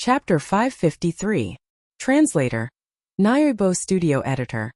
Chapter 553. Translator. Nairobi Studio Editor.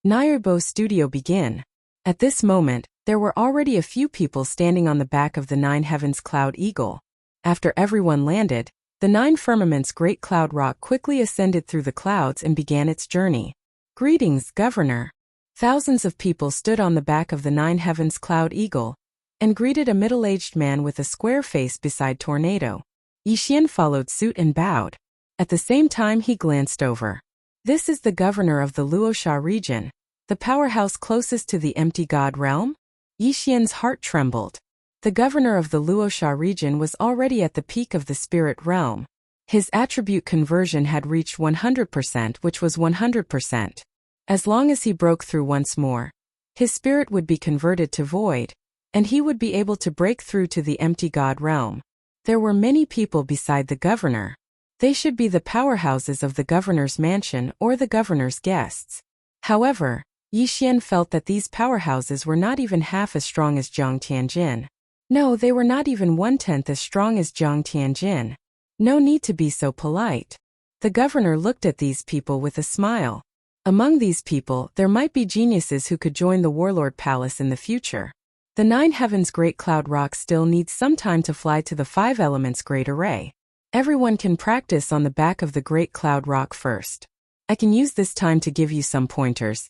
Nairobi Studio begin. At this moment, there were already a few people standing on the back of the nine heavens cloud eagle. After everyone landed, the nine firmaments great cloud rock quickly ascended through the clouds and began its journey. Greetings, Governor. Thousands of people stood on the back of the nine heavens cloud eagle and greeted a middle-aged man with a square face beside Tornado. Yixian followed suit and bowed. At the same time he glanced over. This is the governor of the Luoxia region, the powerhouse closest to the empty god realm? Yixian's heart trembled. The governor of the Luoxia region was already at the peak of the spirit realm. His attribute conversion had reached 100%, which was 100%. As long as he broke through once more, his spirit would be converted to void, and he would be able to break through to the empty god realm. There were many people beside the governor. They should be the powerhouses of the governor's mansion or the governor's guests. However, Yixian felt that these powerhouses were not even half as strong as Jiang Tianjin. No, they were not even 1/10 as strong as Jiang Tianjin. No need to be so polite. The governor looked at these people with a smile. Among these people, there might be geniuses who could join the warlord palace in the future. The nine heavens great cloud rock still needs some time to fly to the five elements great array. Everyone can practice on the back of the great cloud rock first. I can use this time to give you some pointers.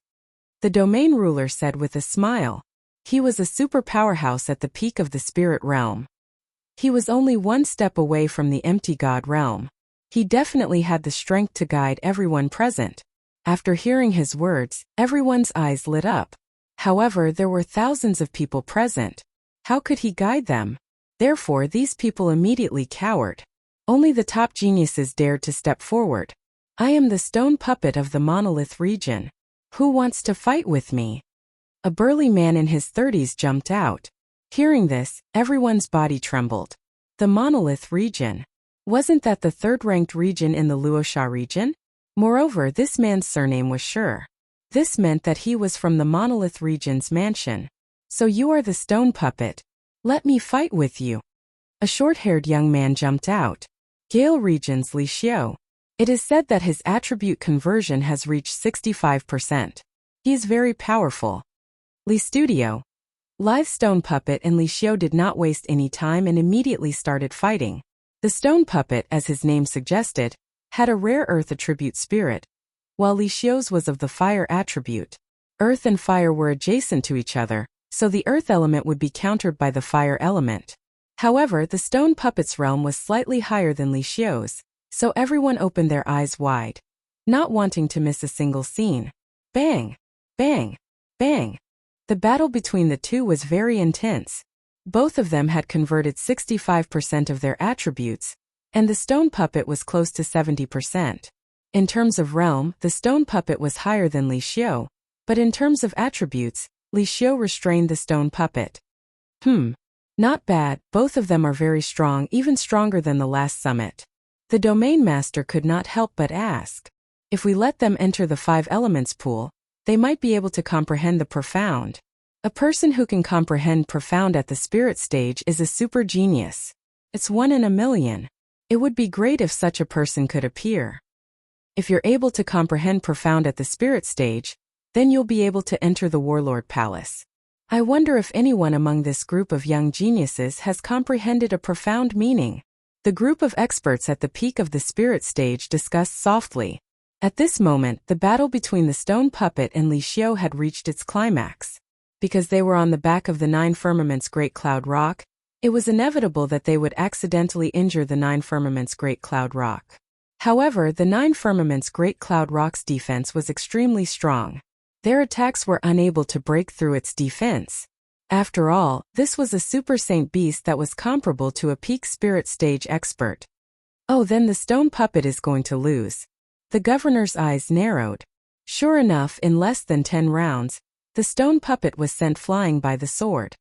The domain ruler said with a smile. He was a super powerhouse at the peak of the spirit realm. He was only one step away from the empty god realm. He definitely had the strength to guide everyone present. After hearing his words, everyone's eyes lit up. However, there were thousands of people present. How could he guide them? Therefore, these people immediately cowered. Only the top geniuses dared to step forward. I am the stone puppet of the monolith region. Who wants to fight with me? A burly man in his 30s jumped out. Hearing this, everyone's body trembled. The monolith region. Wasn't that the third-ranked region in the Luoxia region? Moreover, this man's surname was Sure. This meant that he was from the monolith region's mansion. So you are the stone puppet. Let me fight with you. A short-haired young man jumped out. Gale region's Li Xiu. It is said that his attribute conversion has reached 65%. He is very powerful. Li Studio. Live stone puppet and Li Xiu did not waste any time and immediately started fighting. The stone puppet, as his name suggested, had a rare earth attribute spirit, while Li Xiu's was of the fire attribute. Earth and fire were adjacent to each other, so the earth element would be countered by the fire element. However, the stone puppet's realm was slightly higher than Li Xiu's, so everyone opened their eyes wide, not wanting to miss a single scene. Bang! Bang! Bang! The battle between the two was very intense. Both of them had converted 65% of their attributes, and the stone puppet was close to 70%. In terms of realm, the stone puppet was higher than Li Xiu, but in terms of attributes, Li Xiu restrained the stone puppet. Not bad, both of them are very strong, even stronger than the last summit. The domain master could not help but ask. If we let them enter the five elements pool, they might be able to comprehend the profound. A person who can comprehend profound at the spirit stage is a super genius. It's 1 in a million. It would be great if such a person could appear. If you're able to comprehend profound at the spirit stage, then you'll be able to enter the warlord palace. I wonder if anyone among this group of young geniuses has comprehended a profound meaning. The group of experts at the peak of the spirit stage discussed softly. At this moment, the battle between the stone puppet and Li Xiu had reached its climax. Because they were on the back of the nine firmaments great cloud rock, it was inevitable that they would accidentally injure the nine firmaments great cloud rock. However, the nine firmaments great cloud rock's defense was extremely strong. Their attacks were unable to break through its defense. After all, this was a super saint beast that was comparable to a peak spirit stage expert. Oh, then the stone puppet is going to lose. The governor's eyes narrowed. Sure enough, in less than 10 rounds, the stone puppet was sent flying by the sword.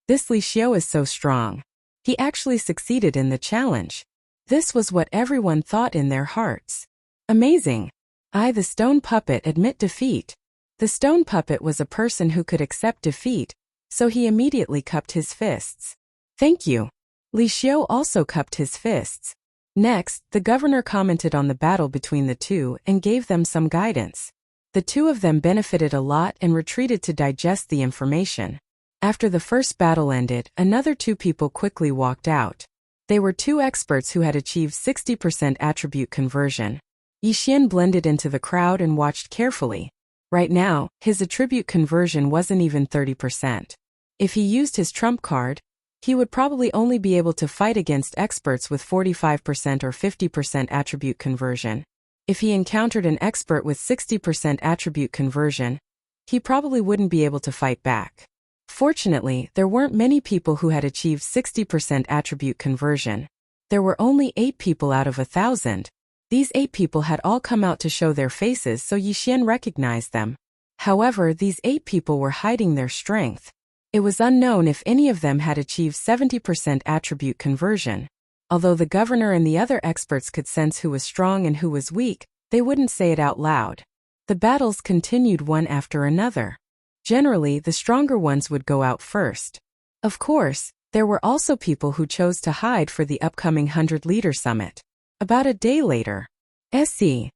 This Li Xiu is so strong. He actually succeeded in the challenge. This was what everyone thought in their hearts. Amazing. I, the stone puppet, admit defeat. The stone puppet was a person who could accept defeat, so he immediately cupped his fists. Thank you. Li Xiu also cupped his fists. Next, the governor commented on the battle between the two and gave them some guidance. The two of them benefited a lot and retreated to digest the information. After the first battle ended, another two people quickly walked out. They were two experts who had achieved 60% attribute conversion. Yixian blended into the crowd and watched carefully. Right now, his attribute conversion wasn't even 30%. If he used his trump card, he would probably only be able to fight against experts with 45% or 50% attribute conversion. If he encountered an expert with 60% attribute conversion, he probably wouldn't be able to fight back. Fortunately, there weren't many people who had achieved 60% attribute conversion. There were only 8 people out of 1,000. These 8 people had all come out to show their faces, so Yixian recognized them. However, these 8 people were hiding their strength. It was unknown if any of them had achieved 70% attribute conversion. Although the governor and the other experts could sense who was strong and who was weak, they wouldn't say it out loud. The battles continued one after another. Generally, the stronger ones would go out first. Of course, there were also people who chose to hide for the upcoming 100-leader summit. About a day later, the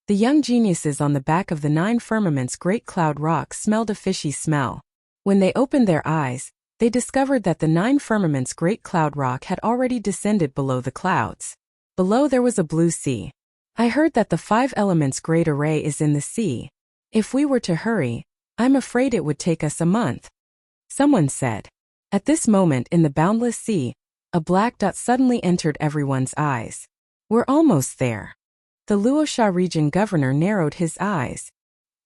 young geniuses on the back of the 9 firmament's great cloud rock smelled a fishy smell. When they opened their eyes, they discovered that the 9 firmament's great cloud rock had already descended below the clouds. Below there was a blue sea. I heard that the 5 elements great array is in the sea. If we were to hurry, I'm afraid it would take us a month. Someone said. At this moment in the boundless sea, a black dot suddenly entered everyone's eyes. We're almost there. The Luoxia region governor narrowed his eyes.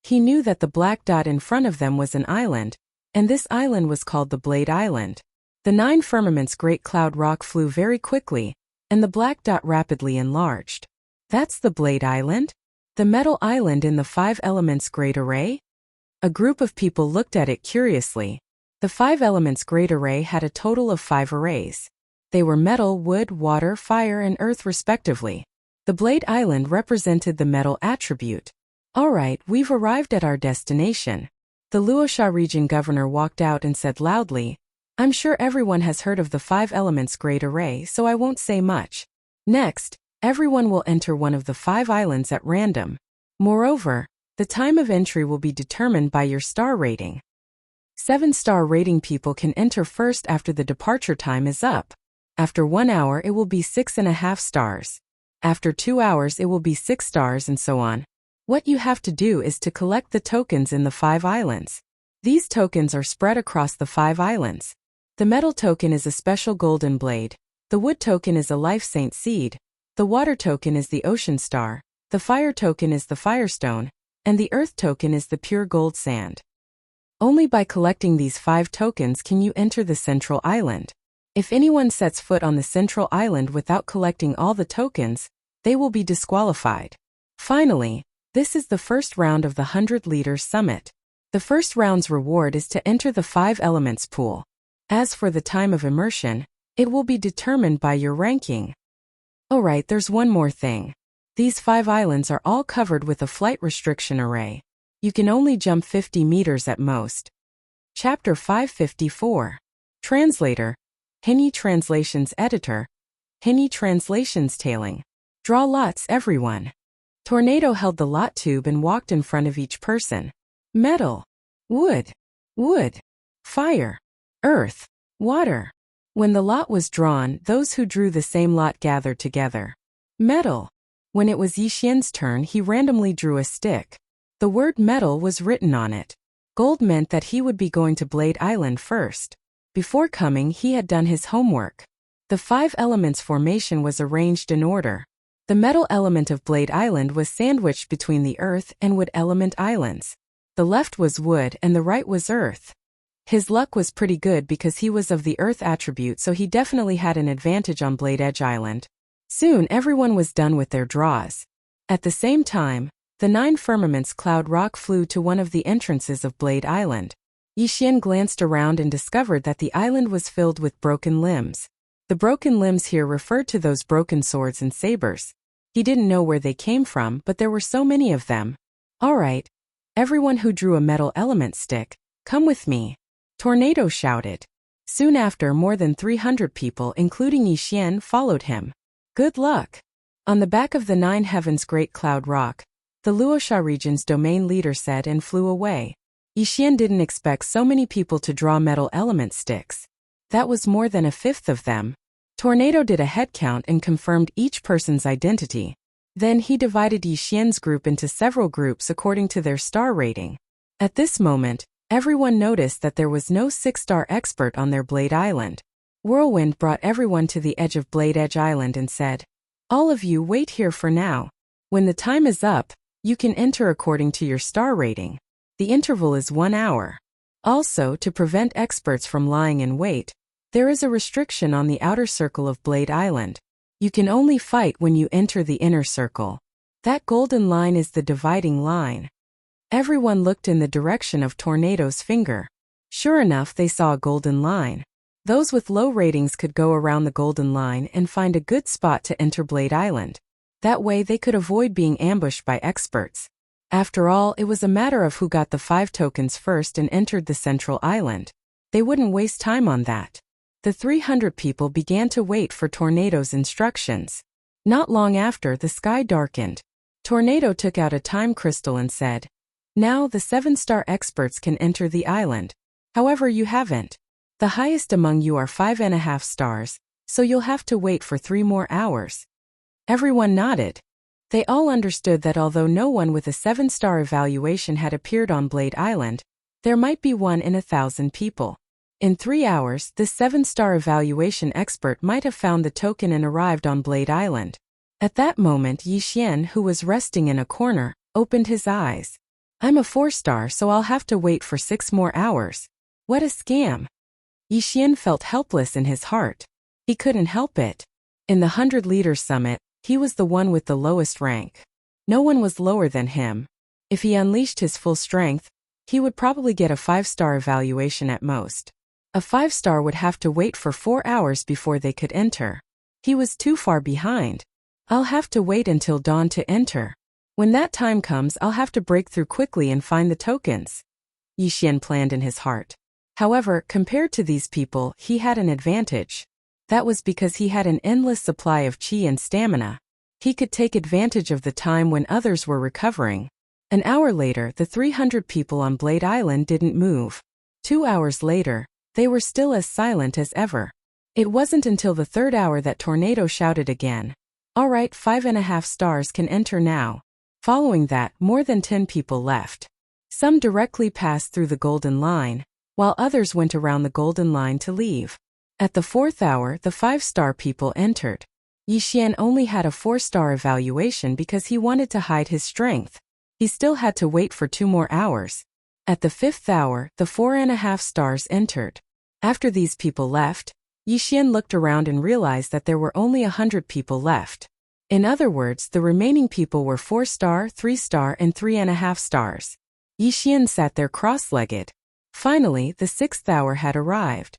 He knew that the black dot in front of them was an island, and this island was called the Blade Island. The 9 firmament's great cloud rock flew very quickly, and the black dot rapidly enlarged. That's the Blade Island? The metal island in the 5 elements great array? A group of people looked at it curiously. The 5 elements great array had a total of 5 arrays. They were metal, wood, water, fire, and earth respectively. The Blade Island represented the metal attribute. Alright, we've arrived at our destination. The Luoxia region governor walked out and said loudly, I'm sure everyone has heard of the 5 elements great array, so I won't say much. Next, everyone will enter one of the 5 islands at random. Moreover, the time of entry will be determined by your star rating. 7-star rating people can enter first after the departure time is up. After 1 hour it will be 6.5 stars. After 2 hours it will be 6 stars and so on. What you have to do is to collect the tokens in the 5 islands. These tokens are spread across the 5 islands. The metal token is a special golden blade. The wood token is a life saint seed. The water token is the ocean star. The fire token is the firestone. And the earth token is the pure gold sand. Only by collecting these 5 tokens can you enter the central island. If anyone sets foot on the central island without collecting all the tokens, they will be disqualified. Finally, this is the first round of the 100-leader summit. The first round's reward is to enter the 5 elements pool. As for the time of immersion, it will be determined by your ranking. Alright, there's one more thing. These 5 islands are all covered with a flight restriction array. You can only jump 50 meters at most. Chapter 554. Translator. Hinyi Translations Editor. Hinyi Translations Tailing. Draw lots, everyone. Tornado held the lot tube and walked in front of each person. Metal. Wood. Wood. Fire. Earth. Water. When the lot was drawn, those who drew the same lot gathered together. Metal. When it was Yixian's turn, he randomly drew a stick. The word metal was written on it. Gold meant that he would be going to Blade Island first. Before coming, he had done his homework. The 5 elements formation was arranged in order. The metal element of Blade Island was sandwiched between the earth and wood element islands. The left was wood and the right was earth. His luck was pretty good because he was of the earth attribute, so he definitely had an advantage on Blade Edge Island. Soon everyone was done with their draws. At the same time, the 9 firmaments cloud rock flew to one of the entrances of Blade Island. Yixian glanced around and discovered that the island was filled with broken limbs. The broken limbs here referred to those broken swords and sabers. He didn't know where they came from, but there were so many of them. Alright, everyone who drew a metal element stick, come with me. Tornado shouted. Soon after, more than 300 people, including Yixian, followed him. Good luck. On the back of the 9 heavens Great Cloud Rock, the Luosha region's domain leader said and flew away. Yixian didn't expect so many people to draw metal element sticks. That was more than a fifth of them. Tornado did a head count and confirmed each person's identity. Then he divided Yixian's group into several groups according to their star rating. At this moment, everyone noticed that there was no 6-star expert on their Blade Island. Whirlwind brought everyone to the edge of Blade Edge Island and said, "All of you wait here for now. When the time is up, you can enter according to your star rating. The interval is 1 hour. Also, to prevent experts from lying in wait, there is a restriction on the outer circle of Blade Island. You can only fight when you enter the inner circle. That golden line is the dividing line." Everyone looked in the direction of Tornado's finger. Sure enough, they saw a golden line. Those with low ratings could go around the golden line and find a good spot to enter Blade Island. That way they could avoid being ambushed by experts. After all, it was a matter of who got the 5 tokens first and entered the central island. They wouldn't waste time on that. The 300 people began to wait for Tornado's instructions. Not long after, the sky darkened. Tornado took out a time crystal and said, "Now the 7-star experts can enter the island. However, you haven't. The highest among you are 5.5 stars, so you'll have to wait for 3 more hours." Everyone nodded. They all understood that although no one with a 7-star evaluation had appeared on Blade Island, there might be 1 in 1,000 people. In 3 hours, this 7-star evaluation expert might have found the token and arrived on Blade Island. At that moment, Yixian, who was resting in a corner, opened his eyes. "I'm a 4-star, so I'll have to wait for 6 more hours. What a scam." Yixian felt helpless in his heart. He couldn't help it. In the 100 Leaders Summit, he was the one with the lowest rank. No one was lower than him. If he unleashed his full strength, he would probably get a 5-star evaluation at most. A 5-star would have to wait for 4 hours before they could enter. He was too far behind. "I'll have to wait until dawn to enter. When that time comes, I'll have to break through quickly and find the tokens," Yixian planned in his heart. However, compared to these people, he had an advantage. That was because he had an endless supply of chi and stamina. He could take advantage of the time when others were recovering. An hour later, the 300 people on Blade Island didn't move. 2 hours later, they were still as silent as ever. It wasn't until the 3rd hour that Tornado shouted again, "All right, 5.5 stars can enter now." Following that, more than 10 people left. Some directly passed through the golden line, while others went around the golden line to leave. At the 4th hour, the 5-star people entered. Yixian only had a 4-star evaluation because he wanted to hide his strength. He still had to wait for 2 more hours. At the 5th hour, the 4.5 stars entered. After these people left, Yixian looked around and realized that there were only 100 people left. In other words, the remaining people were 4-star, 3-star, and 3.5 stars. Yixian sat there cross-legged. Finally, the 6th hour had arrived.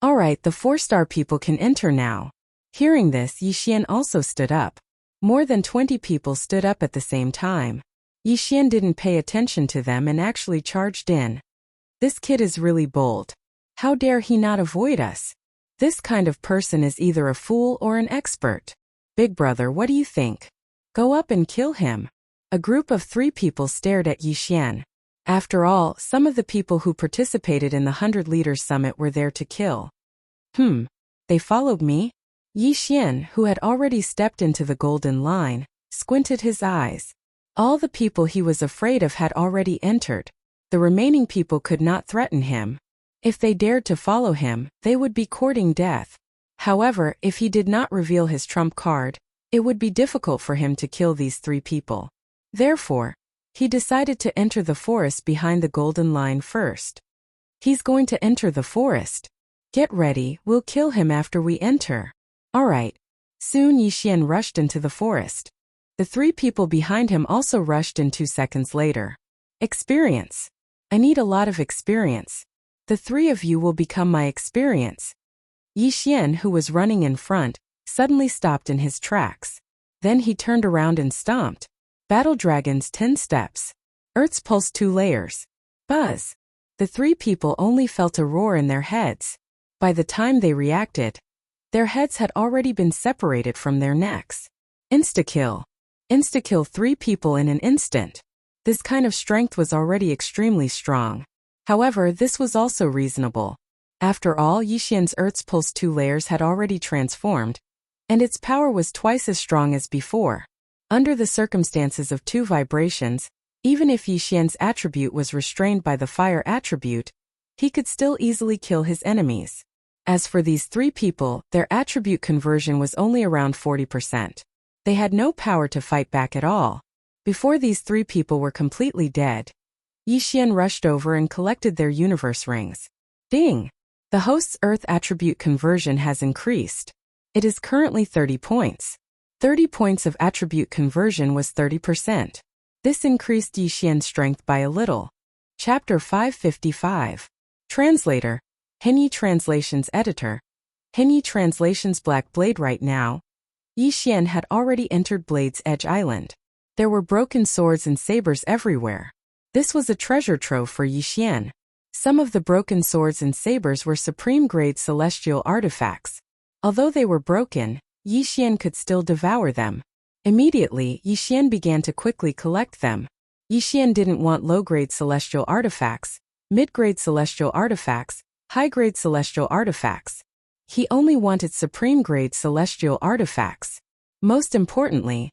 "All right, the 4-star people can enter now." Hearing this, Yixian also stood up. More than 20 people stood up at the same time. Yixian didn't pay attention to them and actually charged in. "This kid is really bold. How dare he not avoid us? This kind of person is either a fool or an expert. Big brother, what do you think? Go up and kill him." A group of 3 people stared at Yixian. After all, some of the people who participated in the 100 Leaders Summit were there to kill. They followed me? Yixian, who had already stepped into the golden line, squinted his eyes. All the people he was afraid of had already entered. The remaining people could not threaten him. If they dared to follow him, they would be courting death. However, if he did not reveal his trump card, it would be difficult for him to kill these 3 people. Therefore, he decided to enter the forest behind the golden line first. He's going to enter the forest. Get ready, we'll kill him after we enter. Alright. Soon Yixian rushed into the forest. The 3 people behind him also rushed in 2 seconds later. Experience. I need a lot of experience. The 3 of you will become my experience. Yixian, who was running in front, suddenly stopped in his tracks. Then he turned around and stomped. Battle Dragon's 10 steps. Earth's Pulse 2 layers. Buzz. The 3 people only felt a roar in their heads. By the time they reacted, Their heads had already been separated from their necks. Insta-kill. Insta-kill 3 people in an instant. This kind of strength was already extremely strong. However, this was also reasonable. After all, Yixian's Earth's Pulse 2 layers had already transformed, and its power was twice as strong as before. Under the circumstances of 2 vibrations, even if Yixian's attribute was restrained by the fire attribute, he could still easily kill his enemies. As for these 3 people, their attribute conversion was only around 40%. They had no power to fight back at all. Before these 3 people were completely dead, Yixian rushed over and collected their universe rings. Ding! The host's Earth attribute conversion has increased. It is currently 30 points. 30 points of attribute conversion was 30%. This increased Yixian's strength by a little. Chapter 555. Translator. Henyi Translations Editor. Henyi Translations Black Blade. Right now, Yixian had already entered Blade's Edge Island. There were broken swords and sabers everywhere. This was a treasure trove for Yixian. Some of the broken swords and sabers were supreme-grade celestial artifacts. Although they were broken, Yixian could still devour them. Immediately, Yixian began to quickly collect them. Yixian didn't want low-grade celestial artifacts, mid-grade celestial artifacts, high-grade celestial artifacts. He only wanted supreme-grade celestial artifacts. Most importantly,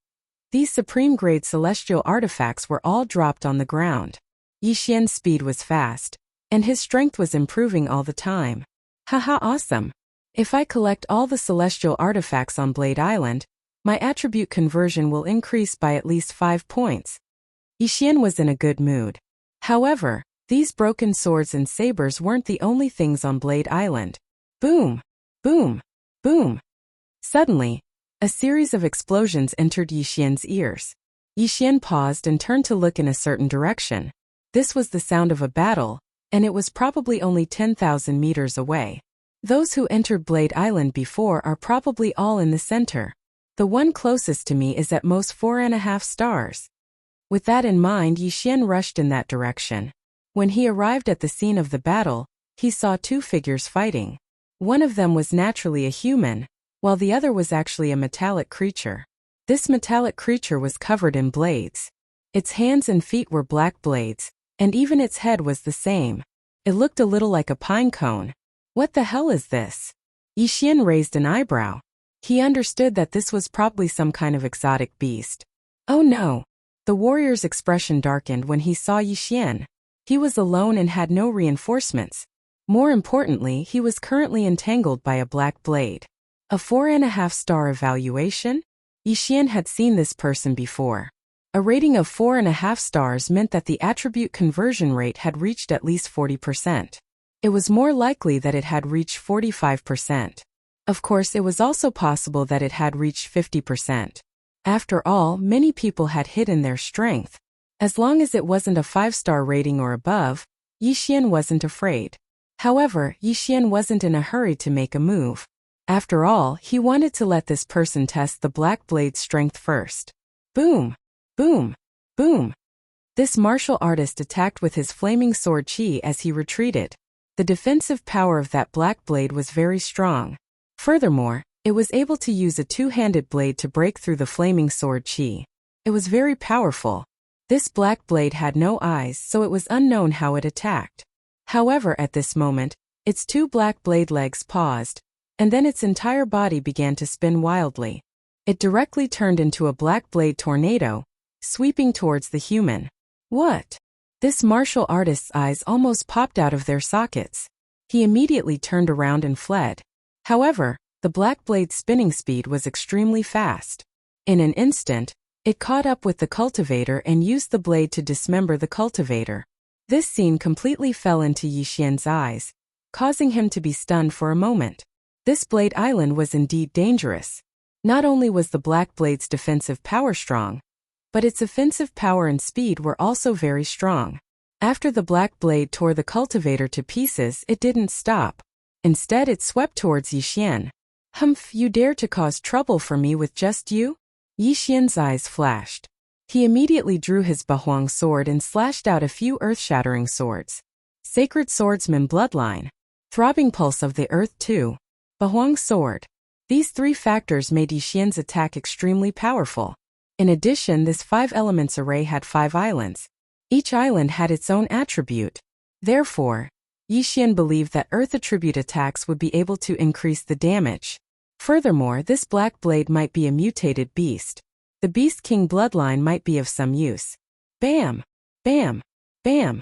these supreme-grade celestial artifacts were all dropped on the ground. Yixian's speed was fast, and his strength was improving all the time. Haha, awesome! If I collect all the celestial artifacts on Blade Island, my attribute conversion will increase by at least 5 points. Yixian was in a good mood. However, these broken swords and sabers weren't the only things on Blade Island. Boom! Boom! Boom! Suddenly, a series of explosions entered Yixian's ears. Yixian paused and turned to look in a certain direction. This was the sound of a battle, and it was probably only 10,000 meters away. Those who entered Blade Island before are probably all in the center. The one closest to me is at most 4.5 stars. With that in mind, Yixian rushed in that direction. When he arrived at the scene of the battle, he saw 2 figures fighting. One of them was naturally a human, while the other was actually a metallic creature. This metallic creature was covered in blades. Its hands and feet were black blades, and even its head was the same. It looked a little like a pine cone. What the hell is this? Yixian raised an eyebrow. He understood that this was probably some kind of exotic beast. Oh no! The warrior's expression darkened when he saw Yixian. He was alone and had no reinforcements. More importantly, he was currently entangled by a black blade. A 4.5 star evaluation? Yixian had seen this person before. A rating of 4.5 stars meant that the attribute conversion rate had reached at least 40%. It was more likely that it had reached 45%. Of course, it was also possible that it had reached 50%. After all, many people had hidden their strength. As long as it wasn't a 5-star rating or above, Yixian wasn't afraid. However, Yixian wasn't in a hurry to make a move. After all, he wanted to let this person test the black blade's strength first. Boom! Boom! Boom! This martial artist attacked with his flaming sword chi as he retreated. The defensive power of that black blade was very strong. Furthermore, it was able to use a 2-handed blade to break through the flaming sword chi. It was very powerful. This black blade had no eyes, so it was unknown how it attacked. However, at this moment, its 2 black blade legs paused, and then its entire body began to spin wildly. It directly turned into a black blade tornado, sweeping towards the human. What? This martial artist's eyes almost popped out of their sockets. He immediately turned around and fled. However, the black blade's spinning speed was extremely fast. In an instant, it caught up with the cultivator and used the blade to dismember the cultivator. This scene completely fell into Yixian's eyes, causing him to be stunned for a moment. This Blade Island was indeed dangerous. Not only was the black blade's defensive power strong, but its offensive power and speed were also very strong. After the black blade tore the cultivator to pieces, it didn't stop. Instead, it swept towards Yixian. Humph, you dare to cause trouble for me with just you? Yixian's eyes flashed. He immediately drew his Bahuang sword and slashed out a few earth-shattering swords. Sacred Swordsman Bloodline. Throbbing Pulse of the Earth 2. Bahuang Sword. These three factors made Yixian's attack extremely powerful. In addition, this 5 elements array had 5 islands. Each island had its own attribute. Therefore, Yixian believed that earth attribute attacks would be able to increase the damage. Furthermore, this black blade might be a mutated beast. The Beast King bloodline might be of some use. Bam! Bam! Bam!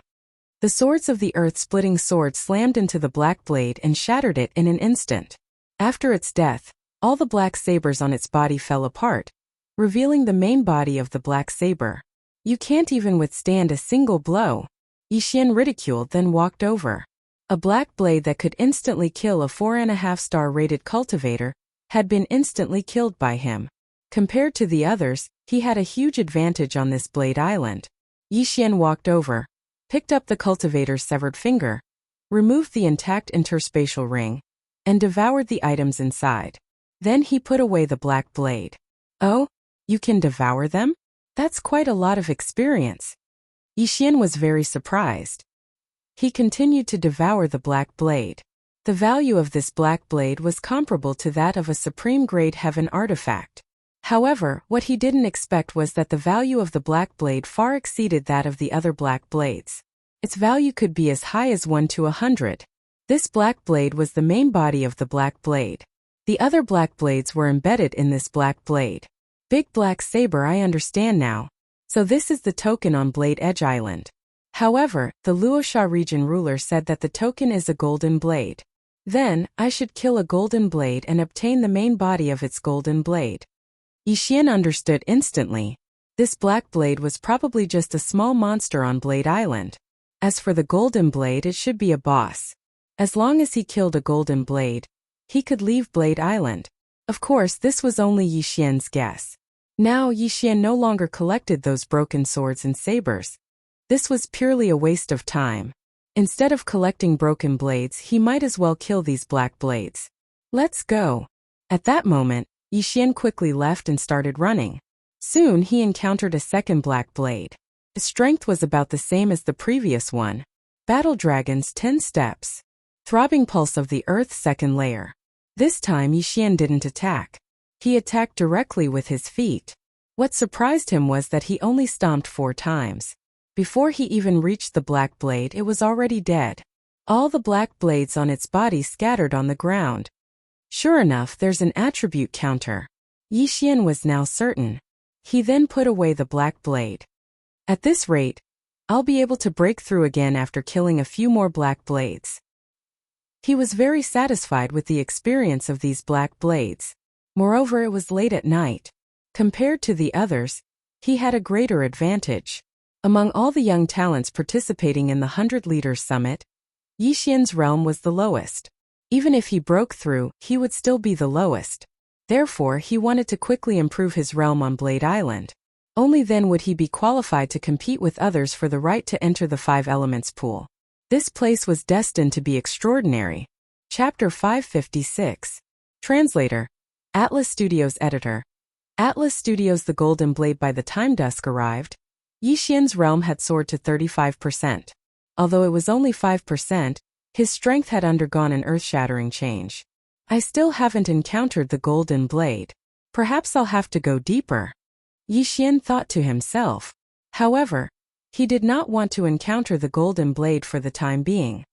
The swords of the earth-splitting sword slammed into the black blade and shattered it in an instant. After its death, all the black sabers on its body fell apart, revealing the main body of the black saber. You can't even withstand a single blow. Yixian ridiculed, then walked over. A black blade that could instantly kill a 4.5-star rated cultivator had been instantly killed by him. Compared to the others, he had a huge advantage on this blade island. Yixian walked over, picked up the cultivator's severed finger, removed the intact interspatial ring, and devoured the items inside. Then he put away the black blade. Oh, you can devour them? That's quite a lot of experience. Yixian was very surprised. He continued to devour the black blade. The value of this black blade was comparable to that of a supreme-grade heaven artifact. However, what he didn't expect was that the value of the black blade far exceeded that of the other black blades. Its value could be as high as 1 to 100. This black blade was the main body of the black blade. The other black blades were embedded in this black blade. Big black saber, I understand now. So this is the token on Blade Edge Island. However, the Luosha region ruler said that the token is a golden blade. Then, I should kill a golden blade and obtain the main body of its golden blade. Yixian understood instantly. This black blade was probably just a small monster on Blade Island. As for the golden blade, it should be a boss. As long as he killed a golden blade, he could leave Blade Island. Of course, this was only Yixian's guess. Now, Yixian no longer collected those broken swords and sabers. This was purely a waste of time. Instead of collecting broken blades, he might as well kill these black blades. Let's go. At that moment, Yixian quickly left and started running. Soon he encountered a second black blade. Its strength was about the same as the previous one. Battle Dragon's 10 steps. Throbbing pulse of the Earth's second layer. This time Yixian didn't attack. He attacked directly with his feet. What surprised him was that he only stomped 4 times. Before he even reached the black blade, it was already dead. All the black blades on its body scattered on the ground. Sure enough, there's an attribute counter. Yixian was now certain. He then put away the black blade. At this rate, I'll be able to break through again after killing a few more black blades. He was very satisfied with the experience of these black blades. Moreover, it was late at night. Compared to the others, he had a greater advantage. Among all the young talents participating in the 100 Leaders Summit, Yixian's realm was the lowest. Even if he broke through, he would still be the lowest. Therefore, he wanted to quickly improve his realm on Blade Island. Only then would he be qualified to compete with others for the right to enter the 5 Elements pool. This place was destined to be extraordinary. Chapter 556. Translator. Atlas Studios Editor. Atlas Studios. The Golden Blade. By the time dusk arrived, Yixian's realm had soared to 35%. Although it was only 5%, his strength had undergone an earth-shattering change. I still haven't encountered the Golden Blade. Perhaps I'll have to go deeper. Yixian thought to himself. However, he did not want to encounter the Golden Blade for the time being.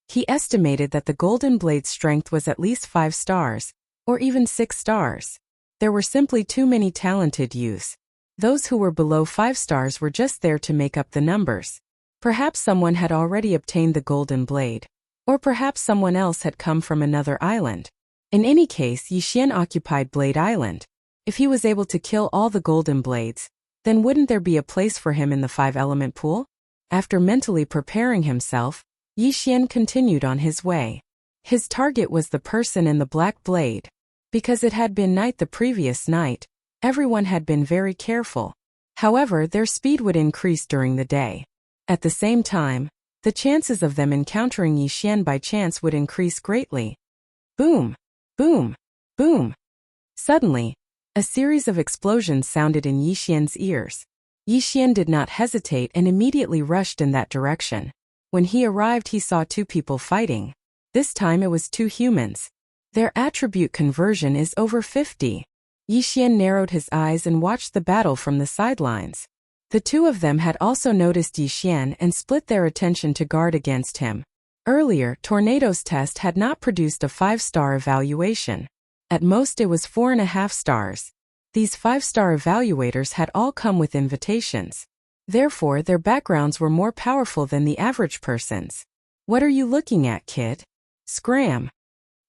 He estimated that the Golden Blade's strength was at least 5 stars, or even 6 stars. There were simply too many talented youths. Those who were below 5 stars were just there to make up the numbers. Perhaps someone had already obtained the Golden Blade, or perhaps someone else had come from another island. In any case, Yixian occupied Blade Island. If he was able to kill all the Golden Blades, then wouldn't there be a place for him in the 5-element pool? After mentally preparing himself, Yixian continued on his way. His target was the person in the black blade. Because it had been night the previous night, everyone had been very careful. However, their speed would increase during the day. At the same time, the chances of them encountering Yixian by chance would increase greatly. Boom! Boom! Boom! Suddenly, a series of explosions sounded in Yixian's ears. Yixian did not hesitate and immediately rushed in that direction. When he arrived, he saw 2 people fighting. This time it was 2 humans. Their attribute conversion is over 50. Yixian narrowed his eyes and watched the battle from the sidelines. The two of them had also noticed Yixian and split their attention to guard against him. Earlier, Tornado's test had not produced a 5-star evaluation. At most it was 4.5 stars. These 5-star evaluators had all come with invitations. Therefore, their backgrounds were more powerful than the average person's. "What are you looking at, kid?" "Scram!"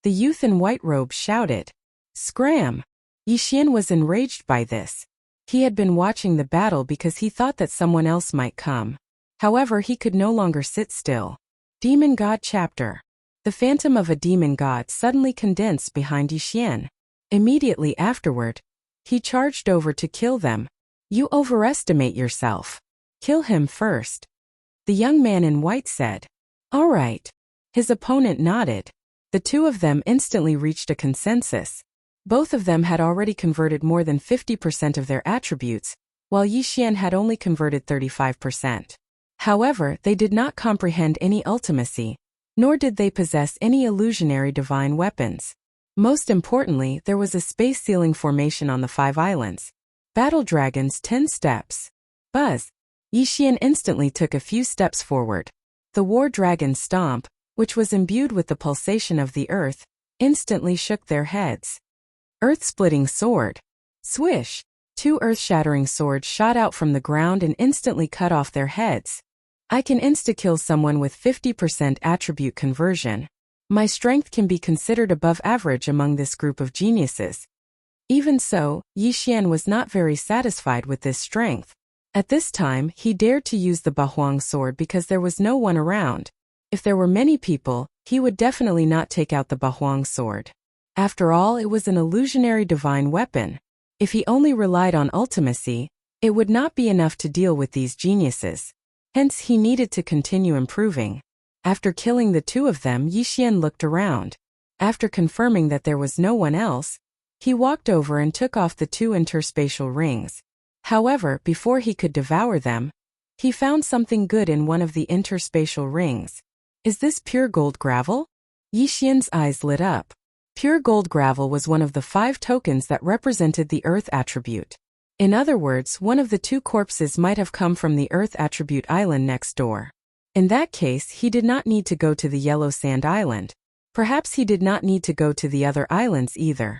The youth in white robes shouted. "Scram!" Yixian was enraged by this. He had been watching the battle because he thought that someone else might come. However, he could no longer sit still. Demon God Chapter. The phantom of a demon god suddenly condensed behind Yixian. Immediately afterward, he charged over to kill them. "You overestimate yourself. Kill him first," the young man in white said. "All right." His opponent nodded. The two of them instantly reached a consensus. Both of them had already converted more than 50% of their attributes, while Yixian had only converted 35%. However, they did not comprehend any ultimacy, nor did they possess any illusionary divine weapons. Most importantly, there was a space ceiling formation on the 5 islands. Battle Dragons 10 steps. Buzz. Yixian instantly took a few steps forward. The War Dragon Stomp, which was imbued with the pulsation of the earth, instantly shook their heads. Earth-splitting sword. Swish! 2 earth-shattering swords shot out from the ground and instantly cut off their heads. I can insta-kill someone with 50% attribute conversion. My strength can be considered above average among this group of geniuses. Even so, Yixian was not very satisfied with this strength. At this time, he dared to use the Bahuang sword because there was no one around. If there were many people, he would definitely not take out the Bahuang sword. After all, it was an illusionary divine weapon. If he only relied on ultimacy, it would not be enough to deal with these geniuses. Hence, he needed to continue improving. After killing the two of them, Yixian looked around. After confirming that there was no one else, he walked over and took off the 2 interspatial rings. However, before he could devour them, he found something good in one of the interspatial rings. "Is this pure gold gravel?" Yixian's eyes lit up. Pure gold gravel was one of the 5 tokens that represented the earth attribute. In other words, one of the 2 corpses might have come from the earth attribute island next door. In that case, he did not need to go to the yellow sand island. Perhaps he did not need to go to the other islands either.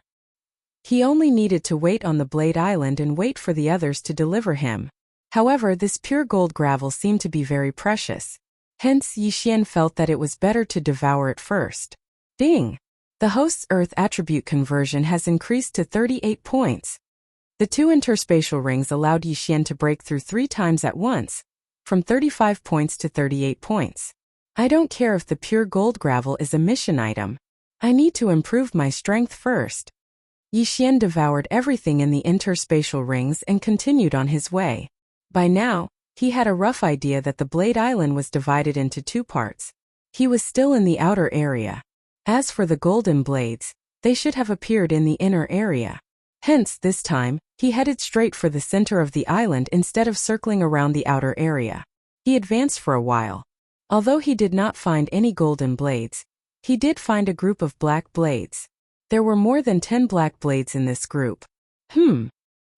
He only needed to wait on the Blade Island and wait for the others to deliver him. However, this pure gold gravel seemed to be very precious. Hence, Yixian felt that it was better to devour it first. Ding! The host's earth attribute conversion has increased to 38 points. The 2 interspatial rings allowed Yixian to break through 3 times at once, from 35 points to 38 points. I don't care if the pure gold gravel is a mission item. I need to improve my strength first. Yixian devoured everything in the interspatial rings and continued on his way. By now, he had a rough idea that the Blade Island was divided into 2 parts. He was still in the outer area. As for the golden blades, they should have appeared in the inner area. Hence, this time, he headed straight for the center of the island instead of circling around the outer area. He advanced for a while. Although he did not find any golden blades, he did find a group of black blades. There were more than 10 black blades in this group.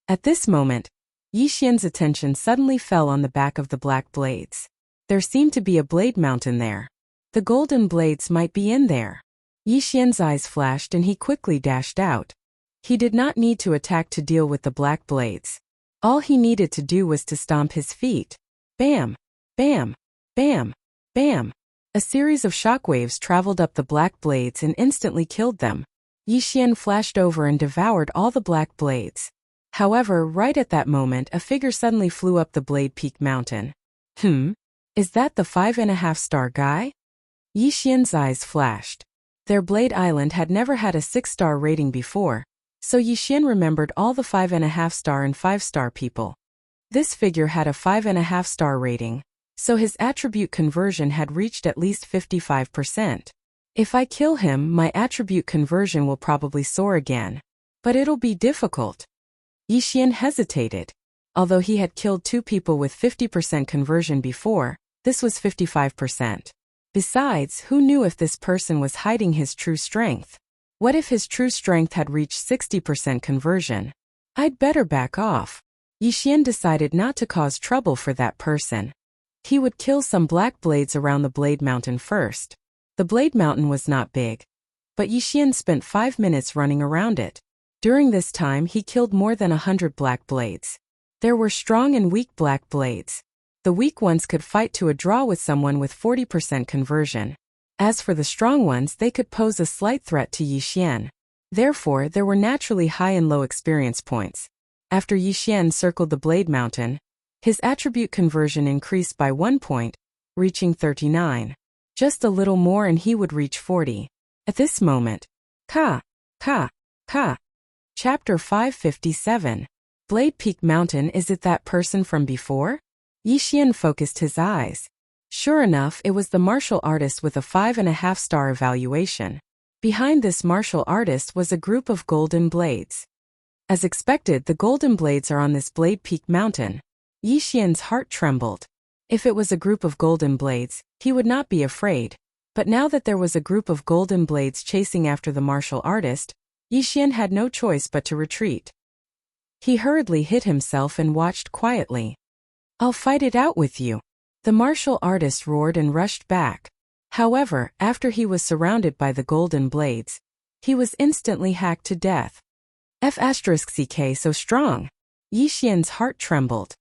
At this moment, Yixian's attention suddenly fell on the back of the black blades. There seemed to be a blade mountain there. The golden blades might be in there. Yixian's eyes flashed and he quickly dashed out. He did not need to attack to deal with the black blades. All he needed to do was to stomp his feet. Bam! Bam! Bam! Bam! A series of shockwaves traveled up the black blades and instantly killed them. Yixian flashed over and devoured all the black blades. However, right at that moment, a figure suddenly flew up the Blade Peak mountain. Is that the 5.5-star guy? Yixian's eyes flashed. Their Blade Island had never had a 6-star rating before, so Yixian remembered all the 5.5-star and 5-star people. This figure had a 5.5-star rating, so his attribute conversion had reached at least 55%. If I kill him, my attribute conversion will probably soar again. But it'll be difficult. Yixian hesitated. Although he had killed 2 people with 50% conversion before, this was 55%. Besides, who knew if this person was hiding his true strength? What if his true strength had reached 60% conversion? I'd better back off. Yixian decided not to cause trouble for that person. He would kill some black blades around the Blade Mountain first. The Blade Mountain was not big, but Yixian spent 5 minutes running around it. During this time he killed more than 100 black blades. There were strong and weak black blades. The weak ones could fight to a draw with someone with 40% conversion. As for the strong ones, they could pose a slight threat to Yixian. Therefore, there were naturally high and low experience points. After Yixian circled the Blade Mountain, his attribute conversion increased by 1 point, reaching 39. Just a little more and he would reach 40. At this moment, Ka. Chapter 557. Blade Peak Mountain. Is it that person from before? Yixian focused his eyes. Sure enough, it was the martial artist with a 5.5-star evaluation. Behind this martial artist was a group of golden blades. As expected, the golden blades are on this Blade Peak Mountain. Yixian's heart trembled. If it was a group of golden blades, he would not be afraid. But now that there was a group of golden blades chasing after the martial artist, Yixian had no choice but to retreat. He hurriedly hid himself and watched quietly. I'll fight it out with you. The martial artist roared and rushed back. However, after he was surrounded by the golden blades, he was instantly hacked to death. F*ck so strong. Yixian's heart trembled.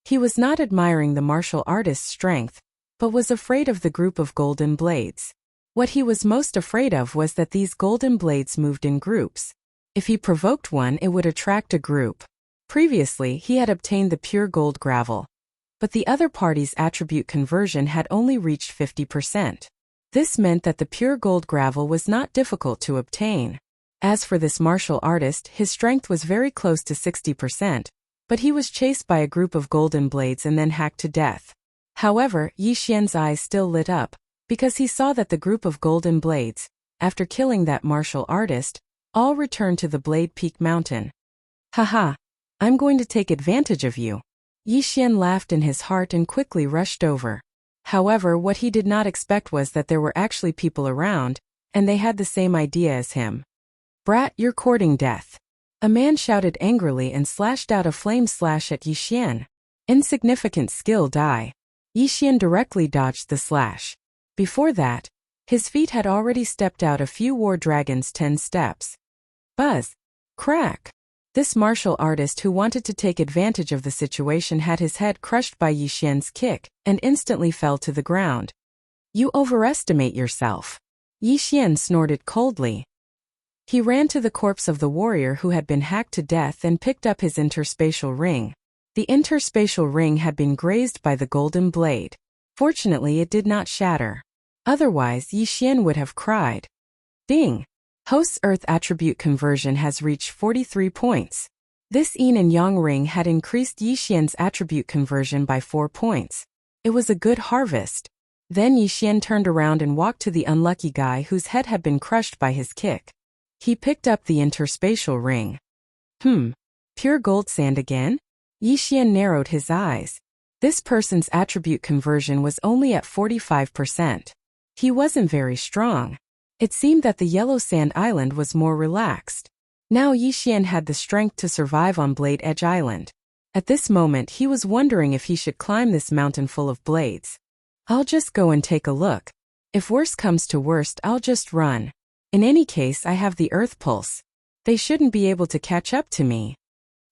He was not admiring the martial artist's strength, but was afraid of the group of golden blades. What he was most afraid of was that these golden blades moved in groups. If he provoked one, it would attract a group. Previously, he had obtained the pure gold gravel, but the other party's attribute conversion had only reached 50%. This meant that the pure gold gravel was not difficult to obtain. As for this martial artist, his strength was very close to 60%, but he was chased by a group of golden blades and then hacked to death. However, Yixian's eyes still lit up, because he saw that the group of golden blades, after killing that martial artist, all returned to the Blade Peak Mountain. Haha, I'm going to take advantage of you. Yixian laughed in his heart and quickly rushed over. However, what he did not expect was that there were actually people around, and they had the same idea as him. Brat, you're courting death. A man shouted angrily and slashed out a flame slash at Yixian. Insignificant skill die. Yixian directly dodged the slash. Before that, his feet had already stepped out a few war dragons 10 steps. Buzz. Crack. This martial artist who wanted to take advantage of the situation had his head crushed by Yixian's kick and instantly fell to the ground. You overestimate yourself. Yixian snorted coldly. He ran to the corpse of the warrior who had been hacked to death and picked up his interspatial ring. The interspatial ring had been grazed by the golden blade. Fortunately, it did not shatter. Otherwise, Yixian would have cried. Ding! Host's Earth attribute conversion has reached 43 points. This yin and yang ring had increased Yixian's attribute conversion by 4 points. It was a good harvest. Then Yixian turned around and walked to the unlucky guy whose head had been crushed by his kick. He picked up the interspatial ring. Pure gold sand again? Yixian narrowed his eyes. This person's attribute conversion was only at 45%. He wasn't very strong. It seemed that the Yellow Sand Island was more relaxed. Now Yixian had the strength to survive on Blade Edge Island. At this moment he was wondering if he should climb this mountain full of blades. I'll just go and take a look. If worst comes to worst, I'll just run. In any case, I have the Earth Pulse. They shouldn't be able to catch up to me.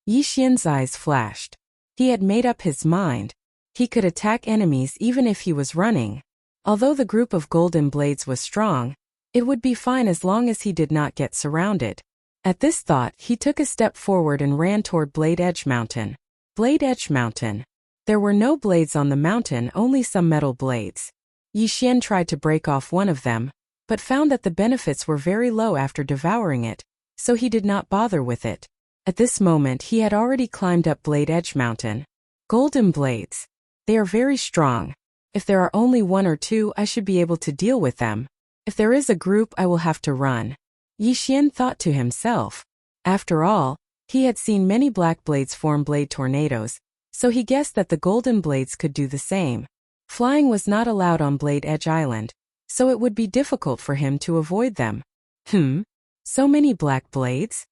Yixian's eyes flashed. He had made up his mind. He could attack enemies even if he was running. Although the group of golden blades was strong, it would be fine as long as he did not get surrounded. At this thought, he took a step forward and ran toward Blade Edge Mountain. Blade Edge Mountain. There were no blades on the mountain, only some metal blades. Yixian tried to break off one of them, but found that the benefits were very low after devouring it, so he did not bother with it. At this moment he had already climbed up Blade Edge Mountain. Golden blades. They are very strong. If there are only 1 or 2, I should be able to deal with them. If there is a group, I will have to run. Yixian thought to himself. After all, he had seen many black blades form blade tornadoes, so he guessed that the golden blades could do the same. Flying was not allowed on Blade Edge Island, so it would be difficult for him to avoid them. So many black blades?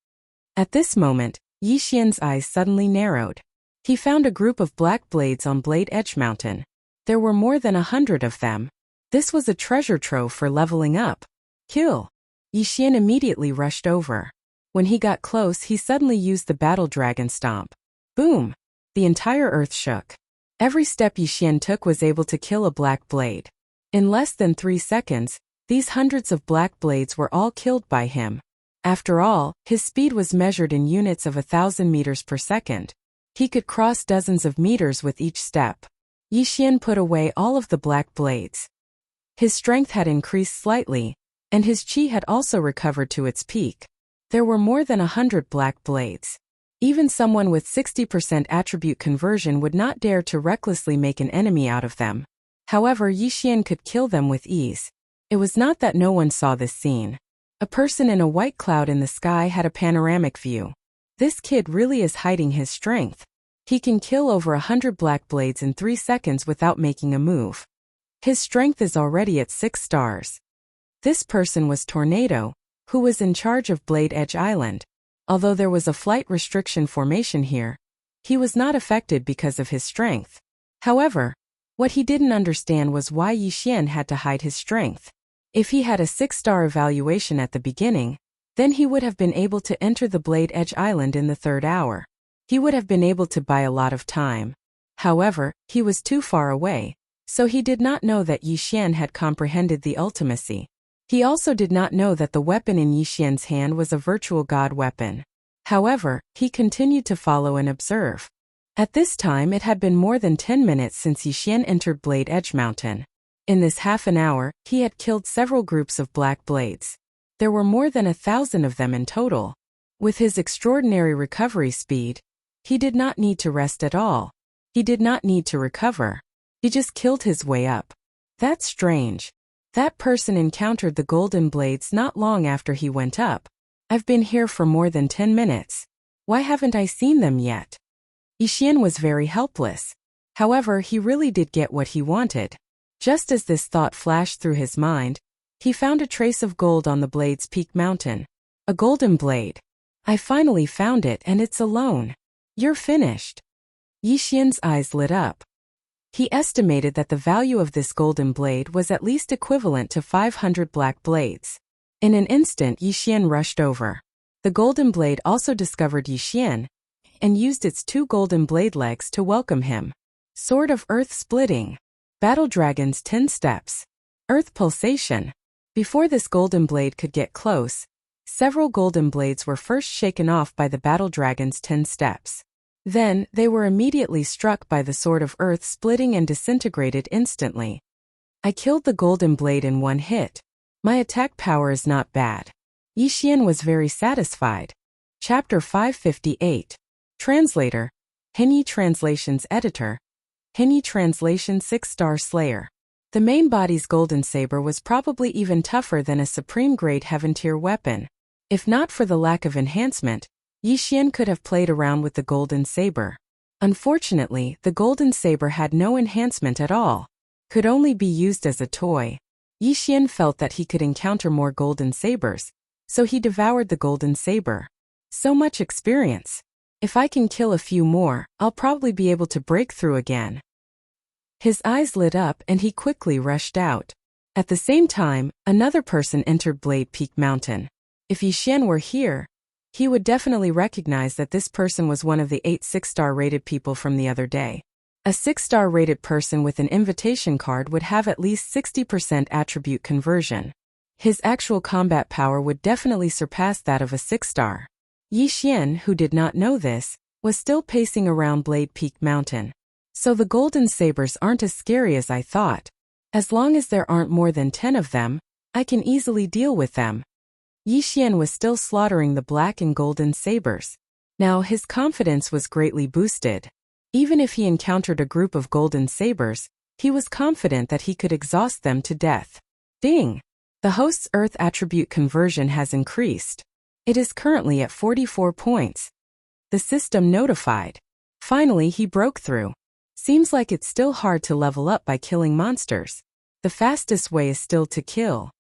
At this moment, Yi Xian's eyes suddenly narrowed. He found a group of black blades on Blade Edge Mountain. There were more than 100 of them. This was a treasure trove for leveling up. Kill! Yi Xian immediately rushed over. When he got close, he suddenly used the Battle Dragon Stomp. Boom! The entire earth shook. Every step Yi Xian took was able to kill a black blade. In less than 3 seconds, these hundreds of black blades were all killed by him. After all, his speed was measured in units of 1,000 meters per second. He could cross dozens of meters with each step. Yi Xian put away all of the black blades. His strength had increased slightly, and his qi had also recovered to its peak. There were more than 100 black blades. Even someone with 60% attribute conversion would not dare to recklessly make an enemy out of them. However, Yi Xian could kill them with ease. It was not that no one saw this scene. A person in a white cloud in the sky had a panoramic view. This kid really is hiding his strength. He can kill over 100 black blades in 3 seconds without making a move. His strength is already at 6 stars. This person was Tornado, who was in charge of Blade Edge Island. Although there was a flight restriction formation here, he was not affected because of his strength. However, what he didn't understand was why Yi Xian had to hide his strength. If he had a 6-star evaluation at the beginning, then he would have been able to enter the Blade Edge Island in the 3rd hour. He would have been able to buy a lot of time. However, he was too far away, so he did not know that Yi Xian had comprehended the ultimacy. He also did not know that the weapon in Yi Xian's hand was a virtual god weapon. However, he continued to follow and observe. At this time it had been more than 10 minutes since Yi Xian entered Blade Edge Mountain. In this half an hour, he had killed several groups of black blades. There were more than 1,000 of them in total. With his extraordinary recovery speed, he did not need to rest at all. He did not need to recover. He just killed his way up. That's strange. That person encountered the golden blades not long after he went up. I've been here for more than 10 minutes. Why haven't I seen them yet? Yi Xian was very helpless. However, he really did get what he wanted. Just as this thought flashed through his mind, he found a trace of gold on the blade's peak mountain. A golden blade. I finally found it, and it's alone. You're finished. Yi Xian's eyes lit up. He estimated that the value of this golden blade was at least equivalent to 500 black blades. In an instant, Yi Xian rushed over. The golden blade also discovered Yi Xian and used its 2 golden blade legs to welcome him. Sword of Earth Splitting. Battle Dragon's 10 Steps. Earth Pulsation. Before this golden blade could get close, several golden blades were first shaken off by the Battle Dragon's 10 steps. Then, they were immediately struck by the Sword of Earth splitting and disintegrated instantly. I killed the golden blade in 1 hit. My attack power is not bad. Yi Xian was very satisfied. Chapter 558. Translator. Henyi Translations Editor. Henyi Translation 6-star Slayer. The main body's golden saber was probably even tougher than a supreme-grade heaven-tier weapon. If not for the lack of enhancement, Yi Xian could have played around with the golden saber. Unfortunately, the golden saber had no enhancement at all. Could only be used as a toy. Yi Xian felt that he could encounter more golden sabers, so he devoured the golden saber. So much experience. If I can kill a few more, I'll probably be able to break through again. His eyes lit up and he quickly rushed out. At the same time, another person entered Blade Peak Mountain. If Yi Xian were here, he would definitely recognize that this person was one of the 8 6-star rated people from the other day. A 6-star rated person with an invitation card would have at least 60% attribute conversion. His actual combat power would definitely surpass that of a 6-star. Yi Xian, who did not know this, was still pacing around Blade Peak Mountain. So the golden sabers aren't as scary as I thought. As long as there aren't more than 10 of them, I can easily deal with them. Yi Xian was still slaughtering the black and golden sabers. Now his confidence was greatly boosted. Even if he encountered a group of golden sabers, he was confident that he could exhaust them to death. Ding! The host's Earth attribute conversion has increased. It is currently at 44 points. The system notified. Finally, he broke through. Seems like it's still hard to level up by killing monsters. The fastest way is still to kill.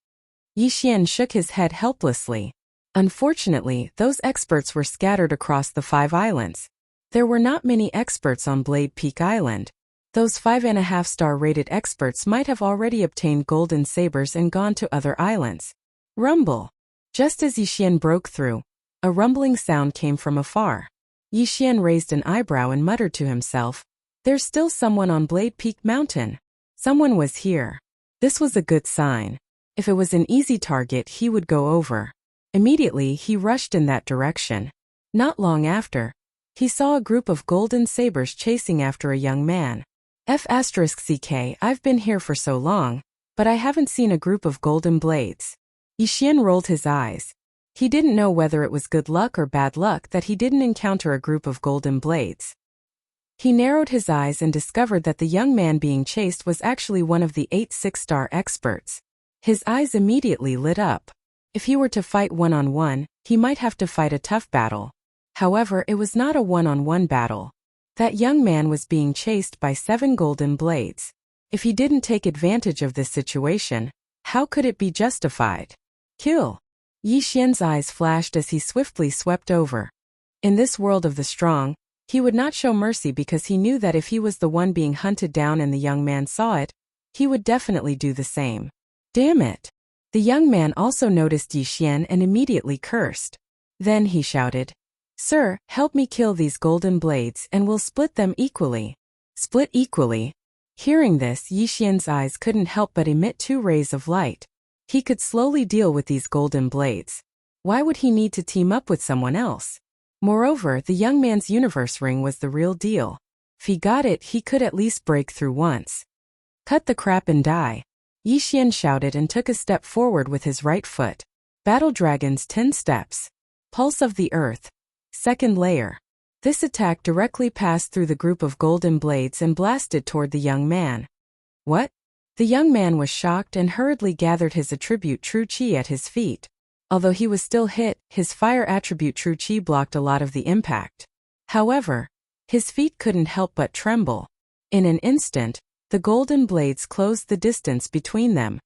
Yi Xian shook his head helplessly. Unfortunately, those experts were scattered across the 5 islands. There were not many experts on Blade Peak Island. Those 5.5-star rated experts might have already obtained golden sabers and gone to other islands. Rumble. Just as Yixian broke through, a rumbling sound came from afar. Yixian raised an eyebrow and muttered to himself, "There's still someone on Blade Peak Mountain." Someone was here. This was a good sign. If it was an easy target, he would go over. Immediately, he rushed in that direction. Not long after, he saw a group of golden sabers chasing after a young man. F***ck, I've been here for so long, but I haven't seen a group of golden blades. Yixian rolled his eyes. He didn't know whether it was good luck or bad luck that he didn't encounter a group of golden blades. He narrowed his eyes and discovered that the young man being chased was actually one of the 8 6-star experts. His eyes immediately lit up. If he were to fight one-on-one, he might have to fight a tough battle. However, it was not a one-on-one battle. That young man was being chased by 7 golden blades. If he didn't take advantage of this situation, how could it be justified? Kill! Yixian's eyes flashed as he swiftly swept over. In this world of the strong, he would not show mercy because he knew that if he was the one being hunted down and the young man saw it, he would definitely do the same. Damn it! The young man also noticed Yixian and immediately cursed. Then he shouted, "Sir, help me kill these golden blades and we'll split them equally." Split equally? Hearing this, Yixian's eyes couldn't help but emit 2 rays of light. He could slowly deal with these golden blades. Why would he need to team up with someone else? Moreover, the young man's universe ring was the real deal. If he got it, he could at least break through once. Cut the crap and die. Yixian shouted and took a step forward with his right foot. Battle Dragon's 10 steps. Pulse of the Earth. Second layer. This attack directly passed through the group of golden blades and blasted toward the young man. What? The young man was shocked and hurriedly gathered his attribute True Qi at his feet. Although he was still hit, his fire attribute True Qi blocked a lot of the impact. However, his feet couldn't help but tremble. In an instant, the golden blades closed the distance between them.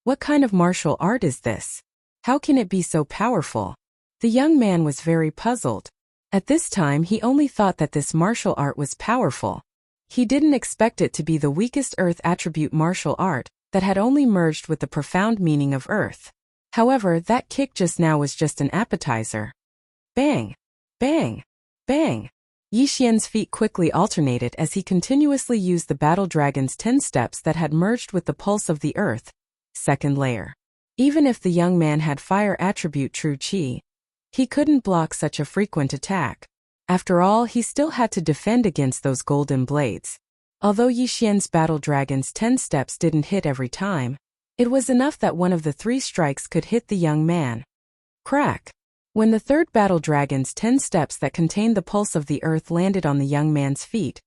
What kind of martial art is this? How can it be so powerful? The young man was very puzzled. At this time he only thought that this martial art was powerful. He didn't expect it to be the weakest earth attribute martial art that had only merged with the profound meaning of earth. However, that kick just now was just an appetizer. Bang! Bang! Bang! Yixian's feet quickly alternated as he continuously used the Battle Dragon's 10 steps that had merged with the pulse of the earth. Second layer. Even if the young man had fire attribute True Qi, he couldn't block such a frequent attack. After all, he still had to defend against those golden blades. Although Yixian's Battle Dragon's 10 steps didn't hit every time, it was enough that one of the 3 strikes could hit the young man. Crack! When the third Battle Dragon's 10 steps that contained the pulse of the earth landed on the young man's feet,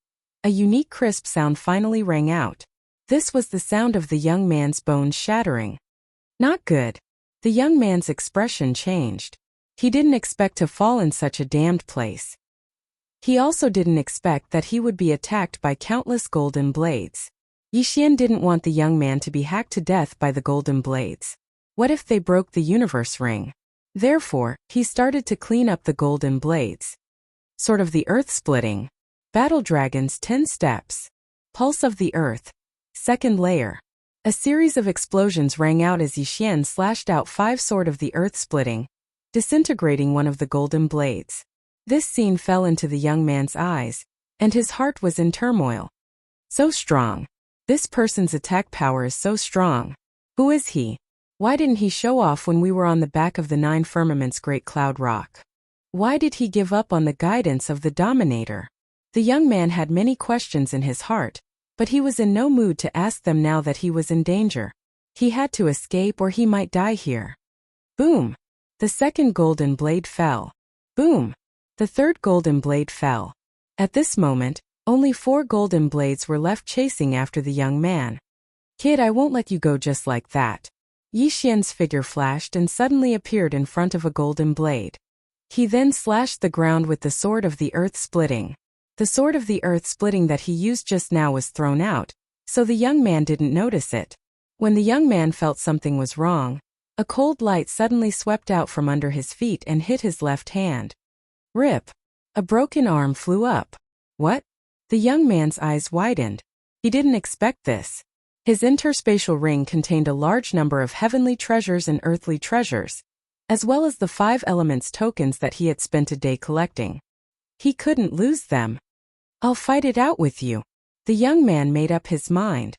a unique crisp sound finally rang out. This was the sound of the young man's bones shattering. Not good. The young man's expression changed. He didn't expect to fall in such a damned place. He also didn't expect that he would be attacked by countless golden blades. Yixian didn't want the young man to be hacked to death by the golden blades. What if they broke the universe ring? Therefore, he started to clean up the golden blades. Sort of the earth splitting. Battle Dragon's 10 steps. Pulse of the earth. Second layer. A series of explosions rang out as Yixian slashed out 5 sword of the earth splitting, disintegrating one of the golden blades. This scene fell into the young man's eyes, and his heart was in turmoil. So strong. This person's attack power is so strong. Who is he? Why didn't he show off when we were on the back of the 9 firmament's great cloud rock? Why did he give up on the guidance of the Dominator? The young man had many questions in his heart, but he was in no mood to ask them now that he was in danger. He had to escape or he might die here. Boom! The second golden blade fell. Boom! The third golden blade fell. At this moment, only 4 golden blades were left chasing after the young man. Kid, I won't let you go just like that. Yixian's figure flashed and suddenly appeared in front of a golden blade. He then slashed the ground with the sword of the earth splitting. The sword of the earth splitting that he used just now was thrown out, so the young man didn't notice it. When the young man felt something was wrong, A cold light suddenly swept out from under his feet and hit his left hand. Rip! A broken arm flew up. What? The young man's eyes widened. He didn't expect this. His interspatial ring contained a large number of heavenly treasures and earthly treasures, as well as the 5 elements tokens that he had spent a day collecting. He couldn't lose them. I'll fight it out with you. The young man made up his mind.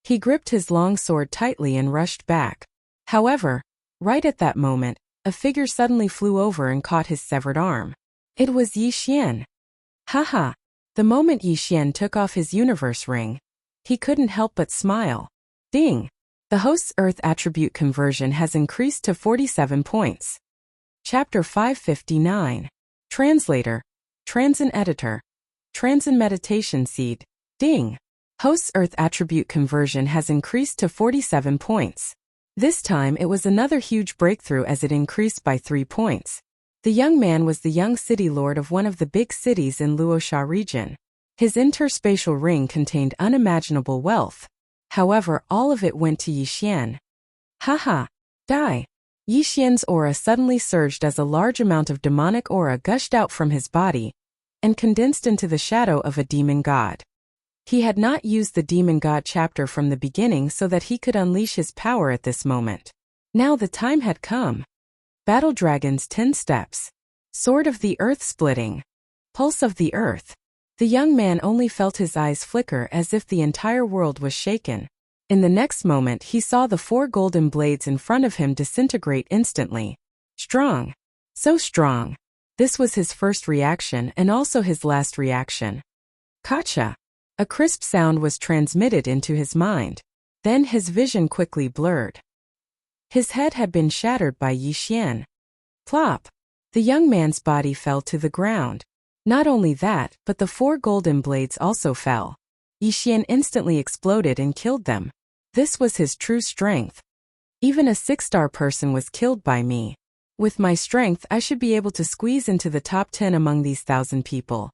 He gripped his long sword tightly and rushed back. However, right at that moment, a figure suddenly flew over and caught his severed arm. It was Yi Xian. Haha! The moment Yi Xian took off his universe ring, he couldn't help but smile. Ding! The host's Earth attribute conversion has increased to 47 points. Chapter 559. Translator. Transin Editor. Transin Meditation Seed. Ding! Host's Earth attribute conversion has increased to 47 points. This time it was another huge breakthrough as it increased by 3 points. The young man was the young city lord of one of the big cities in Luoxia region. His interspatial ring contained unimaginable wealth. However, all of it went to Yi Xian. Haha! Die! Yi Xian's aura suddenly surged as a large amount of demonic aura gushed out from his body and condensed into the shadow of a demon god. He had not used the demon god chapter from the beginning so that he could unleash his power at this moment. Now the time had come. Battle Dragon's 10 steps. Sword of the Earth splitting. Pulse of the Earth. The young man only felt his eyes flicker as if the entire world was shaken. In the next moment he saw the 4 golden blades in front of him disintegrate instantly. Strong. So strong. This was his first reaction and also his last reaction. Gotcha! A crisp sound was transmitted into his mind. Then his vision quickly blurred. His head had been shattered by Yi Xian. Plop! The young man's body fell to the ground. Not only that, but the 4 golden blades also fell. Yi Xian instantly exploded and killed them. This was his true strength. Even a 6-star person was killed by me. With my strength, I should be able to squeeze into the top 10 among these 1,000 people.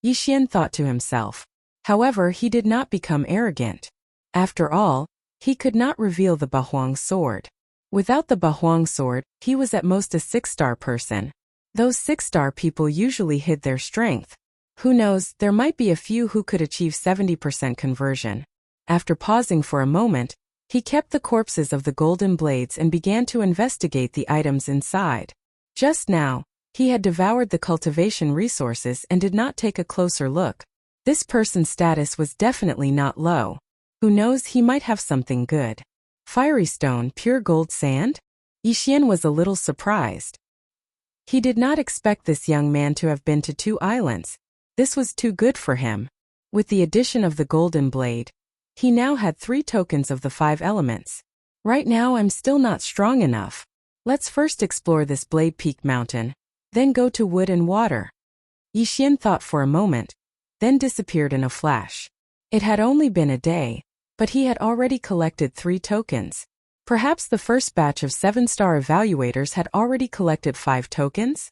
Yi Xian thought to himself. However, he did not become arrogant. After all, he could not reveal the Bahuang sword. Without the Bahuang sword, he was at most a 6-star person. Those 6-star people usually hid their strength. Who knows, there might be a few who could achieve 70% conversion. After pausing for a moment, he kept the corpses of the golden blades and began to investigate the items inside. Just now, he had devoured the cultivation resources and did not take a closer look. This person's status was definitely not low. Who knows, he might have something good. Fiery stone, pure gold sand? Yi Xian was a little surprised. He did not expect this young man to have been to 2 islands. This was too good for him. With the addition of the golden blade, he now had 3 tokens of the 5 elements. Right now I'm still not strong enough. Let's first explore this Blade Peak mountain, then go to wood and water. Yi Xian thought for a moment, then disappeared in a flash. It had only been a day, but he had already collected 3 tokens. Perhaps the first batch of 7-star evaluators had already collected 5 tokens?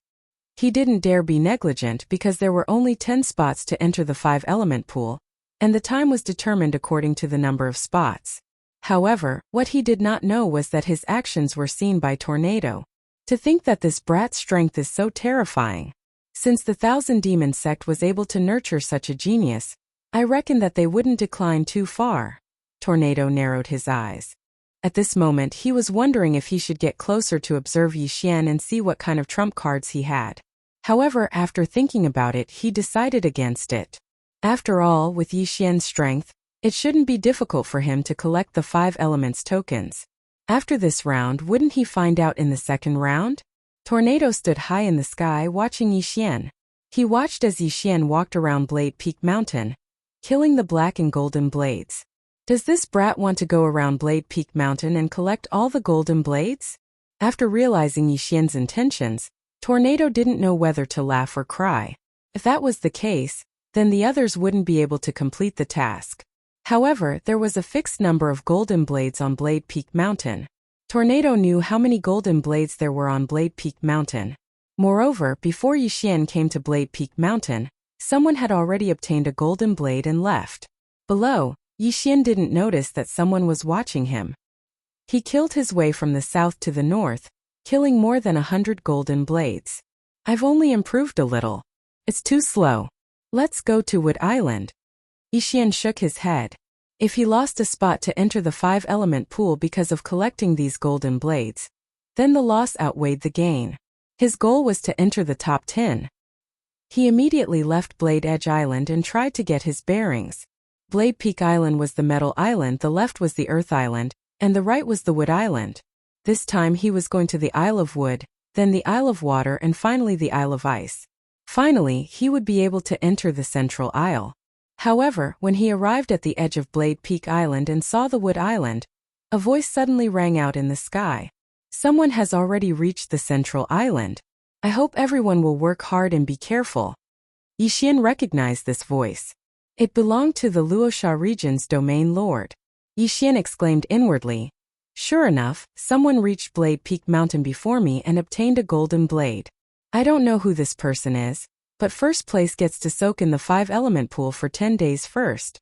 He didn't dare be negligent because there were only 10 spots to enter the 5-element pool, and the time was determined according to the number of spots. However, what he did not know was that his actions were seen by Tornado. To think that this brat's strength is so terrifying. Since the 1,000 Demon sect was able to nurture such a genius, I reckon that they wouldn't decline too far. Tornado narrowed his eyes. At this moment he was wondering if he should get closer to observe Yi Xian and see what kind of trump cards he had. However, after thinking about it, he decided against it. After all, with Yi Xian's strength, it shouldn't be difficult for him to collect the 5 elements tokens. After this round, wouldn't he find out in the second round? Tornado stood high in the sky watching Yi Xian. He watched as Yi Xian walked around Blade Peak Mountain, killing the black and golden blades. Does this brat want to go around Blade Peak Mountain and collect all the golden blades? After realizing Yi Xian's intentions, Tornado didn't know whether to laugh or cry. If that was the case, then the others wouldn't be able to complete the task. However, there was a fixed number of golden blades on Blade Peak Mountain. Tornado knew how many golden blades there were on Blade Peak Mountain. Moreover, before Yi Xian came to Blade Peak Mountain, someone had already obtained a golden blade and left. Below, Yi Xian didn't notice that someone was watching him. He killed his way from the south to the north, killing more than 100 golden blades. I've only improved a little. It's too slow. Let's go to Wood Island. Yixian shook his head. If he lost a spot to enter the 5-element pool because of collecting these golden blades, then the loss outweighed the gain. His goal was to enter the top 10. He immediately left Blade Edge Island and tried to get his bearings. Blade Peak Island was the Metal Island, the left was the Earth Island, and the right was the Wood Island. This time he was going to the Isle of Wood, then the Isle of Water, and finally the Isle of Ice. Finally, he would be able to enter the Central Isle. However, when he arrived at the edge of Blade Peak Island and saw the Wood Island, a voice suddenly rang out in the sky. Someone has already reached the Central Island. I hope everyone will work hard and be careful. Yixian recognized this voice. It belonged to the Luosha region's domain lord. Yixian exclaimed inwardly. Sure enough, someone reached Blade Peak Mountain before me and obtained a golden blade. I don't know who this person is, but first place gets to soak in the 5-element pool for 10 days first.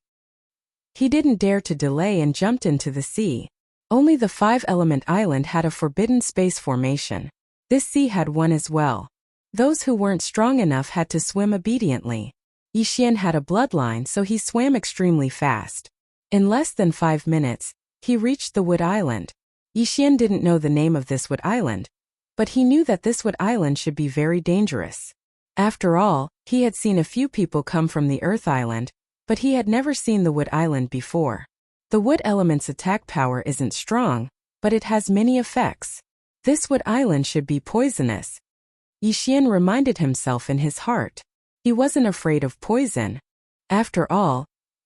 He didn't dare to delay and jumped into the sea. Only the 5-element island had a forbidden space formation. This sea had one as well. Those who weren't strong enough had to swim obediently. Yixian had a bloodline, so he swam extremely fast. In less than 5 minutes, he reached the Wood Island. Yixian didn't know the name of this Wood Island, but he knew that this Wood Island should be very dangerous. After all, he had seen a few people come from the Earth Island, but he had never seen the Wood Island before. The wood element's attack power isn't strong, but it has many effects. This Wood Island should be poisonous. Yixian reminded himself in his heart. He wasn't afraid of poison. After all,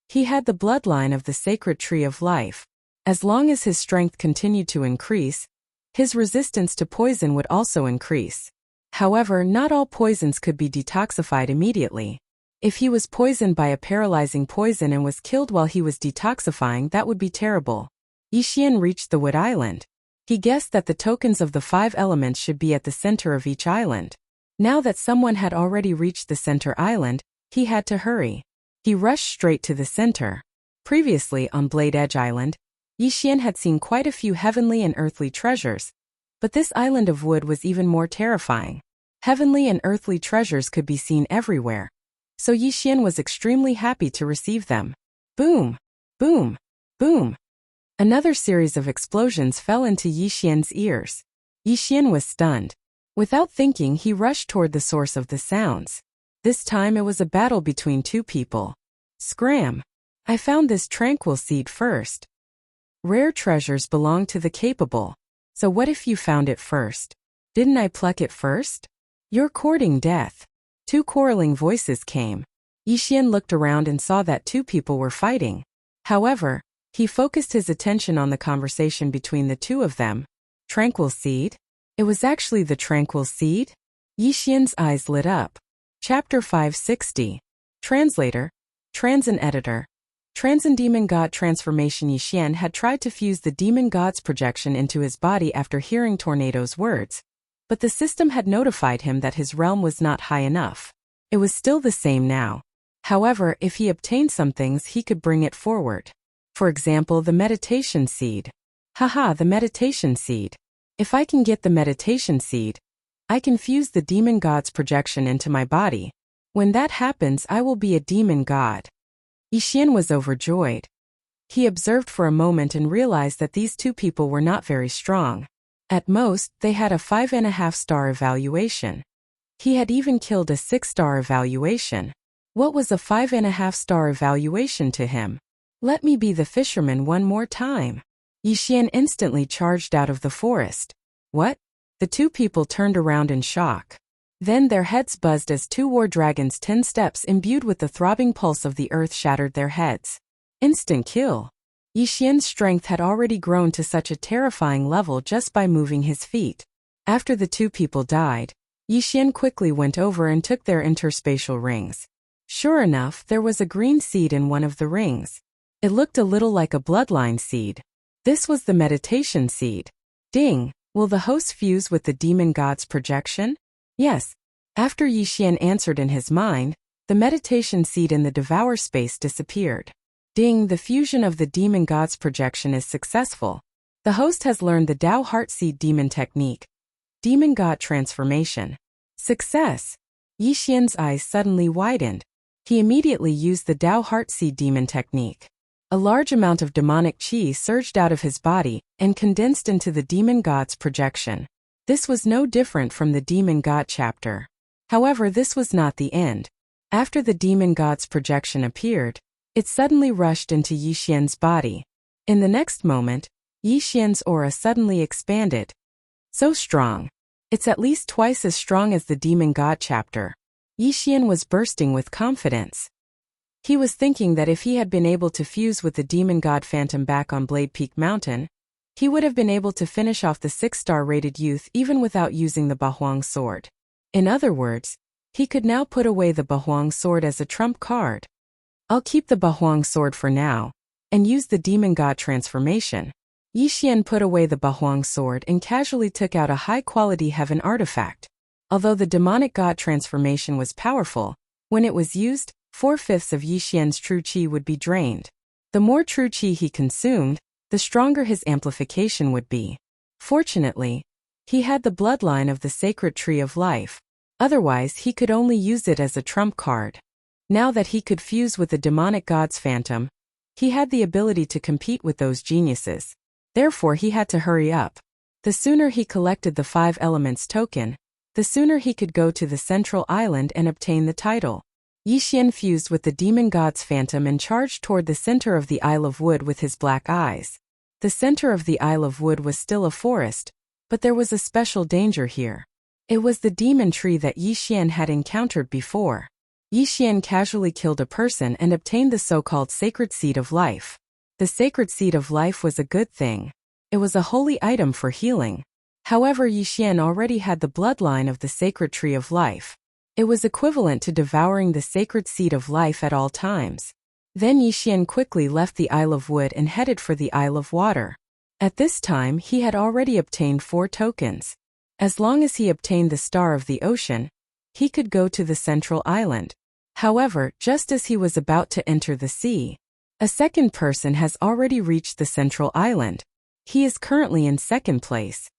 he had the bloodline of the sacred tree of life. As long as his strength continued to increase, his resistance to poison would also increase. However, not all poisons could be detoxified immediately. If he was poisoned by a paralyzing poison and was killed while he was detoxifying, that would be terrible. Yixian reached the Wood Island. He guessed that the tokens of the 5 elements should be at the center of each island. Now that someone had already reached the center island, he had to hurry. He rushed straight to the center. Previously on Blade Edge Island, Yixian had seen quite a few heavenly and earthly treasures, but this island of wood was even more terrifying. Heavenly and earthly treasures could be seen everywhere, so Yixian was extremely happy to receive them. Boom! Boom! Boom! Another series of explosions fell into Yixian's ears. Yixian was stunned. Without thinking, he rushed toward the source of the sounds. This time it was a battle between 2 people. Scram! I found this tranquil seed first. Rare treasures belong to the capable. So what if you found it first? Didn't I pluck it first? You're courting death. 2 quarreling voices came. Yixian looked around and saw that 2 people were fighting. However, he focused his attention on the conversation between the 2 of them. Tranquil seed? It was actually the tranquil seed? Yixian's eyes lit up. Chapter 560. Translator, Transin Editor. Transin Demon God Transformation. Yixian had tried to fuse the demon god's projection into his body after hearing Tornado's words, but the system had notified him that his realm was not high enough. It was still the same now. However, if he obtained some things, he could bring it forward. For example, the meditation seed. Haha, the meditation seed. If I can get the meditation seed, I can fuse the demon god's projection into my body. When that happens, I will be a demon god. Yixian was overjoyed. He observed for a moment and realized that these 2 people were not very strong. At most, they had a 5.5-star evaluation. He had even killed a 6-star evaluation. What was a 5.5-star evaluation to him? Let me be the fisherman one more time. Yixian instantly charged out of the forest. What? The 2 people turned around in shock. Then their heads buzzed as 2 war dragons 10 steps imbued with the throbbing pulse of the earth shattered their heads. Instant kill. Yixian's strength had already grown to such a terrifying level just by moving his feet. After the 2 people died, Yixian quickly went over and took their interspatial rings. Sure enough, there was a green seed in one of the rings. It looked a little like a bloodline seed. This was the meditation seed. Ding! Will the host fuse with the demon god's projection? Yes. After Yixian answered in his mind, the meditation seed in the devour space disappeared. Ding! The fusion of the demon god's projection is successful. The host has learned the Tao Heartseed Demon Technique. Demon God Transformation. Success! Yi Xian's eyes suddenly widened. He immediately used the Tao Heartseed Demon Technique. A large amount of demonic qi surged out of his body and condensed into the demon god's projection. This was no different from the demon god chapter. However, this was not the end. After the demon god's projection appeared, it suddenly rushed into Yi Xian's body. In the next moment, Yi Xian's aura suddenly expanded. So strong. It's at least twice as strong as the demon god chapter. Yi Xian was bursting with confidence. He was thinking that if he had been able to fuse with the demon god phantom back on Blade Peak Mountain, he would have been able to finish off the 6-star rated youth even without using the Bahuang sword. In other words, he could now put away the Bahuang sword as a trump card. I'll keep the Bahuang sword for now, and use the demon god transformation. Yi Xian put away the Bahuang sword and casually took out a high-quality heaven artifact. Although the demonic god transformation was powerful, when it was used, 4/5 of Yi Xian's true qi would be drained. The more true qi he consumed, the stronger his amplification would be. Fortunately, he had the bloodline of the sacred tree of life. Otherwise, he could only use it as a trump card. Now that he could fuse with the demonic god's phantom, he had the ability to compete with those geniuses. Therefore, he had to hurry up. The sooner he collected the 5 elements token, the sooner he could go to the central island and obtain the title. Yi Xian fused with the demon god's phantom and charged toward the center of the Isle of Wood with his black eyes. The center of the Isle of Wood was still a forest, but there was a special danger here. It was the demon tree that Yi Xian had encountered before. Yi Xian casually killed a person and obtained the so-called sacred seed of life. The sacred seed of life was a good thing. It was a holy item for healing. However, Yi Xian already had the bloodline of the sacred tree of life. It was equivalent to devouring the sacred seed of life at all times. Then Yi Xian quickly left the Isle of Wood and headed for the Isle of Water. At this time, he had already obtained 4 tokens. As long as he obtained the Star of the Ocean, he could go to the central island. However, just as he was about to enter the sea, a second person has already reached the central island. He is currently in second place.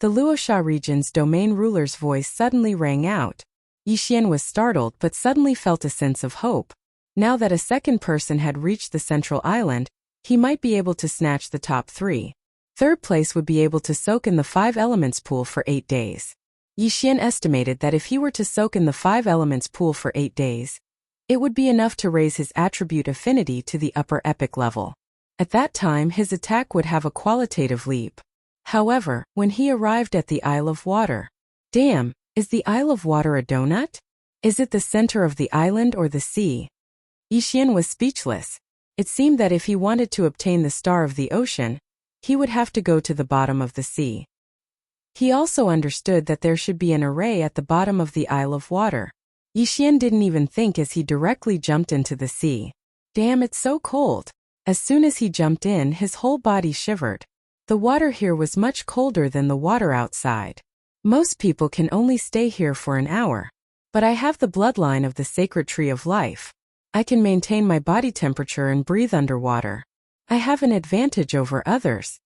The Luosha region's domain ruler's voice suddenly rang out. Yi Xian was startled but suddenly felt a sense of hope. Now that a second person had reached the central island, he might be able to snatch the top 3. Third place would be able to soak in the 5 elements pool for 8 days. Yi Xian estimated that if he were to soak in the 5 elements pool for 8 days, it would be enough to raise his attribute affinity to the upper epic level. At that time, his attack would have a qualitative leap. However, when he arrived at the Isle of Water, damn! Is the Isle of Water a donut? Is it the center of the island or the sea? Yi Xian was speechless. It seemed that if he wanted to obtain the Star of the Ocean, he would have to go to the bottom of the sea. He also understood that there should be an array at the bottom of the Isle of Water. Yi Xian didn't even think as he directly jumped into the sea. Damn, it's so cold. As soon as he jumped in, his whole body shivered. The water here was much colder than the water outside. Most people can only stay here for an hour. But I have the bloodline of the sacred tree of life. I can maintain my body temperature and breathe underwater. I have an advantage over others.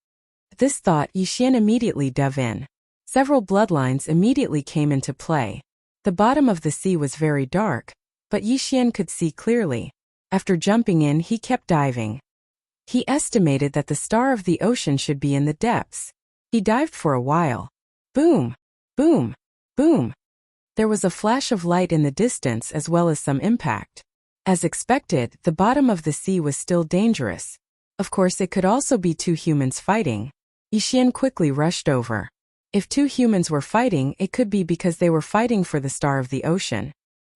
This thought Yi Xian immediately dove in. Several bloodlines immediately came into play. The bottom of the sea was very dark, but Yi Xian could see clearly. After jumping in, he kept diving. He estimated that the Star of the Ocean should be in the depths. He dived for a while. Boom! Boom! Boom! There was a flash of light in the distance as well as some impact. As expected, the bottom of the sea was still dangerous. Of course, it could also be 2 humans fighting. Yi Xian quickly rushed over. If 2 humans were fighting, it could be because they were fighting for the Star of the Ocean.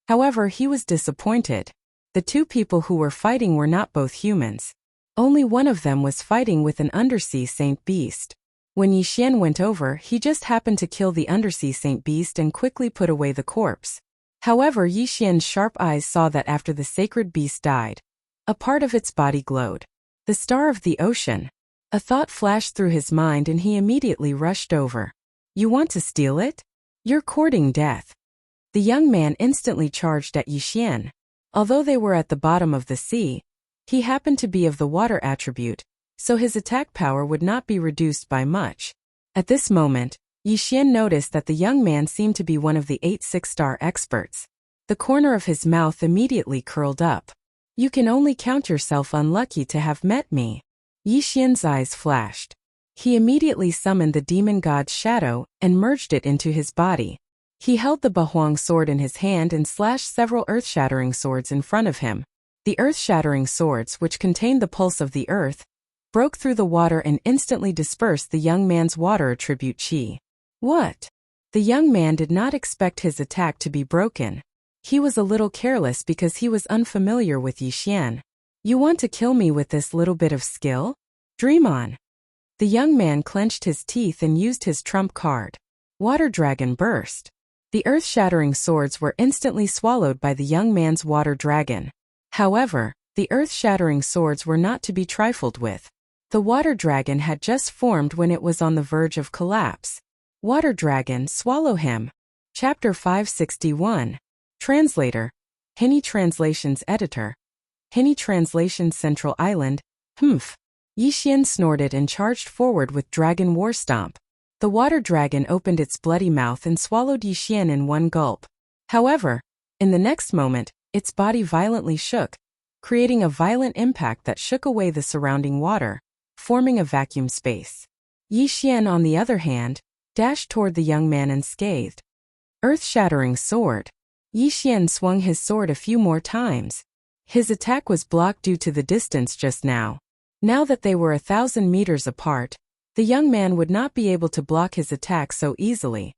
However, he was disappointed. The 2 people who were fighting were not both humans. Only one of them was fighting with an undersea saint beast. When Yi Xian went over, he just happened to kill the undersea saint beast and quickly put away the corpse. However, Yi Xian's sharp eyes saw that after the sacred beast died, a part of its body glowed. The Star of the Ocean. A thought flashed through his mind and he immediately rushed over. You want to steal it? You're courting death. The young man instantly charged at Yi Xian. Although they were at the bottom of the sea, he happened to be of the water attribute, so his attack power would not be reduced by much. At this moment, Yi Xian noticed that the young man seemed to be one of the 8 6-star experts. The corner of his mouth immediately curled up. You can only count yourself unlucky to have met me. Yi Xian's eyes flashed. He immediately summoned the demon god's shadow and merged it into his body. He held the Bahuang sword in his hand and slashed several earth-shattering swords in front of him. The earth-shattering swords, which contained the pulse of the earth, broke through the water and instantly dispersed the young man's water attribute qi. What? The young man did not expect his attack to be broken. He was a little careless because he was unfamiliar with Yi Xian. You want to kill me with this little bit of skill? Dream on. The young man clenched his teeth and used his trump card. Water Dragon burst. The earth-shattering swords were instantly swallowed by the young man's water dragon. However, the earth-shattering swords were not to be trifled with. The water dragon had just formed when it was on the verge of collapse. Water Dragon, swallow him. Chapter 561. Translator. Hini Translations Editor. Hini Translations Central Island. Humph. Yi Xian snorted and charged forward with Dragon War Stomp. The water dragon opened its bloody mouth and swallowed Yi Xian in one gulp. However, in the next moment, its body violently shook, creating a violent impact that shook away the surrounding water, forming a vacuum space. Yi Xian, on the other hand, dashed toward the young man unscathed. Earth-shattering sword. Yi Xian swung his sword a few more times. His attack was blocked due to the distance just now. Now that they were 1,000 meters apart, the young man would not be able to block his attack so easily.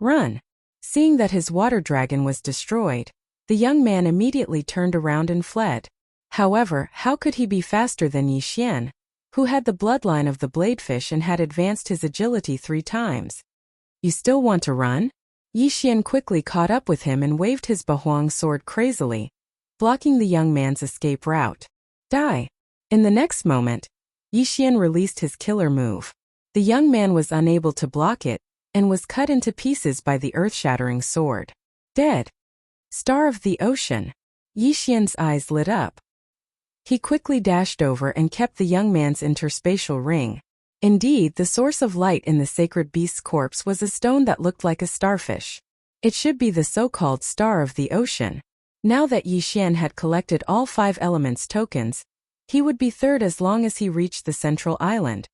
Run! Seeing that his water dragon was destroyed, the young man immediately turned around and fled. However, how could he be faster than Yi Xian, who had the bloodline of the bladefish and had advanced his agility 3 times? You still want to run? Yi Xian quickly caught up with him and waved his Bahuang sword crazily, blocking the young man's escape route. Die! In the next moment, Yi Xian released his killer move. The young man was unable to block it, and was cut into pieces by the earth-shattering sword. Dead. Star of the ocean. Yi Xian's eyes lit up. He quickly dashed over and kept the young man's interspatial ring. Indeed, the source of light in the sacred beast's corpse was a stone that looked like a starfish. It should be the so-called Star of the Ocean. Now that Yi Xian had collected all 5 elements tokens, he would be third as long as he reached the central island.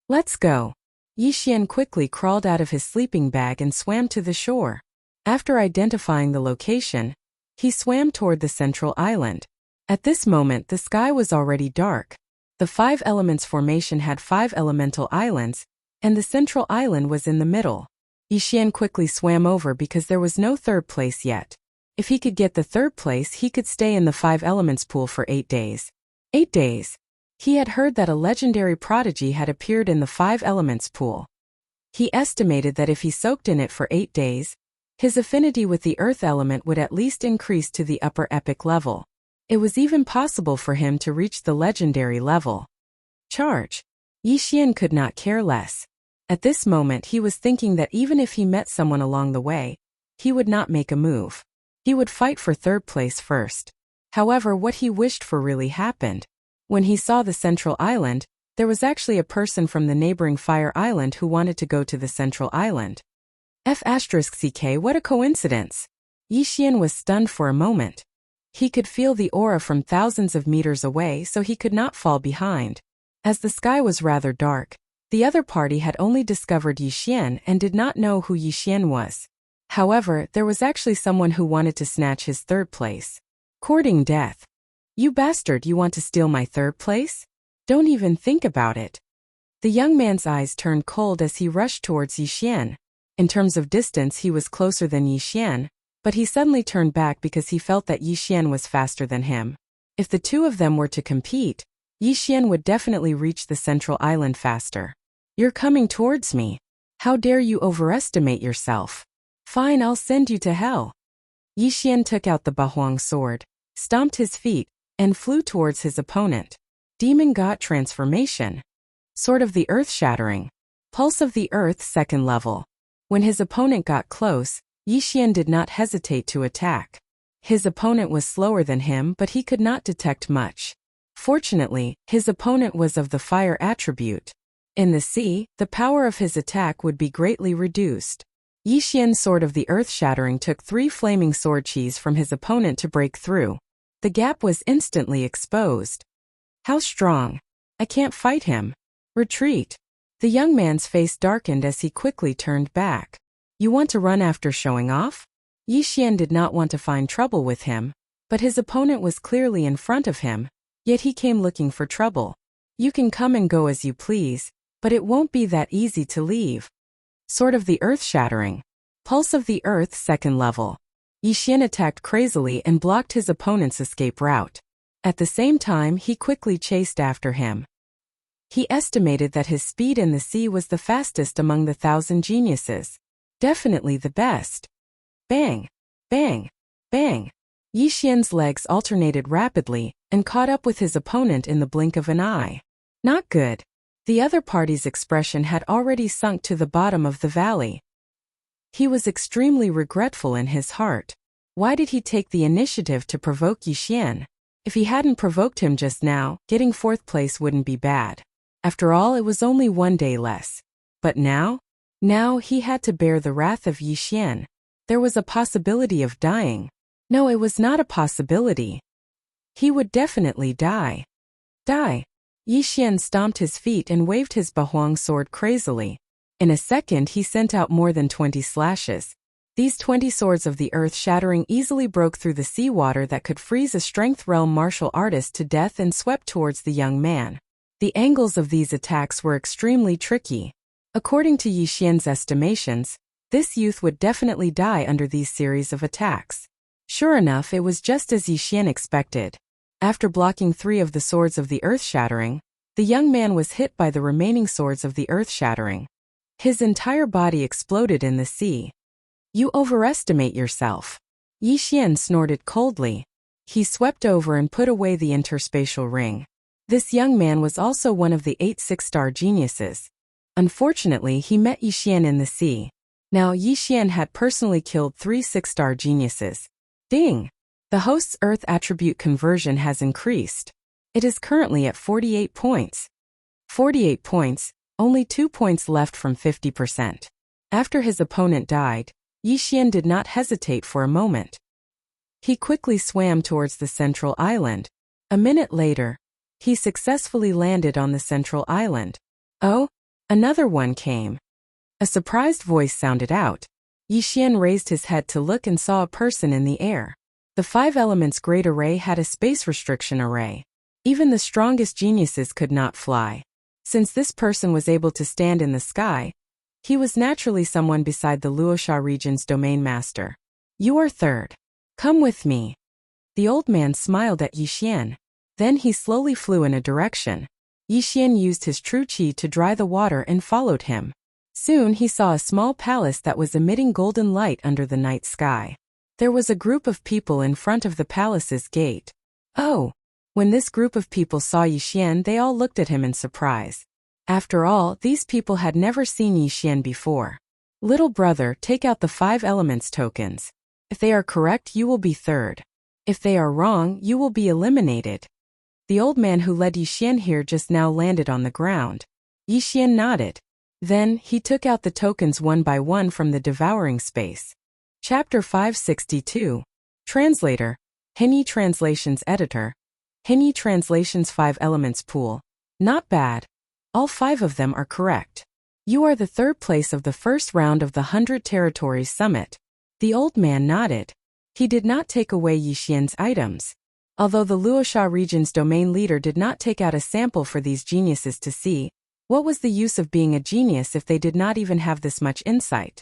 Let's go. Yi Xian quickly crawled out of his sleeping bag and swam to the shore. After identifying the location, he swam toward the central island. At this moment, the sky was already dark. The 5 elements formation had 5 elemental islands, and the central island was in the middle. Yi Xian quickly swam over because there was no third place yet. If he could get the third place, he could stay in the 5 elements pool for 8 days. 8 days. He had heard that a legendary prodigy had appeared in the 5 elements pool. He estimated that if he soaked in it for 8 days, his affinity with the earth element would at least increase to the upper epic level. It was even possible for him to reach the legendary level. Charge. Yi Xian could not care less. At this moment he was thinking that even if he met someone along the way, he would not make a move. He would fight for third place first. However, what he wished for really happened. When he saw the central island, there was actually a person from the neighboring Fire Island who wanted to go to the central island. F***ck, what a coincidence! Yi Xian was stunned for a moment. He could feel the aura from thousands of meters away, so he could not fall behind. As the sky was rather dark, the other party had only discovered Yi Xian and did not know who Yi Xian was. However, there was actually someone who wanted to snatch his third place. Courting death. You bastard, you want to steal my third place? Don't even think about it. The young man's eyes turned cold as he rushed towards Yi Xian. In terms of distance, he was closer than Yi Xian, but he suddenly turned back because he felt that Yi Xian was faster than him. If the two of them were to compete, Yi Xian would definitely reach the central island faster. You're coming towards me. How dare you overestimate yourself? Fine, I'll send you to hell. Yi Xian took out the Bahuang sword, stomped his feet, and flew towards his opponent. Demon God Transformation. Sword of the Earth Shattering. Pulse of the Earth, 2nd level. When his opponent got close, Yi Xian did not hesitate to attack. His opponent was slower than him, but he could not detect much. Fortunately, his opponent was of the fire attribute. In the sea, the power of his attack would be greatly reduced. Yi Xian's Sword of the Earth-Shattering took 3 flaming sword qis from his opponent to break through. The gap was instantly exposed. How strong! I can't fight him. Retreat. The young man's face darkened as he quickly turned back. You want to run after showing off? Yi Xian did not want to find trouble with him, but his opponent was clearly in front of him, yet he came looking for trouble. You can come and go as you please, but it won't be that easy to leave. Sword of the Earth-Shattering. Pulse of the Earth 2nd level. Yi Xian attacked crazily and blocked his opponent's escape route. At the same time, he quickly chased after him. He estimated that his speed in the sea was the fastest among the 1,000 geniuses. Definitely the best. Bang! Bang! Bang! Yi Xian's legs alternated rapidly and caught up with his opponent in the blink of an eye. Not good. The other party's expression had already sunk to the bottom of the valley. He was extremely regretful in his heart. Why did he take the initiative to provoke Yi Xian? If he hadn't provoked him just now, getting 4th place wouldn't be bad. After all, it was only 1 day less. But now? Now he had to bear the wrath of Yi Xian. There was a possibility of dying. No, it was not a possibility. He would definitely die. Die. Yi Xian stomped his feet and waved his Bahuang sword crazily. In a second he sent out more than 20 slashes. These 20 swords of the Earth-Shattering easily broke through the seawater that could freeze a Strength Realm martial artist to death and swept towards the young man. The angles of these attacks were extremely tricky. According to Yi Xian's estimations, this youth would definitely die under these series of attacks. Sure enough, it was just as Yi Xian expected. After blocking 3 of the swords of the Earth-Shattering, the young man was hit by the remaining swords of the Earth-Shattering. His entire body exploded in the sea. You overestimate yourself. Yi Xian snorted coldly. He swept over and put away the interspatial ring. This young man was also one of the 8 6-star geniuses. Unfortunately, he met Yi Xian in the sea. Now Yi Xian had personally killed 3 6-star geniuses. Ding! The host's Earth attribute conversion has increased. It is currently at 48 points. 48 points, only 2 points left from 50%. After his opponent died, Yi Xian did not hesitate for a moment. He quickly swam towards the central island. A minute later, he successfully landed on the central island. Oh, another one came. A surprised voice sounded out. Yi Xian raised his head to look and saw a person in the air. The 5 elements great array had a space restriction array. Even the strongest geniuses could not fly. Since this person was able to stand in the sky, he was naturally someone beside the Luoxia region's domain master. You are 3rd. Come with me. The old man smiled at Yi Xian. Then he slowly flew in a direction. Yi Xian used his true qi to dry the water and followed him. Soon he saw a small palace that was emitting golden light under the night sky. There was a group of people in front of the palace's gate. Oh! When this group of people saw Yi Xian, they all looked at him in surprise. After all, these people had never seen Yi Xian before. Little brother, take out the 5 elements tokens. If they are correct, you will be 3rd. If they are wrong, you will be eliminated. The old man who led Yi Xian here just now landed on the ground. Yi Xian nodded. Then, he took out the tokens one by one from the devouring space. Chapter 562. Translator. Hinyi Translations Editor. Hinyi Translations 5 Elements Pool. Not bad. All 5 of them are correct. You are the 3rd place of the first round of the 100 Territories Summit. The old man nodded. He did not take away Yi Xian's items. Although the Luoxia region's domain leader did not take out a sample for these geniuses to see, what was the use of being a genius if they did not even have this much insight?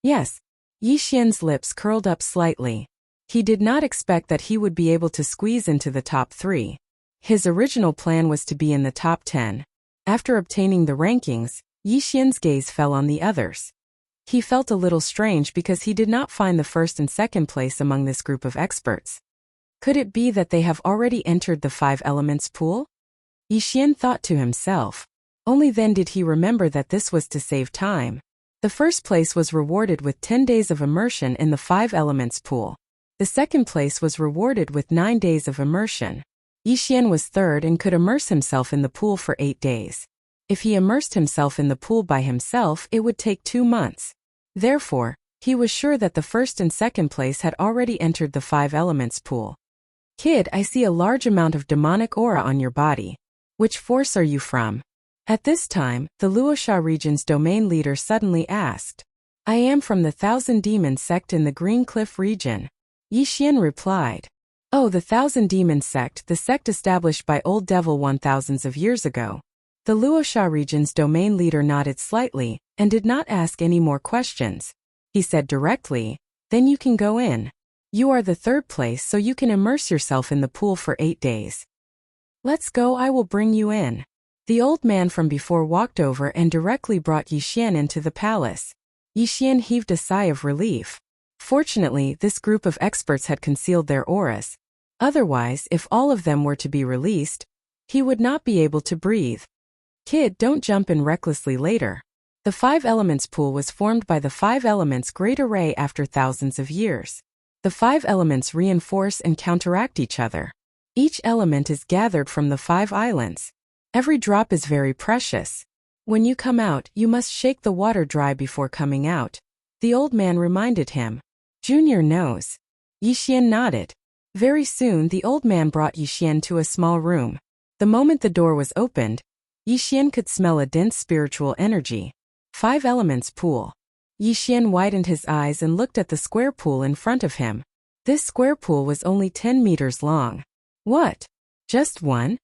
Yes. Yi Xian's lips curled up slightly. He did not expect that he would be able to squeeze into the top 3. His original plan was to be in the top 10. After obtaining the rankings, Yi Xian's gaze fell on the others. He felt a little strange because he did not find the 1st and 2nd place among this group of experts. Could it be that they have already entered the 5 elements pool? Yi Xian thought to himself. Only then did he remember that this was to save time. The 1st place was rewarded with 10 days of immersion in the 5 elements pool. The 2nd place was rewarded with 9 days of immersion. Yixian was third and could immerse himself in the pool for 8 days. If he immersed himself in the pool by himself, it would take 2 months. Therefore, he was sure that the first and second place had already entered the 5 elements pool. Kid, I see a large amount of demonic aura on your body. Which force are you from? At this time, the Luoxia region's domain leader suddenly asked. I am from the Thousand Demons sect in the Green Cliff region. Yixian replied. Oh, the Thousand Demons sect, the sect established by Old Devil 1000s of years ago. The Luoxia region's domain leader nodded slightly, and did not ask any more questions. He said directly, then you can go in. You are the third place, so you can immerse yourself in the pool for 8 days. Let's go, I will bring you in. The old man from before walked over and directly brought Yixian into the palace. Yixian heaved a sigh of relief. Fortunately, this group of experts had concealed their auras. Otherwise, if all of them were to be released, he would not be able to breathe. Kid, don't jump in recklessly later. The 5 elements pool was formed by the 5 elements great array after thousands of years. The 5 elements reinforce and counteract each other. Each element is gathered from the 5 islands. Every drop is very precious. When you come out, you must shake the water dry before coming out. The old man reminded him. Junior knows. Yixian nodded. Very soon the old man brought Yixian to a small room. The moment the door was opened, Yixian could smell a dense spiritual energy. 5 elements pool. Yixian widened his eyes and looked at the square pool in front of him. This square pool was only 10 meters long. What? Just one?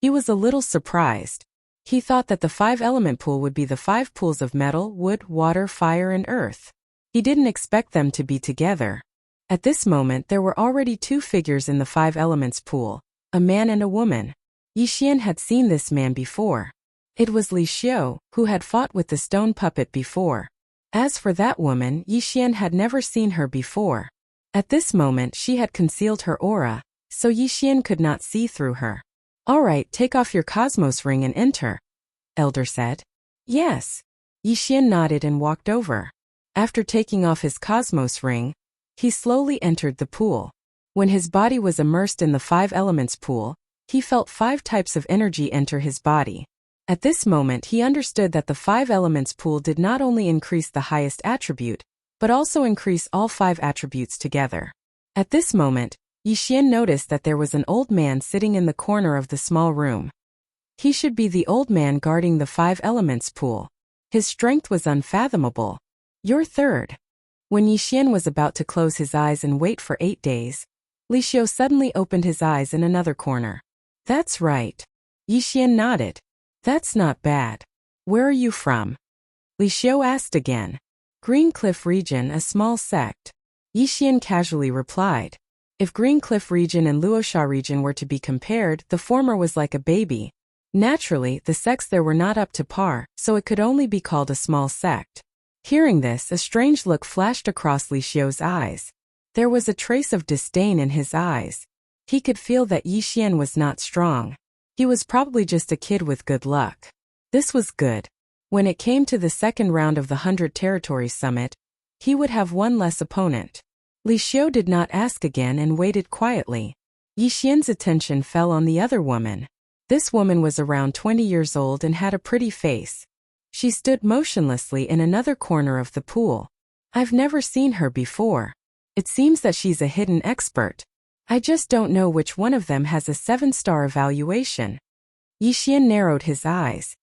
He was a little surprised. He thought that the 5-element pool would be the 5 pools of metal, wood, water, fire, and earth. He didn't expect them to be together. At this moment there were already 2 figures in the 5 elements pool, a man and a woman. Yixian had seen this man before. It was Li Xiu, who had fought with the stone puppet before. As for that woman, Yixian had never seen her before. At this moment she had concealed her aura, so Yixian could not see through her. Alright, take off your cosmos ring and enter, Elder said. Yes. Yixian nodded and walked over. After taking off his cosmos ring, he slowly entered the pool. When his body was immersed in the 5 elements pool, he felt 5 types of energy enter his body. At this moment he understood that the 5 elements pool did not only increase the highest attribute, but also increase all 5 attributes together. At this moment, Yixian noticed that there was an old man sitting in the corner of the small room. He should be the old man guarding the 5 elements pool. His strength was unfathomable. You're third. When Yixian was about to close his eyes and wait for 8 days, Li Xiu suddenly opened his eyes in another corner. That's right. Yixian nodded. That's not bad. Where are you from? Li Xiu asked again. Green Cliff region, a small sect. Yixian casually replied. If Green Cliff region and Luoxia region were to be compared, the former was like a baby. Naturally, the sects there were not up to par, so it could only be called a small sect. Hearing this, a strange look flashed across Li Xiu's eyes. There was a trace of disdain in his eyes. He could feel that Yixian was not strong. He was probably just a kid with good luck. This was good. When it came to the second round of the 100 Territories Summit, he would have one less opponent. Li Xiu did not ask again and waited quietly. Yixian's attention fell on the other woman. This woman was around 20 years old and had a pretty face. She stood motionlessly in another corner of the pool. I've never seen her before. It seems that she's a hidden expert. I just don't know which one of them has a 7-star evaluation. Yixian narrowed his eyes.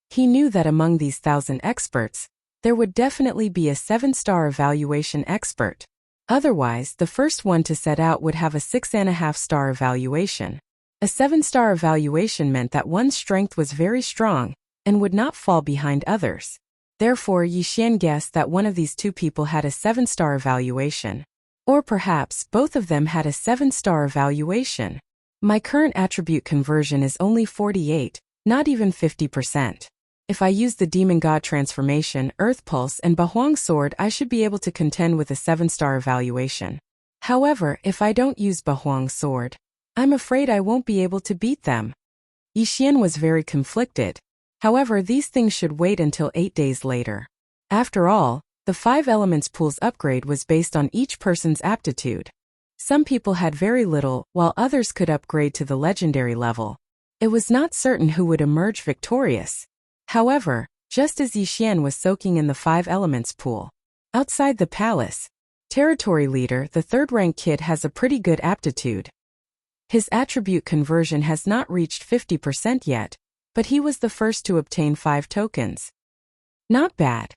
He knew that among these 1,000 experts, there would definitely be a 7-star evaluation expert. Otherwise, the first one to set out would have a 6.5-star evaluation. A 7-star evaluation meant that one's strength was very strong and would not fall behind others. Therefore, Yixian guessed that one of these 2 people had a 7-star evaluation. Or perhaps both of them had a 7-star evaluation. My current attribute conversion is only 48, not even 50%. If I use the Demon God transformation, Earth Pulse, and Bahuang Sword, I should be able to contend with a 7-star evaluation. However, if I don't use Bahuang Sword, I'm afraid I won't be able to beat them. Yixian was very conflicted. However, these things should wait until 8 days later. After all, the 5 elements pool's upgrade was based on each person's aptitude. Some people had very little, while others could upgrade to the legendary level. It was not certain who would emerge victorious. However, just as Yixian was soaking in the 5 elements pool, outside the palace, territory leader, the 3rd-rank kid, has a pretty good aptitude. His attribute conversion has not reached 50% yet, but he was the first to obtain 5 tokens. Not bad.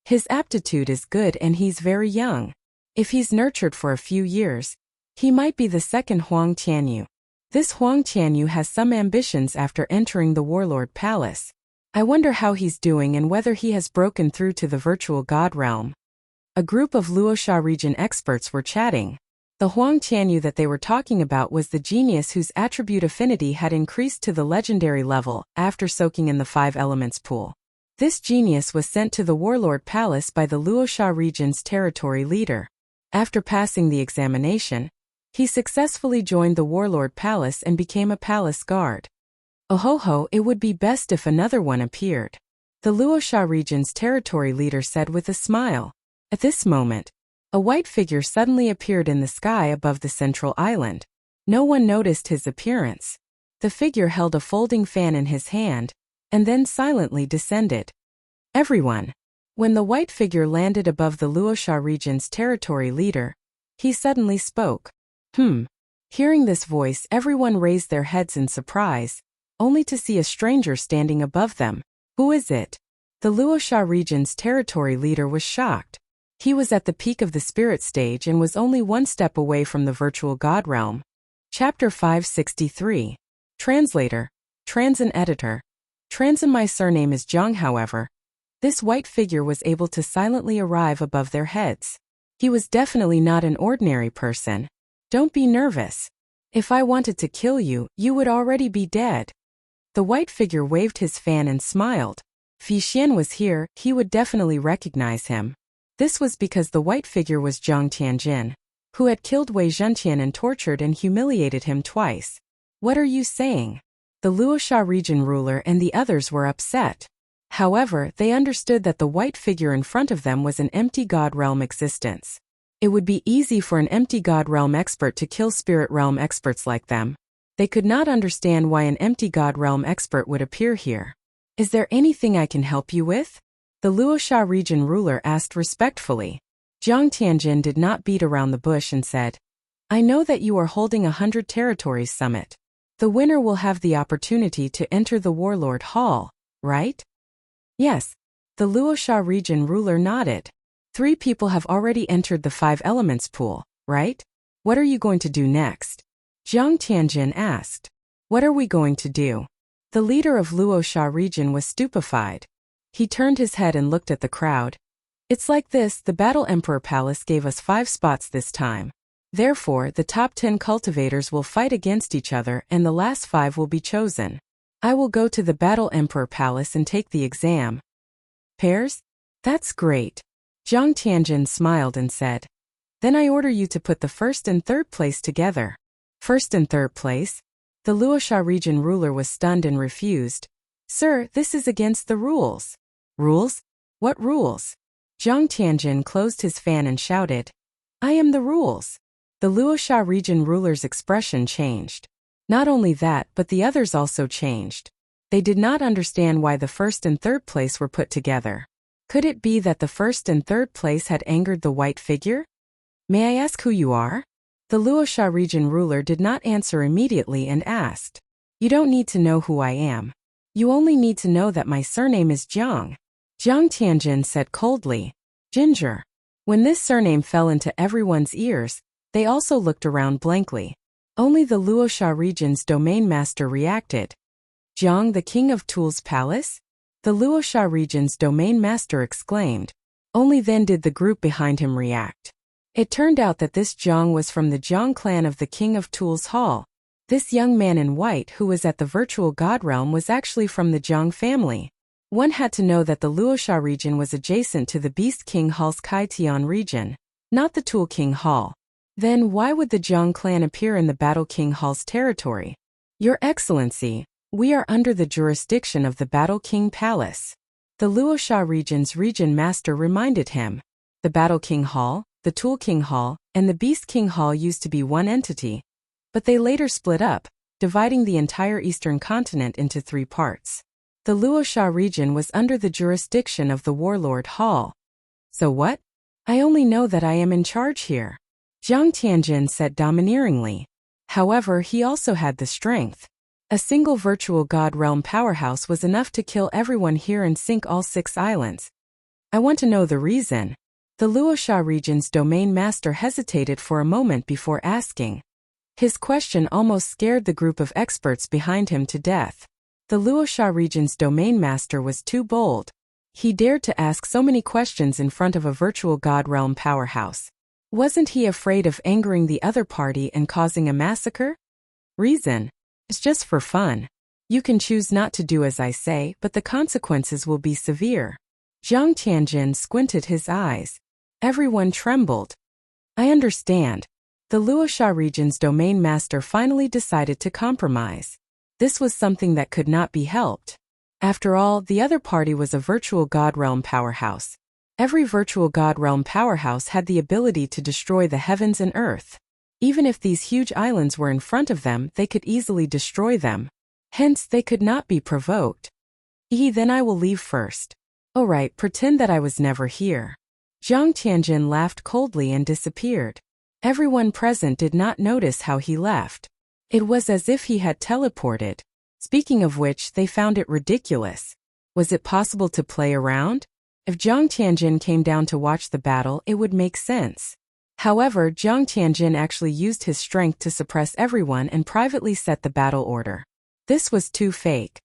His aptitude is good and he's very young. If he's nurtured for a few years, he might be the 2nd Huang Tianyu. This Huang Tianyu has some ambitions after entering the Warlord Palace. I wonder how he's doing and whether he has broken through to the virtual god realm. A group of Luoxia region experts were chatting. The Huang Tianyu that they were talking about was the genius whose attribute affinity had increased to the legendary level after soaking in the 5 elements pool. This genius was sent to the Warlord Palace by the Luoxia region's territory leader. After passing the examination, he successfully joined the Warlord Palace and became a palace guard. Oh ho ho, it would be best if another one appeared. The Luoxia region's territory leader said with a smile. At this moment, a white figure suddenly appeared in the sky above the central island. No one noticed his appearance. The figure held a folding fan in his hand, and then silently descended. Everyone. When the white figure landed above the Luoxia region's territory leader, he suddenly spoke. Hearing this voice, everyone raised their heads in surprise, only to see a stranger standing above them. Who is it? The Luoxia region's territory leader was shocked. He was at the peak of the spirit stage and was only 1 step away from the virtual god realm. Chapter 563. Translator. Transin editor. Transin. My surname is Zhang. However, this white figure was able to silently arrive above their heads. He was definitely not an ordinary person. Don't be nervous. If I wanted to kill you, you would already be dead. The white figure waved his fan and smiled. If Yixian was here, he would definitely recognize him. This was because the white figure was Zhang Tianjin, who had killed Wei Zhentian and tortured and humiliated him twice. What are you saying? The Luoxia region ruler and the others were upset. However, they understood that the white figure in front of them was an empty god realm existence. It would be easy for an empty god realm expert to kill spirit realm experts like them. They could not understand why an empty god realm expert would appear here. Is there anything I can help you with? The Luoxia region ruler asked respectfully. Zhang Tianjin did not beat around the bush and said, I know that you are holding a 100 territories summit. The winner will have the opportunity to enter the Warlord Hall, right? Yes. The Luoxia region ruler nodded. 3 people have already entered the 5 elements pool, right? What are you going to do next? Zhang Tianjin asked. What are we going to do? The leader of Luoxia region was stupefied. He turned his head and looked at the crowd. It's like this, the Battle Emperor Palace gave us 5 spots this time. Therefore, the top 10 cultivators will fight against each other and the last 5 will be chosen. I will go to the Battle Emperor Palace and take the exam. Pairs? That's great. Zhang Tianjin smiled and said. Then I order you to put the 1st and 3rd place together. 1st and 3rd place? The Luoxia region ruler was stunned and refused. Sir, this is against the rules. Rules? What rules? Zhang Tianjin closed his fan and shouted. I am the rules. The Luoxia region ruler's expression changed. Not only that, but the others also changed. They did not understand why the 1st and 3rd place were put together. Could it be that the 1st and 3rd place had angered the white figure? May I ask who you are? The Luoxia region ruler did not answer immediately and asked. You don't need to know who I am. You only need to know that my surname is Zhang. Zhang Tianjin said coldly. Ginger. When this surname fell into everyone's ears, they also looked around blankly. Only the Luoxia region's domain master reacted. Zhang, the king of Tule's palace? The Luoxia region's domain master exclaimed. Only then did the group behind him react. It turned out that this Zhang was from the Zhang clan of the king of Tule's hall. This young man in white who was at the virtual god realm was actually from the Zhang family. One had to know that the Luoxia region was adjacent to the Beast King Hall's Kaitian region, not the Tule King Hall. Then why would the Zhang clan appear in the Battle King Hall's territory? Your Excellency, we are under the jurisdiction of the Battle King Palace. The Luoxia region's region master reminded him. The Battle King Hall? the Tool King Hall, and the Beast King Hall used to be one entity, but they later split up, dividing the entire eastern continent into 3 parts. The Luoxia region was under the jurisdiction of the Warlord Hall. So what? I only know that I am in charge here, Zhang Tianjin said domineeringly. However, he also had the strength. A single virtual god realm powerhouse was enough to kill everyone here and sink all 6 islands. I want to know the reason. The Luoxia region's domain master hesitated for a moment before asking. His question almost scared the group of experts behind him to death. The Luoxia region's domain master was too bold. He dared to ask so many questions in front of a virtual god realm powerhouse. Wasn't he afraid of angering the other party and causing a massacre? Reason? It's just for fun. You can choose not to do as I say, but the consequences will be severe. Zhang Tianjin squinted his eyes. Everyone trembled. I understand. The Luoxia region's domain master finally decided to compromise. This was something that could not be helped. After all, the other party was a virtual god realm powerhouse. Every virtual god realm powerhouse had the ability to destroy the heavens and earth. Even if these huge islands were in front of them, they could easily destroy them. Hence, they could not be provoked. Then I will leave first. Alright, pretend that I was never here. Zhang Tianjin laughed coldly and disappeared. Everyone present did not notice how he left. It was as if he had teleported. Speaking of which, they found it ridiculous. Was it possible to play around? If Zhang Tianjin came down to watch the battle, it would make sense. However, Zhang Tianjin actually used his strength to suppress everyone and privately set the battle order. This was too fake.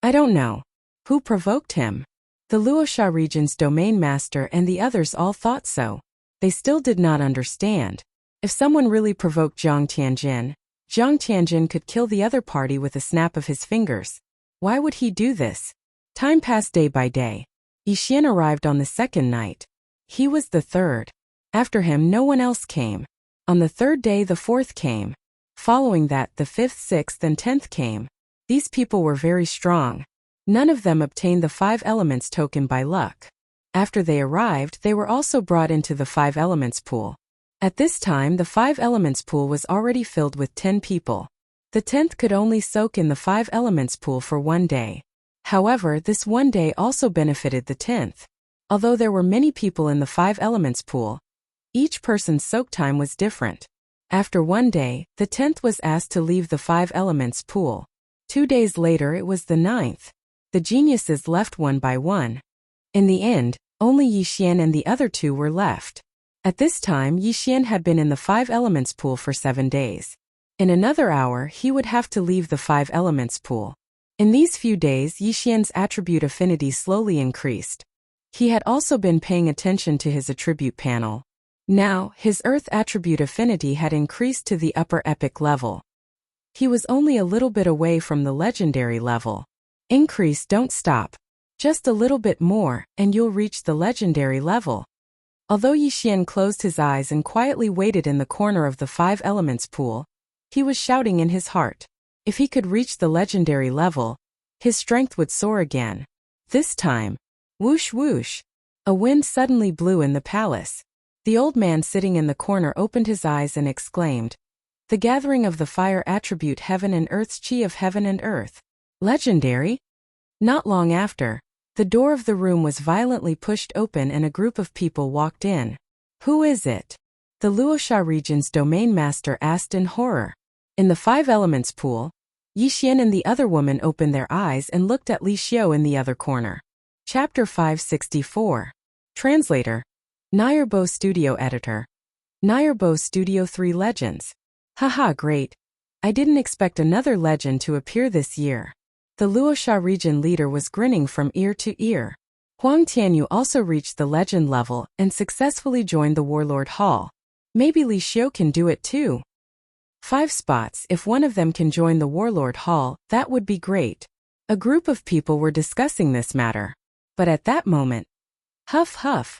I don't know. Who provoked him? The Luoxia region's domain master and the others all thought so. They still did not understand. If someone really provoked Zhang Tianjin could kill the other party with a snap of his fingers. Why would he do this? Time passed day by day. Yixian arrived on the 2nd night. He was the 3rd. After him no one else came. On the 3rd day the 4th came. Following that the 5th, 6th and 10th came. These people were very strong. None of them obtained the 5 elements token by luck. After they arrived, they were also brought into the 5 elements pool. At this time the 5 elements pool was already filled with 10 people. The 10th could only soak in the 5 elements pool for 1 day. However, this 1 day also benefited the 10th. Although there were many people in the 5 elements pool, each person's soak time was different. After 1 day, the 10th was asked to leave the 5 elements pool. 2 days later it was the 9th. The geniuses left one by one. In the end, only Yixian and the other 2 were left. At this time Yixian had been in the 5 elements pool for 7 days. In another hour he would have to leave the 5 elements pool. In these few days Yixian's attribute affinity slowly increased. He had also been paying attention to his attribute panel. Now, his earth attribute affinity had increased to the upper epic level. He was only a little bit away from the legendary level. Increase, don't stop. Just a little bit more, and you'll reach the legendary level. Although Yixian closed his eyes and quietly waited in the corner of the 5 elements pool, he was shouting in his heart. If he could reach the legendary level, his strength would soar again. This time, whoosh whoosh, a wind suddenly blew in the palace. The old man sitting in the corner opened his eyes and exclaimed, "The gathering of the fire attribute heaven and earth's chi of heaven and earth. Legendary?" Not long after, the door of the room was violently pushed open and a group of people walked in. "Who is it?" The Luoxia region's domain master asked in horror. In the 5 elements pool, Yixian and the other woman opened their eyes and looked at Li Xiu in the other corner. Chapter 564. Translator. Nayerbo Studio Editor. Nayerbo Studio 3 Legends. Haha, great. I didn't expect another legend to appear this year. The Luoxia region leader was grinning from ear to ear. Huang Tianyu also reached the legend level and successfully joined the Warlord Hall. Maybe Li Xiu can do it too. 5 spots, if one of them can join the Warlord Hall, that would be great. A group of people were discussing this matter. But at that moment, huff huff.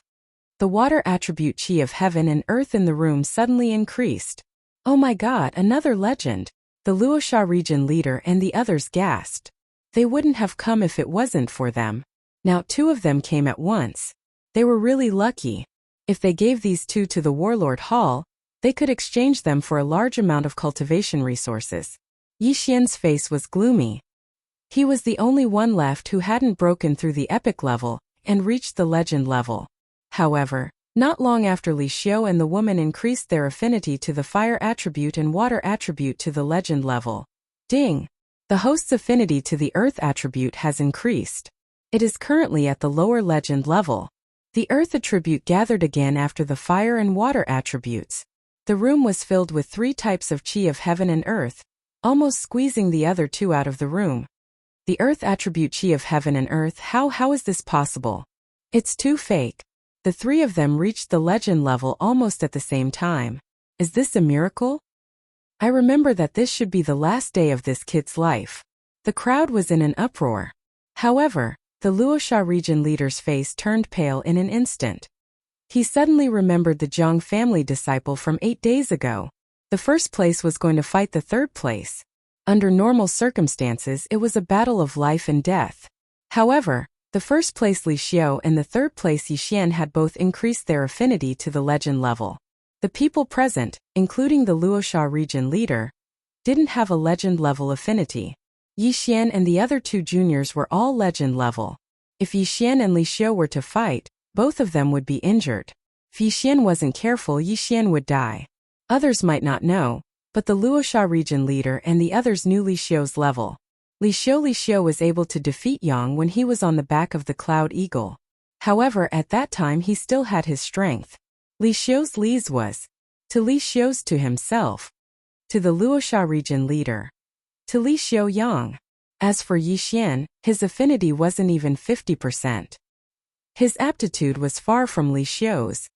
The water attribute chi of heaven and earth in the room suddenly increased. Oh my god, another legend. The Luoxia region leader and the others gasped. They wouldn't have come if it wasn't for them. Now 2 of them came at once. They were really lucky. If they gave these 2 to the warlord hall, they could exchange them for a large amount of cultivation resources. Yi Xian's face was gloomy. He was the only one left who hadn't broken through the epic level and reached the legend level. However, not long after Li Xiu and the woman increased their affinity to the fire attribute and water attribute to the legend level. Ding! The host's affinity to the earth attribute has increased. It is currently at the lower legend level. The earth attribute gathered again after the fire and water attributes. The room was filled with 3 types of qi of heaven and earth, almost squeezing the other 2 out of the room. The earth attribute qi of heaven and earth, how is this possible? It's too fake. The 3 of them reached the legend level almost at the same time. Is this a miracle? I remember that this should be the last day of this kid's life. The crowd was in an uproar. However, the Luosha region leader's face turned pale in an instant. He suddenly remembered the Zhang family disciple from 8 days ago. The first place was going to fight the third place. Under normal circumstances, it was a battle of life and death. However, the first place Li Xiu and the third place Yi Xian had both increased their affinity to the legend level. The people present, including the Luosha region leader, didn't have a legend level affinity. Yi Xian and the other 2 juniors were all legend level. If Yi Xian and Li Xiu were to fight, both of them would be injured. If Yi Xian wasn't careful, Yi Xian would die. Others might not know, but the Luosha region leader and the others knew Li Xiu's level. Li Xiu was able to defeat Yang when he was on the back of the Cloud Eagle. However, at that time he still had his strength. Li Xiu's lees was to Li Xiu's to himself, to the Luosha region leader, to Li Xiu Yang. As for Yi Xian, his affinity wasn't even 50%. His aptitude was far from Li Xiu's.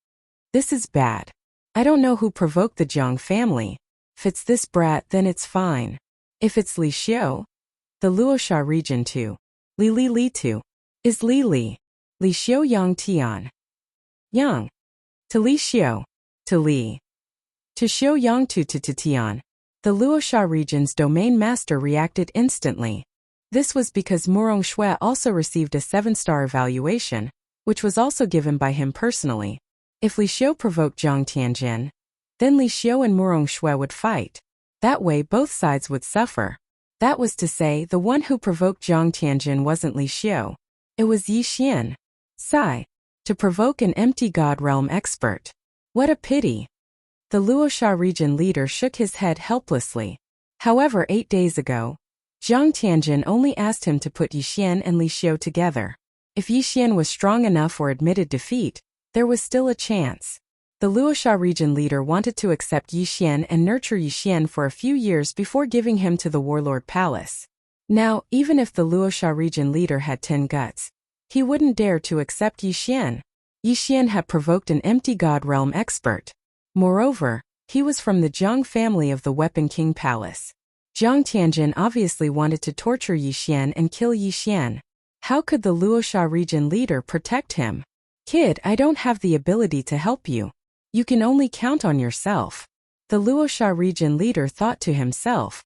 This is bad. I don't know who provoked the Zhang family. If it's this brat, then it's fine. If it's Li Xiu, the Luosha region too. Li too. Is Li Xiu Yang Tian. Yang. To Li Xiu. To Li. To Xiu Yang to Tian. The Luosha region's domain master reacted instantly. This was because Murong Shui also received a 7-star evaluation, which was also given by him personally. If Li Xiu provoked Zhang Tianjin, then Li Xiu and Murong Shui would fight. That way both sides would suffer. That was to say, the one who provoked Zhang Tianjin wasn't Li Xiu. It was Yi Xian. Sigh. To provoke an empty god realm expert. What a pity. The Luosha region leader shook his head helplessly. However, 8 days ago, Zhang Tianjin only asked him to put Yi Xian and Li Xiu together. If Yi Xian was strong enough or admitted defeat, there was still a chance. The Luosha region leader wanted to accept Yi Xian and nurture Yi Xian for a few years before giving him to the warlord palace. Now, even if the Luosha region leader had 10 guts, he wouldn't dare to accept Yi Xian. Yi Xian had provoked an empty god realm expert. Moreover, he was from the Zhang family of the Weapon King Palace. Zhang Tianjin obviously wanted to torture Yi Xian and kill Yi Xian. How could the Luosha region leader protect him? Kid, I don't have the ability to help you. You can only count on yourself. The Luosha region leader thought to himself.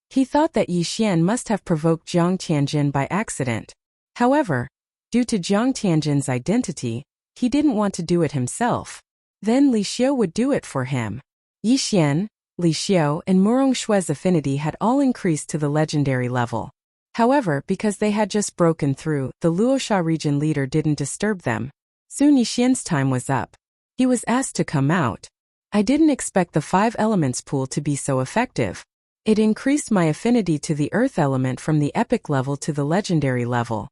He thought that Yi Xian must have provoked Zhang Tianjin by accident. However, due to Zhang Tianjin's identity, he didn't want to do it himself. Then Li Xiu would do it for him. Yi Xian, Li Xiu and Murong Shui's affinity had all increased to the legendary level. However, because they had just broken through, the Luosha region leader didn't disturb them. Soon Yi Xian's time was up. He was asked to come out. I didn't expect the 5 elements pool to be so effective. It increased my affinity to the earth element from the epic level to the legendary level.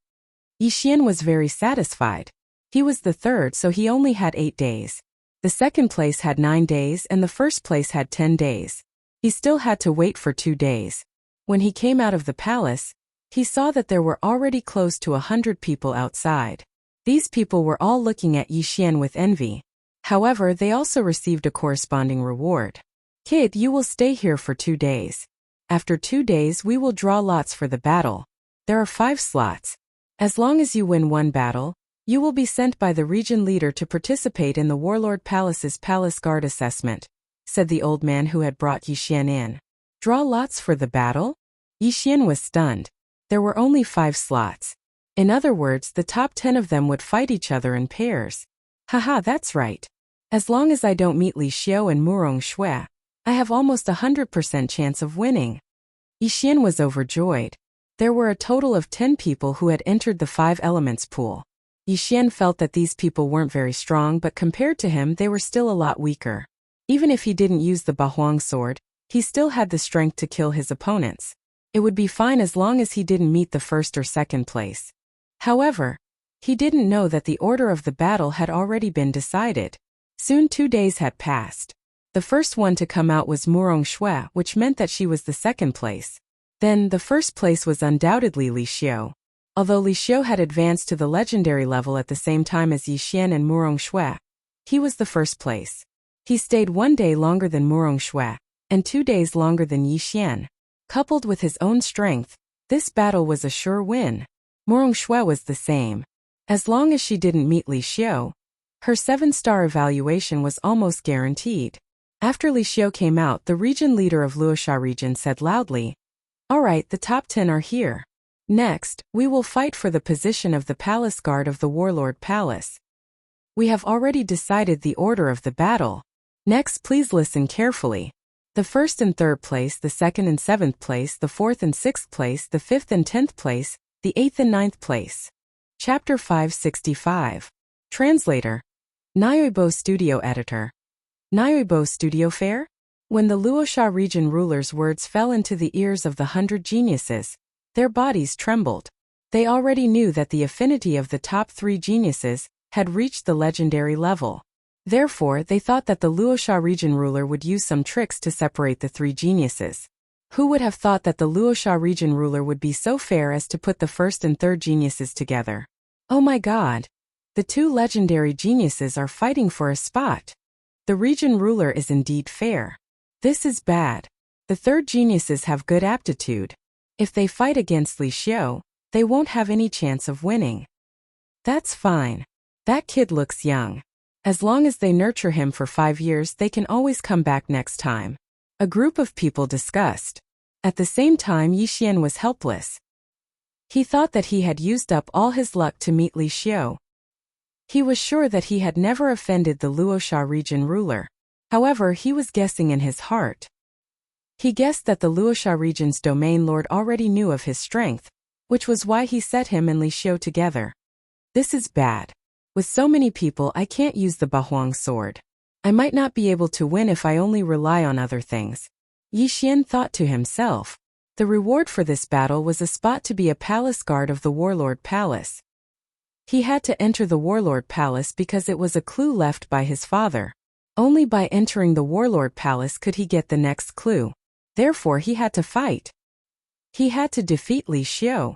Yi Xian was very satisfied. He was the third, so he only had 8 days. The second place had 9 days and the first place had 10 days. He still had to wait for 2 days. When he came out of the palace, he saw that there were already close to 100 people outside. These people were all looking at Yi Xian with envy. However, they also received a corresponding reward. Kid, you will stay here for 2 days. After 2 days we will draw lots for the battle. There are 5 slots. As long as you win 1 battle, you will be sent by the region leader to participate in the Warlord Palace's Palace Guard assessment, said the old man who had brought Yi Xian in. Draw lots for the battle? Yi Xian was stunned. There were only 5 slots. In other words, the top 10 of them would fight each other in pairs. Haha, that's right. As long as I don't meet Li Xiao and Murong Shui, I have almost 100% chance of winning. Yixian was overjoyed. There were a total of 10 people who had entered the 5 elements pool. Yixian felt that these people weren't very strong, but compared to him they were still a lot weaker. Even if he didn't use the Bahuang sword, he still had the strength to kill his opponents. It would be fine as long as he didn't meet the first or second place. However, he didn't know that the order of the battle had already been decided. Soon 2 days had passed. The first one to come out was Murong Shui, which meant that she was the second place. Then, the first place was undoubtedly Li Xiao. Although Li Xiao had advanced to the legendary level at the same time as Yixian and Murong Shui, he was the first place. He stayed 1 day longer than Murong Shui, and 2 days longer than Yixian. Coupled with his own strength, this battle was a sure win. Murong Shui was the same. As long as she didn't meet Li Xiao, her 7-star evaluation was almost guaranteed. After Li Xiao came out, the region leader of Luoxia region said loudly, "Alright, the top 10 are here. Next, we will fight for the position of the palace guard of the Warlord Palace. We have already decided the order of the battle. Next, please listen carefully. The first and third place, the second and seventh place, the fourth and sixth place, the fifth and 10th place, the 8th and 9th place." Chapter 565. Translator. Nyoibo Studio Editor. Nyoibo Studio Fair? When the Luoxia region rulers' words fell into the ears of the 100 geniuses, their bodies trembled. They already knew that the affinity of the top 3 geniuses had reached the legendary level. Therefore, they thought that the Luoxia region ruler would use some tricks to separate the 3 geniuses. Who would have thought that the Luoxia region ruler would be so fair as to put the first and third geniuses together? Oh my god! The 2 legendary geniuses are fighting for a spot. The region ruler is indeed fair. This is bad. The third geniuses have good aptitude. If they fight against Li Xiao, they won't have any chance of winning. That's fine. That kid looks young. As long as they nurture him for 5 years, they can always come back next time. A group of people discussed. At the same time, Yixian was helpless. He thought that he had used up all his luck to meet Li Xiao. He was sure that he had never offended the Luoxia region ruler. However, he was guessing in his heart. He guessed that the Luoxia region's domain lord already knew of his strength, which was why he set him and Li Xiao together. This is bad. With so many people, I can't use the Bahuang sword. I might not be able to win if I only rely on other things. Yixian thought to himself. The reward for this battle was a spot to be a palace guard of the Warlord Palace. He had to enter the Warlord Palace because it was a clue left by his father. Only by entering the Warlord Palace could he get the next clue. Therefore, he had to fight. He had to defeat Li Xiao.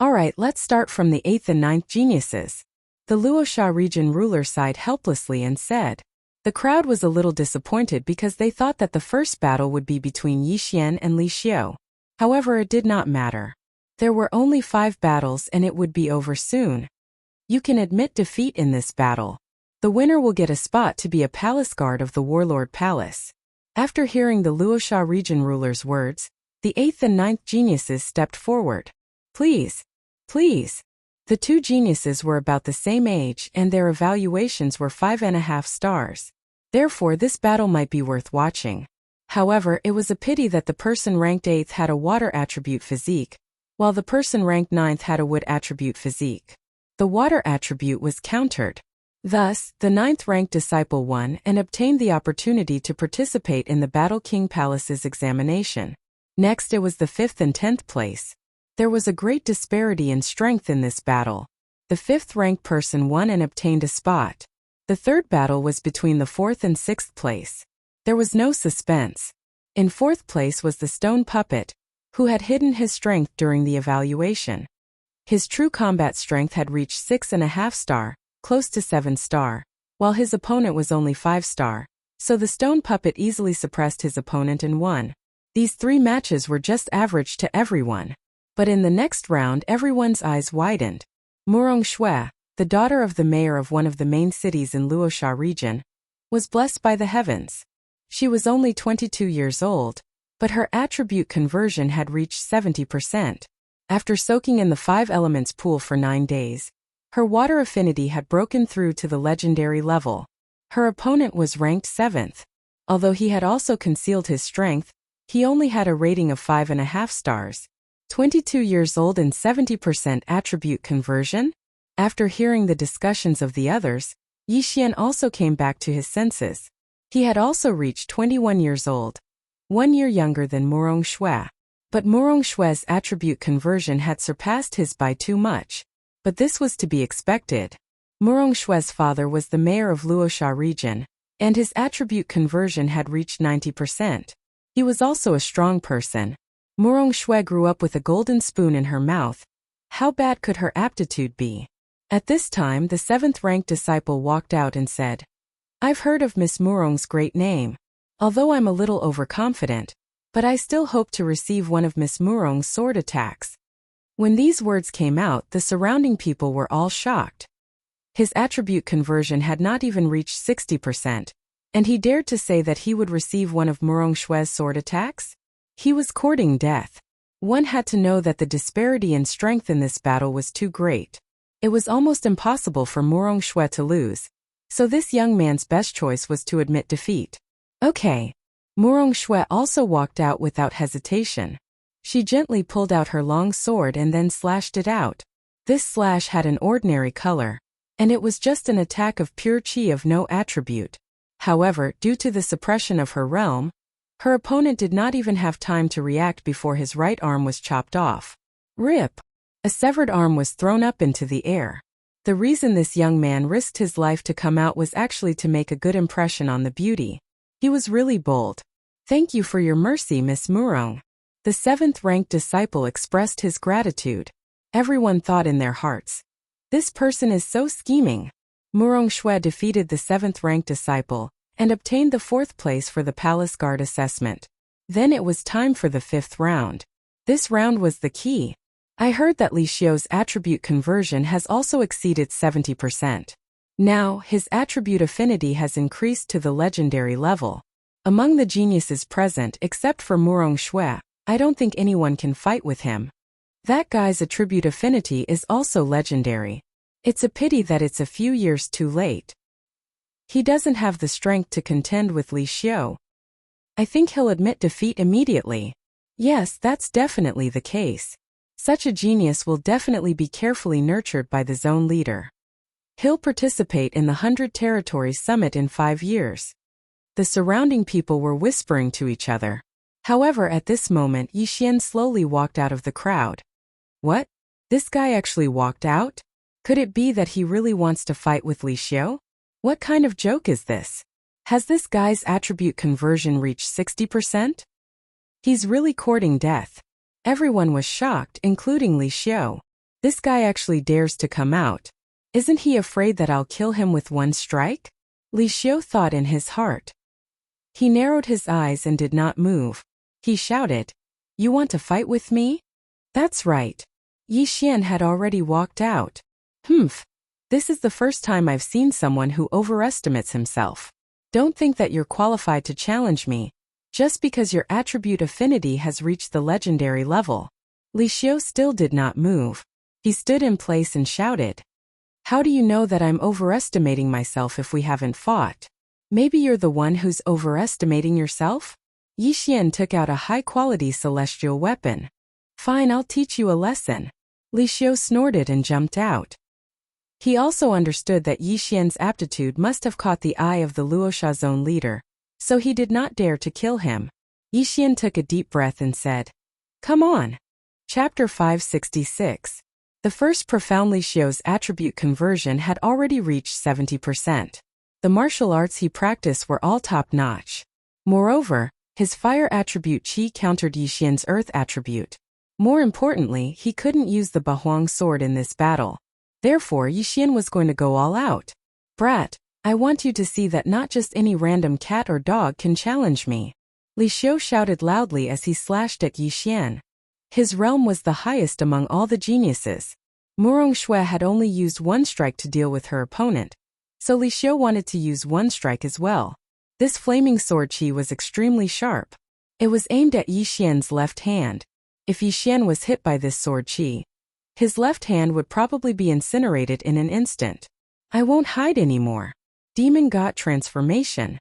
Alright, let's start from the 8th and 9th geniuses. The Luoxia region ruler sighed helplessly and said. The crowd was a little disappointed because they thought that the first battle would be between Yixian and Li Xiao. However, it did not matter. There were only 5 battles and it would be over soon. You can admit defeat in this battle. The winner will get a spot to be a palace guard of the Warlord Palace. After hearing the Luoxia region ruler's words, the 8th and 9th geniuses stepped forward. Please. Please. The 2 geniuses were about the same age and their evaluations were 5.5 stars. Therefore, this battle might be worth watching. However, it was a pity that the person ranked 8th had a water attribute physique, while the person ranked 9th had a wood attribute physique. The water attribute was countered. Thus, the 9th ranked disciple won and obtained the opportunity to participate in the Battle King Palace's examination. Next, it was the 5th and 10th place. There was a great disparity in strength in this battle. The 5th ranked person won and obtained a spot. The third battle was between the 4th and 6th place. There was no suspense. In 4th place was the stone puppet, who had hidden his strength during the evaluation. His true combat strength had reached 6.5 star, close to 7 star, while his opponent was only 5 star, so the stone puppet easily suppressed his opponent and won. These 3 matches were just average to everyone. But in the next round, everyone's eyes widened. Murong Shui, the daughter of the mayor of one of the main cities in Luoxia region, was blessed by the heavens. She was only 22 years old, but her attribute conversion had reached 70%. After soaking in the 5 elements pool for 9 days, Her water affinity had broken through to the legendary level. Her opponent was ranked 7th. Although he had also concealed his strength, he only had a rating of 5.5 stars. 22 years old and 70% attribute conversion? After hearing the discussions of the others, Yixian also came back to his senses. He had also reached 21 years old, 1 year younger than Murong Shui. But Murong Shui's attribute conversion had surpassed his by too much. But this was to be expected. Murong Shui's father was the mayor of Luoxia region, and his attribute conversion had reached 90%. He was also a strong person. Murong Shui grew up with a golden spoon in her mouth. How bad could her aptitude be? At this time, the 7th-ranked disciple walked out and said, "I've heard of Miss Murong's great name. Although I'm a little overconfident, but I still hope to receive one of Miss Murong's sword attacks." When these words came out, the surrounding people were all shocked. His attribute conversion had not even reached 60%, and he dared to say that he would receive one of Murong Shui's sword attacks? He was courting death. One had to know that the disparity in strength in this battle was too great. It was almost impossible for Murong Shui to lose, so this young man's best choice was to admit defeat. Okay. Murong Shui also walked out without hesitation. She gently pulled out her long sword and then slashed it out. This slash had an ordinary color, and it was just an attack of pure qi of no attribute. However, due to the suppression of her realm, her opponent did not even have time to react before his right arm was chopped off. Rip! A severed arm was thrown up into the air. The reason this young man risked his life to come out was actually to make a good impression on the beauty. He was really bold. "Thank you for your mercy, Miss Murong." The 7th-ranked disciple expressed his gratitude. Everyone thought in their hearts, "This person is so scheming." Murong Shui defeated the 7th-ranked disciple and obtained the 4th place for the Palace Guard assessment. Then it was time for the 5th round. This round was the key. I heard that Li Xiu's attribute conversion has also exceeded 70%. Now, his attribute affinity has increased to the legendary level. Among the geniuses present except for Murong Shui, I don't think anyone can fight with him. That guy's attribute affinity is also legendary. It's a pity that it's a few years too late. He doesn't have the strength to contend with Li Xiu. I think he'll admit defeat immediately. Yes, that's definitely the case. Such a genius will definitely be carefully nurtured by the zone leader. He'll participate in the 100 Territories Summit in 5 years. The surrounding people were whispering to each other. However, at this moment, Yixian slowly walked out of the crowd. What? This guy actually walked out? Could it be that he really wants to fight with Li Xiu? What kind of joke is this? Has this guy's attribute conversion reached 60%? He's really courting death. Everyone was shocked, including Li Xiu. This guy actually dares to come out. Isn't he afraid that I'll kill him with one strike? Li Xiu thought in his heart. He narrowed his eyes and did not move. He shouted, "You want to fight with me?" That's right. Yixian had already walked out. Humph. This is the first time I've seen someone who overestimates himself. Don't think that you're qualified to challenge me, just because your attribute affinity has reached the legendary level. Li Xiu still did not move. He stood in place and shouted, "How do you know that I'm overestimating myself if we haven't fought? Maybe you're the one who's overestimating yourself?" Yixian took out a high-quality celestial weapon. "Fine, I'll teach you a lesson." Li Xiu snorted and jumped out. He also understood that Yixian's aptitude must have caught the eye of the Luoxia zone leader, so he did not dare to kill him. Yixian took a deep breath and said, "Come on." Chapter 566. The first profound Li Xiu's attribute conversion had already reached 70%. The martial arts he practiced were all top-notch. Moreover, his fire attribute qi countered Yixian's earth attribute. More importantly, he couldn't use the Bahuang sword in this battle. Therefore, Yixian was going to go all out. "Brat, I want you to see that not just any random cat or dog can challenge me." Li Xiu shouted loudly as he slashed at Yixian. His realm was the highest among all the geniuses. Murong Shui had only used one strike to deal with her opponent, so Li Xiu wanted to use one strike as well. This flaming sword qi was extremely sharp. It was aimed at Yixian's left hand. If Yixian was hit by this sword qi, His left hand would probably be incinerated in an instant. I won't hide anymore. Demon God transformation.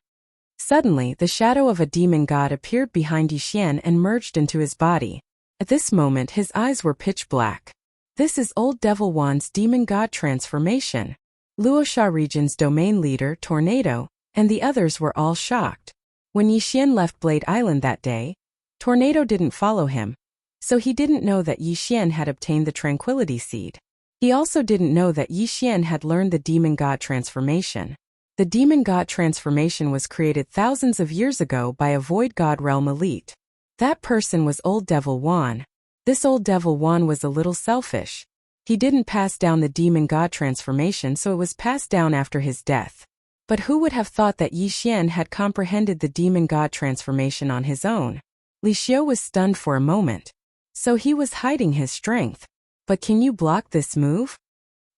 Suddenly, the shadow of a demon god appeared behind Yixian and merged into his body. At this moment, his eyes were pitch black. This is Old Devil Wan's demon god transformation. Luoxia region's domain leader, Tornado, and the others were all shocked. When Yixian left Blade Island that day, Tornado didn't follow him, so he didn't know that Yixian had obtained the Tranquility Seed. He also didn't know that Yixian had learned the demon god transformation. The demon god transformation was created thousands of years ago by a void god realm elite. That person was Old Devil Wan. This Old Devil Wan was a little selfish. He didn't pass down the demon god transformation, so it was passed down after his death. But who would have thought that Yixian had comprehended the demon god transformation on his own? Li Xiu was stunned for a moment. So he was hiding his strength. But can you block this move?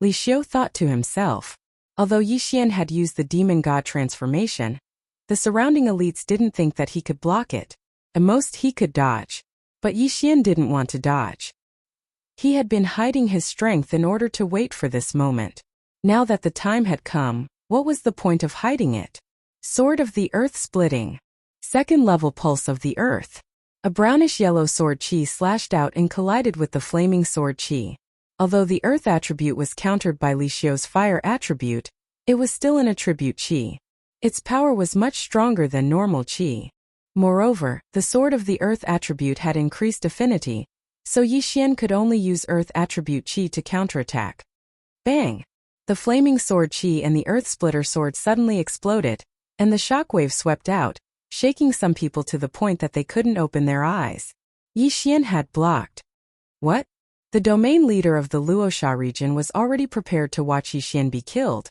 Li Xiu thought to himself. Although Yixian had used the demon god transformation, the surrounding elites didn't think that he could block it. At most he could dodge. But Yixian didn't want to dodge. He had been hiding his strength in order to wait for this moment. Now that the time had come, what was the point of hiding it? Sword of the Earth splitting. Second level pulse of the Earth. A brownish-yellow sword chi slashed out and collided with the flaming sword chi. Although the Earth attribute was countered by Li Xiu's fire attribute, it was still an attribute chi. Its power was much stronger than normal chi. Moreover, the sword of the Earth attribute had increased affinity, so Yixian could only use Earth attribute chi to counterattack. Bang! The flaming sword chi and the Earth splitter sword suddenly exploded, and the shockwave swept out, shaking some people to the point that they couldn't open their eyes. Yixian had blocked. What? The domain leader of the Luoxia region was already prepared to watch Yixian be killed,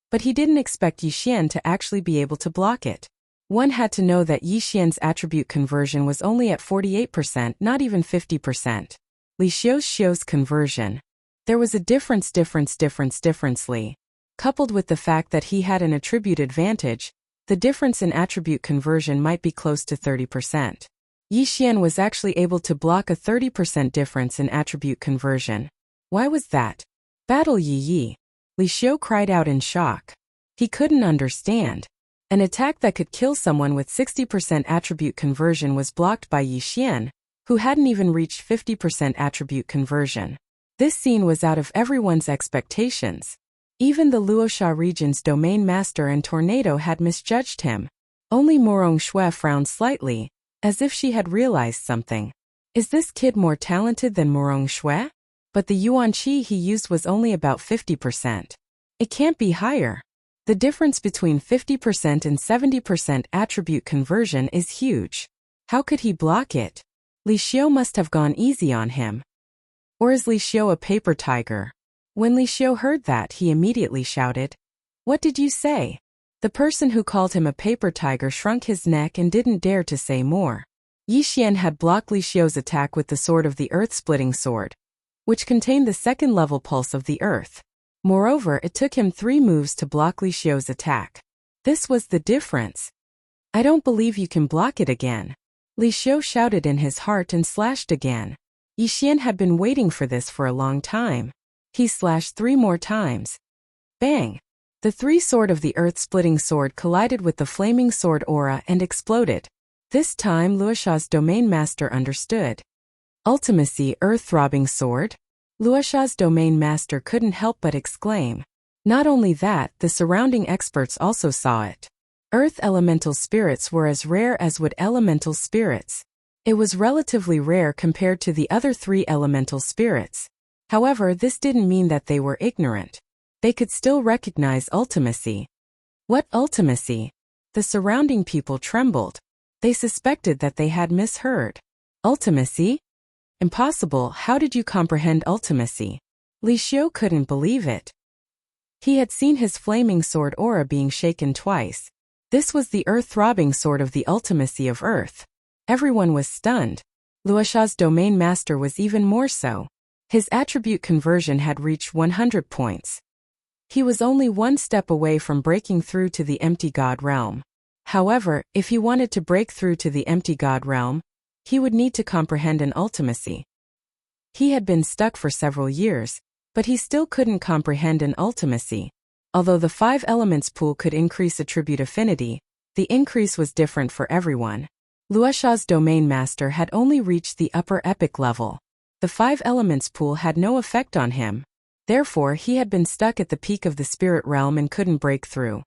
but he didn't expect Yixian to actually be able to block it. One had to know that Yixian's attribute conversion was only at 48%, not even 50%. Li Xiu's conversion. There was a differently. Coupled with the fact that he had an attribute advantage, the difference in attribute conversion might be close to 30%. Yixian was actually able to block a 30% difference in attribute conversion. Why was that? Battle Yi. Li Xiu cried out in shock. He couldn't understand. An attack that could kill someone with 60% attribute conversion was blocked by Yixian, who hadn't even reached 50% attribute conversion. This scene was out of everyone's expectations. Even the Luoxia region's domain master and Tornado had misjudged him. Only Morong Shui frowned slightly, as if she had realized something. Is this kid more talented than Morong Shui? But the yuan qi he used was only about 50%. It can't be higher. The difference between 50% and 70% attribute conversion is huge. How could he block it? Li Xiu must have gone easy on him. Or is Li Xiu a paper tiger? When Li Xiu heard that, he immediately shouted, "What did you say?" The person who called him a paper tiger shrunk his neck and didn't dare to say more. Yixian had blocked Li Xiu's attack with the sword of the earth-splitting sword, which contained the second-level pulse of the earth. Moreover, it took him 3 moves to block Li Xiu's attack. This was the difference. "I don't believe you can block it again." Li Xiu shouted in his heart and slashed again. Yixian had been waiting for this for a long time. He slashed 3 more times. Bang! The 3-sword of the earth-splitting sword collided with the flaming sword aura and exploded. This time Luoxia's domain master understood. Ultimacy earth-throbbing sword? Luoxia's domain master couldn't help but exclaim. Not only that, the surrounding experts also saw it. Earth elemental spirits were as rare as wood elemental spirits. It was relatively rare compared to the other 3 elemental spirits. However, this didn't mean that they were ignorant. They could still recognize ultimacy. What ultimacy? The surrounding people trembled. They suspected that they had misheard. Ultimacy? Impossible, how did you comprehend ultimacy? Li Xiu couldn't believe it. He had seen his flaming sword aura being shaken twice. This was the earth-throbbing sword of the ultimacy of earth. Everyone was stunned. Luoxia's domain master was even more so. His attribute conversion had reached 100 points. He was only 1 step away from breaking through to the empty god realm. However, if he wanted to break through to the empty god realm, he would need to comprehend an ultimacy. He had been stuck for several years, but he still couldn't comprehend an ultimacy. Although the 5 elements pool could increase attribute affinity, the increase was different for everyone. Luoxia's domain master had only reached the upper epic level. The 5 elements pool had no effect on him. Therefore, he had been stuck at the peak of the spirit realm and couldn't break through.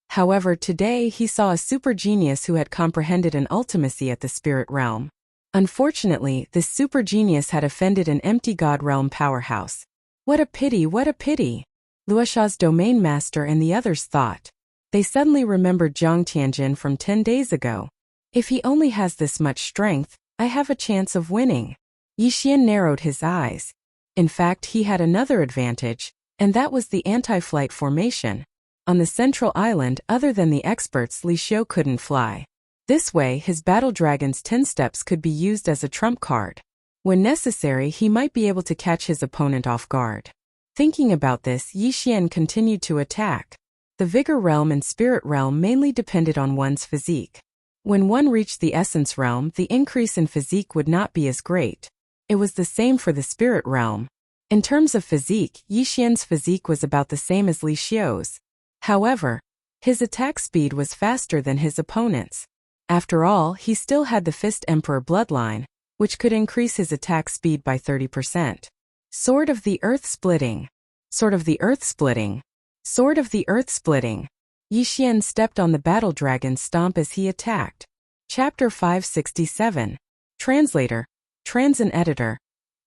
However, today he saw a super genius who had comprehended an ultimacy at the spirit realm. Unfortunately, this super genius had offended an empty god realm powerhouse. What a pity, what a pity! Luoxia's domain master and the others thought. They suddenly remembered Zhang Tianjin from 10 days ago. If he only has this much strength, I have a chance of winning. Yixian narrowed his eyes. In fact, he had another advantage, and that was the anti-flight formation. On the central island, other than the experts, Li Xiu couldn't fly. This way, his battle dragon's 10 steps could be used as a trump card. When necessary, he might be able to catch his opponent off guard. Thinking about this, Yixian continued to attack. The vigor realm and spirit realm mainly depended on one's physique. When one reached the essence realm, the increase in physique would not be as great. It was the same for the spirit realm. In terms of physique, Yixian's physique was about the same as Li Xiu's. However, his attack speed was faster than his opponent's. After all, he still had the Fist Emperor bloodline, which could increase his attack speed by 30%. Sword of the Earth Splitting. Sword of the Earth Splitting. Sword of the Earth Splitting. Yixian stepped on the battle dragon's stomp as he attacked. Chapter 567. Translator. Transin Editor.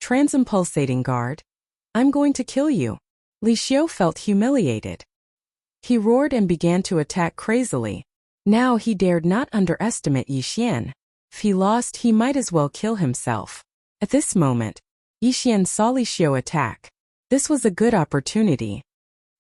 Transimpulsating Guard. I'm going to kill you. Li Xiu felt humiliated. He roared and began to attack crazily. Now he dared not underestimate Yixian. If he lost, he might as well kill himself. At this moment, Yixian saw Li Xiu attack. This was a good opportunity.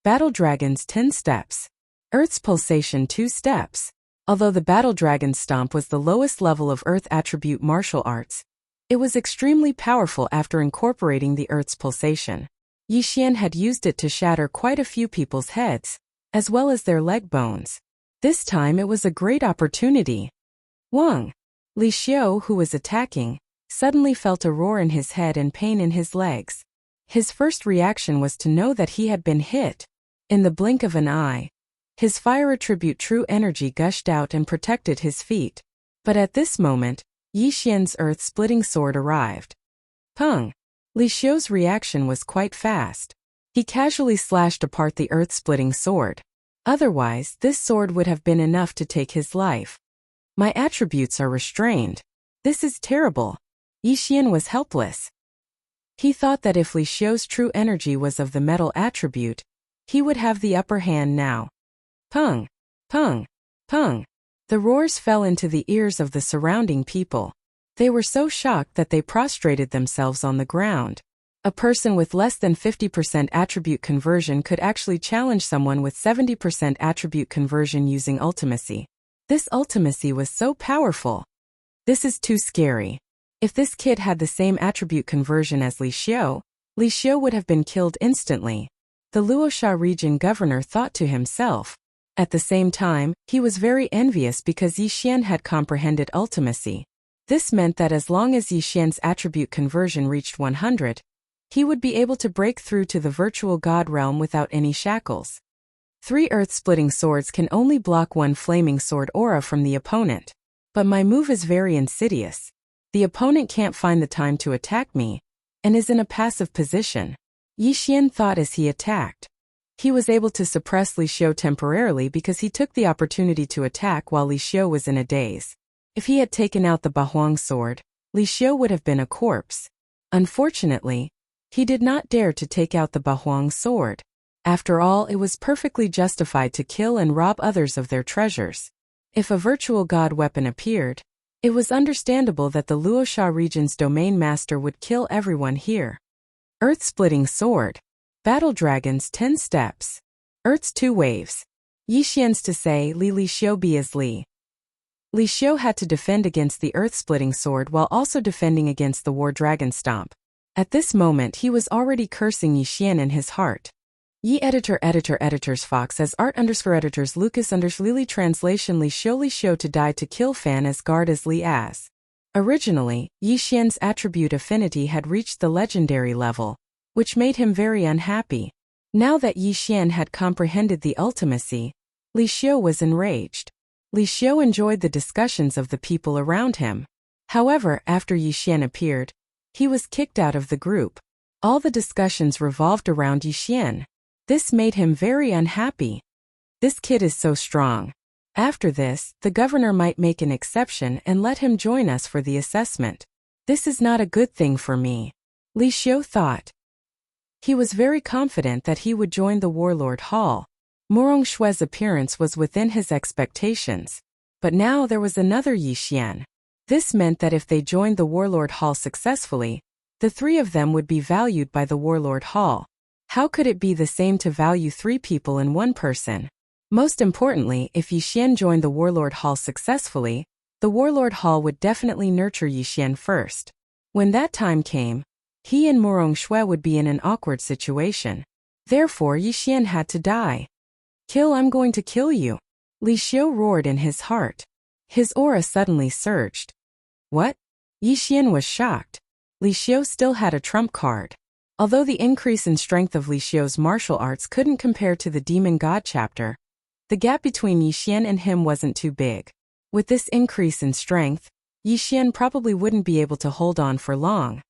Battle Dragon's 10 steps. Earth's Pulsation 2 steps. Although the Battle Dragon's Stomp was the lowest level of Earth attribute martial arts, it was extremely powerful after incorporating the Earth's Pulsation. Yixian had used it to shatter quite a few people's heads, as well as their leg bones. This time it was a great opportunity. Wang! Li Xiu, who was attacking, suddenly felt a roar in his head and pain in his legs. His first reaction was to know that he had been hit. In the blink of an eye, his fire attribute true energy gushed out and protected his feet. But at this moment, Yixian's earth-splitting sword arrived. Peng! Li Xiu's reaction was quite fast. He casually slashed apart the earth-splitting sword. Otherwise, this sword would have been enough to take his life. My attributes are restrained. This is terrible. Yixian was helpless. He thought that if Li Xiu's true energy was of the metal attribute, he would have the upper hand now. Peng! Peng! Peng! The roars fell into the ears of the surrounding people. They were so shocked that they prostrated themselves on the ground. A person with less than 50% attribute conversion could actually challenge someone with 70% attribute conversion using ultimacy. This ultimacy was so powerful. This is too scary. If this kid had the same attribute conversion as Li Xiu would have been killed instantly. The Luoxia region governor thought to himself. At the same time, he was very envious because Yixian had comprehended ultimacy. This meant that as long as Yixian's attribute conversion reached 100, he would be able to break through to the virtual god realm without any shackles. 3 earth-splitting swords can only block 1 flaming sword aura from the opponent. But my move is very insidious. The opponent can't find the time to attack me, and is in a passive position. Yixian thought as he attacked. He was able to suppress Li Xiu temporarily because he took the opportunity to attack while Li Xiu was in a daze. If he had taken out the Bahuang sword, Li Xiu would have been a corpse. Unfortunately, he did not dare to take out the Bahuang sword. After all, it was perfectly justified to kill and rob others of their treasures. If a virtual god weapon appeared, it was understandable that the Luoxia region's domain master would kill everyone here. Earth-splitting sword. Battle Dragon's 10 steps. Earth's 2 waves. Yixian's to say Li Xiu be as Li. Li Xiu had to defend against the earth-splitting sword while also defending against the War Dragon Stomp. At this moment he was already cursing Yixian in his heart. Editors Fox as art_editors Lucas_Lily translation Li Xiu to die to kill Fan as guard as Li as. Originally, Yi Xian's attribute affinity had reached the legendary level, which made him very unhappy. Now that Yi Xian had comprehended the ultimacy, Li Xiu was enraged. Li Xiu enjoyed the discussions of the people around him. However, after Yi Xian appeared, he was kicked out of the group. All the discussions revolved around Yi Xian. This made him very unhappy. This kid is so strong. After this, the governor might make an exception and let him join us for the assessment. This is not a good thing for me, Li Xiu thought. He was very confident that he would join the Warlord Hall. Murong Shue's appearance was within his expectations. But now there was another Yi Xian. This meant that if they joined the Warlord Hall successfully, the three of them would be valued by the Warlord Hall. How could it be the same to value three people in one person? Most importantly, if Yi Xian joined the Warlord Hall successfully, the Warlord Hall would definitely nurture Yi Xian first. When that time came, he and Murong Shui would be in an awkward situation. Therefore, Yi Xian had to die. Kill, I'm going to kill you, Li Xiu roared in his heart. His aura suddenly surged. What? Yi Xian was shocked. Li Xiu still had a trump card. Although the increase in strength of Li Xiu's martial arts couldn't compare to the Demon God chapter, the gap between Yi Xian and him wasn't too big. With this increase in strength, Yi Xian probably wouldn't be able to hold on for long.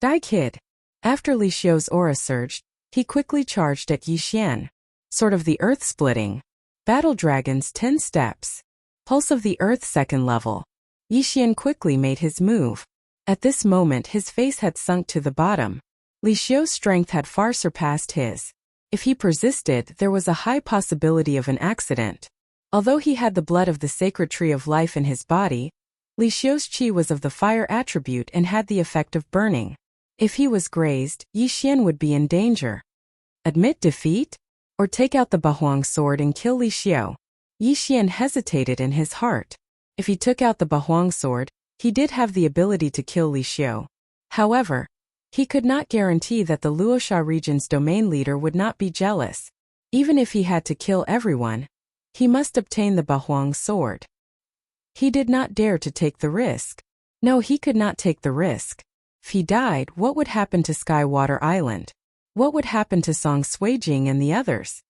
Die, kid. After Li Xiu's aura surged, he quickly charged at Yi Xian. Sword of the Earth splitting. Battle Dragon's 10 steps. Pulse of the Earth 2nd level. Yi Xian quickly made his move. At this moment his face had sunk to the bottom. Li Xiu's strength had far surpassed his. If he persisted, there was a high possibility of an accident. Although he had the blood of the sacred tree of life in his body, Li Xiu's qi was of the fire attribute and had the effect of burning. If he was grazed, Yi Xian would be in danger. Admit defeat? Or take out the Bahuang sword and kill Li Xiu? Yi Xian hesitated in his heart. If he took out the Bahuang sword, he did have the ability to kill Li Xiu. However, he could not guarantee that the Luosha region's domain leader would not be jealous. Even if he had to kill everyone, he must obtain the Bahuang sword. He did not dare to take the risk. No, he could not take the risk. If he died, what would happen to Skywater Island? What would happen to Song Suijing and the others?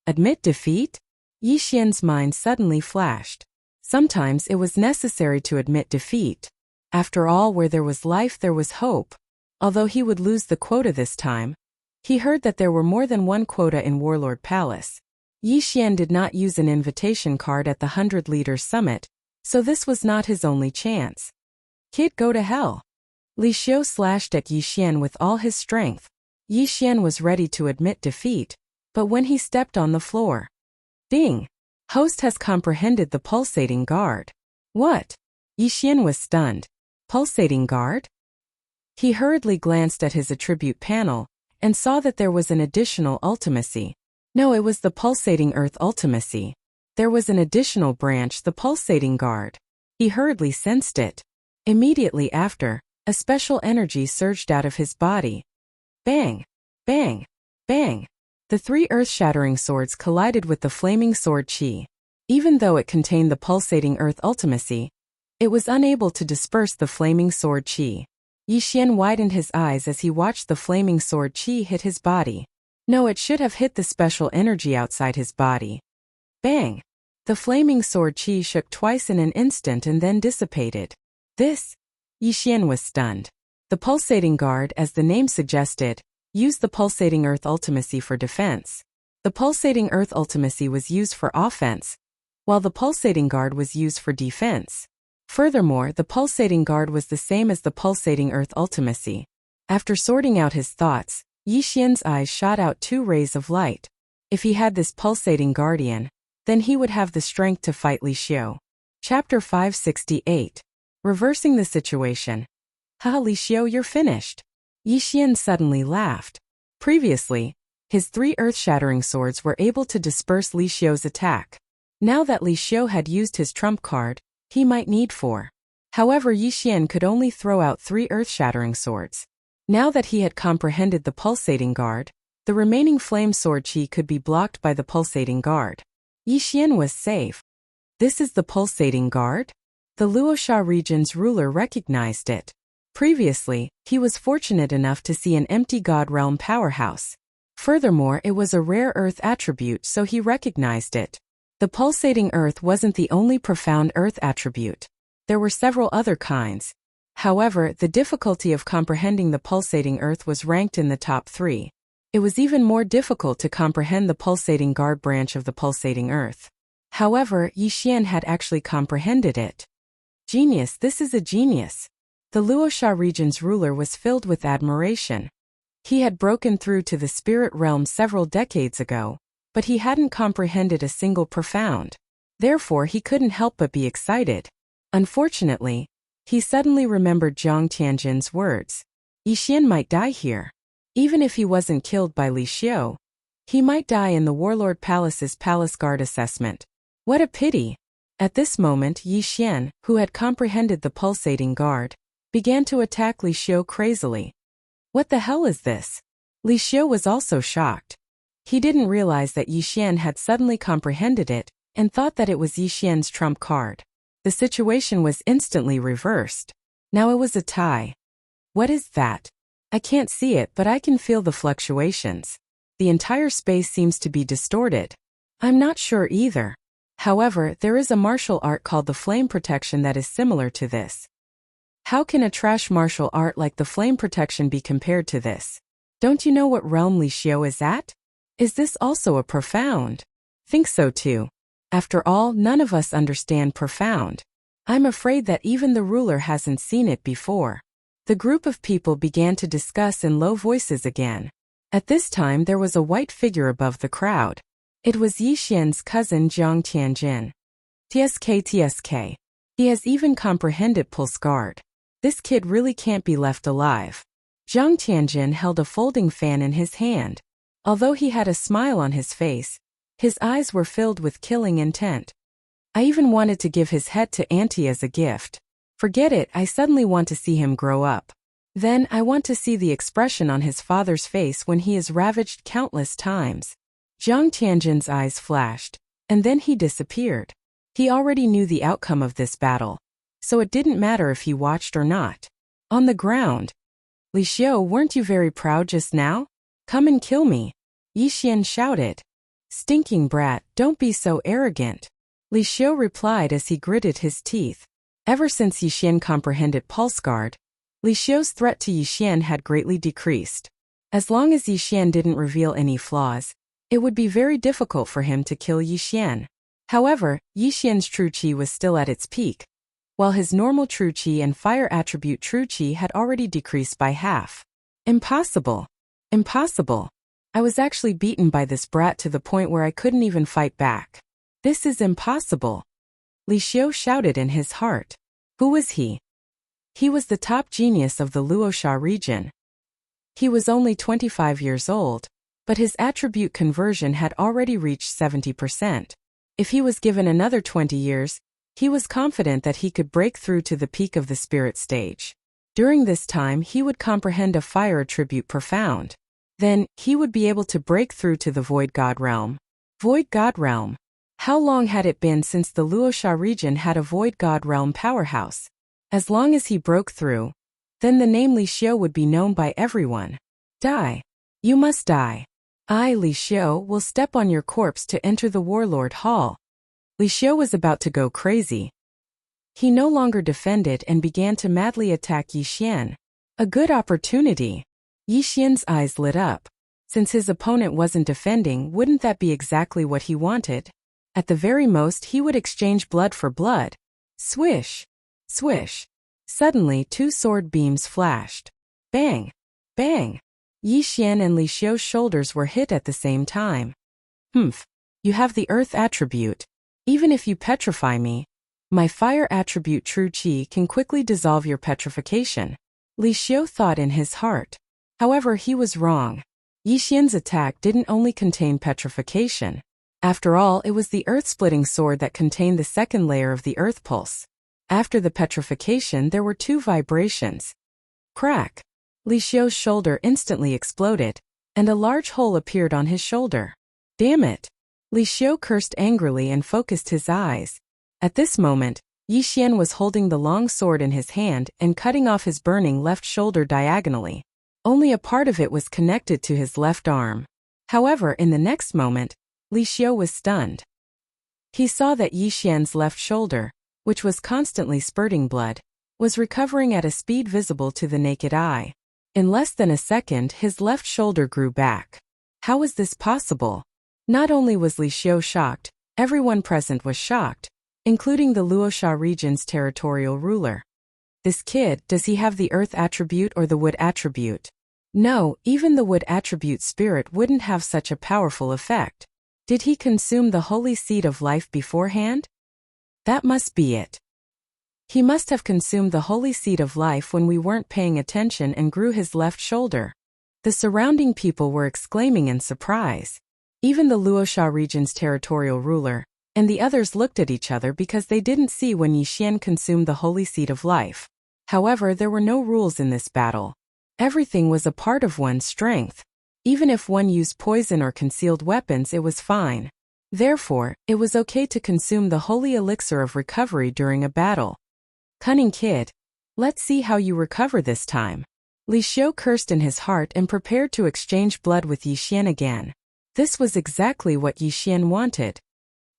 Admit defeat? Yi Xian's mind suddenly flashed. Sometimes it was necessary to admit defeat. After all, where there was life there was hope. Although he would lose the quota this time, he heard that there were more than one quota in Warlord Palace. Yi Xian did not use an invitation card at the 100 Leaders Summit, so this was not his only chance. Kid, go to hell. Li Xiu slashed at Yi Xian with all his strength. Yi Xian was ready to admit defeat, but when he stepped on the floor. Ding! Host has comprehended the pulsating guard. What? Yi Xian was stunned. Pulsating guard? He hurriedly glanced at his attribute panel and saw that there was an additional ultimacy. No, it was the pulsating earth ultimacy. There was an additional branch, the pulsating guard. He hurriedly sensed it. Immediately after, a special energy surged out of his body. Bang! Bang! Bang! The three earth-shattering swords collided with the flaming sword qi. Even though it contained the pulsating earth ultimacy, it was unable to disperse the flaming sword qi. Yi Xian widened his eyes as he watched the flaming sword qi hit his body. No, it should have hit the special energy outside his body. Bang! The flaming sword qi shook twice in an instant and then dissipated. This? Yi Xian was stunned. The pulsating guard, as the name suggested, used the pulsating earth ultimacy for defense. The pulsating earth ultimacy was used for offense, while the pulsating guard was used for defense. Furthermore, the pulsating guard was the same as the pulsating earth ultimacy. After sorting out his thoughts, Yi Xian's eyes shot out two rays of light. If he had this pulsating guardian, then he would have the strength to fight Li Xiu. Chapter 568. Reversing the situation. Haha, Li Xiu, you're finished. Yi Xian suddenly laughed. Previously, his three earth-shattering swords were able to disperse Li Xiu's attack. Now that Li Xiu had used his trump card, he might need 4. However, Yi Xian could only throw out 3 earth-shattering swords. Now that he had comprehended the pulsating guard, the remaining flame sword qi could be blocked by the pulsating guard. Yi Xian was safe. This is the pulsating guard? The Luoxia region's ruler recognized it. Previously, he was fortunate enough to see an empty God Realm powerhouse. Furthermore, it was a rare earth attribute, so he recognized it. The pulsating earth wasn't the only profound earth attribute. There were several other kinds. However, the difficulty of comprehending the pulsating earth was ranked in the top 3. It was even more difficult to comprehend the pulsating guard branch of the pulsating earth. However, Yi Xian had actually comprehended it. Genius, this is a genius. The Luoxia region's ruler was filled with admiration. He had broken through to the spirit realm several decades ago, but he hadn't comprehended a single profound. Therefore, he couldn't help but be excited. Unfortunately, he suddenly remembered Zhang Tianjin's words. Yi Xian might die here. Even if he wasn't killed by Li Xiu, he might die in the Warlord Palace's palace guard assessment. What a pity! At this moment, Yi Xian, who had comprehended the pulsating guard, began to attack Li Xiu crazily. What the hell is this? Li Xiu was also shocked. He didn't realize that Yi Xian had suddenly comprehended it, and thought that it was Yi Xian's trump card. The situation was instantly reversed. Now it was a tie. What is that? I can't see it, but I can feel the fluctuations. The entire space seems to be distorted. I'm not sure either. However, there is a martial art called the flame protection that is similar to this. How can a trash martial art like the flame protection be compared to this? Don't you know what realm Li Xiu is at? Is this also a profound? Think so too. After all, none of us understand profound. I'm afraid that even the ruler hasn't seen it before. The group of people began to discuss in low voices again. At this time there was a white figure above the crowd. It was Yi Xian's cousin Zhang Tianjin. TSK. He has even comprehended Pulse Guard. This kid really can't be left alive. Zhang Tianjin held a folding fan in his hand. Although he had a smile on his face, his eyes were filled with killing intent. I even wanted to give his head to Auntie as a gift. Forget it, I suddenly want to see him grow up. Then I want to see the expression on his father's face when he is ravaged countless times. Zhang Tianjin's eyes flashed, and then he disappeared. He already knew the outcome of this battle, so it didn't matter if he watched or not. On the ground. Li Xiu, weren't you very proud just now? Come and kill me. Yi Xian shouted. Stinking brat, don't be so arrogant. Li Xiu replied as he gritted his teeth. Ever since Yi Xian comprehended Pulse Guard, Li Xiu's threat to Yi Xian had greatly decreased. As long as Yi Xian didn't reveal any flaws, it would be very difficult for him to kill Yi Xian. However, Yi Xian's true qi was still at its peak, while his normal true qi and fire attribute true qi had already decreased by half. Impossible. Impossible. I was actually beaten by this brat to the point where I couldn't even fight back. This is impossible. Li Xiu shouted in his heart. Who was he? He was the top genius of the Luoxia region. He was only 25 years old, but his attribute conversion had already reached 70%. If he was given another 20 years, he was confident that he could break through to the peak of the spirit stage. During this time, he would comprehend a fire attribute profound. Then, he would be able to break through to the Void God Realm. Void God Realm. How long had it been since the Luoxia region had a Void God Realm powerhouse? As long as he broke through, then the name Li Xiu would be known by everyone. Die. You must die. I, Li Xiu, will step on your corpse to enter the Warlord Hall. Li Xiu was about to go crazy. He no longer defended and began to madly attack Yi Xian. A good opportunity. Yi Xian's eyes lit up. Since his opponent wasn't defending, wouldn't that be exactly what he wanted? At the very most, he would exchange blood for blood. Swish! Swish! Suddenly, two sword beams flashed. Bang! Bang! Yi Xian and Li Xiu's shoulders were hit at the same time. Humph! You have the earth attribute. Even if you petrify me, my fire attribute true qi can quickly dissolve your petrification. Li Xiu thought in his heart. However, he was wrong. Yi Xian's attack didn't only contain petrification. After all, it was the earth-splitting sword that contained the second layer of the earth pulse. After the petrification, there were two vibrations. Crack! Li Xiu's shoulder instantly exploded, and a large hole appeared on his shoulder. Damn it! Li Xiu cursed angrily and focused his eyes. At this moment, Yi Xian was holding the long sword in his hand and cutting off his burning left shoulder diagonally. Only a part of it was connected to his left arm. However, in the next moment, Li Xiu was stunned. He saw that Yi Xian's left shoulder, which was constantly spurting blood, was recovering at a speed visible to the naked eye. In less than a second, his left shoulder grew back. How was this possible? Not only was Li Xiu shocked, everyone present was shocked, including the Luoxia region's territorial ruler. This kid, does he have the earth attribute or the wood attribute? No, even the wood attribute spirit wouldn't have such a powerful effect. Did he consume the holy seed of life beforehand? That must be it. He must have consumed the holy seed of life when we weren't paying attention and grew his left shoulder. The surrounding people were exclaiming in surprise. Even the Luoxia region's territorial ruler and the others looked at each other because they didn't see when Yi Xian consumed the holy seed of life. However, there were no rules in this battle. Everything was a part of one's strength. Even if one used poison or concealed weapons, it was fine. Therefore, it was okay to consume the holy elixir of recovery during a battle. Cunning kid. Let's see how you recover this time. Li Xiu cursed in his heart and prepared to exchange blood with Yi Xian again. This was exactly what Yi Xian wanted.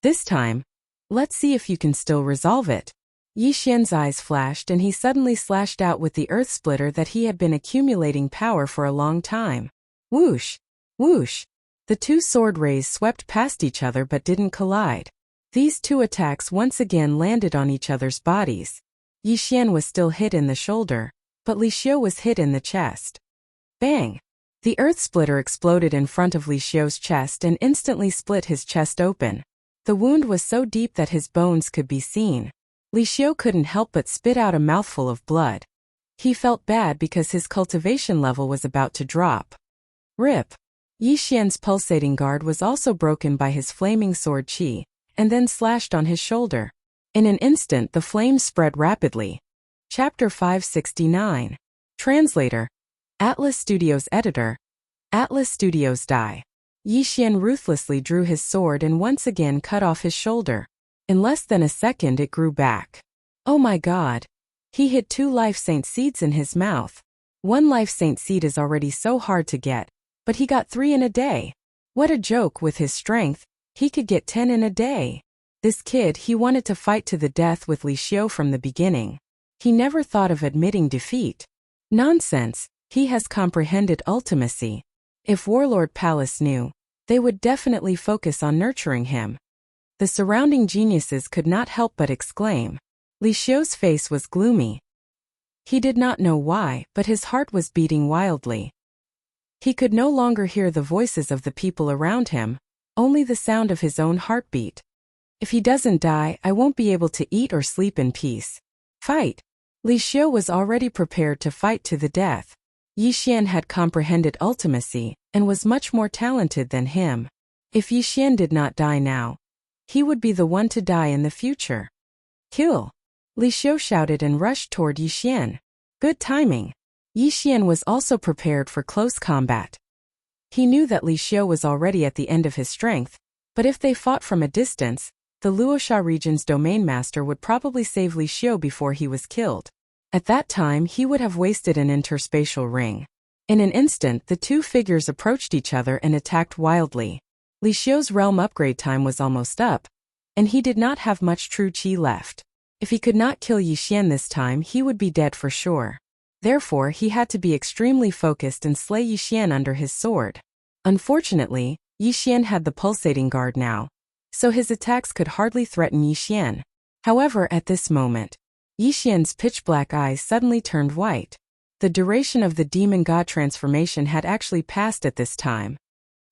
This time, let's see if you can still resolve it. Yi Xian's eyes flashed and he suddenly slashed out with the earth splitter that he had been accumulating power for a long time. Whoosh! Whoosh! The two sword rays swept past each other but didn't collide. These two attacks once again landed on each other's bodies. Yi Xian was still hit in the shoulder, but Li Xiu was hit in the chest. Bang! The earth splitter exploded in front of Li Xiu's chest and instantly split his chest open. The wound was so deep that his bones could be seen. Li Xiu couldn't help but spit out a mouthful of blood. He felt bad because his cultivation level was about to drop. Rip! Yi Xian's pulsating guard was also broken by his flaming sword qi, and then slashed on his shoulder. In an instant the flames spread rapidly. Chapter 569. Translator. Atlas Studios Editor. Atlas Studios Die. Yi Xian ruthlessly drew his sword and once again cut off his shoulder. In less than a second it grew back. Oh my god! He hid 2 life saint seeds in his mouth. 1 life saint seed is already so hard to get, but he got 3 in a day. What a joke! With his strength, he could get 10 in a day. This kid, he wanted to fight to the death with Li Xiu from the beginning. He never thought of admitting defeat. Nonsense, he has comprehended ultimacy. If Warlord Palace knew, they would definitely focus on nurturing him. The surrounding geniuses could not help but exclaim. Li Xiu's face was gloomy. He did not know why, but his heart was beating wildly. He could no longer hear the voices of the people around him, only the sound of his own heartbeat. If he doesn't die, I won't be able to eat or sleep in peace. Fight! Li Xiu was already prepared to fight to the death. Yi Xian had comprehended ultimacy, and was much more talented than him. If Yi Xian did not die now, he would be the one to die in the future. Kill! Li Xiu shouted and rushed toward Yi Xian. Good timing. Yi Xian was also prepared for close combat. He knew that Li Xiu was already at the end of his strength, but if they fought from a distance, the Luoxia region's domain master would probably save Li Xiu before he was killed. At that time he would have wasted an interspatial ring. In an instant the two figures approached each other and attacked wildly. Li Xiu's realm upgrade time was almost up, and he did not have much true qi left. If he could not kill Yi Xian this time he would be dead for sure. Therefore he had to be extremely focused and slay Yi Xian under his sword. Unfortunately, Yi Xian had the pulsating guard now, so his attacks could hardly threaten Yi Xian. However, at this moment, Yi Xian's pitch-black eyes suddenly turned white. The duration of the demon god transformation had actually passed at this time.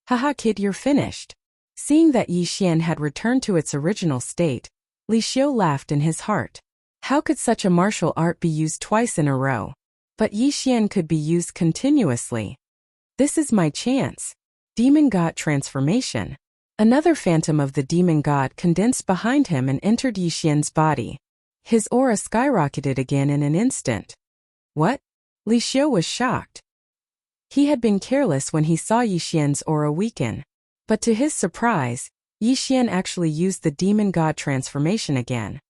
Haha kid, you're finished. Seeing that Yi Xian had returned to its original state, Li Xiu laughed in his heart. How could such a martial art be used twice in a row? But Yi Xian could be used continuously. This is my chance. Demon god transformation. Another phantom of the demon god condensed behind him and entered Yi Xian's body. His aura skyrocketed again in an instant. What? Li Xiu was shocked. He had been careless when he saw Yi Xian's aura weaken. But to his surprise, Yi Xian actually used the demon god transformation again.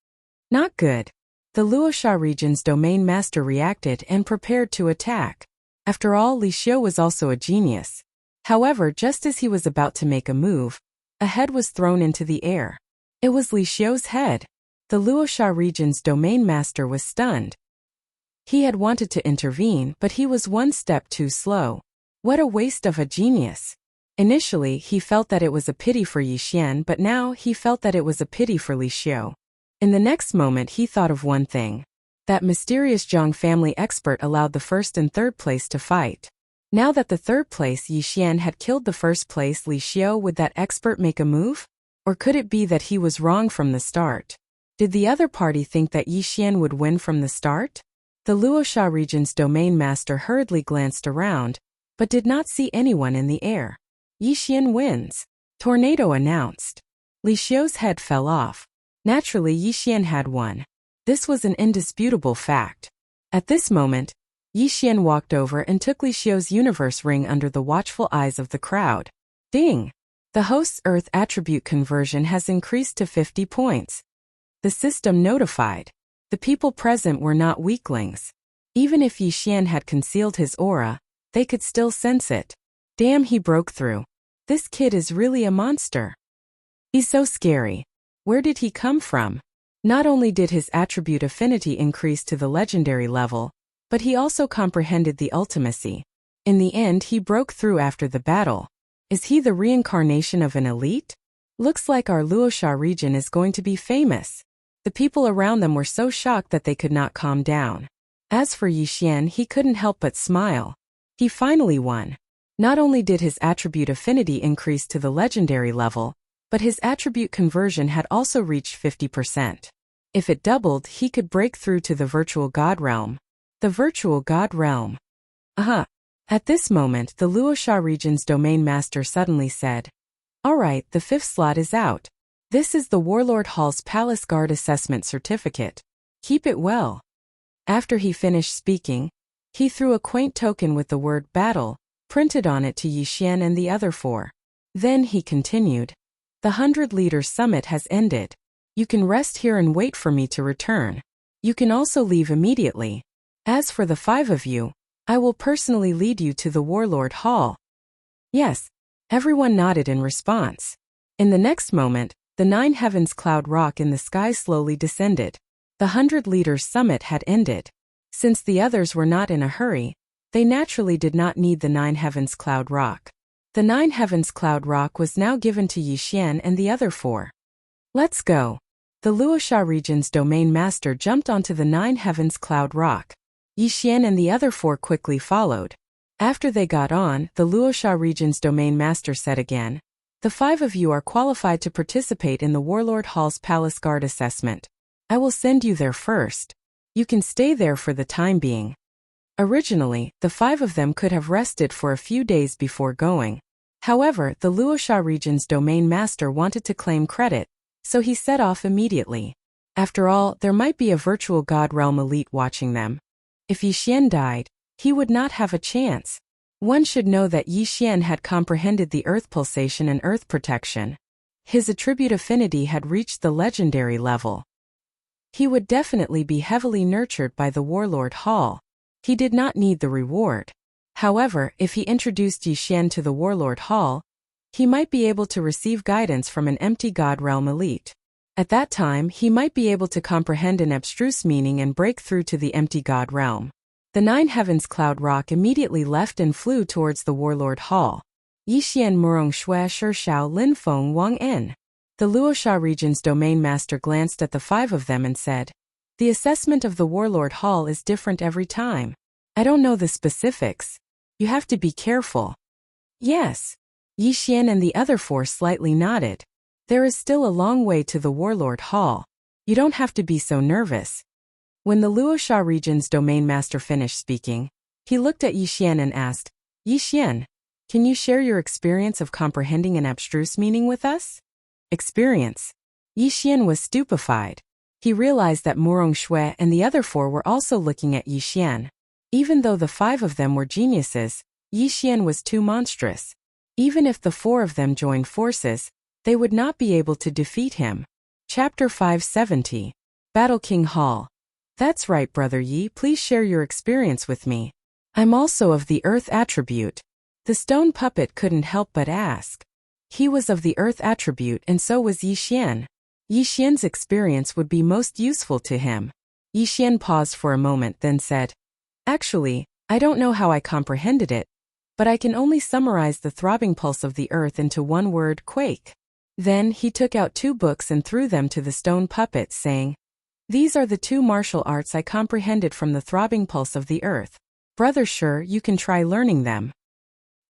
Not good. The Luosha region's domain master reacted and prepared to attack. After all, Li Xiu was also a genius. However, just as he was about to make a move, a head was thrown into the air. It was Li Xiu's head. The Luosha region's domain master was stunned. He had wanted to intervene, but he was one step too slow. What a waste of a genius. Initially, he felt that it was a pity for Yi Xian, but now he felt that it was a pity for Li Xiu. In the next moment, he thought of one thing. That mysterious Zhang family expert allowed the first and third place to fight. Now that the third place Yi Xian had killed the first place Li Xiu, would that expert make a move? Or could it be that he was wrong from the start? Did the other party think that Yi Xian would win from the start? The Luosha region's domain master hurriedly glanced around, but did not see anyone in the air. Yi Xian wins. Tornado announced. Li Xiu's head fell off. Naturally, Yi Xian had won. This was an indisputable fact. At this moment, Yi Xian walked over and took Li Xiu's universe ring under the watchful eyes of the crowd. Ding! The host's Earth attribute conversion has increased to 50 points. The system notified. The people present were not weaklings. Even if Yi Xian had concealed his aura, they could still sense it. Damn, he broke through. This kid is really a monster. He's so scary. Where did he come from? Not only did his attribute affinity increase to the legendary level, but he also comprehended the ultimacy. In the end, he broke through after the battle. Is he the reincarnation of an elite? Looks like our Luosha region is going to be famous. The people around them were so shocked that they could not calm down. As for Yi Xian, he couldn't help but smile. He finally won. Not only did his attribute affinity increase to the legendary level, but his attribute conversion had also reached 50%. If it doubled, he could break through to the virtual god realm. The virtual god realm. Aha! At this moment, the Luosha region's domain master suddenly said, "Alright, the 5th slot is out. This is the Warlord Hall's Palace Guard Assessment Certificate. Keep it well." After he finished speaking, he threw a quaint token with the word battle printed on it to Yi Xian and the other 4. Then he continued, "The 100 Leaders Summit has ended. You can rest here and wait for me to return. You can also leave immediately. As for the 5 of you, I will personally lead you to the Warlord Hall." Yes, everyone nodded in response. In the next moment, the 9 heavens cloud rock in the sky slowly descended. The 100 Leaders Summit had ended. Since the others were not in a hurry, they naturally did not need the 9 heavens cloud rock. The 9 heavens cloud rock was now given to Yi Xian and the other 4. Let's go. The Luosha region's domain master jumped onto the 9 heavens cloud rock. Yi Xian and the other 4 quickly followed. After they got on, the Luosha region's domain master said again, "The 5 of you are qualified to participate in the Warlord Hall's Palace Guard Assessment. I will send you there first. You can stay there for the time being." Originally, the 5 of them could have rested for a few days before going. However, the Luosha region's domain master wanted to claim credit, so he set off immediately. After all, there might be a virtual god realm elite watching them. If Yi Xian died, he would not have a chance. One should know that Yi Xian had comprehended the earth pulsation and earth protection. His attribute affinity had reached the legendary level. He would definitely be heavily nurtured by the Warlord Hall. He did not need the reward. However, if he introduced Yi Xian to the Warlord Hall, he might be able to receive guidance from an empty god realm elite. At that time, he might be able to comprehend an abstruse meaning and break through to the empty god realm. The 9 heavens cloud rock immediately left and flew towards the Warlord Hall. Yi Xian Murong Shui Shi Shao Lin Feng Wang En. The Luosha region's domain master glanced at the 5 of them and said, "The assessment of the Warlord Hall is different every time. I don't know the specifics. You have to be careful." Yes. Yi Xian and the other 4 slightly nodded. There is still a long way to the Warlord Hall. You don't have to be so nervous. When the Luosha region's domain master finished speaking, he looked at Yi Xian and asked, "Yi Xian, can you share your experience of comprehending an abstruse meaning with us?" Experience. Yi Xian was stupefied. He realized that Murong Shui and the other 4 were also looking at Yi Xian. Even though the 5 of them were geniuses, Yi Xian was too monstrous. Even if the 4 of them joined forces, they would not be able to defeat him. Chapter 570. Battle King Hall. That's right, Brother Yi, please share your experience with me. I'm also of the earth attribute. The stone puppet couldn't help but ask. He was of the earth attribute and so was Yi Xian. Yi Xian's experience would be most useful to him. Yi Xian paused for a moment then said, Actually, I don't know how I comprehended it, but I can only summarize the throbbing pulse of the earth into one word, quake. Then he took out 2 books and threw them to the stone puppet, saying, These are the 2 martial arts I comprehended from the throbbing pulse of the earth. Brother, sure, you can try learning them.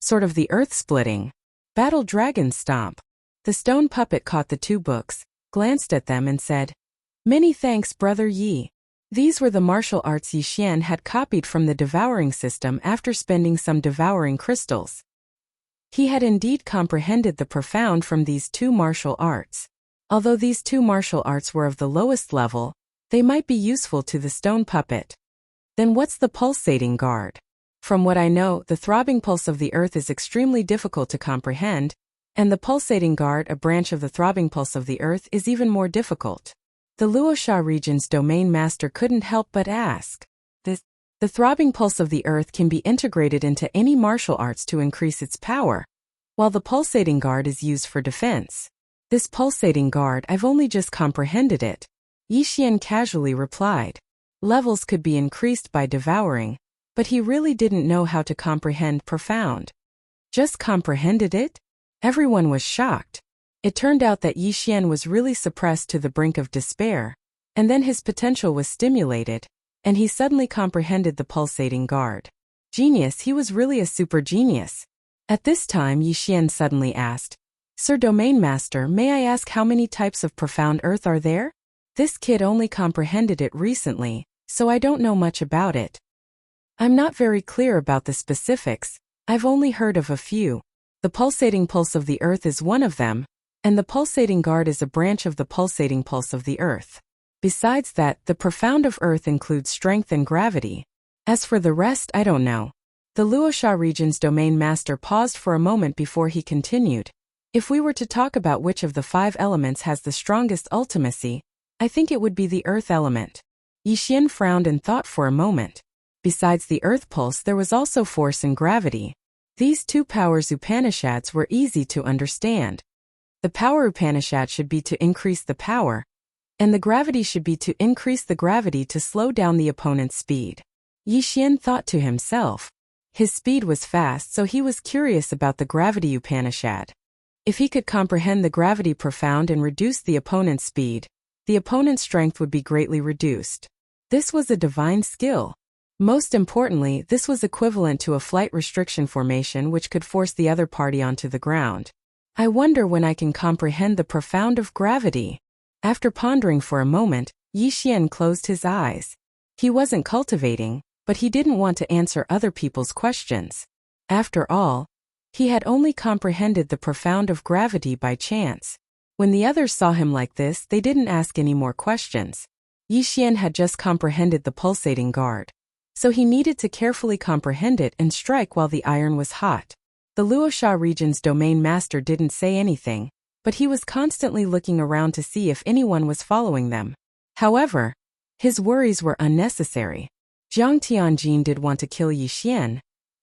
Sort of the earth splitting. Battle Dragon Stomp. The stone puppet caught the 2 books, glanced at them and said, Many thanks, Brother Yi. These were the martial arts Yi Xian had copied from the devouring system after spending some devouring crystals. He had indeed comprehended the profound from these 2 martial arts. Although these 2 martial arts were of the lowest level, they might be useful to the stone puppet. Then what's the pulsating guard? From what I know, the throbbing pulse of the earth is extremely difficult to comprehend, and the pulsating guard, a branch of the throbbing pulse of the earth, is even more difficult. The Luoxia region's domain master couldn't help but ask. The throbbing pulse of the earth can be integrated into any martial arts to increase its power, while the pulsating guard is used for defense. This pulsating guard, I've only just comprehended it. Yi Xian casually replied. Levels could be increased by devouring, but he really didn't know how to comprehend profound. Just comprehended it? Everyone was shocked. It turned out that Yi Xian was really suppressed to the brink of despair, and then his potential was stimulated, and he suddenly comprehended the pulsating guard. Genius, he was really a super genius. At this time Yi Xian suddenly asked, Sir Domain Master, may I ask how many types of profound earth are there? This kid only comprehended it recently, so I don't know much about it. I'm not very clear about the specifics, I've only heard of a few. The pulsating pulse of the earth is one of them, and the pulsating guard is a branch of the pulsating pulse of the earth. Besides that, the profound of earth includes strength and gravity. As for the rest, I don't know. The Luoxia region's domain master paused for a moment before he continued. If we were to talk about which of the 5 elements has the strongest ultimacy, I think it would be the earth element. Yi Xian frowned and thought for a moment. Besides the earth pulse, there was also force and gravity. These 2 powers Upanishads were easy to understand. The power Upanishad should be to increase the power, and the gravity should be to increase the gravity to slow down the opponent's speed. Yi Xian thought to himself. His speed was fast, so he was curious about the gravity Upanishad. If he could comprehend the gravity profound and reduce the opponent's speed, the opponent's strength would be greatly reduced. This was a divine skill. Most importantly, this was equivalent to a flight restriction formation which could force the other party onto the ground. I wonder when I can comprehend the profound of gravity. After pondering for a moment, Yi Xian closed his eyes. He wasn't cultivating, but he didn't want to answer other people's questions. After all, he had only comprehended the profound of gravity by chance. When the others saw him like this, they didn't ask any more questions. Yi Xian had just comprehended the pulsating guard, so he needed to carefully comprehend it and strike while the iron was hot. The Luoxia region's domain master didn't say anything, but he was constantly looking around to see if anyone was following them. However, his worries were unnecessary. Jiang Tianjin did want to kill Yi Xian,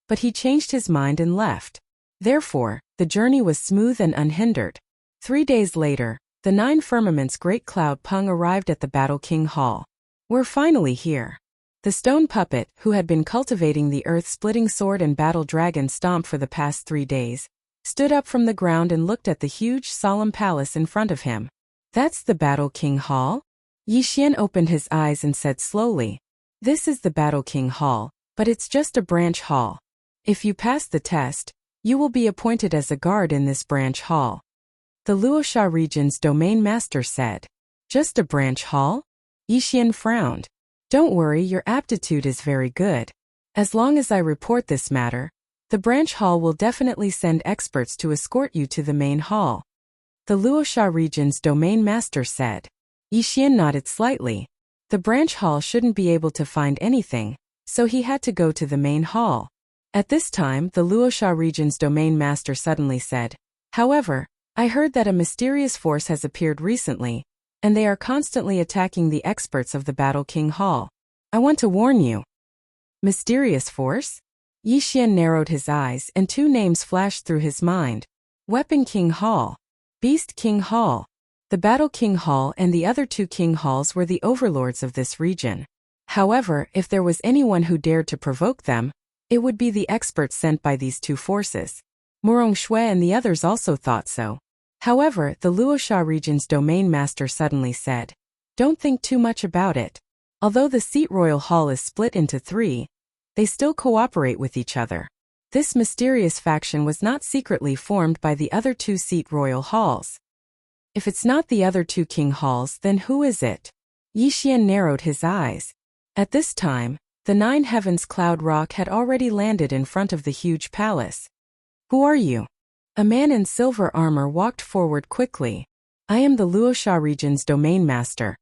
but he changed his mind and left. Therefore, the journey was smooth and unhindered. 3 days later, the 9 firmament's great cloud Peng arrived at the Battle King Hall. We're finally here. The stone puppet, who had been cultivating the earth-splitting sword and battle dragon stomp for the past 3 days, stood up from the ground and looked at the huge solemn palace in front of him. That's the Battle King Hall? Yi Xian opened his eyes and said slowly, This is the Battle King Hall, but it's just a branch hall. If you pass the test, you will be appointed as a guard in this branch hall. The Luoxia region's domain master said. Just a branch hall? Yi Xian frowned. Don't worry, your aptitude is very good. As long as I report this matter, the branch hall will definitely send experts to escort you to the main hall. The Luoxia region's domain master said. Yi Xian nodded slightly. The branch hall shouldn't be able to find anything, so he had to go to the main hall. At this time, the Luoxia region's domain master suddenly said, However, I heard that a mysterious force has appeared recently, and they are constantly attacking the experts of the Battle King Hall. I want to warn you. Mysterious force? Yi Xian narrowed his eyes and two names flashed through his mind. Weapon King Hall. Beast King Hall. The Battle King Hall and the other two King Halls were the overlords of this region. However, if there was anyone who dared to provoke them, it would be the experts sent by these two forces. Murong Shui and the others also thought so. However, the Luosha region's domain master suddenly said, "Don't think too much about it. Although the Seat Royal Hall is split into three, they still cooperate with each other. This mysterious faction was not secretly formed by the other two Seat Royal Halls. If it's not the other two King Halls, then who is it?" Yi Xian narrowed his eyes. At this time, the Nine Heavens Cloud Rock had already landed in front of the huge palace. "Who are you?" A man in silver armor walked forward quickly. "I am the Luosha region's domain master.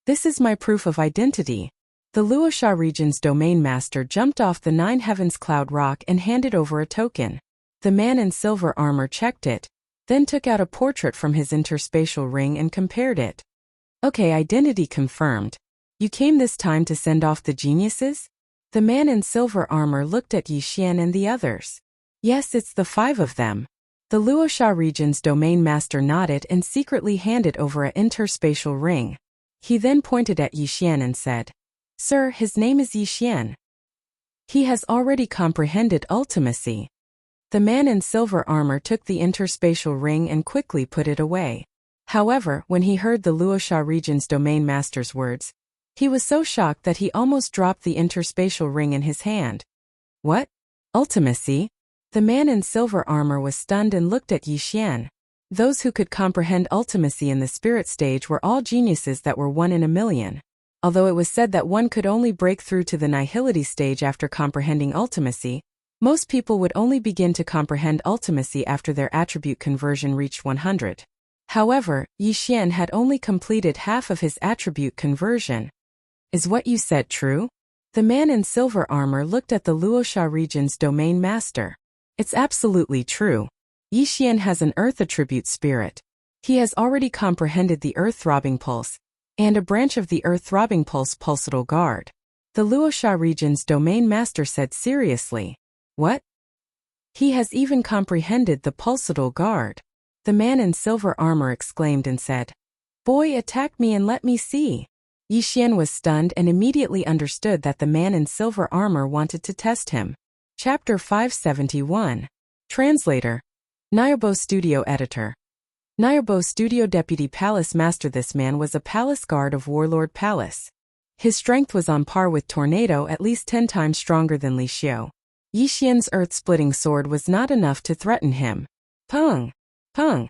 This is my proof of identity." The Luosha region's domain master jumped off the Nine Heavens Cloud Rock and handed over a token. The man in silver armor checked it, then took out a portrait from his interspatial ring and compared it. "Okay, identity confirmed. You came this time to send off the geniuses?" The man in silver armor looked at Yi Xian and the others. "Yes, it's the 5 of them." The Luosha region's domain master nodded and secretly handed over an interspatial ring. He then pointed at Yi Xian and said, "Sir, his name is Yi Xian. He has already comprehended ultimacy." The man in silver armor took the interspatial ring and quickly put it away. However, when he heard the Luosha region's domain master's words, he was so shocked that he almost dropped the interspatial ring in his hand. "What? Ultimacy?" The man in silver armor was stunned and looked at Yi Xian. Those who could comprehend ultimacy in the spirit stage were all geniuses that were 1 in a million. Although it was said that one could only break through to the nihility stage after comprehending ultimacy, most people would only begin to comprehend ultimacy after their attribute conversion reached 100. However, Yi Xian had only completed half of his attribute conversion. "Is what you said true?" The man in silver armor looked at the Luosha region's domain master. "It's absolutely true. Yi Xian has an earth attribute spirit. He has already comprehended the earth throbbing pulse, and a branch of the earth throbbing pulse pulsatile guard." The Luosha region's domain master said seriously. "What?" "He has even comprehended the pulsatile guard." The man in silver armor exclaimed and said, "Boy, attack me and let me see." Yi Xian was stunned and immediately understood that the man in silver armor wanted to test him. Chapter 571. Translator. Nyobo Studio Editor. Nyobo Studio Deputy Palace Master. This man was a palace guard of Warlord Palace. His strength was on par with Tornado, at least 10 times stronger than Li Xiu. Yi Xian's earth-splitting sword was not enough to threaten him. Pung! Pung!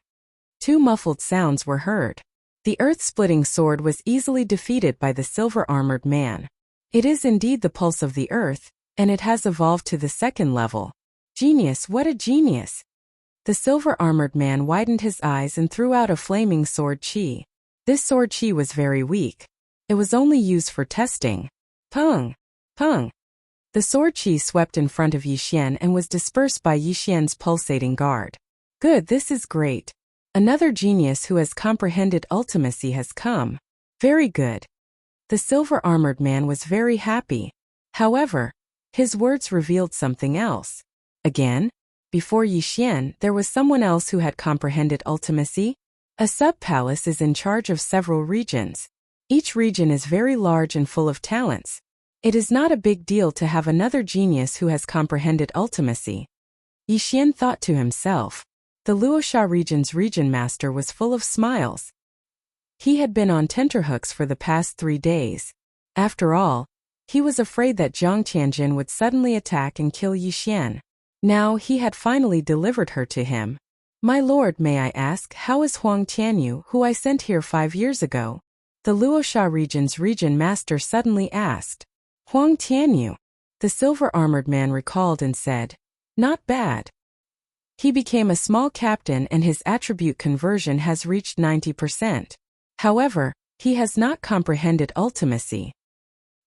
2 muffled sounds were heard. The earth-splitting sword was easily defeated by the silver-armored man. It is indeed the pulse of the earth, and it has evolved to the 2nd level. Genius, what a genius! The silver-armored man widened his eyes and threw out a flaming sword chi. This sword chi was very weak. It was only used for testing. Pung! Pung! The sword chi swept in front of Yi Xian and was dispersed by Yi Xian's pulsating guard. Good, this is great. Another genius who has comprehended ultimacy has come. Very good. The silver-armored man was very happy. However, his words revealed something else. Again, before Yi Xian, there was someone else who had comprehended ultimacy. A sub-palace is in charge of several regions. Each region is very large and full of talents. It is not a big deal to have another genius who has comprehended ultimacy. Yi Xian thought to himself. The Luosha region's region master was full of smiles. He had been on tenterhooks for the past 3 days. After all, he was afraid that Zhang Tianjin would suddenly attack and kill Yi Xian. Now he had finally delivered her to him. "My lord, may I ask, how is Huang Tianyu, who I sent here 5 years ago?" The Luosha region's region master suddenly asked. "Huang Tianyu?" The silver-armored man recalled and said, "Not bad. He became a small captain and his attribute conversion has reached 90%. However, he has not comprehended ultimacy."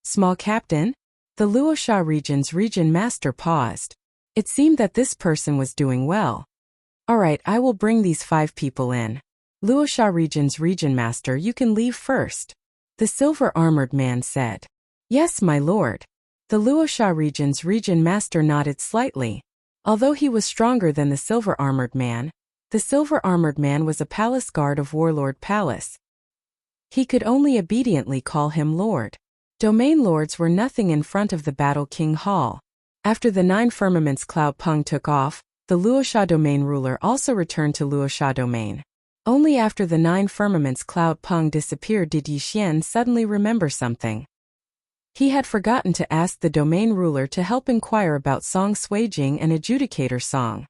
Small captain? The Luosha region's region master paused. It seemed that this person was doing well. "Alright, I will bring these 5 people in." Luosha region's region master, you can leave first. The silver-armored man said. Yes, my lord. The Luosha region's region master nodded slightly. Although he was stronger than the silver-armored man, the silver-armored man was a palace guard of Warlord Palace. He could only obediently call him lord. Domain lords were nothing in front of the Battle King Hall. After the 9 firmaments Cloud Peng took off, the Luosha domain ruler also returned to Luosha domain. Only after the 9 firmaments Cloud Peng disappeared did Yixian suddenly remember something. He had forgotten to ask the domain ruler to help inquire about Song Suijing and Adjudicator Song.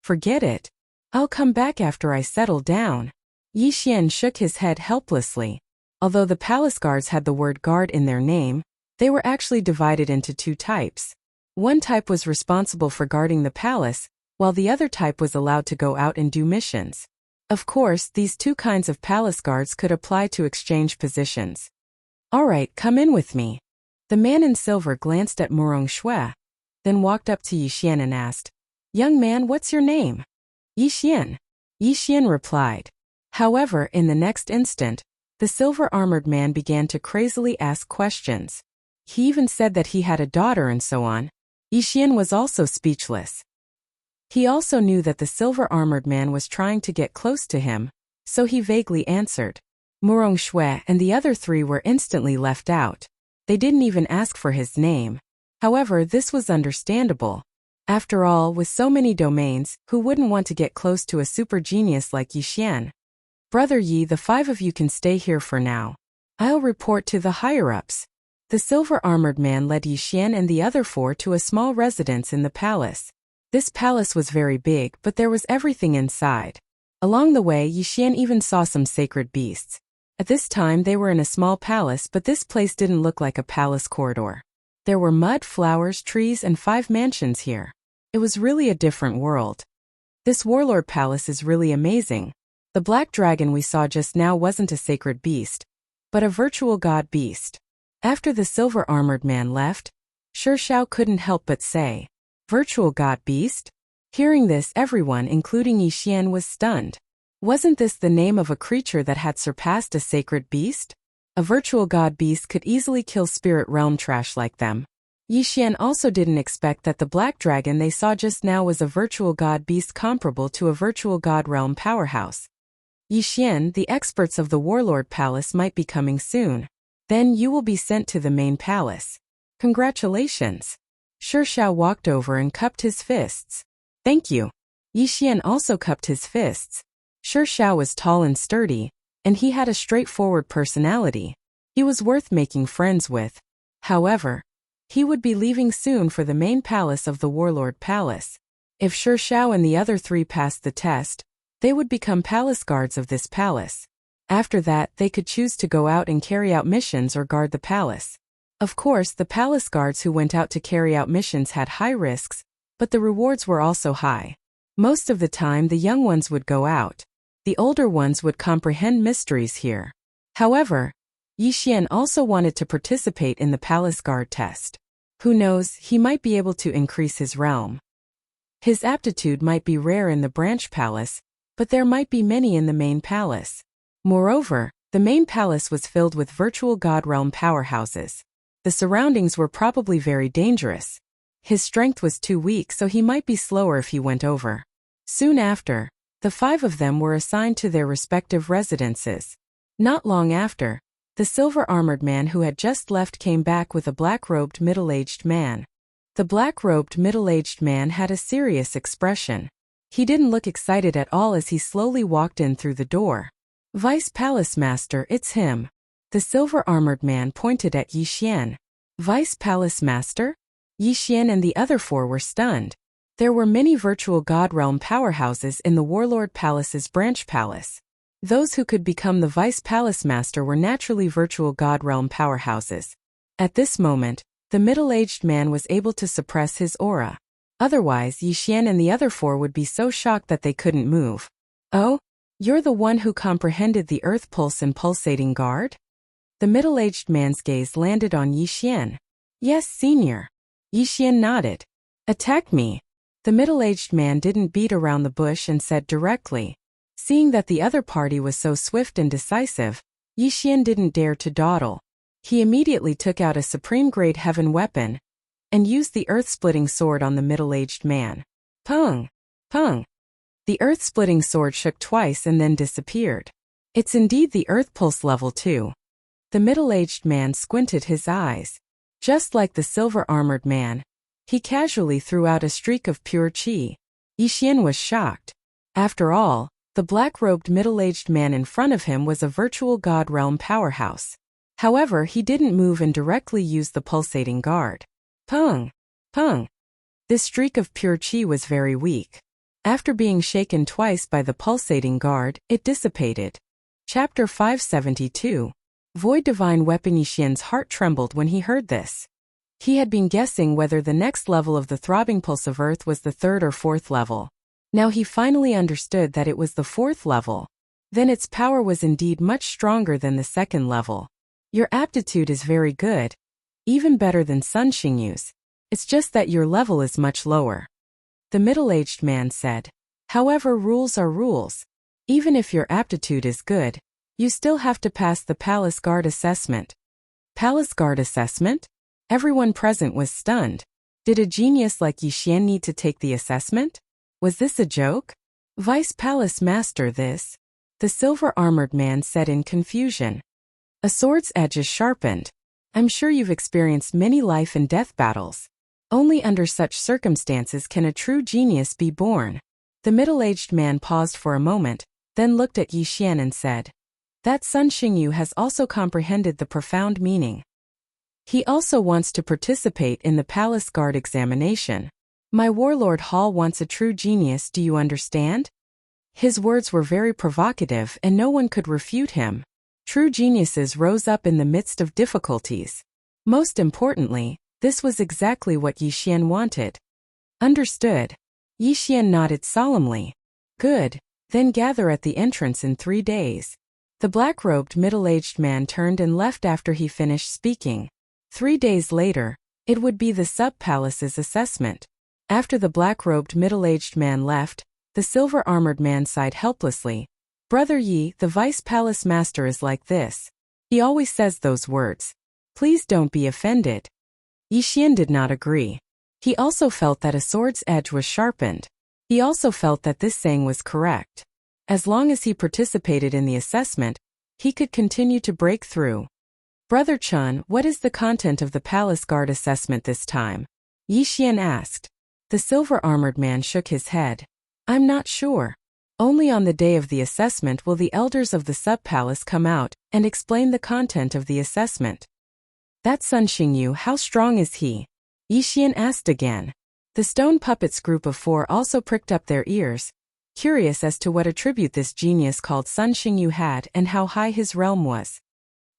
Forget it. I'll come back after I settle down. Yixian shook his head helplessly. Although the palace guards had the word guard in their name, they were actually divided into 2 types. One type was responsible for guarding the palace, while the other type was allowed to go out and do missions. Of course, these 2 kinds of palace guards could apply to exchange positions. All right, come in with me. The man in silver glanced at Murong Shui, then walked up to Yixian and asked, Young man, what's your name? Yixian. Yixian replied. However, in the next instant, the silver-armored man began to crazily ask questions. He even said that he had a daughter and so on. Yixian was also speechless. He also knew that the silver-armored man was trying to get close to him, so he vaguely answered. Murong Shui and the other 3 were instantly left out. They didn't even ask for his name. However, this was understandable. After all, with so many domains, who wouldn't want to get close to a super genius like Yixian? Brother Yi, the 5 of you can stay here for now. I'll report to the higher-ups. The silver-armored man led Yixian and the other 4 to a small residence in the palace. This palace was very big, but there was everything inside. Along the way, Yixian even saw some sacred beasts. At this time they were in a small palace, but this place didn't look like a palace corridor. There were mud, flowers, trees, and 5 mansions here. It was really a different world. This warlord palace is really amazing. The black dragon we saw just now wasn't a sacred beast, but a virtual god beast. After the silver-armored man left, Shi Shao couldn't help but say, Virtual god beast? Hearing this, everyone, including Yixian, was stunned. Wasn't this the name of a creature that had surpassed a sacred beast? A virtual god beast could easily kill spirit realm trash like them. Yixian also didn't expect that the black dragon they saw just now was a virtual god beast comparable to a virtual god realm powerhouse. Yixian, the experts of the Warlord Palace might be coming soon. Then you will be sent to the main palace. Congratulations. Shi Shao walked over and cupped his fists. Thank you. Yixian also cupped his fists. Shi Shao was tall and sturdy, and he had a straightforward personality. He was worth making friends with. However, he would be leaving soon for the main palace of the Warlord Palace. If Shi Shao and the other 3 passed the test, they would become palace guards of this palace. After that, they could choose to go out and carry out missions or guard the palace. Of course, the palace guards who went out to carry out missions had high risks, but the rewards were also high. Most of the time, the young ones would go out. The older ones would comprehend mysteries here. However, Yixian also wanted to participate in the palace guard test. Who knows, he might be able to increase his realm. His aptitude might be rare in the branch palace, but there might be many in the main palace. Moreover, the main palace was filled with virtual god realm powerhouses. The surroundings were probably very dangerous. His strength was too weak, so he might be slower if he went over. Soon after, the 5 of them were assigned to their respective residences. Not long after, the silver-armored man who had just left came back with a black-robed middle-aged man. The black-robed middle-aged man had a serious expression. He didn't look excited at all as he slowly walked in through the door. Vice Palace Master, it's him. The silver-armored man pointed at Yixian. Vice Palace Master? Yixian and the other 4 were stunned. There were many virtual god realm powerhouses in the Warlord Palace's branch palace. Those who could become the Vice Palace Master were naturally virtual god realm powerhouses. At this moment, the middle-aged man was able to suppress his aura. Otherwise, Yixian and the other 4 would be so shocked that they couldn't move. Oh? You're the one who comprehended the earth pulse and pulsating guard? The middle-aged man's gaze landed on Yixian. Yes, senior. Yixian nodded. Attack me. The middle-aged man didn't beat around the bush and said directly. Seeing that the other party was so swift and decisive, Yi Xian didn't dare to dawdle. He immediately took out a supreme-grade heaven weapon and used the earth-splitting sword on the middle-aged man. Pung! Pung! The earth-splitting sword shook twice and then disappeared. It's indeed the earth pulse level 2. The middle-aged man squinted his eyes. Just like the silver-armored man, he casually threw out a streak of pure qi. Yi Xian was shocked. After all, the black-robed middle-aged man in front of him was a virtual god realm powerhouse. However, he didn't move and directly used the pulsating guard. Pung! Pung! This streak of pure qi was very weak. After being shaken twice by the pulsating guard, it dissipated. Chapter 572. Void Divine Weapon. Yi Xian's heart trembled when he heard this. He had been guessing whether the next level of the throbbing pulse of earth was the 3rd or 4th level. Now he finally understood that it was the 4th level. Then its power was indeed much stronger than the 2nd level. Your aptitude is very good, even better than Sun Xingyu's. It's just that your level is much lower. The middle-aged man said. However, rules are rules. Even if your aptitude is good, you still have to pass the Palace Guard assessment. Palace Guard assessment? Everyone present was stunned. Did a genius like Yi Xian need to take the assessment? Was this a joke? Vice Palace Master, this? The silver-armored man said in confusion. A sword's edge is sharpened. I'm sure you've experienced many life and death battles. Only under such circumstances can a true genius be born. The middle-aged man paused for a moment, then looked at Yi Xian and said, that Sun Xingyu has also comprehended the profound meaning. He also wants to participate in the Palace Guard examination. My warlord Hall wants a true genius, do you understand? His words were very provocative and no one could refute him. True geniuses rose up in the midst of difficulties. Most importantly, this was exactly what Yi Xian wanted. Understood. Yi Xian nodded solemnly. Good, then gather at the entrance in 3 days. The black-robed middle-aged man turned and left after he finished speaking. 3 days later, it would be the sub-palace's assessment. After the black-robed middle-aged man left, the silver-armored man sighed helplessly. Brother Yi, the Vice Palace Master is like this. He always says those words. Please don't be offended. Yi Xian did not agree. He also felt that a sword's edge was sharpened. He also felt that this saying was correct. As long as he participated in the assessment, he could continue to break through. Brother Chun, what is the content of the Palace Guard assessment this time? Yi Xian asked. The silver-armored man shook his head. I'm not sure. Only on the day of the assessment will the elders of the sub-palace come out and explain the content of the assessment. That Sun Xingyu, how strong is he? Yi Xian asked again. The stone puppets group of 4 also pricked up their ears, curious as to what attribute this genius called Sun Xingyu had and how high his realm was.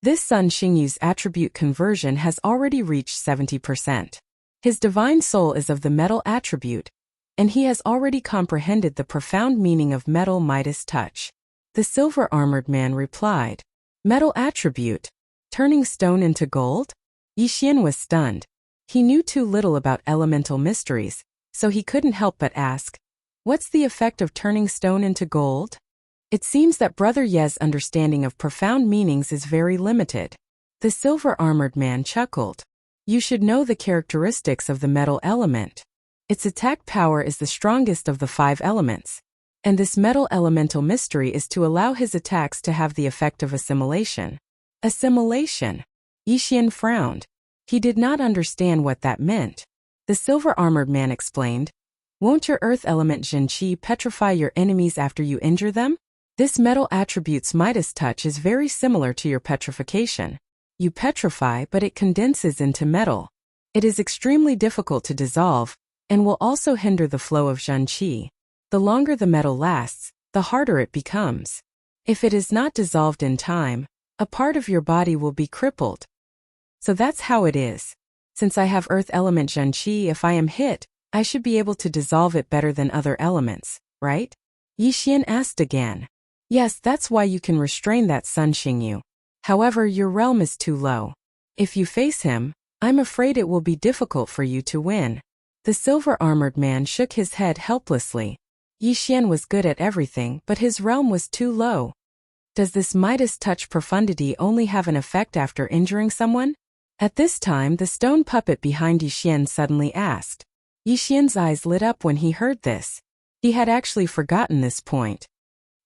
This Sun Xingyu's attribute conversion has already reached 70%. His divine soul is of the metal attribute, and he has already comprehended the profound meaning of metal Midas touch. The silver-armored man replied, metal attribute? Turning stone into gold? Yi Xian was stunned. He knew too little about elemental mysteries, so he couldn't help but ask, what's the effect of turning stone into gold? It seems that Brother Ye's understanding of profound meanings is very limited. The silver-armored man chuckled. You should know the characteristics of the metal element. Its attack power is the strongest of the 5 elements. And this metal elemental mystery is to allow his attacks to have the effect of assimilation. Assimilation? Yi Xian frowned. He did not understand what that meant. The silver-armored man explained, won't your earth element Zhenqi petrify your enemies after you injure them? This metal attribute's Midas touch is very similar to your petrification. You petrify, but it condenses into metal. It is extremely difficult to dissolve, and will also hinder the flow of Zhenqi. The longer the metal lasts, the harder it becomes. If it is not dissolved in time, a part of your body will be crippled. So that's how it is. Since I have earth element Zhenqi, if I am hit, I should be able to dissolve it better than other elements, right? Yi Xian asked again. Yes, that's why you can restrain that Sun Xingyu. However, your realm is too low. If you face him, I'm afraid it will be difficult for you to win. The silver-armored man shook his head helplessly. Yixian was good at everything, but his realm was too low. Does this Midas touch profundity only have an effect after injuring someone? At this time, the stone puppet behind Yixian suddenly asked. Yixian's eyes lit up when he heard this. He had actually forgotten this point.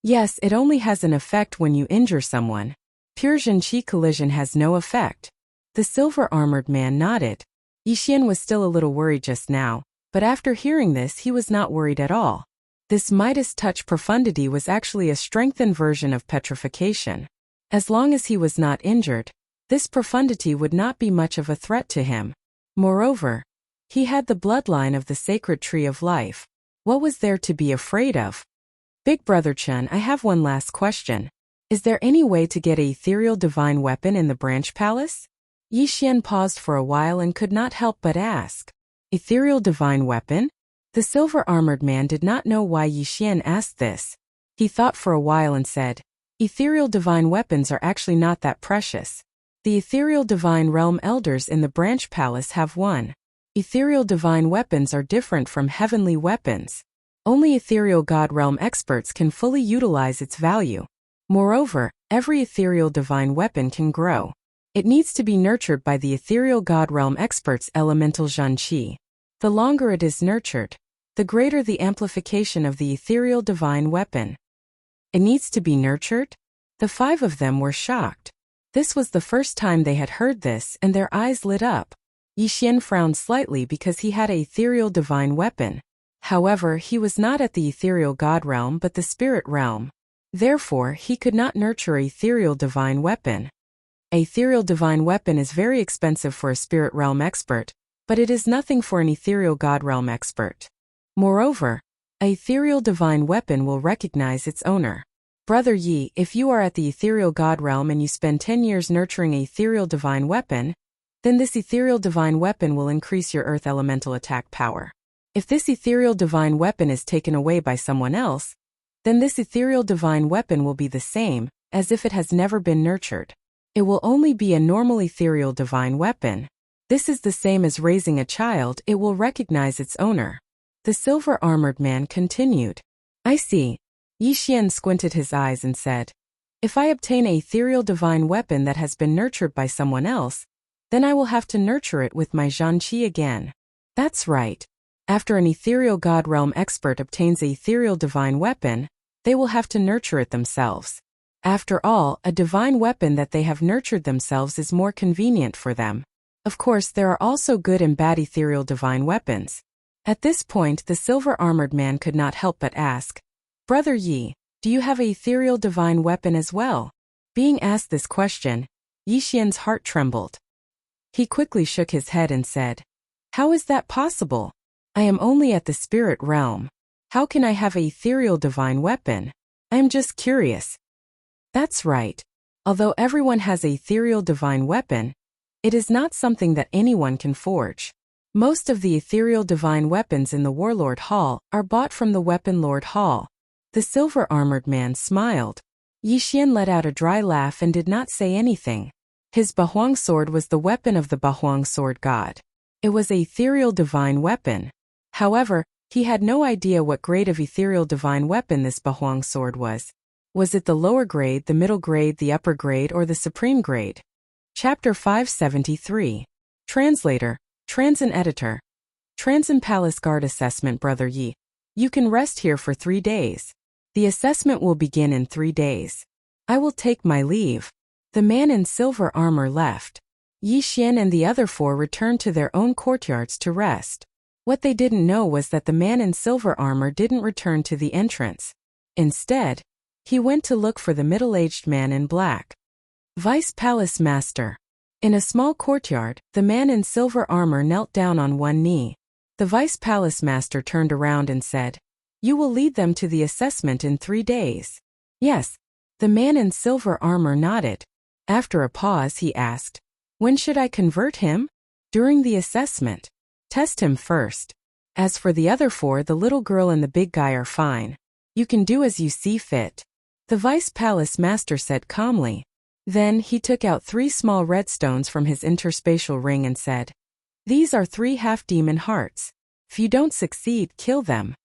Yes, it only has an effect when you injure someone. Pure Zhenqi collision has no effect. The silver-armored man nodded. Yixian was still a little worried just now, but after hearing this he was not worried at all. This Midas touch profundity was actually a strengthened version of petrification. As long as he was not injured, this profundity would not be much of a threat to him. Moreover, he had the bloodline of the sacred tree of life. What was there to be afraid of? Big Brother Chen, I have one last question. Is there any way to get an ethereal divine weapon in the branch palace? Yixian paused for a while and could not help but ask. Ethereal divine weapon? The silver-armored man did not know why Yixian asked this. He thought for a while and said, ethereal divine weapons are actually not that precious. The ethereal divine realm elders in the branch palace have one. Ethereal divine weapons are different from heavenly weapons. Only ethereal god realm experts can fully utilize its value. Moreover, every ethereal divine weapon can grow. It needs to be nurtured by the ethereal god realm experts' elemental Zhenqi. The longer it is nurtured, the greater the amplification of the ethereal divine weapon. It needs to be nurtured? The five of them were shocked. This was the first time they had heard this, and their eyes lit up. Yixian frowned slightly because he had an ethereal divine weapon. However, he was not at the ethereal god realm but the spirit realm. Therefore, he could not nurture an ethereal divine weapon. An ethereal divine weapon is very expensive for a spirit realm expert, but it is nothing for an ethereal god realm expert. Moreover, an ethereal divine weapon will recognize its owner. Brother Yi, if you are at the ethereal god realm and you spend 10 years nurturing an ethereal divine weapon, then this ethereal divine weapon will increase your earth elemental attack power. If this ethereal divine weapon is taken away by someone else, then this ethereal divine weapon will be the same, as if it has never been nurtured. It will only be a normal ethereal divine weapon. This is the same as raising a child, it will recognize its owner. The silver-armored man continued. I see. Yixian squinted his eyes and said, if I obtain an ethereal divine weapon that has been nurtured by someone else, then I will have to nurture it with my Zhenqi again. That's right. After an ethereal god realm expert obtains an ethereal divine weapon, they will have to nurture it themselves. After all, a divine weapon that they have nurtured themselves is more convenient for them. Of course, there are also good and bad ethereal divine weapons. At this point, the silver-armored man could not help but ask, Brother Yi, do you have an ethereal divine weapon as well? Being asked this question, Yixian's heart trembled. He quickly shook his head and said, how is that possible? I am only at the spirit realm. How can I have an ethereal divine weapon? I am just curious. That's right. Although everyone has an ethereal divine weapon, it is not something that anyone can forge. Most of the ethereal divine weapons in the Warlord Hall are bought from the Weapon Lord Hall. The silver-armored man smiled. Yixian let out a dry laugh and did not say anything. His Bahuang sword was the weapon of the Bahuang sword god. It was an ethereal divine weapon. However, he had no idea what grade of ethereal divine weapon this Bahuang sword was. Was it the lower grade, the middle grade, the upper grade, or the supreme grade? Chapter 573. Translator, Transin Editor. Transin Palace Guard Assessment. Brother Yi, you can rest here for 3 days. The assessment will begin in 3 days. I will take my leave. The man in silver armor left. Yixian and the other 4 returned to their own courtyards to rest. What they didn't know was that the man in silver armor didn't return to the entrance. Instead, he went to look for the middle-aged man in black. Vice Palace Master. In a small courtyard, the man in silver armor knelt down on one knee. The Vice Palace Master turned around and said, you will lead them to the assessment in 3 days. Yes. The man in silver armor nodded. After a pause, he asked, when should I convert him? During the assessment. Test him first. As for the other 4, the little girl and the big guy are fine. You can do as you see fit. The Vice Palace Master said calmly. Then he took out 3 small red stones from his interspatial ring and said, these are 3 half-demon hearts. If you don't succeed, kill them.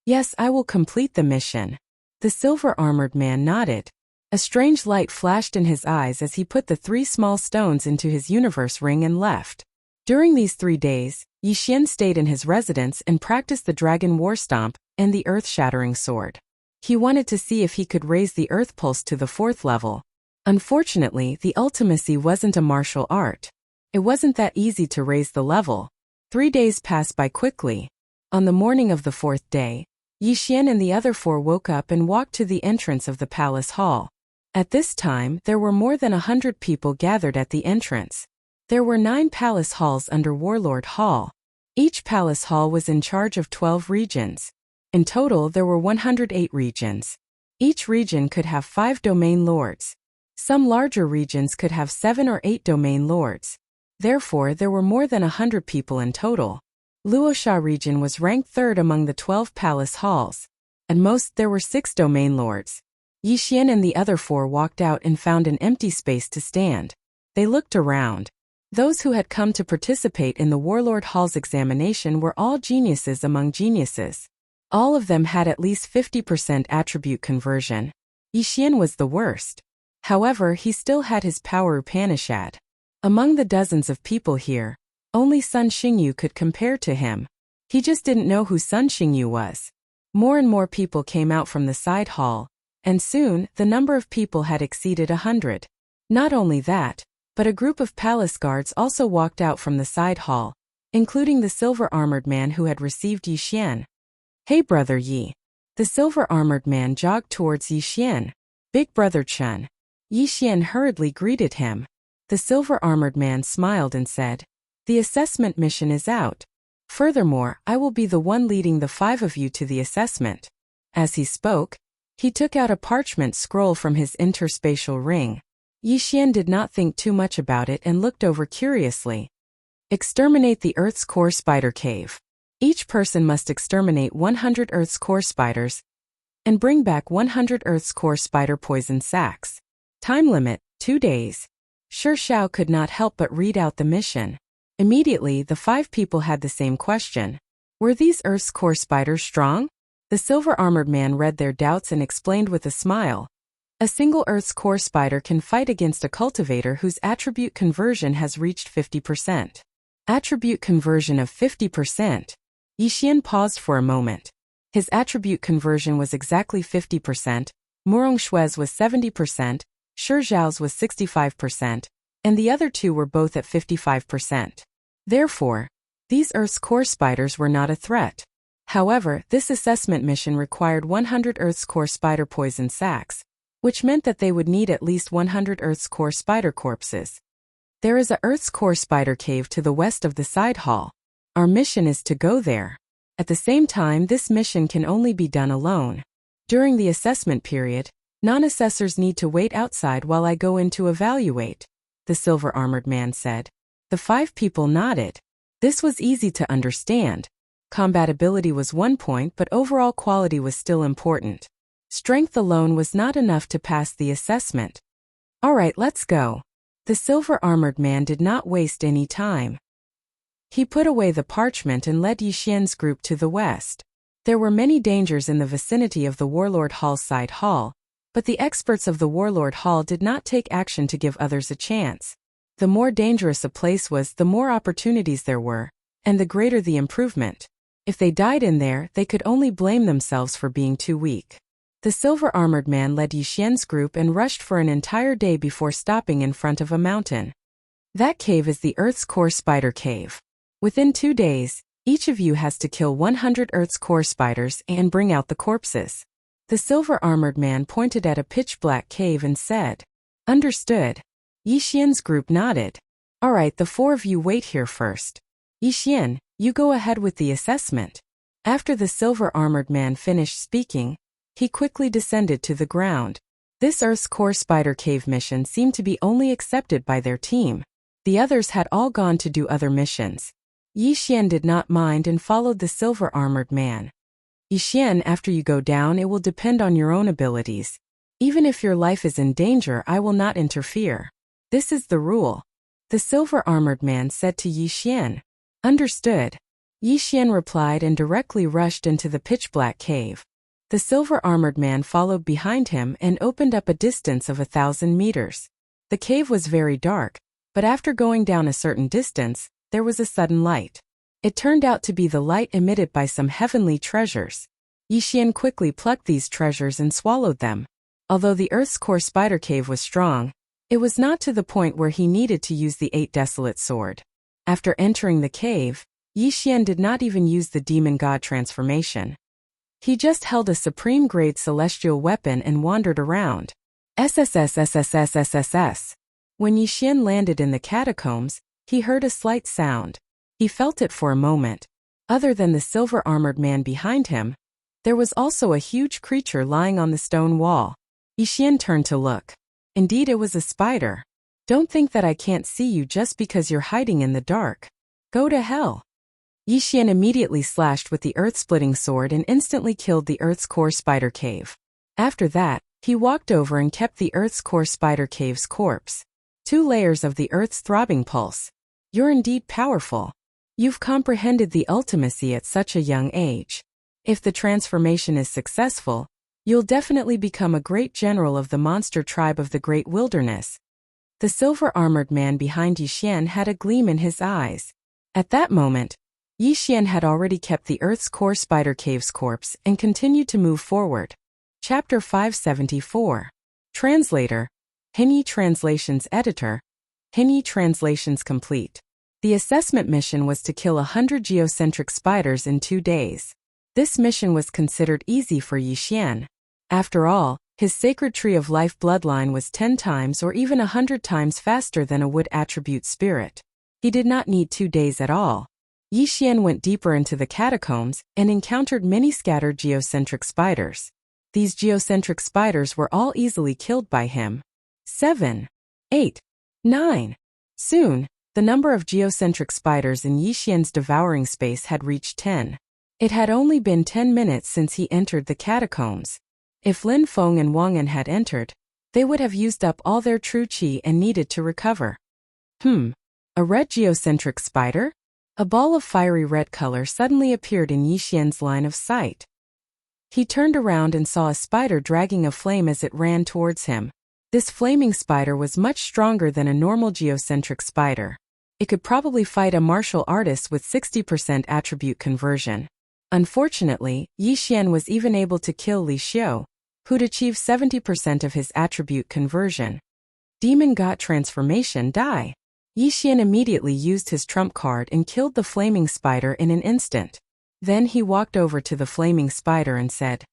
Yes, I will complete the mission. The silver-armored man nodded. A strange light flashed in his eyes as he put the 3 small stones into his universe ring and left. During these 3 days, Yi Xian stayed in his residence and practiced the dragon war stomp and the earth-shattering sword. He wanted to see if he could raise the earth pulse to the 4th level. Unfortunately, the ultimacy wasn't a martial art. It wasn't that easy to raise the level. 3 days passed by quickly. On the morning of the 4th day, Yi Xian and the other 4 woke up and walked to the entrance of the palace hall. At this time, there were more than 100 people gathered at the entrance. There were 9 palace halls under Warlord Hall. Each palace hall was in charge of 12 regions. In total, there were 108 regions. Each region could have 5 domain lords. Some larger regions could have 7 or 8 domain lords. Therefore, there were more than 100 people in total. Luosha region was ranked 3rd among the 12 palace halls. At most, there were 6 domain lords. Yi Xian and the other 4 walked out and found an empty space to stand. They looked around. Those who had come to participate in the Warlord Hall's examination were all geniuses among geniuses. All of them had at least 50% attribute conversion. Yi Xian was the worst. However, he still had his power Upanishad. Among the dozens of people here, only Sun Xingyu could compare to him. He just didn't know who Sun Xingyu was. More and more people came out from the side hall, and soon, the number of people had exceeded 100. Not only that, but a group of palace guards also walked out from the side hall, including the silver-armored man who had received Yi Xian. Hey brother Yi. The silver-armored man jogged towards Yi Xian. Big brother Chen. Yi Xian hurriedly greeted him. The silver-armored man smiled and said, "The assessment mission is out. Furthermore, I will be the one leading the 5 of you to the assessment." As he spoke, he took out a parchment scroll from his interspatial ring. Yi Xian did not think too much about it and looked over curiously. Exterminate the Earth's core spider cave. Each person must exterminate 100 Earth's core spiders and bring back 100 Earth's core spider poison sacs. Time limit, 2 days. Shi Xiao could not help but read out the mission. Immediately, the 5 people had the same question. Were these Earth's core spiders strong? The silver-armored man read their doubts and explained with a smile. A single Earth's core spider can fight against a cultivator whose attribute conversion has reached 50%. Attribute conversion of 50%. Yi Xian paused for a moment. His attribute conversion was exactly 50%, Murong Shui's was 70%, Shi Zhao's was 65%, and the other 2 were both at 55%. Therefore, these Earth's core spiders were not a threat. However, this assessment mission required 100 Earth's core spider poison sacs, which meant that they would need at least 100 Earth's core spider corpses. There is a Earth's core spider cave to the west of the side hall. Our mission is to go there. At the same time, this mission can only be done alone. During the assessment period, non-assessors need to wait outside while I go in to evaluate, the silver-armored man said. The 5 people nodded. This was easy to understand. Compatibility was 1 point, but overall quality was still important. Strength alone was not enough to pass the assessment. All right, let's go. The silver-armored man did not waste any time. He put away the parchment and led Yi Xian's group to the west. There were many dangers in the vicinity of the Warlord Hall's side hall, but the experts of the Warlord Hall did not take action to give others a chance. The more dangerous a place was, the more opportunities there were, and the greater the improvement. If they died in there, they could only blame themselves for being too weak. The silver-armored man led Yi Xian's group and rushed for an entire day before stopping in front of a mountain. That cave is the Earth's core spider cave. Within 2 days, each of you has to kill 100 Earth's core spiders and bring out the corpses. The silver-armored man pointed at a pitch-black cave and said, "Understood." Yi Xian's group nodded. "All right, the 4 of you wait here first. Yi Xian, you go ahead with the assessment." After the silver-armored man finished speaking, he quickly descended to the ground. This Earth's core spider cave mission seemed to be only accepted by their team. The others had all gone to do other missions. Yi Xian did not mind and followed the silver-armored man. "Yi Xian, after you go down, it will depend on your own abilities. Even if your life is in danger, I will not interfere. This is the rule," the silver-armored man said to Yi Xian. "Understood." Yixian replied and directly rushed into the pitch-black cave. The silver-armored man followed behind him and opened up a distance of 1,000 meters. The cave was very dark, but after going down a certain distance, there was a sudden light. It turned out to be the light emitted by some heavenly treasures. Yixian quickly plucked these treasures and swallowed them. Although the Earth's core spider cave was strong, it was not to the point where he needed to use the 8 desolate sword. After entering the cave, Yixian did not even use the demon god transformation. He just held a supreme-grade celestial weapon and wandered around. SSSSSSSSS. When Yixian landed in the catacombs, he heard a slight sound. He felt it for a moment. Other than the silver-armored man behind him, there was also a huge creature lying on the stone wall. Yixian turned to look. Indeed, it was a spider. Don't think that I can't see you just because you're hiding in the dark. Go to hell. Yixian immediately slashed with the earth-splitting sword and instantly killed the Earth's core spider cave. After that, he walked over and kept the Earth's core spider cave's corpse. 2 layers of the Earth's throbbing pulse. You're indeed powerful. You've comprehended the ultimacy at such a young age. If the transformation is successful, you'll definitely become a great general of the monster tribe of the Great Wilderness. The silver-armored man behind Yixian had a gleam in his eyes. At that moment, Yixian had already kept the Earth's core spider cave's corpse and continued to move forward. Chapter 574. Translator. Hinyi Translations Editor. Hinyi Translations Complete. The assessment mission was to kill 100 geocentric spiders in 2 days. This mission was considered easy for Yixian. After all, his sacred tree of life bloodline was 10 times or even 100 times faster than a wood attribute spirit. He did not need 2 days at all. Yixian went deeper into the catacombs and encountered many scattered geocentric spiders. These geocentric spiders were all easily killed by him. 7, 8, 9. Soon, the number of geocentric spiders in Yixian's devouring space had reached 10. It had only been 10 minutes since he entered the catacombs. If Lin Feng and Wang An had entered, they would have used up all their true qi and needed to recover. A red geocentric spider? A ball of fiery red color suddenly appeared in Yixian's line of sight. He turned around and saw a spider dragging a flame as it ran towards him. This flaming spider was much stronger than a normal geocentric spider. It could probably fight a martial artist with 60% attribute conversion. Unfortunately, Yixian was even able to kill Li Xiu, who'd achieved 70% of his attribute conversion. Demon God Transformation Die. Yixian immediately used his trump card and killed the flaming spider in an instant. Then he walked over to the flaming spider and said,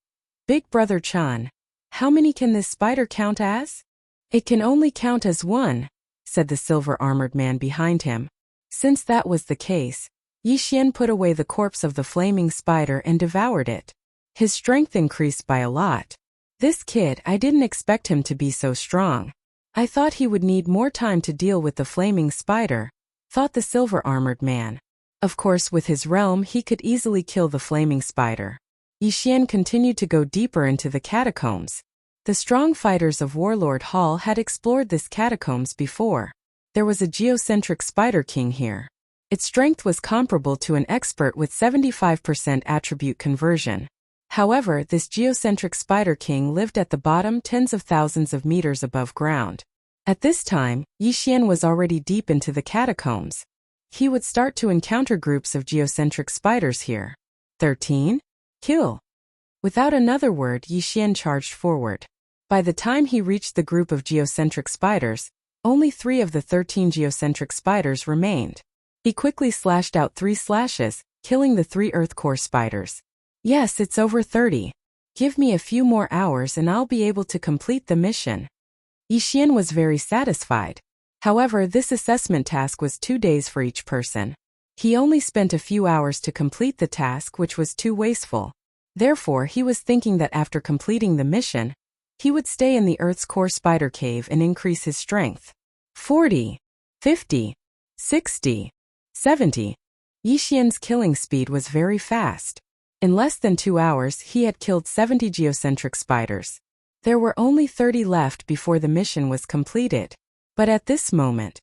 "Big Brother Chan, how many can this spider count as?" "It can only count as 1, said the silver-armored man behind him. Since that was the case, Yixian put away the corpse of the flaming spider and devoured it. His strength increased by a lot. This kid, I didn't expect him to be so strong. I thought he would need more time to deal with the flaming spider, thought the silver-armored man. Of course, with his realm he could easily kill the flaming spider. Yixian continued to go deeper into the catacombs. The strong fighters of Warlord Hall had explored this catacombs before. There was a geocentric spider king here. Its strength was comparable to an expert with 75% attribute conversion. However, this geocentric spider king lived at the bottom tens of thousands of meters above ground. At this time, Yixian was already deep into the catacombs. He would start to encounter groups of geocentric spiders here. 13. Kill. Without another word, Yixian charged forward. By the time he reached the group of geocentric spiders, only 3 of the 13 geocentric spiders remained. He quickly slashed out 3 slashes, killing the 3 earth core spiders. Yes, it's over 30. Give me a few more hours and I'll be able to complete the mission. Yixian was very satisfied. However, this assessment task was 2 days for each person. He only spent a few hours to complete the task, which was too wasteful. Therefore, he was thinking that after completing the mission, he would stay in the Earth's core spider cave and increase his strength. 40, 50, 60, 70. Yixian's killing speed was very fast. In less than 2 hours, he had killed 70 geocentric spiders. There were only 30 left before the mission was completed. But at this moment,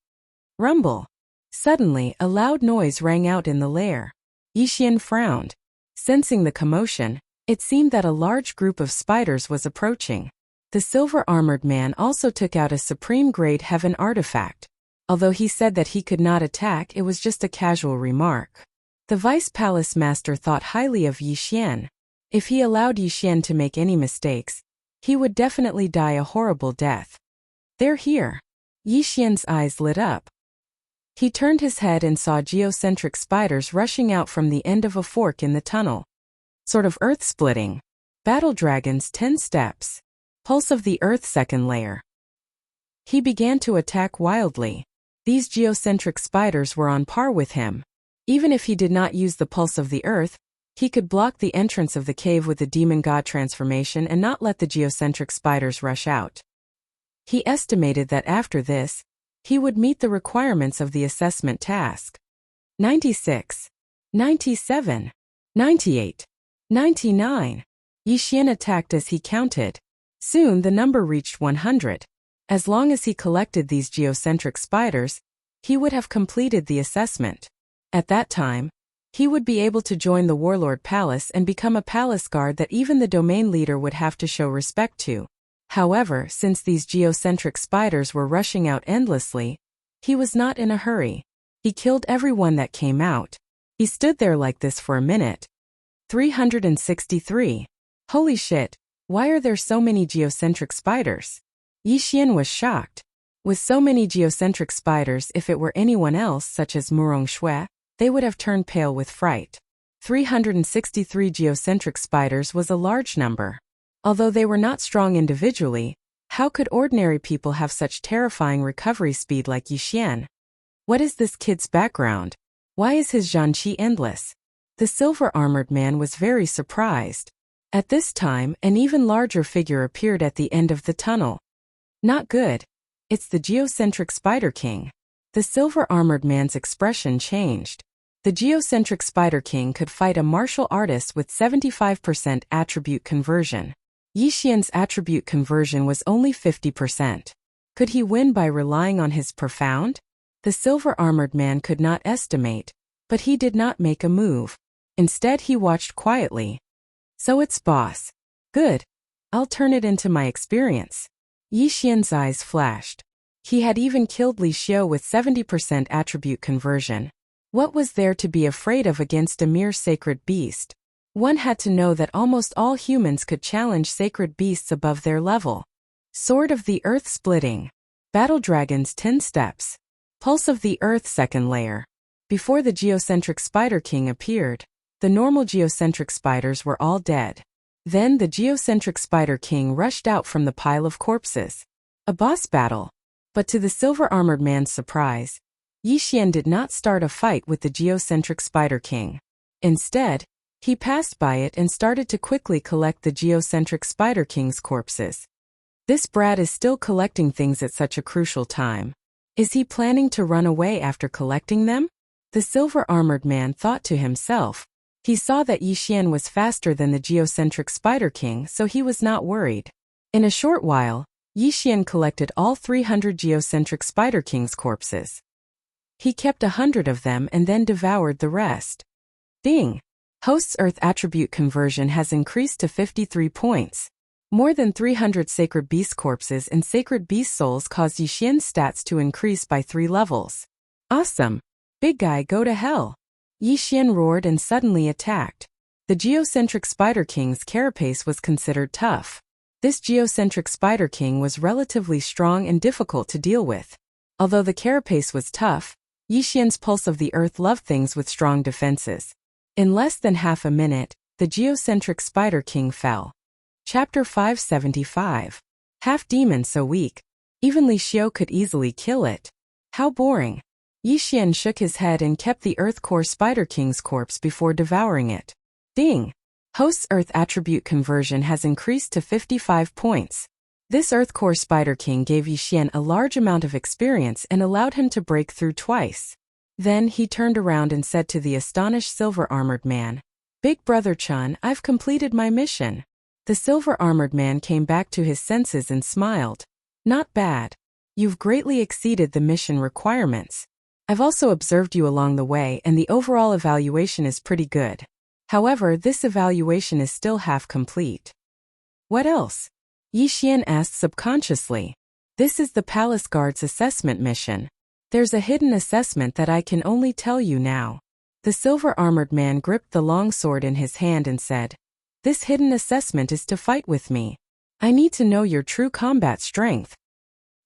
rumble! Suddenly, a loud noise rang out in the lair. Yixian frowned. Sensing the commotion, it seemed that a large group of spiders was approaching. The silver-armored man also took out a supreme-grade heaven artifact. Although he said that he could not attack, it was just a casual remark. The vice palace master thought highly of Yixian. If he allowed Yixian to make any mistakes, he would definitely die a horrible death. "They're here." Yixian's eyes lit up. He turned his head and saw geocentric spiders rushing out from the end of a fork in the tunnel. Sort of earth-splitting. Battle dragons 10 steps. Pulse of the earth second layer. He began to attack wildly. These geocentric spiders were on par with him. Even if he did not use the pulse of the earth, he could block the entrance of the cave with the demon god transformation and not let the geocentric spiders rush out. He estimated that after this, he would meet the requirements of the assessment task. 96. 97. 98. 99. Yixian attacked as he counted. Soon the number reached 100. As long as he collected these geocentric spiders, he would have completed the assessment. At that time, he would be able to join the Warlord Palace and become a palace guard that even the domain leader would have to show respect to. However, since these geocentric spiders were rushing out endlessly, he was not in a hurry. He killed everyone that came out. He stood there like this for a minute. 363. Holy shit, why are there so many geocentric spiders? Yixian was shocked. With so many geocentric spiders, if it were anyone else such as Murong Shui, they would have turned pale with fright. 363 geocentric spiders was a large number. Although they were not strong individually, how could ordinary people have such terrifying recovery speed like Yixian? What is this kid's background? Why is his Zhanqi endless? The silver-armored man was very surprised. At this time, an even larger figure appeared at the end of the tunnel. Not good. It's the geocentric Spider King. The silver-armored man's expression changed. The geocentric Spider King could fight a martial artist with 75% attribute conversion. Yixian's attribute conversion was only 50%. Could he win by relying on his profound? The silver-armored man could not estimate, but he did not make a move. Instead, he watched quietly. So it's boss. Good. I'll turn it into my experience. Yixian's eyes flashed. He had even killed Li Xiu with 70% attribute conversion. What was there to be afraid of against a mere sacred beast? One had to know that almost all humans could challenge sacred beasts above their level. Sword of the Earth splitting. Battle dragons 10 steps. Pulse of the Earth second layer. Before the geocentric Spider King appeared, the normal geocentric spiders were all dead. Then the geocentric Spider King rushed out from the pile of corpses. A boss battle. But to the silver-armored man's surprise, Yixian did not start a fight with the geocentric Spider King. Instead, he passed by it and started to quickly collect the geocentric Spider King's corpses. This brat is still collecting things at such a crucial time. Is he planning to run away after collecting them? The silver-armored man thought to himself. He saw that Yixian was faster than the geocentric Spider King, so he was not worried. In a short while, Yixian collected all 300 geocentric Spider King's corpses. He kept 100 of them and then devoured the rest. Ding! Host's Earth attribute conversion has increased to 53 points. More than 300 sacred beast corpses and sacred beast souls caused Yixian's stats to increase by 3 levels. Awesome! Big guy, go to hell! Yixian roared and suddenly attacked. The geocentric Spider King's carapace was considered tough. This geocentric Spider King was relatively strong and difficult to deal with. Although the carapace was tough, Yixian's Pulse of the Earth loved things with strong defenses. In less than half a minute, the geocentric Spider King fell. Chapter 575. Half-demon so weak. Even Li Xiu could easily kill it. How boring. Yixian shook his head and kept the Earth Core Spider King's corpse before devouring it. Ding! Host's Earth attribute conversion has increased to 55 points. This Earth Core Spider King gave Yixian a large amount of experience and allowed him to break through twice. Then he turned around and said to the astonished silver-armored man, "Big brother Chun, I've completed my mission." The silver-armored man came back to his senses and smiled. "Not bad. You've greatly exceeded the mission requirements. I've also observed you along the way and the overall evaluation is pretty good. However, this evaluation is still half complete. What else? Yi Xian asked subconsciously. This is the Palace Guard's assessment mission. There's a hidden assessment that I can only tell you now. The silver-armored man gripped the long sword in his hand and said, "This hidden assessment is to fight with me. I need to know your true combat strength."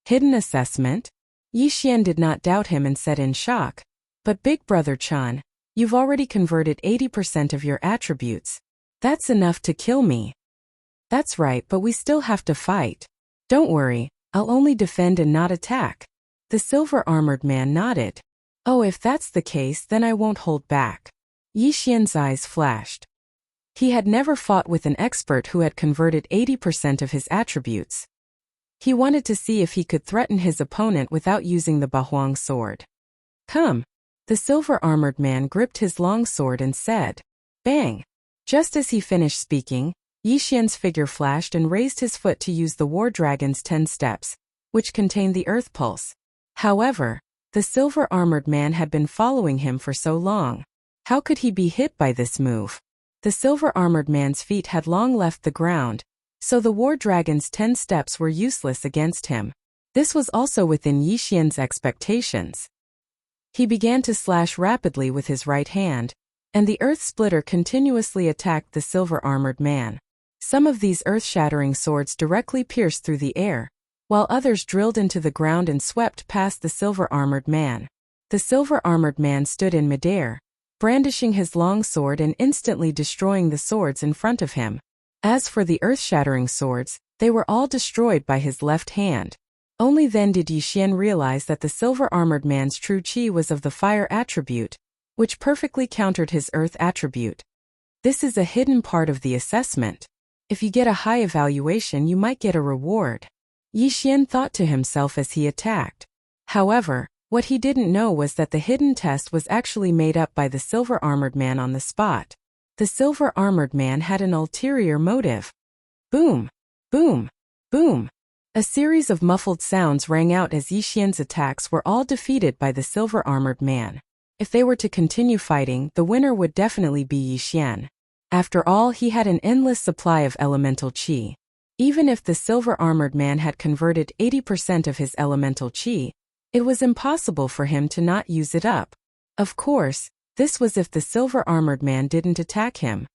Hidden assessment? Yi Xian did not doubt him and said in shock, "But Big Brother Chan, you've already converted 80% of your attributes. That's enough to kill me." "That's right, but we still have to fight. Don't worry, I'll only defend and not attack." The silver-armored man nodded. "Oh, if that's the case, then I won't hold back." Yi Xian's eyes flashed. He had never fought with an expert who had converted 80% of his attributes. He wanted to see if he could threaten his opponent without using the Bahuang sword. "Come." The silver-armored man gripped his long sword and said, "Bang." Just as he finished speaking, Yi Xian's figure flashed and raised his foot to use the War Dragon's 10 steps, which contained the Earth Pulse. However, the silver-armored man had been following him for so long. How could he be hit by this move? The silver-armored man's feet had long left the ground, so the War Dragon's 10 steps were useless against him. This was also within Yi Xian's expectations. He began to slash rapidly with his right hand, and the Earth Splitter continuously attacked the silver-armored man. Some of these earth-shattering swords directly pierced through the air, while others drilled into the ground and swept past the silver-armored man. The silver-armored man stood in midair, brandishing his long sword and instantly destroying the swords in front of him. As for the earth-shattering swords, they were all destroyed by his left hand. Only then did Yi Xian realize that the silver-armored man's true chi was of the fire attribute, which perfectly countered his earth attribute. This is a hidden part of the assessment. If you get a high evaluation, you might get a reward. Yi Xian thought to himself as he attacked. However, what he didn't know was that the hidden test was actually made up by the silver-armored man on the spot. The silver-armored man had an ulterior motive. Boom! Boom! Boom! A series of muffled sounds rang out as Yi Xian's attacks were all defeated by the silver-armored man. If they were to continue fighting, the winner would definitely be Yi Xian. After all, he had an endless supply of elemental chi. Even if the silver-armored man had converted 80% of his elemental chi, it was impossible for him to not use it up. Of course, this was if the silver-armored man didn't attack him.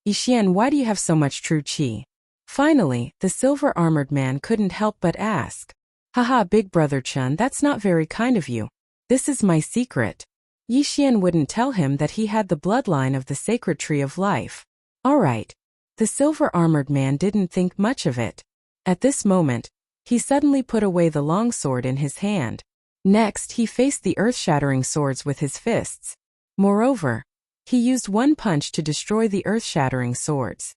"Yi Xian, why do you have so much true chi?" Finally, the silver-armored man couldn't help but ask. "Haha, Big Brother Chun, that's not very kind of you. This is my secret." Yi Xian wouldn't tell him that he had the bloodline of the sacred tree of life. Alright. The silver-armored man didn't think much of it. At this moment, he suddenly put away the long sword in his hand. Next, he faced the earth-shattering swords with his fists. Moreover, he used one punch to destroy the earth-shattering swords.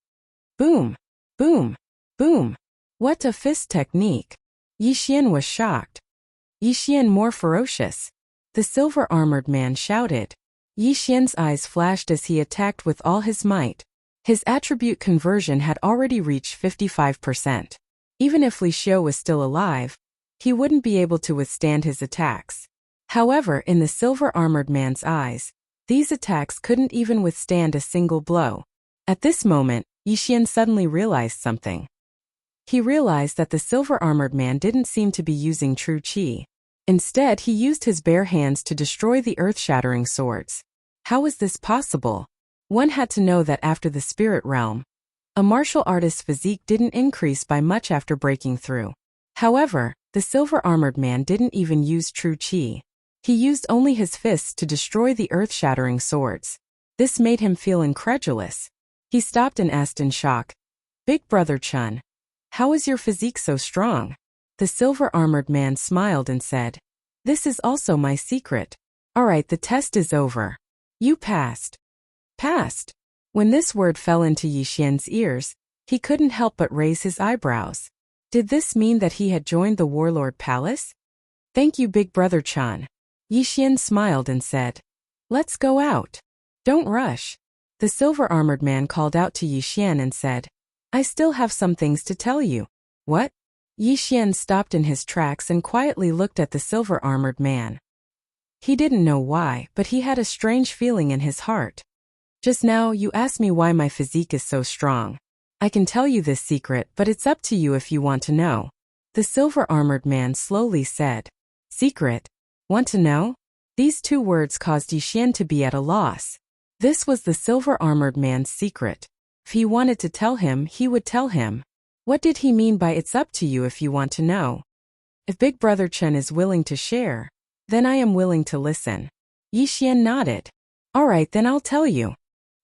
Boom! Boom! Boom! What a fist technique! Yi Xian was shocked. Yi Xian more ferocious. The silver-armored man shouted. Yi Xian's eyes flashed as he attacked with all his might. His attribute conversion had already reached 55%. Even if Li Xiu was still alive, he wouldn't be able to withstand his attacks. However, in the silver-armored man's eyes, these attacks couldn't even withstand a single blow. At this moment, Yi Xian suddenly realized something. He realized that the silver-armored man didn't seem to be using true chi. Instead, he used his bare hands to destroy the earth-shattering swords. How was this possible? One had to know that after the spirit realm, a martial artist's physique didn't increase by much after breaking through. However, the silver-armored man didn't even use true chi. He used only his fists to destroy the earth-shattering swords. This made him feel incredulous. He stopped and asked in shock, "Big Brother Chun, how is your physique so strong?" The silver-armored man smiled and said, "This is also my secret. Alright, the test is over. You passed." Passed? When this word fell into Yi Xian's ears, he couldn't help but raise his eyebrows. Did this mean that he had joined the Warlord Palace? "Thank you, Big Brother Chan." Yi Xian smiled and said, "Let's go out. Don't rush." The silver-armored man called out to Yi Xian and said, "I still have some things to tell you." "What?" Yi Xian stopped in his tracks and quietly looked at the silver-armored man. He didn't know why, but he had a strange feeling in his heart. Just now, you asked me why my physique is so strong. I can tell you this secret, but it's up to you if you want to know. The silver-armored man slowly said. Secret? Want to know? These two words caused Yixian to be at a loss. This was the silver-armored man's secret. If he wanted to tell him, he would tell him. What did he mean by it's up to you if you want to know? If Big Brother Chen is willing to share, then I am willing to listen. Yixian nodded. All right, then I'll tell you.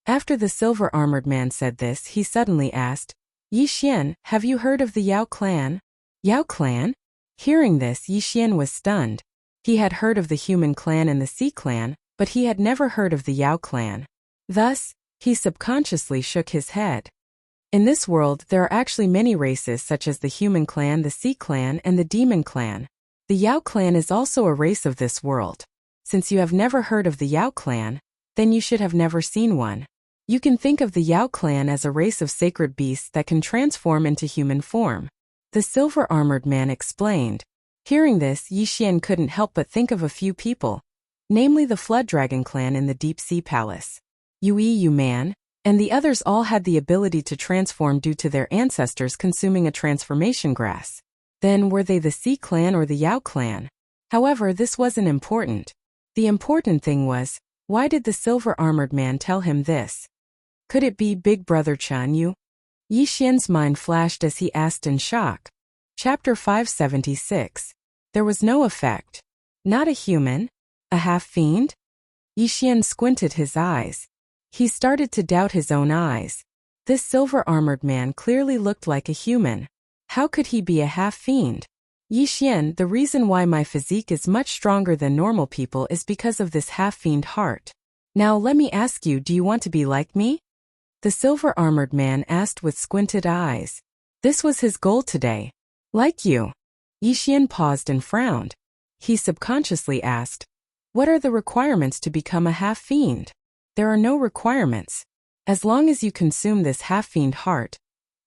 After the silver-armored man said this, he suddenly asked, Yixian, have you heard of the Yao clan? Yao clan? Hearing this, Yixian was stunned. He had heard of the human clan and the sea clan, but he had never heard of the Yao clan. Thus, he subconsciously shook his head. In this world, there are actually many races such as the human clan, the sea clan, and the demon clan. The Yao clan is also a race of this world. Since you have never heard of the Yao clan, then you should have never seen one. You can think of the Yao clan as a race of sacred beasts that can transform into human form. The silver-armored man explained. Hearing this, Yixian couldn't help but think of a few people, namely the Flood Dragon clan in the Deep Sea Palace. Yu Man, and the others all had the ability to transform due to their ancestors consuming a transformation grass. Then were they the Sea clan or the Yao clan? However, this wasn't important. The important thing was, why did the silver-armored man tell him this? Could it be Big Brother Chen Yu? Yixian's mind flashed as he asked in shock. Chapter 576. There was no effect. Not a human? A half-fiend? Yixian squinted his eyes. He started to doubt his own eyes. This silver-armored man clearly looked like a human. How could he be a half-fiend? Yixian, the reason why my physique is much stronger than normal people is because of this half-fiend heart. Now let me ask you, do you want to be like me? The silver-armored man asked with squinted eyes. This was his goal today. Like you. Yixian paused and frowned. He subconsciously asked, what are the requirements to become a half-fiend? There are no requirements. As long as you consume this half-fiend heart,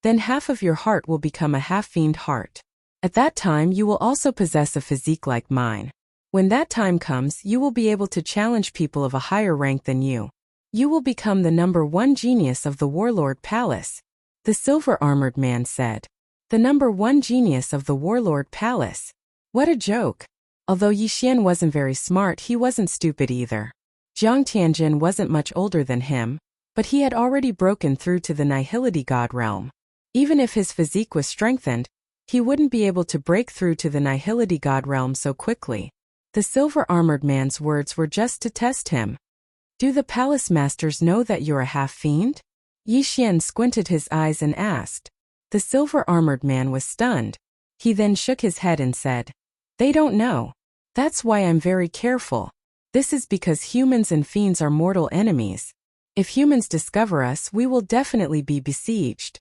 then half of your heart will become a half-fiend heart. At that time you will also possess a physique like mine. When that time comes, you will be able to challenge people of a higher rank than you. You will become the #1 genius of the Warlord Palace. The silver-armored man said. The #1 genius of the Warlord Palace. What a joke. Although Yixian wasn't very smart, he wasn't stupid either. Jiang Tianjin wasn't much older than him, but he had already broken through to the Nihility God realm. Even if his physique was strengthened, he wouldn't be able to break through to the Nihility God realm so quickly. The silver-armored man's words were just to test him. Do the palace masters know that you're a half-fiend? Yixian squinted his eyes and asked. The silver-armored man was stunned. He then shook his head and said, they don't know. That's why I'm very careful. This is because humans and fiends are mortal enemies. If humans discover us, we will definitely be besieged.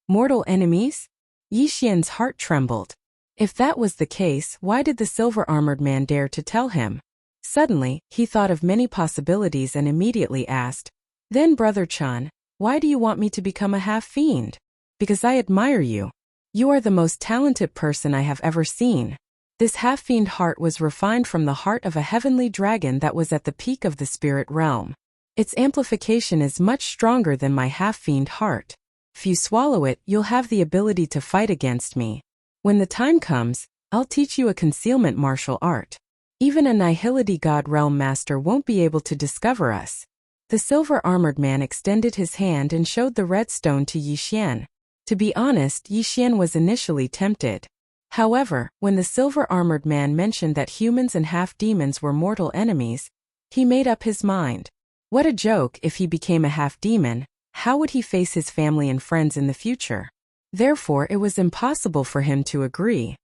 Mortal enemies? Yixian's heart trembled. If that was the case, why did the silver-armored man dare to tell him? Suddenly, he thought of many possibilities and immediately asked, then Brother Chen, why do you want me to become a half-fiend? Because I admire you. You are the most talented person I have ever seen. This half-fiend heart was refined from the heart of a heavenly dragon that was at the peak of the spirit realm. Its amplification is much stronger than my half-fiend heart. If you swallow it, you'll have the ability to fight against me. When the time comes, I'll teach you a concealment martial art. Even a Nihility God realm master won't be able to discover us. The silver-armored man extended his hand and showed the red stone to Yixian. To be honest, Yixian was initially tempted. However, when the silver-armored man mentioned that humans and half-demons were mortal enemies, he made up his mind. What a joke! If he became a half-demon, how would he face his family and friends in the future? Therefore, it was impossible for him to agree.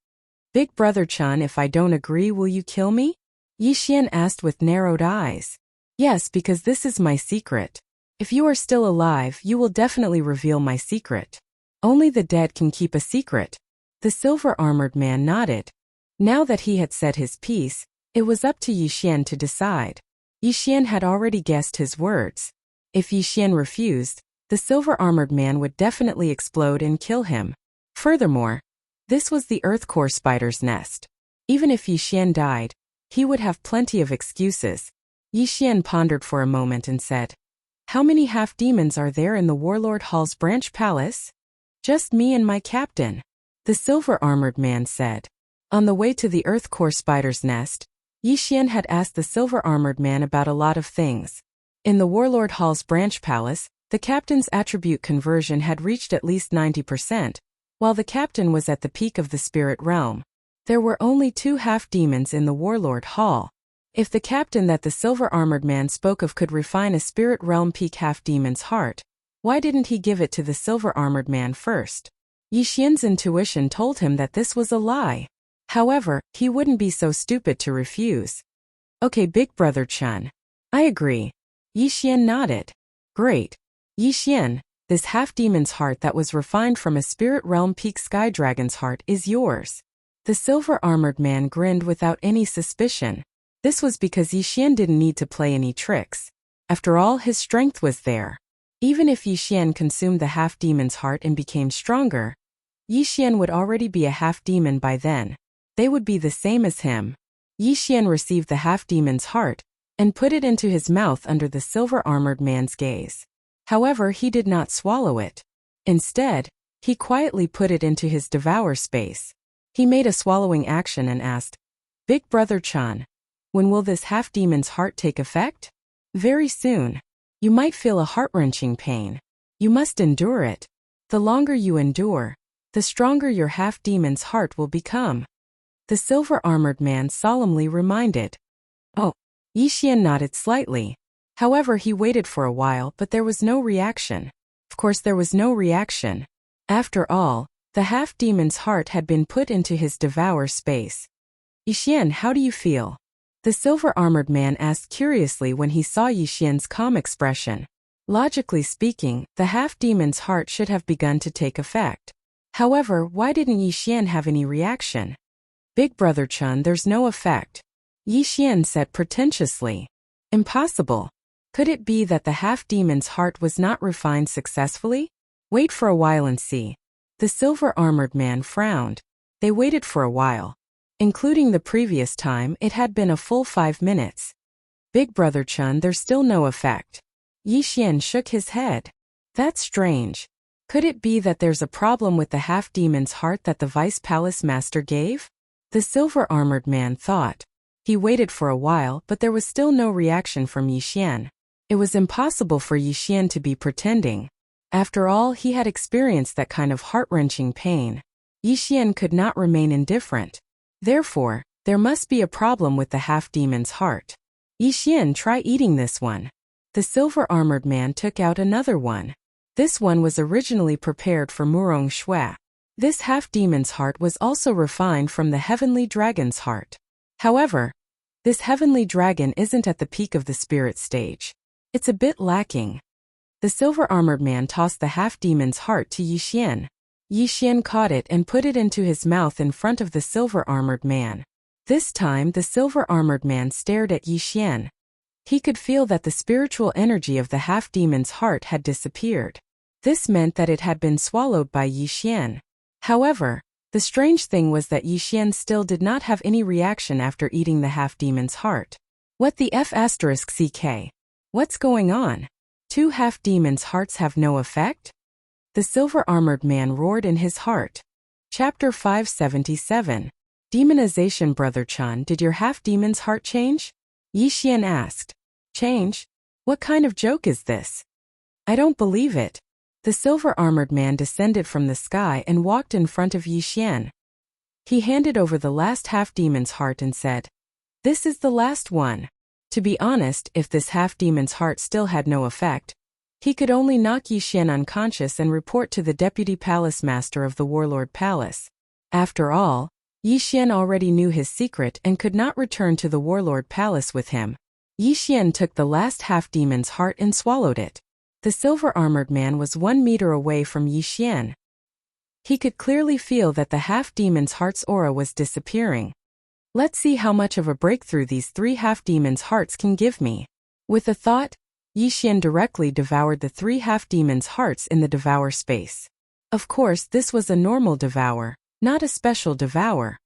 Big Brother Chen, if I don't agree, will you kill me? Yixian asked with narrowed eyes. Yes, because this is my secret. If you are still alive, you will definitely reveal my secret. Only the dead can keep a secret. The silver-armored man nodded. Now that he had said his piece, it was up to Yixian to decide. Yixian had already guessed his words. If Yixian refused, the silver-armored man would definitely explode and kill him. Furthermore, this was the Earth Core Spider's nest. Even if Yixian died, He would have plenty of excuses. Yi Xian pondered for a moment and said, "How many half-demons are there in the Warlord Hall's branch palace?" "Just me and my captain," the silver-armored man said. On the way to the Earth Core Spider's nest, Yi Xian had asked the silver-armored man about a lot of things. In the Warlord Hall's branch palace, the captain's attribute conversion had reached at least 90%, while the captain was at the peak of the spirit realm. There were only 2 half-demons in the Warlord Hall. If the captain that the silver-armored man spoke of could refine a spirit realm peak half-demon's heart, why didn't he give it to the silver-armored man first? Yi Xian's intuition told him that this was a lie. However, he wouldn't be so stupid to refuse. "Okay, Big Brother Chun. I agree." Yi Xian nodded. "Great. Yi Xian, this half-demon's heart that was refined from a spirit realm peak sky dragon's heart is yours." The silver-armored man grinned without any suspicion. This was because Yi Xian didn't need to play any tricks. After all, his strength was there. Even if Yi Xian consumed the half-demon's heart and became stronger, Yi Xian would already be a half-demon by then. They would be the same as him. Yi Xian received the half-demon's heart and put it into his mouth under the silver-armored man's gaze. However, he did not swallow it. Instead, he quietly put it into his devour space. He made a swallowing action and asked, "Big Brother Chun, when will this half-demon's heart take effect?" "Very soon. You might feel a heart-wrenching pain. You must endure it. The longer you endure, the stronger your half-demon's heart will become," the silver-armored man solemnly reminded. "Oh." Yi Xian nodded slightly. However, he waited for a while, but there was no reaction. Of course, there was no reaction. After all, the half-demon's heart had been put into his devour space. "Yi Xian, how do you feel?" the silver-armored man asked curiously when he saw Yi Xian's calm expression. Logically speaking, the half-demon's heart should have begun to take effect. However, why didn't Yi Xian have any reaction? "Big Brother Chun, there's no effect," Yi Xian said pretentiously. "Impossible. Could it be that the half-demon's heart was not refined successfully? Wait for a while and see." The silver-armored man frowned. They waited for a while. Including the previous time, it had been a full 5 minutes. "Big Brother Chun, there's still no effect." Yi Xian shook his head. "That's strange. Could it be that there's a problem with the half-demon's heart that the Vice Palace Master gave?" the silver-armored man thought. He waited for a while, but there was still no reaction from Yi Xian. It was impossible for Yi Xian to be pretending. After all, he had experienced that kind of heart-wrenching pain. Yi Xian could not remain indifferent. Therefore, there must be a problem with the half-demon's heart. "Yi Xian, try eating this one." The silver-armored man took out another one. This one was originally prepared for Murong Shui. This half-demon's heart was also refined from the heavenly dragon's heart. However, this heavenly dragon isn't at the peak of the spirit stage. It's a bit lacking. The silver-armored man tossed the half-demon's heart to Yi Xian. Yi Xian caught it and put it into his mouth in front of the silver-armored man. This time, the silver-armored man stared at Yi Xian. He could feel that the spiritual energy of the half-demon's heart had disappeared. This meant that it had been swallowed by Yi Xian. However, the strange thing was that Yi Xian still did not have any reaction after eating the half-demon's heart. "What the F***ck? What's going on? 2 half-demons' hearts have no effect?" the silver-armored man roared in his heart. Chapter 577. Demonization. "Brother Chun, did your half-demon's heart change?" Yi Xian asked. "Change? What kind of joke is this? I don't believe it." The silver-armored man descended from the sky and walked in front of Yi Xian. He handed over the last half-demon's heart and said, "This is the last one." To be honest, if this half-demon's heart still had no effect, he could only knock Yi Xian unconscious and report to the deputy palace master of the Warlord Palace. After all, Yi Xian already knew his secret and could not return to the Warlord Palace with him. Yi Xian took the last half-demon's heart and swallowed it. The silver-armored man was 1 meter away from Yi Xian. He could clearly feel that the half-demon's heart's aura was disappearing. "Let's see how much of a breakthrough these 3 half-demon's hearts can give me." With a thought, Yi Xian directly devoured the 3 half-demon's hearts in the devour space. Of course, this was a normal devour, not a special devour.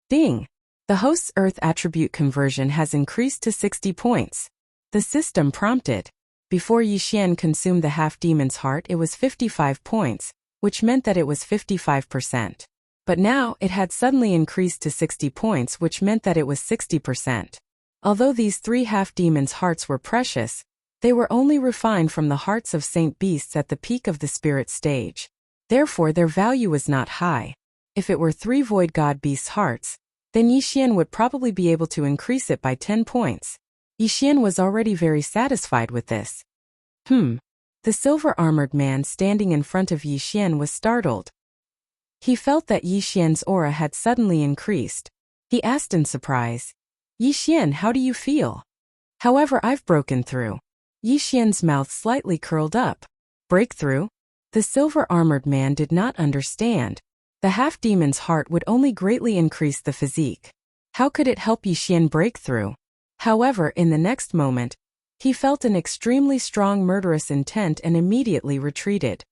Ding! The host's Earth attribute conversion has increased to 60 points. The system prompted. Before Yixian consumed the half-demon's heart, it was 55 points, which meant that it was 55%. But now, it had suddenly increased to 60 points, which meant that it was 60%. Although these 3 half-demons' hearts were precious, they were only refined from the hearts of saint beasts at the peak of the spirit stage. Therefore their value was not high. If it were 3 void god beasts' hearts, then Yixian would probably be able to increase it by 10 points. Yixian was already very satisfied with this. The silver-armored man standing in front of Yixian was startled. He felt that Yixian's aura had suddenly increased. He asked in surprise, "Yixian, how do you feel?" "However, I've broken through." Yixian's mouth slightly curled up. Breakthrough? The silver-armored man did not understand. The half-demon's heart would only greatly increase the physique. How could it help Yixian break through? However, in the next moment, he felt an extremely strong murderous intent and immediately retreated.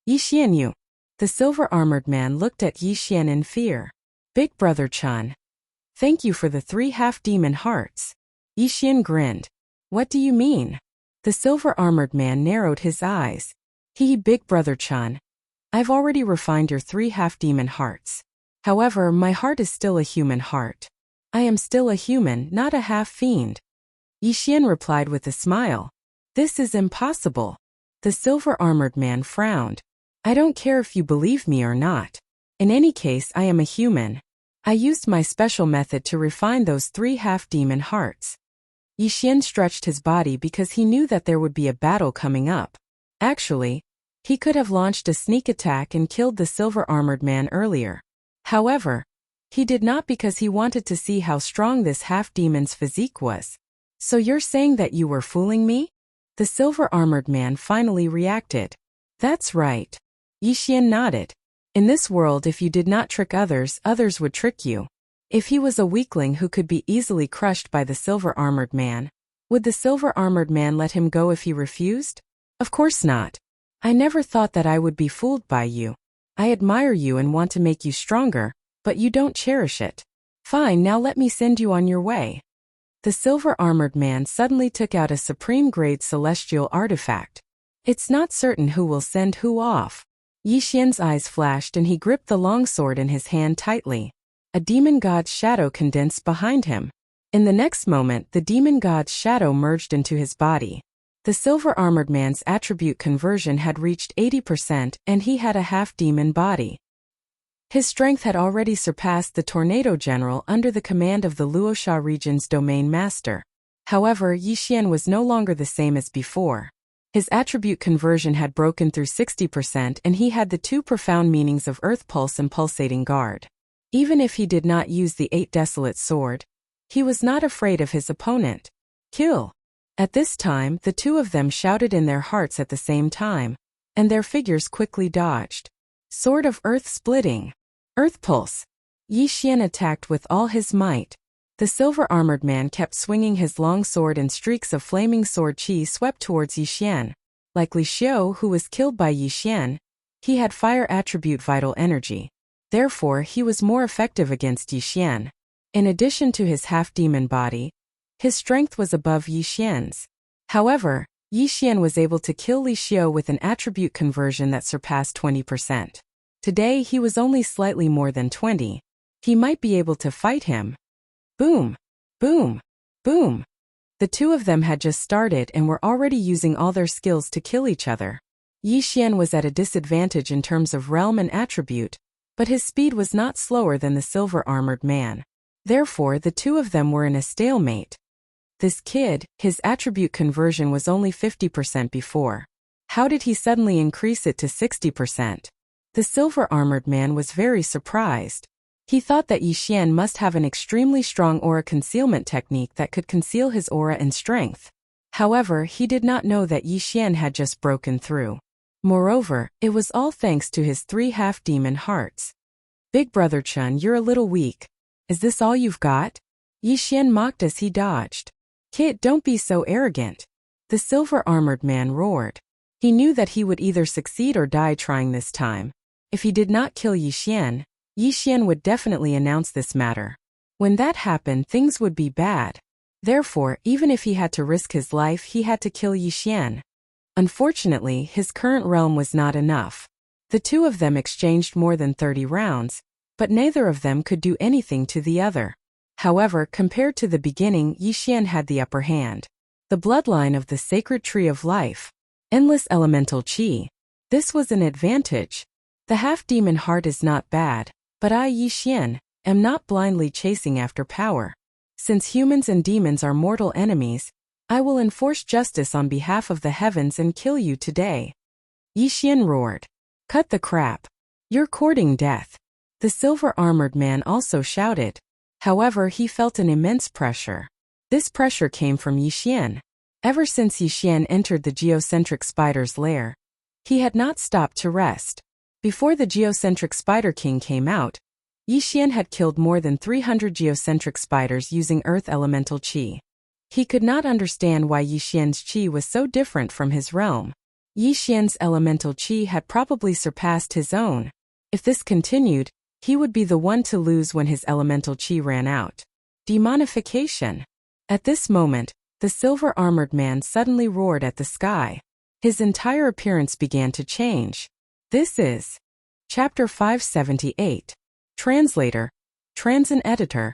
"Yixian, you." The silver-armored man looked at Yixian in fear. "Big brother Chun. Thank you for the 3 half-demon hearts." Yixian grinned. "What do you mean?" The silver-armored man narrowed his eyes. Big brother Chun. I've already refined your 3 half-demon hearts. However, my heart is still a human heart. I am still a human, not a half-fiend." Yixian replied with a smile. "This is impossible." The silver-armored man frowned. "I don't care if you believe me or not. In any case, I am a human. I used my special method to refine those 3 half-demon hearts." Yixian stretched his body because he knew that there would be a battle coming up. Actually, he could have launched a sneak attack and killed the silver-armored man earlier. However, he did not because he wanted to see how strong this half-demon's physique was. "So you're saying that you were fooling me?" The silver-armored man finally reacted. "That's right." Yixian nodded. "In this world, if you did not trick others, others would trick you." If he was a weakling who could be easily crushed by the silver-armored man, would the silver-armored man let him go if he refused? Of course not. "I never thought that I would be fooled by you. I admire you and want to make you stronger, but you don't cherish it. Fine, now let me send you on your way." The silver-armored man suddenly took out a supreme-grade celestial artifact. "It's not certain who will send who off." Yixian's eyes flashed and he gripped the longsword in his hand tightly. A demon god's shadow condensed behind him. In the next moment, the demon god's shadow merged into his body. The silver-armored man's attribute conversion had reached 80% and he had a half-demon body. His strength had already surpassed the Tornado General under the command of the Luoxia region's domain master. However, Yixian was no longer the same as before. His attribute conversion had broken through 60% and he had the 2 profound meanings of Earth Pulse and Pulsating Guard. Even if he did not use the 8 Desolate Sword, he was not afraid of his opponent. "Kill!" At this time, the 2 of them shouted in their hearts at the same time, and their figures quickly dodged. Sword of Earth Splitting. Earth Pulse. Yixian attacked with all his might. The silver-armored man kept swinging his long sword and streaks of flaming sword chi swept towards Yixian. Like Li Xiu, who was killed by Yixian, he had fire attribute vital energy. Therefore, he was more effective against Yixian. In addition to his half-demon body, his strength was above Yixian's. However, Yixian was able to kill Li Xiu with an attribute conversion that surpassed 20%. Today he was only slightly more than 20. He might be able to fight him. Boom! Boom! Boom! The 2 of them had just started and were already using all their skills to kill each other. Yixian was at a disadvantage in terms of realm and attribute, but his speed was not slower than the silver-armored man. Therefore, the 2 of them were in a stalemate. This kid, his attribute conversion was only 50% before. How did he suddenly increase it to 60%? The silver-armored man was very surprised. He thought that Yixian must have an extremely strong aura concealment technique that could conceal his aura and strength. However, he did not know that Yixian had just broken through. Moreover, it was all thanks to his 3 half-demon hearts. "Big brother Chun, you're a little weak. Is this all you've got?" Yixian mocked as he dodged. "Kid, don't be so arrogant." The silver-armored man roared. He knew that he would either succeed or die trying this time. If he did not kill Yixian, Yixian would definitely announce this matter. When that happened, things would be bad. Therefore, even if he had to risk his life, he had to kill Yixian. Unfortunately, his current realm was not enough. The two of them exchanged more than 30 rounds, but neither of them could do anything to the other. However, compared to the beginning, Yixian had the upper hand. The bloodline of the sacred tree of life. Endless elemental qi. This was an advantage. The half-demon heart is not bad, but I, Yixian, am not blindly chasing after power. Since humans and demons are mortal enemies, I will enforce justice on behalf of the heavens and kill you today. Yixian roared. Cut the crap. You're courting death. The silver-armored man also shouted. However, he felt an immense pressure. This pressure came from Yixian. Ever since Yixian entered the geocentric spider's lair, he had not stopped to rest. Before the geocentric spider king came out, Yixian had killed more than 300 geocentric spiders using earth elemental qi. He could not understand why Yixian's qi was so different from his realm. Yixian's elemental qi had probably surpassed his own. If this continued, he would be the one to lose when his elemental qi ran out. Demonification. At this moment, the silver-armored man suddenly roared at the sky. His entire appearance began to change. This is Chapter 578. Translator, Transin Editor,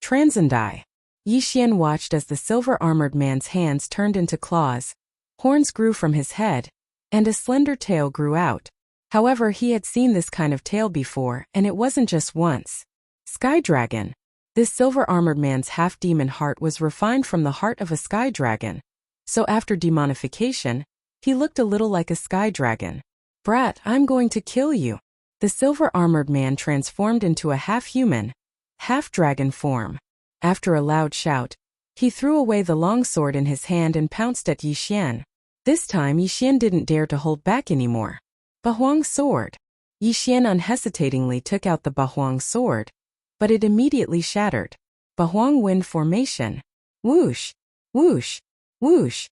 Transendai. Yixian watched as the silver-armored man's hands turned into claws, horns grew from his head, and a slender tail grew out. However, he had seen this kind of tail before, and it wasn't just once. Sky Dragon. This silver-armored man's half-demon heart was refined from the heart of a sky dragon. So after demonification, he looked a little like a sky dragon. Brat, I'm going to kill you. The silver-armored man transformed into a half-human, half-dragon form. After a loud shout, he threw away the long sword in his hand and pounced at Yixian. This time Yixian didn't dare to hold back anymore. Bahuang's sword. Yixian unhesitatingly took out the Bahuang sword, but it immediately shattered. Bahuang wind formation. Whoosh, whoosh, whoosh.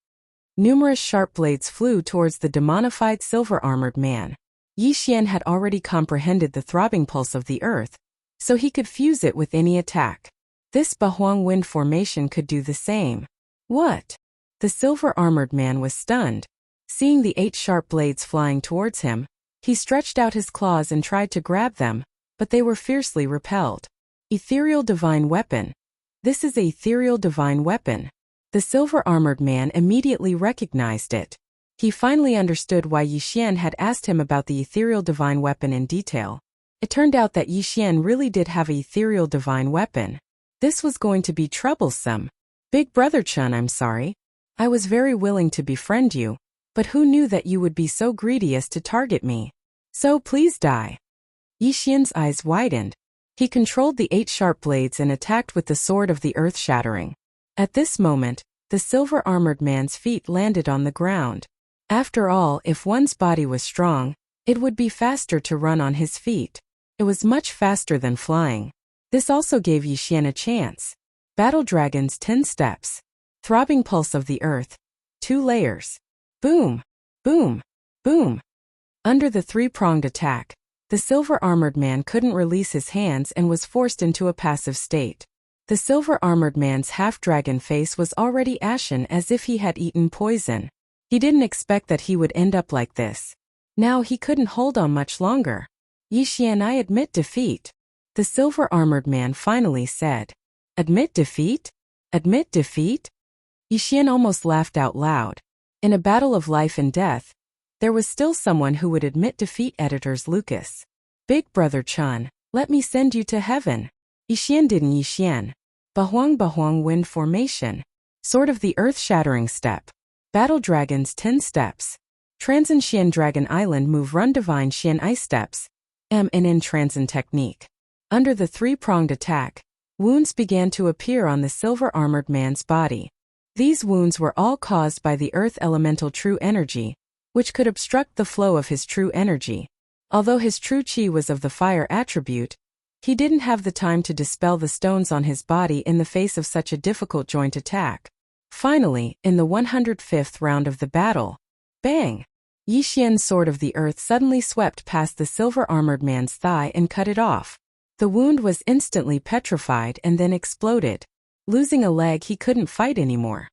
Numerous sharp blades flew towards the demonified silver-armored man. Yixian had already comprehended the throbbing pulse of the earth, so he could fuse it with any attack. This Bahuang wind formation could do the same. What? The silver-armored man was stunned. Seeing the 8 sharp blades flying towards him, he stretched out his claws and tried to grab them, but they were fiercely repelled. Ethereal Divine Weapon. This is an ethereal divine weapon. The silver-armored man immediately recognized it. He finally understood why Yixian had asked him about the ethereal divine weapon in detail. It turned out that Yixian really did have an ethereal divine weapon. This was going to be troublesome. Big Brother Chun, I'm sorry. I was very willing to befriend you, but who knew that you would be so greedy as to target me? So please die. Yixian's eyes widened. He controlled the 8 sharp blades and attacked with the sword of the earth shattering. At this moment, the silver-armored man's feet landed on the ground. After all, if one's body was strong, it would be faster to run on his feet. It was much faster than flying. This also gave Yixian a chance. Battle Dragon's 10 steps. Throbbing pulse of the earth. 2 layers. Boom, boom, boom. Under the 3-pronged attack, the silver-armored man couldn't release his hands and was forced into a passive state. The silver-armored man's half-dragon face was already ashen as if he had eaten poison. He didn't expect that he would end up like this. Now he couldn't hold on much longer. Yixian, I admit defeat. The silver-armored man finally said. Admit defeat? Admit defeat? Yixian almost laughed out loud. In a battle of life and death, there was still someone who would admit defeat. Editors Lucas. Big Brother Chun, let me send you to heaven. Yixian didn't Yixian. Bahuang wind formation. Sword of the earth shattering step. Battle Dragon's 10 steps. Transin Xian Dragon Island move run divine Xian ice steps. MNN Transin technique. Under the 3-pronged attack, wounds began to appear on the silver-armored man's body. These wounds were all caused by the earth elemental true energy, which could obstruct the flow of his true energy. Although his true qi was of the fire attribute, he didn't have the time to dispel the stones on his body in the face of such a difficult joint attack. Finally, in the 105th round of the battle, bang! Yixian's sword of the earth suddenly swept past the silver-armored man's thigh and cut it off. The wound was instantly petrified and then exploded. Losing a leg, he couldn't fight anymore.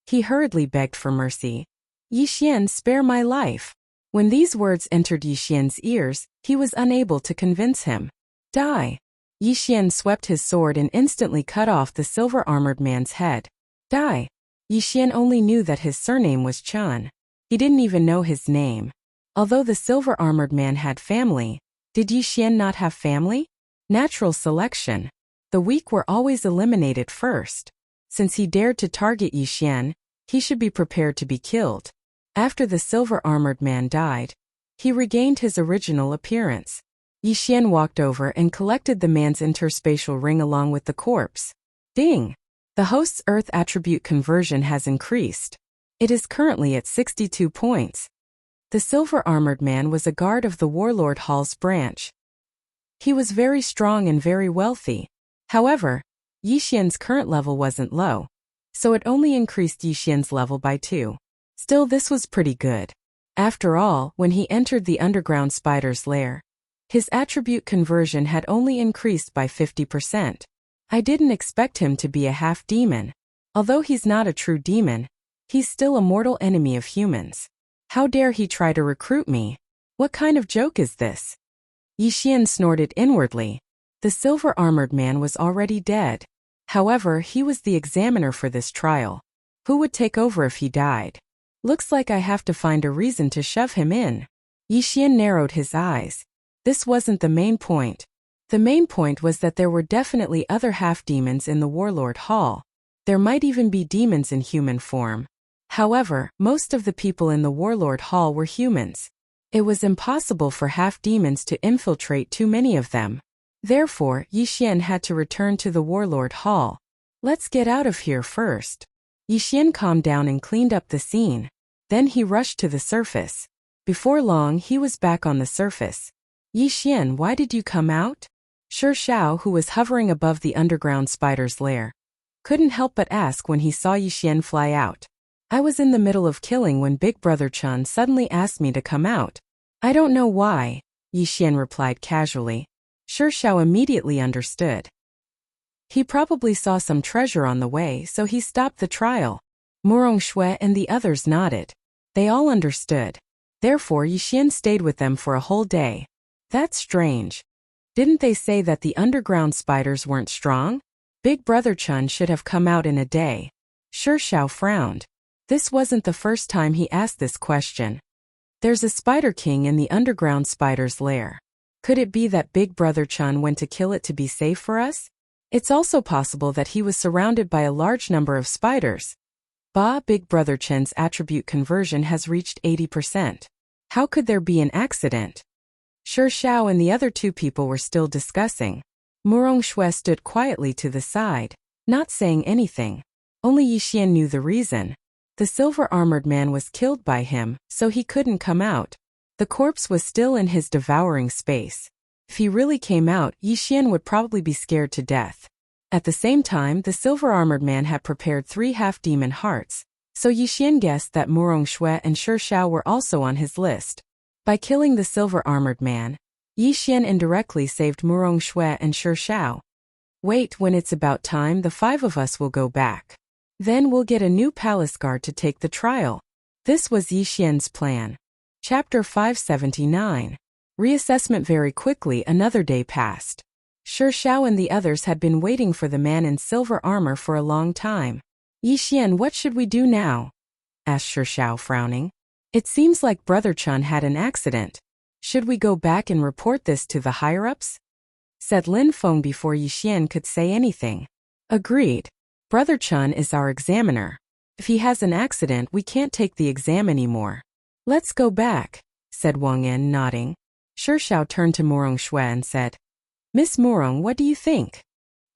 He hurriedly begged for mercy. "Yixian, spare my life." When these words entered Yixian's ears, he was unable to convince him. "Die." Yixian swept his sword and instantly cut off the silver-armored man's head. "Die." Yixian only knew that his surname was Chun. He didn't even know his name. Although the silver-armored man had family, did Yixian not have family? Natural selection. The weak were always eliminated first. Since he dared to target Yixian, he should be prepared to be killed. After the silver-armored man died, he regained his original appearance. Yixian walked over and collected the man's interspatial ring along with the corpse. Ding! The host's Earth attribute conversion has increased. It is currently at 62 points. The silver-armored man was a guard of the Warlord Hall's branch. He was very strong and very wealthy. However, Yixian's current level wasn't low, so it only increased Yixian's level by 2. Still, this was pretty good. After all, when he entered the underground spider's lair, his attribute conversion had only increased by 50%. I didn't expect him to be a half-demon. Although he's not a true demon, he's still a mortal enemy of humans. How dare he try to recruit me? What kind of joke is this? Yixian snorted inwardly. The silver-armored man was already dead. However, he was the examiner for this trial. Who would take over if he died? Looks like I have to find a reason to shove him in. Yixian narrowed his eyes. This wasn't the main point. The main point was that there were definitely other half-demons in the Warlord Hall. There might even be demons in human form. However, most of the people in the Warlord Hall were humans. It was impossible for half-demons to infiltrate too many of them. Therefore, Yixian had to return to the Warlord Hall. Let's get out of here first. Yixian calmed down and cleaned up the scene. Then he rushed to the surface. Before long, he was back on the surface. Yixian, why did you come out? Shi Xiao, who was hovering above the underground spider's lair, couldn't help but ask when he saw Yixian fly out. I was in the middle of killing when Big Brother Chun suddenly asked me to come out. I don't know why, Yixian replied casually. Shi Xiao immediately understood. He probably saw some treasure on the way, so he stopped the trial. Murong Shui and the others nodded. They all understood. Therefore, Yixian stayed with them for a whole day. That's strange. Didn't they say that the underground spiders weren't strong? Big Brother Chun should have come out in a day. Shi Xiao frowned. This wasn't the first time he asked this question. There's a Spider King in the underground spider's lair. Could it be that Big Brother Chun went to kill it to be safe for us? It's also possible that he was surrounded by a large number of spiders. Big Brother Chun's attribute conversion has reached 80%. How could there be an accident? Shi Xiao and the other two people were still discussing. Murong Shui stood quietly to the side, not saying anything. Only Yixian knew the reason. The silver-armored man was killed by him, so he couldn't come out. The corpse was still in his devouring space. If he really came out, Yixian would probably be scared to death. At the same time, the silver-armored man had prepared 3 half-demon hearts, so Yixian guessed that Murong Shui and Shi Xiao were also on his list. By killing the silver-armored man, Yixian indirectly saved Murong Shui and Shi Xiao. Wait, when it's about time, the 5 of us will go back. Then we'll get a new palace guard to take the trial. This was Yixian's plan. Chapter 579. Reassessment. Very quickly, another day passed. Shi Xiao and the others had been waiting for the man in silver armor for a long time. Yixian, what should we do now? Asked Shi Xiao, frowning. It seems like Brother Chun had an accident. Should we go back and report this to the higher-ups? Said Lin Feng before Yixian could say anything. Agreed. Brother Chun is our examiner. If he has an accident, we can't take the exam anymore. Let's go back, said Wang Yin, nodding. Shi Xiao turned to Murong Shui and said, Miss Murong, what do you think?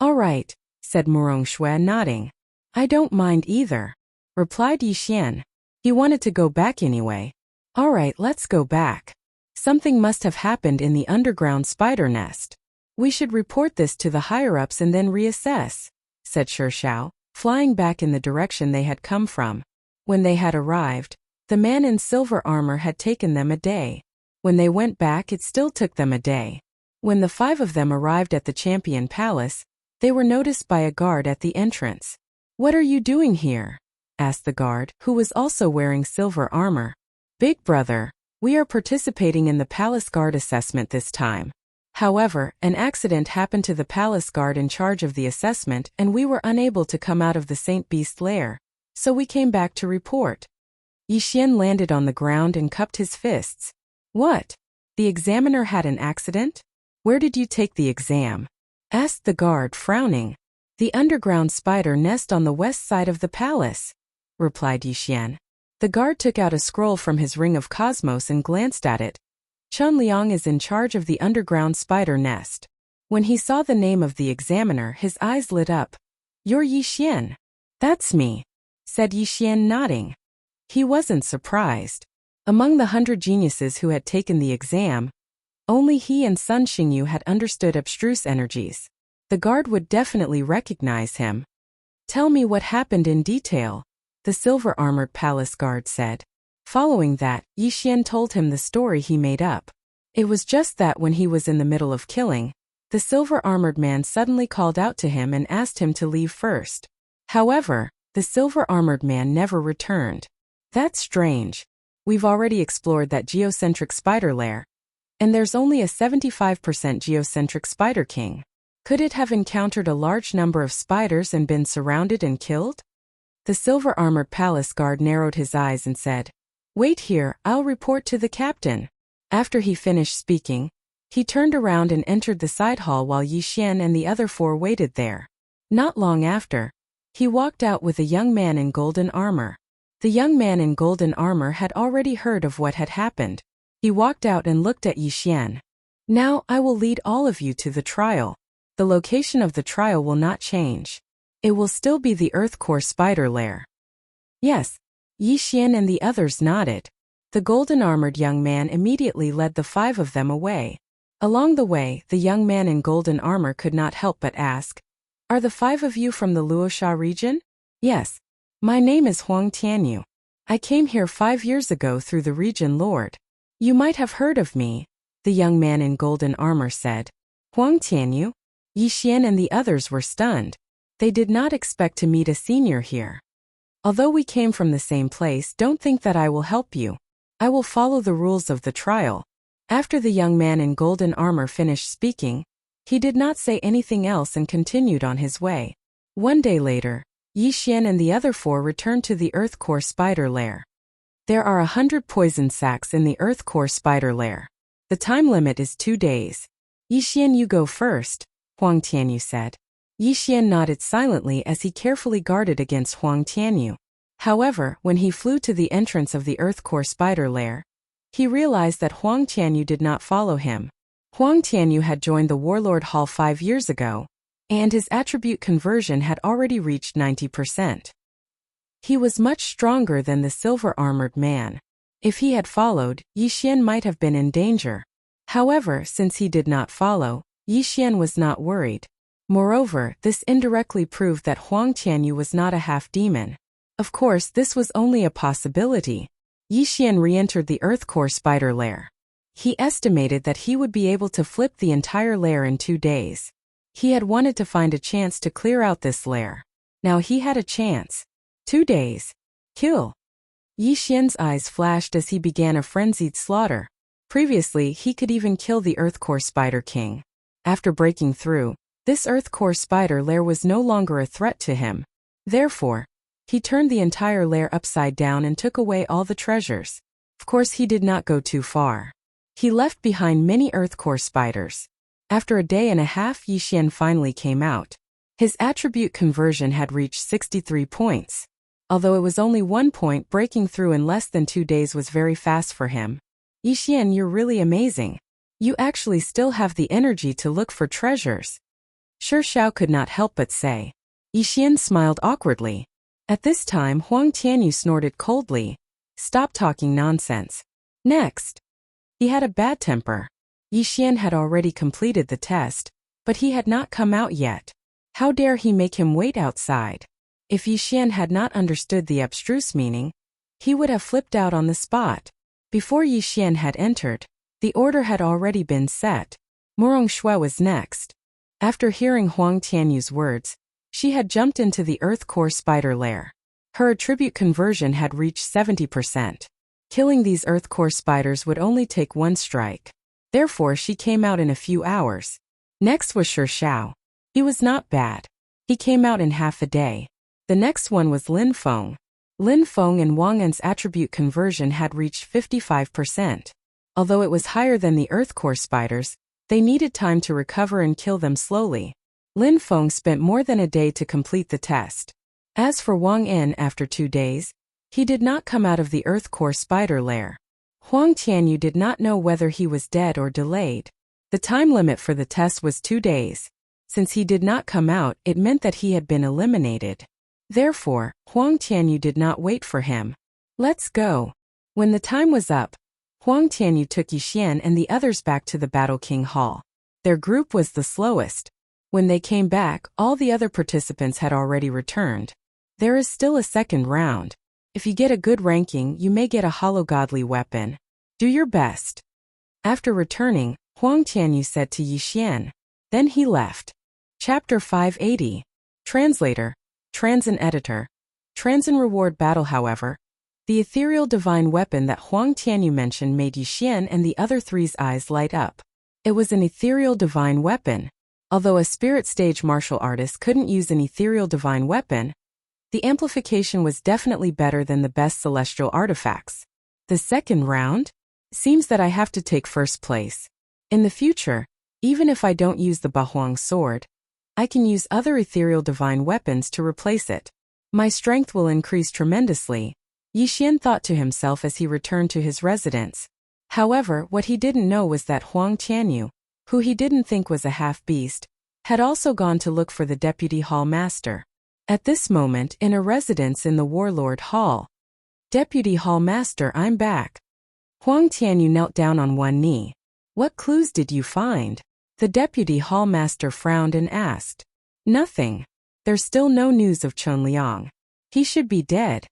All right, said Murong Shui, nodding. I don't mind either, replied Yixian. He wanted to go back anyway. All right, let's go back. Something must have happened in the underground spider nest. We should report this to the higher-ups and then reassess, said Shi Xiao, flying back in the direction they had come from. When they had arrived, the man in silver armor had taken them a day. When they went back, it still took them a day. When the 5 of them arrived at the Champion Palace, they were noticed by a guard at the entrance. "What are you doing here?" asked the guard, who was also wearing silver armor. "Big brother, we are participating in the palace guard assessment this time. However, an accident happened to the palace guard in charge of the assessment and we were unable to come out of the Saint Beast lair, so we came back to report." Yixian landed on the ground and cupped his fists. "What? The examiner had an accident? Where did you take the exam?" asked the guard, frowning. "The underground spider nest on the west side of the palace," replied Yixian. The guard took out a scroll from his ring of cosmos and glanced at it. "Chun Liang is in charge of the underground spider nest." When he saw the name of the examiner, his eyes lit up. "You're Yixian." "That's me," said Yixian, nodding. He wasn't surprised. Among the 100 geniuses who had taken the exam, only he and Sun Xingyu had understood abstruse energies. The guard would definitely recognize him. "Tell me what happened in detail," the silver-armored palace guard said. Following that, Yixian told him the story he made up. It was just that when he was in the middle of killing, the silver-armored man suddenly called out to him and asked him to leave first. However, the silver-armored man never returned. "That's strange. We've already explored that geocentric spider lair, and there's only a 75% geocentric spider king. Could it have encountered a large number of spiders and been surrounded and killed?" The silver-armored palace guard narrowed his eyes and said, "Wait here, I'll report to the captain." After he finished speaking, he turned around and entered the side hall while Yixian and the other 4 waited there. Not long after, he walked out with a young man in golden armor. The young man in golden armor had already heard of what had happened. He walked out and looked at Yixian. "Now I will lead all of you to the trial. The location of the trial will not change. It will still be the Earth Core Spider Lair." "Yes." Yixian and the others nodded. The golden-armored young man immediately led the 5 of them away. Along the way, the young man in golden armor could not help but ask, "Are the 5 of you from the Luosha region?" "Yes. My name is Huang Tianyu. I came here 5 years ago through the region lord." "You might have heard of me," the young man in golden armor said. "Huang Tianyu?" Yixian and the others were stunned. They did not expect to meet a senior here. "Although we came from the same place, don't think that I will help you. I will follow the rules of the trial." After the young man in golden armor finished speaking, he did not say anything else and continued on his way. One day later, Yixian and the other 4 returned to the Earth Core Spider Lair. "There are 100 poison sacks in the Earth Core Spider Lair. The time limit is 2 days. Yixian, you go first," Huang Tianyu said. Yixian nodded silently as he carefully guarded against Huang Tianyu. However, when he flew to the entrance of the Earth Core Spider Lair, he realized that Huang Tianyu did not follow him. Huang Tianyu had joined the Warlord Hall 5 years ago, and his attribute conversion had already reached 90%. He was much stronger than the silver-armored man. If he had followed, Yixian might have been in danger. However, since he did not follow, Yixian was not worried. Moreover, this indirectly proved that Huang Tianyu was not a half-demon. Of course, this was only a possibility. Yixian re-entered the Earth Core Spider Lair. He estimated that he would be able to flip the entire lair in 2 days. He had wanted to find a chance to clear out this lair. Now he had a chance. 2 days. Kill. Yixian's eyes flashed as he began a frenzied slaughter. Previously, he could even kill the Earth Core Spider King. After breaking through, this Earth Core Spider Lair was no longer a threat to him. Therefore, he turned the entire lair upside down and took away all the treasures. Of course, he did not go too far. He left behind many Earth Core spiders. After a day and a half, Yixian finally came out. His attribute conversion had reached 63 points. Although it was only 1 point, breaking through in less than 2 days was very fast for him. "Yixian, you're really amazing. You actually still have the energy to look for treasures." Shi Xiao could not help but say. Yixian smiled awkwardly. At this time, Huang Tianyu snorted coldly. "Stop talking nonsense." Next, he had a bad temper. Yixian had already completed the test, but he had not come out yet. How dare he make him wait outside? If Yixian had not understood the abstruse meaning, he would have flipped out on the spot. Before Yixian had entered, the order had already been set. Murong Shui was next. After hearing Huang Tianyu's words, she had jumped into the earth core spider lair. Her attribute conversion had reached 70%. Killing these earth core spiders would only take one strike. Therefore, she came out in a few hours. Next was Shi Shao. He was not bad. He came out in half a day. The next one was Lin Feng. Lin Feng and Wang En's attribute conversion had reached 55%. Although it was higher than the earth core spiders, they needed time to recover and kill them slowly. Lin Feng spent more than a day to complete the test. As for Wang En, after 2 days, he did not come out of the earth core spider lair. Huang Tianyu did not know whether he was dead or delayed. The time limit for the test was 2 days. Since he did not come out, it meant that he had been eliminated. Therefore, Huang Tianyu did not wait for him. Let's go. When the time was up, Huang Tianyu took Yixian and the others back to the Battle King Hall. Their group was the slowest. When they came back, all the other participants had already returned. There is still a second round. If you get a good ranking, you may get a hollow godly weapon. Do your best. After returning, Huang Tianyu said to Yixian. Then he left. Chapter 580. Translator. Transin Editor. Transin Reward Battle. However, the ethereal divine weapon that Huang Tianyu mentioned made Yixian and the other three's eyes light up. It was an ethereal divine weapon. Although a spirit stage martial artist couldn't use an ethereal divine weapon, the amplification was definitely better than the best celestial artifacts. The second round? Seems that I have to take first place. In the future, even if I don't use the Bahuang sword, I can use other ethereal divine weapons to replace it. My strength will increase tremendously, Yixian thought to himself as he returned to his residence. However, what he didn't know was that Huang Tianyu, who he didn't think was a half-beast, had also gone to look for the Deputy Hall Master. At this moment, in a residence in the Warlord Hall. Deputy Hall Master, I'm back. Huang Tianyu knelt down on one knee. What clues did you find? The Deputy Hall Master frowned and asked. Nothing. There's still no news of Chen Liang. He should be dead.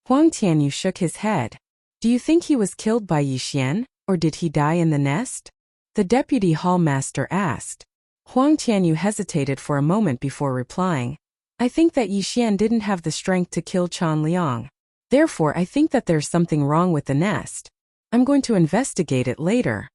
Huang Tianyu shook his head. Do you think he was killed by Yixian, or did he die in the nest? The Deputy Hall Master asked. Huang Tianyu hesitated for a moment before replying. I think that Yixian didn't have the strength to kill Chen Liang. Therefore, I think that there's something wrong with the nest. I'm going to investigate it later.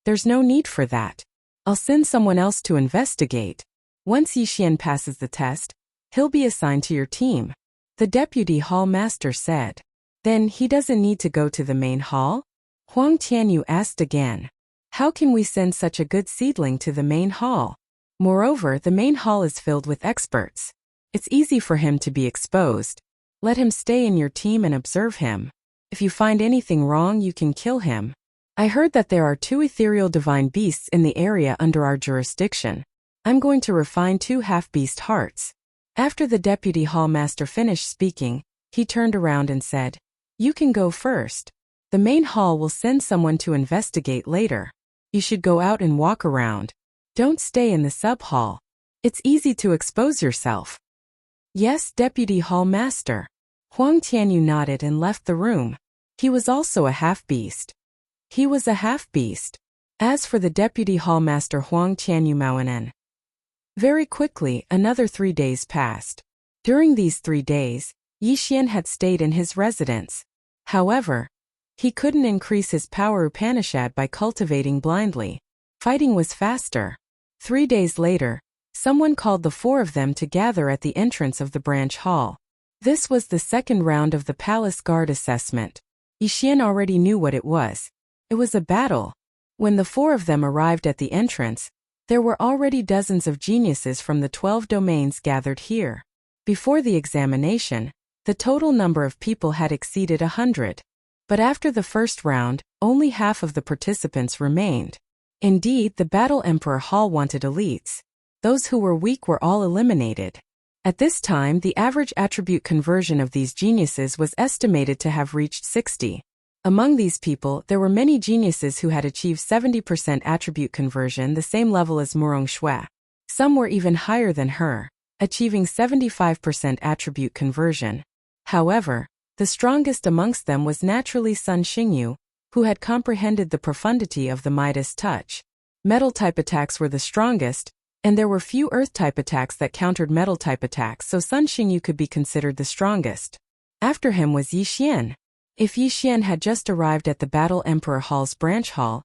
There's no need for that. I'll send someone else to investigate. Once Yixian passes the test, he'll be assigned to your team. The Deputy Hall Master said. Then he doesn't need to go to the main hall? Huang Tianyu asked again. How can we send such a good seedling to the main hall? Moreover, the main hall is filled with experts. It's easy for him to be exposed. Let him stay in your team and observe him. If you find anything wrong, you can kill him. I heard that there are 2 ethereal divine beasts in the area under our jurisdiction. I'm going to refine 2 half-beast hearts. After the Deputy Hall Master finished speaking, he turned around and said, You can go first. The main hall will send someone to investigate later. You should go out and walk around. Don't stay in the sub-hall. It's easy to expose yourself. Yes, Deputy Hall Master. Huang Tianyu nodded and left the room. He was also a half-beast. He was a half-beast. As for the Deputy Hall Master Huang Tianyu Maonen. Very quickly, another 3 days passed. During these 3 days, Yixian had stayed in his residence. However, he couldn't increase his power Upanishad by cultivating blindly. Fighting was faster. 3 days later, someone called the 4 of them to gather at the entrance of the branch hall. This was the second round of the Palace Guard assessment. Yixian already knew what it was. It was a battle. When the 4 of them arrived at the entrance, there were already dozens of geniuses from the 12 domains gathered here. Before the examination, the total number of people had exceeded 100. But after the first round, only half of the participants remained. Indeed, the Battle Emperor Hall wanted elites. Those who were weak were all eliminated. At this time, the average attribute conversion of these geniuses was estimated to have reached 60. Among these people, there were many geniuses who had achieved 70% attribute conversion, the same level as Murong Shui. Some were even higher than her, achieving 75% attribute conversion. However, the strongest amongst them was naturally Sun Xingyu, who had comprehended the profundity of the Midas touch. Metal-type attacks were the strongest, and there were few Earth-type attacks that countered Metal-type attacks, so Sun Xingyu could be considered the strongest. After him was Yi Xian. If Yi Xian had just arrived at the Battle Emperor Hall's branch hall,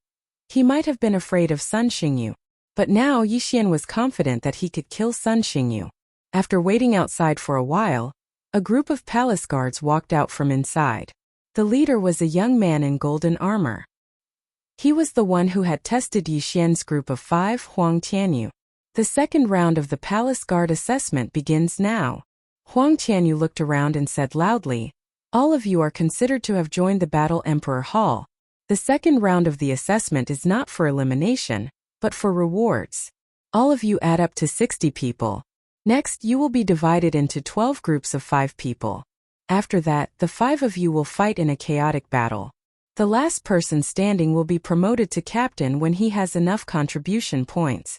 he might have been afraid of Sun Xingyu. But now Yi Xian was confident that he could kill Sun Xingyu. After waiting outside for a while, a group of palace guards walked out from inside. The leader was a young man in golden armor. He was the one who had tested Yi Xian's group of 5, Huang Tianyu. The second round of the palace guard assessment begins now. Huang Tianyu looked around and said loudly, "All of you are considered to have joined the Battle Emperor Hall. The second round of the assessment is not for elimination, but for rewards. All of you add up to 60 people. Next, you will be divided into 12 groups of 5 people. After that, the 5 of you will fight in a chaotic battle. The last person standing will be promoted to captain when he has enough contribution points."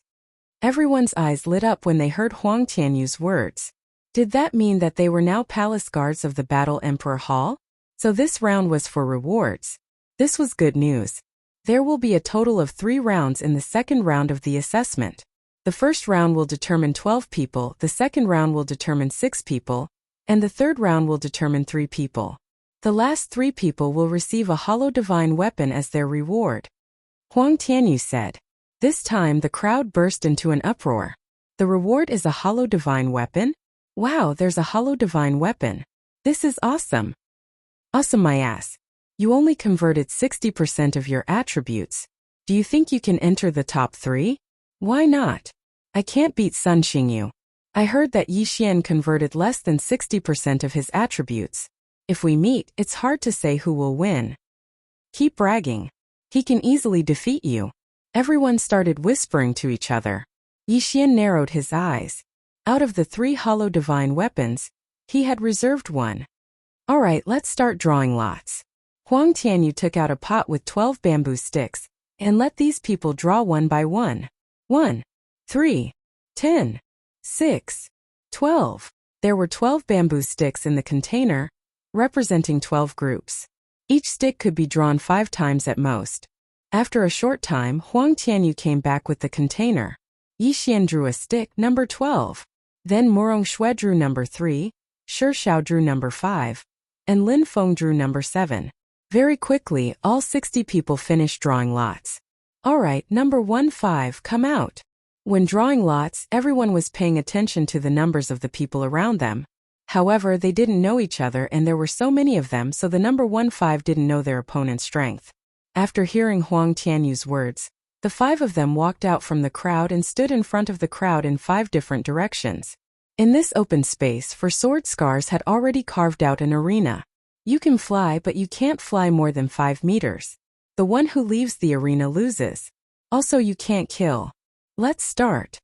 Everyone's eyes lit up when they heard Huang Tianyu's words. Did that mean that they were now palace guards of the Battle Emperor Hall? So this round was for rewards. This was good news. There will be a total of 3 rounds in the second round of the assessment. The first round will determine 12 people, the second round will determine 6 people, and the third round will determine 3 people. The last 3 people will receive a hollow divine weapon as their reward. Huang Tianyu said. This time the crowd burst into an uproar. The reward is a hollow divine weapon? Wow, there's a hollow divine weapon. This is awesome. Awesome my ass. You only converted 60% of your attributes. Do you think you can enter the top 3? Why not? I can't beat Sun Xingyu. I heard that Yi Xian converted less than 60% of his attributes. If we meet, it's hard to say who will win. Keep bragging. He can easily defeat you. Everyone started whispering to each other. Yi Xian narrowed his eyes. Out of the 3 hollow divine weapons, he had reserved one. Alright, let's start drawing lots. Huang Tianyu took out a pot with 12 bamboo sticks, and let these people draw one by one. 1, 3, 10, 6, 12. There were 12 bamboo sticks in the container, representing 12 groups. Each stick could be drawn 5 times at most. After a short time, Huang Tianyu came back with the container. Yi Xian drew a stick, number 12. Then Murong Xue drew number 3, Shi Xiao drew number 5, and Lin Feng drew number 7. Very quickly, all 60 people finished drawing lots. Alright, number 15, come out. When drawing lots, everyone was paying attention to the numbers of the people around them. However, they didn't know each other and there were so many of them, so the number 15 didn't know their opponent's strength. After hearing Huang Tianyu's words, the 5 of them walked out from the crowd and stood in front of the crowd in 5 different directions. In this open space, for sword scars had already carved out an arena. You can fly, but you can't fly more than 5 meters. The one who leaves the arena loses. Also, you can't kill. Let's start.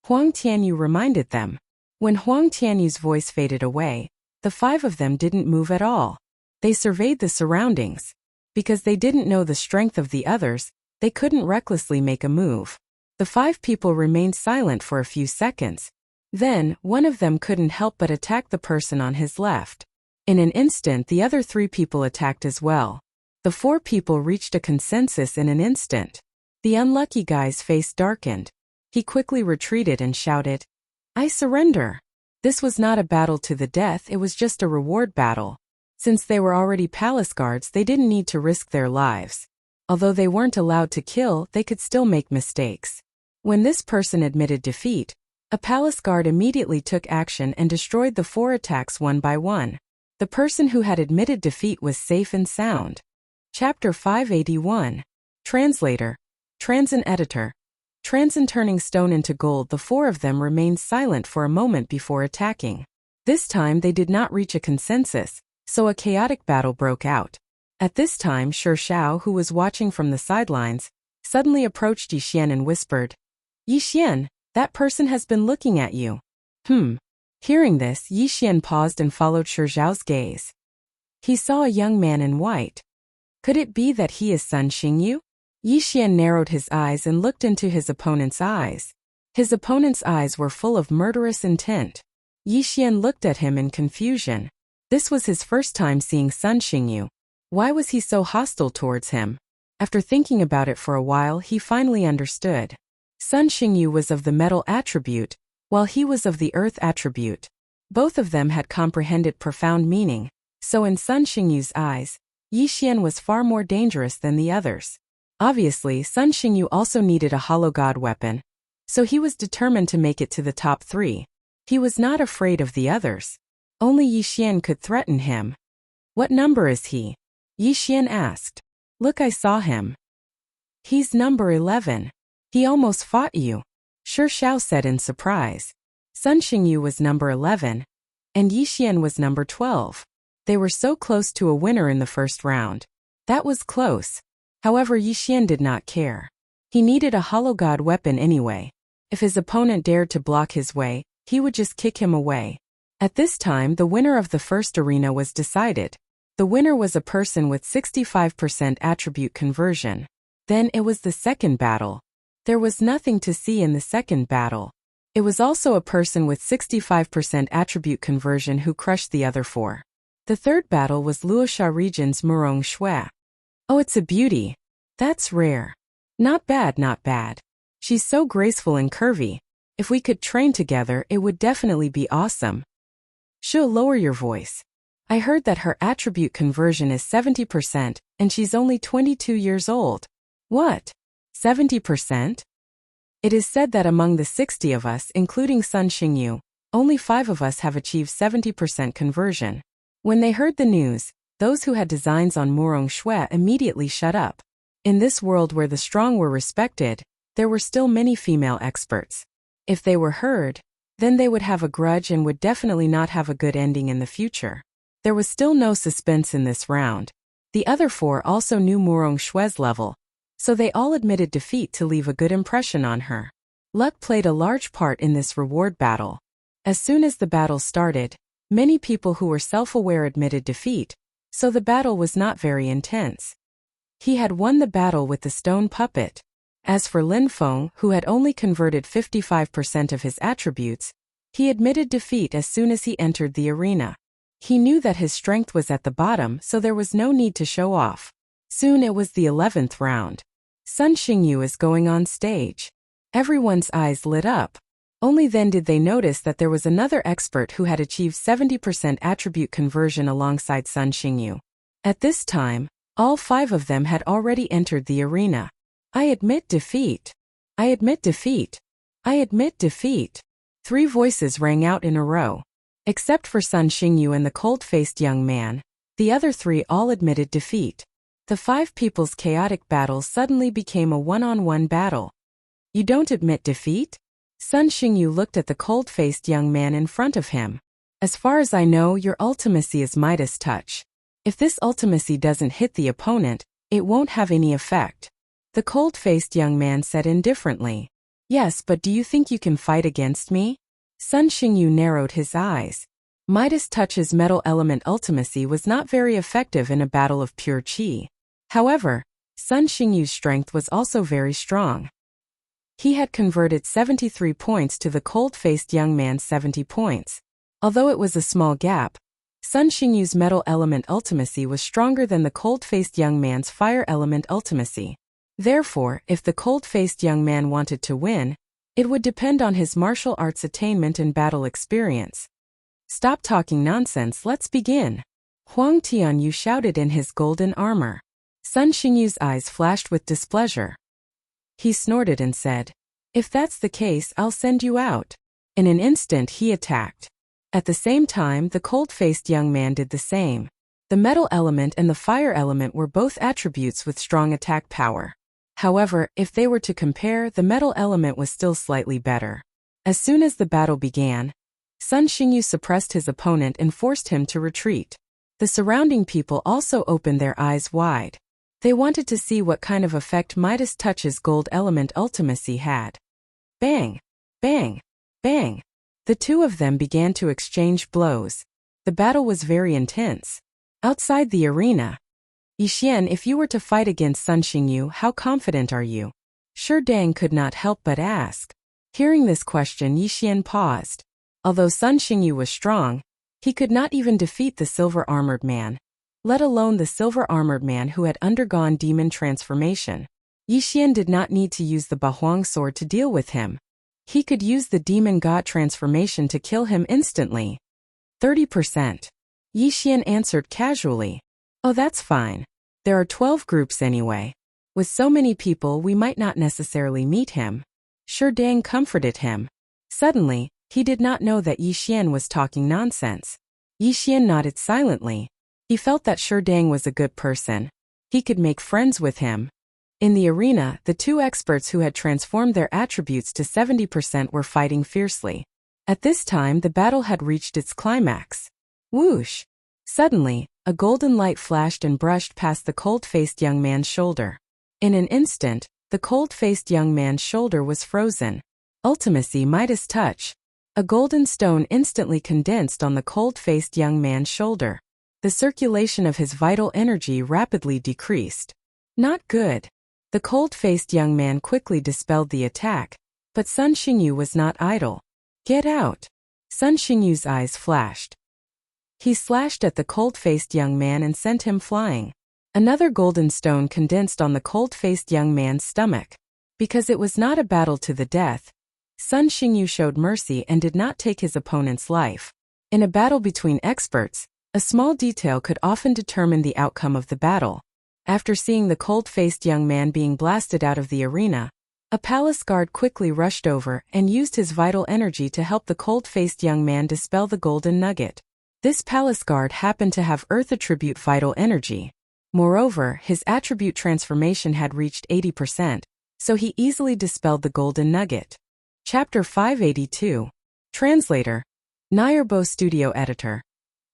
Huang Tianyu reminded them. When Huang Tianyu's voice faded away, the 5 of them didn't move at all. They surveyed the surroundings. Because they didn't know the strength of the others, they couldn't recklessly make a move. The 5 people remained silent for a few seconds. Then, one of them couldn't help but attack the person on his left. In an instant, the other 3 people attacked as well. The 4 people reached a consensus in an instant. The unlucky guy's face darkened. He quickly retreated and shouted, "I surrender." This was not a battle to the death, it was just a reward battle. Since they were already palace guards, they didn't need to risk their lives. Although they weren't allowed to kill, they could still make mistakes. When this person admitted defeat, a palace guard immediately took action and destroyed the 4 attacks one by one. The person who had admitted defeat was safe and sound. Chapter 581. Translator. Transin Editor. Transin turning stone into gold, the 4 of them remained silent for a moment before attacking. This time they did not reach a consensus, so a chaotic battle broke out. At this time, Shi Xiao, who was watching from the sidelines, suddenly approached Yi Xian and whispered, "Yi Xian, that person has been looking at you." Hearing this, Yi Xian paused and followed Shi Xiao's gaze. He saw a young man in white. Could it be that he is Sun Xingyu? Yi Xian narrowed his eyes and looked into his opponent's eyes. His opponent's eyes were full of murderous intent. Yi Xian looked at him in confusion. This was his first time seeing Sun Xingyu. Why was he so hostile towards him? After thinking about it for a while, he finally understood. Sun Xingyu was of the metal attribute, while he was of the earth attribute. Both of them had comprehended profound meaning, so in Sun Xingyu's eyes, Yi Xian was far more dangerous than the others. Obviously, Sun Xingyu also needed a hollow god weapon, so he was determined to make it to the top 3. He was not afraid of the others. Only Yi Xian could threaten him. "What number is he?" Yi Xian asked. "Look, I saw him. He's number 11. He almost fought you," Shi Xiao said in surprise. Sun Xingyu was number 11, and Yi Xian was number 12. They were so close to a winner in the first round. That was close. However, Yi Xian did not care. He needed a hollow god weapon anyway. If his opponent dared to block his way, he would just kick him away. At this time, the winner of the first arena was decided. The winner was a person with 65% attribute conversion. Then it was the second battle. There was nothing to see in the second battle. It was also a person with 65% attribute conversion who crushed the other 4. The third battle was Luosha region's Murong Shui. "Oh, it's a beauty. That's rare. Not bad, not bad. She's so graceful and curvy. If we could train together, it would definitely be awesome." "She'll lower your voice. I heard that her attribute conversion is 70%, and she's only 22 years old." "What? 70%? It is said that among the 60 of us, including Sun Xingyu, only 5 of us have achieved 70% conversion." When they heard the news, those who had designs on Murong Shui immediately shut up. In this world where the strong were respected, there were still many female experts. If they were heard, then they would have a grudge and would definitely not have a good ending in the future. There was still no suspense in this round. The other 4 also knew Murong Shui's level, so they all admitted defeat to leave a good impression on her. Luck played a large part in this reward battle. As soon as the battle started, many people who were self-aware admitted defeat, so the battle was not very intense. He had won the battle with the stone puppet. As for Lin Feng, who had only converted 55% of his attributes, he admitted defeat as soon as he entered the arena. He knew that his strength was at the bottom, so there was no need to show off. Soon it was the 11th round. Sun Xingyu is going on stage. Everyone's eyes lit up. Only then did they notice that there was another expert who had achieved 70% attribute conversion alongside Sun Xingyu. At this time, all 5 of them had already entered the arena. "I admit defeat. I admit defeat. I admit defeat." 3 voices rang out in a row. Except for Sun Xingyu and the cold-faced young man, the other 3 all admitted defeat. The 5 people's chaotic battle suddenly became a one-on-one battle. "You don't admit defeat?" Sun Xingyu looked at the cold-faced young man in front of him. "As far as I know, your ultimacy is Midas Touch. If this ultimacy doesn't hit the opponent, it won't have any effect." The cold-faced young man said indifferently. "Yes, but do you think you can fight against me?" Sun Xingyu narrowed his eyes. Midas Touch's metal element ultimacy was not very effective in a battle of pure qi. However, Sun Xingyu's strength was also very strong. He had converted 73 points to the cold-faced young man's 70 points. Although it was a small gap, Sun Xingyu's metal element ultimacy was stronger than the cold-faced young man's fire element ultimacy. Therefore, if the cold-faced young man wanted to win, it would depend on his martial arts attainment and battle experience. "Stop talking nonsense, let's begin." Huang Tianyu shouted in his golden armor. Sun Xingyu's eyes flashed with displeasure. He snorted and said, "If that's the case, I'll send you out." In an instant he attacked. At the same time, the cold-faced young man did the same. The metal element and the fire element were both attributes with strong attack power. However, if they were to compare, the metal element was still slightly better. As soon as the battle began, Sun Xingyu suppressed his opponent and forced him to retreat. The surrounding people also opened their eyes wide. They wanted to see what kind of effect Midas Touch's gold element ultimacy had. Bang! Bang! Bang! The 2 of them began to exchange blows. The battle was very intense. Outside the arena, "Yi Xian, if you were to fight against Sun Xingyu, how confident are you?" Shi Dang could not help but ask. Hearing this question, Yi Xian paused. Although Sun Xingyu was strong, he could not even defeat the silver-armored man. let alone the silver-armored man who had undergone demon transformation. Yixian did not need to use the Bahuang sword to deal with him. He could use the demon god transformation to kill him instantly. 30%. Yixian answered casually. Oh, that's fine. There are 12 groups anyway. With so many people we might not necessarily meet him. Shi Dang comforted him. Suddenly, he did not know that Yixian was talking nonsense. Yixian nodded silently. He felt that Shi Dang was a good person. He could make friends with him. In the arena, the two experts who had transformed their attributes to 70% were fighting fiercely. At this time the battle had reached its climax. Whoosh! Suddenly, a golden light flashed and brushed past the cold-faced young man's shoulder. In an instant, the cold-faced young man's shoulder was frozen. Ultimacy Midas touch. A golden stone instantly condensed on the cold-faced young man's shoulder. The circulation of his vital energy rapidly decreased. Not good. The cold-faced young man quickly dispelled the attack, but Sun Xingyu was not idle. Get out! Sun Xingyu's eyes flashed. He slashed at the cold-faced young man and sent him flying. Another golden stone condensed on the cold-faced young man's stomach. Because it was not a battle to the death, Sun Xingyu showed mercy and did not take his opponent's life. In a battle between experts, a small detail could often determine the outcome of the battle. After seeing the cold-faced young man being blasted out of the arena, a palace guard quickly rushed over and used his vital energy to help the cold-faced young man dispel the golden nugget. This palace guard happened to have earth attribute vital energy. Moreover, his attribute transformation had reached 80%, so he easily dispelled the golden nugget. Chapter 582. Translator. Nayerbo Studio Editor.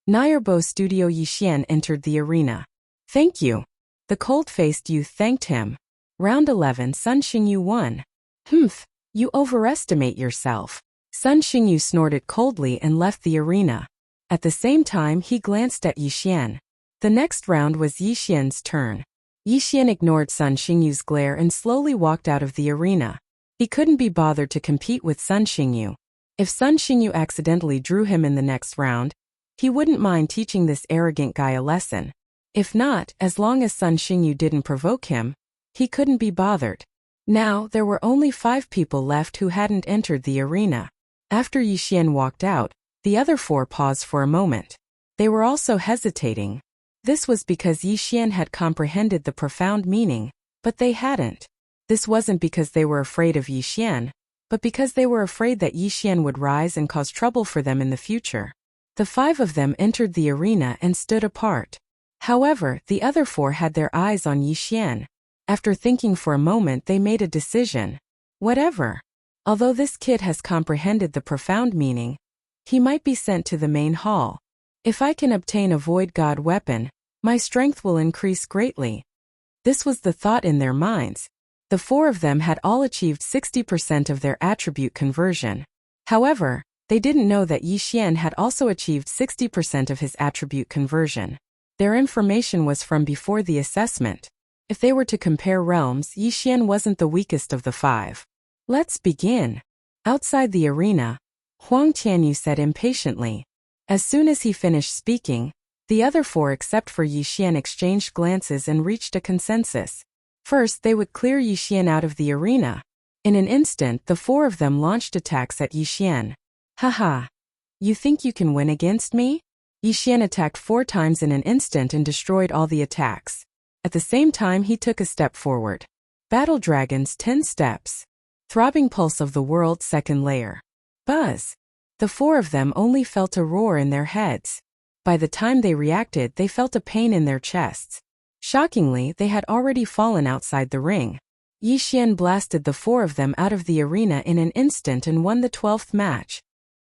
Nayerbo Studio Yixian entered the arena. Thank you. The cold-faced youth thanked him. Round 11 Sun Xingyu won. Humph, you overestimate yourself. Sun Xingyu snorted coldly and left the arena. At the same time he glanced at Yixian. The next round was Yixian's turn. Yixian ignored Sun Xingyu's glare and slowly walked out of the arena. He couldn't be bothered to compete with Sun Xingyu. If Sun Xingyu accidentally drew him in the next round, he wouldn't mind teaching this arrogant guy a lesson. If not, as long as Sun Xingyu didn't provoke him, he couldn't be bothered. Now, there were only 5 people left who hadn't entered the arena. After Yixian walked out, the other 4 paused for a moment. They were also hesitating. This was because Yixian had comprehended the profound meaning, but they hadn't. This wasn't because they were afraid of Yixian, but because they were afraid that Yixian would rise and cause trouble for them in the future. The 5 of them entered the arena and stood apart. However, the other 4 had their eyes on Yixian. After thinking for a moment they made a decision. Whatever. Although this kid has comprehended the profound meaning, he might be sent to the main hall. If I can obtain a void god weapon, my strength will increase greatly. This was the thought in their minds. The 4 of them had all achieved 60% of their attribute conversion. However, they didn't know that Yixian had also achieved 60% of his attribute conversion. Their information was from before the assessment. If they were to compare realms, Yixian wasn't the weakest of the 5. Let's begin. Outside the arena, Huang Tianyu said impatiently. As soon as he finished speaking, the other 4 except for Yixian exchanged glances and reached a consensus. First, they would clear Yixian out of the arena. In an instant, the 4 of them launched attacks at Yixian. Haha. You think you can win against me? Yixian attacked 4 times in an instant and destroyed all the attacks. At the same time he took a step forward. Battle Dragons 10 steps. Throbbing pulse of the world second layer. Buzz. The 4 of them only felt a roar in their heads. By the time they reacted they felt a pain in their chests. Shockingly, they had already fallen outside the ring. Yixian blasted the 4 of them out of the arena in an instant and won the 12th match.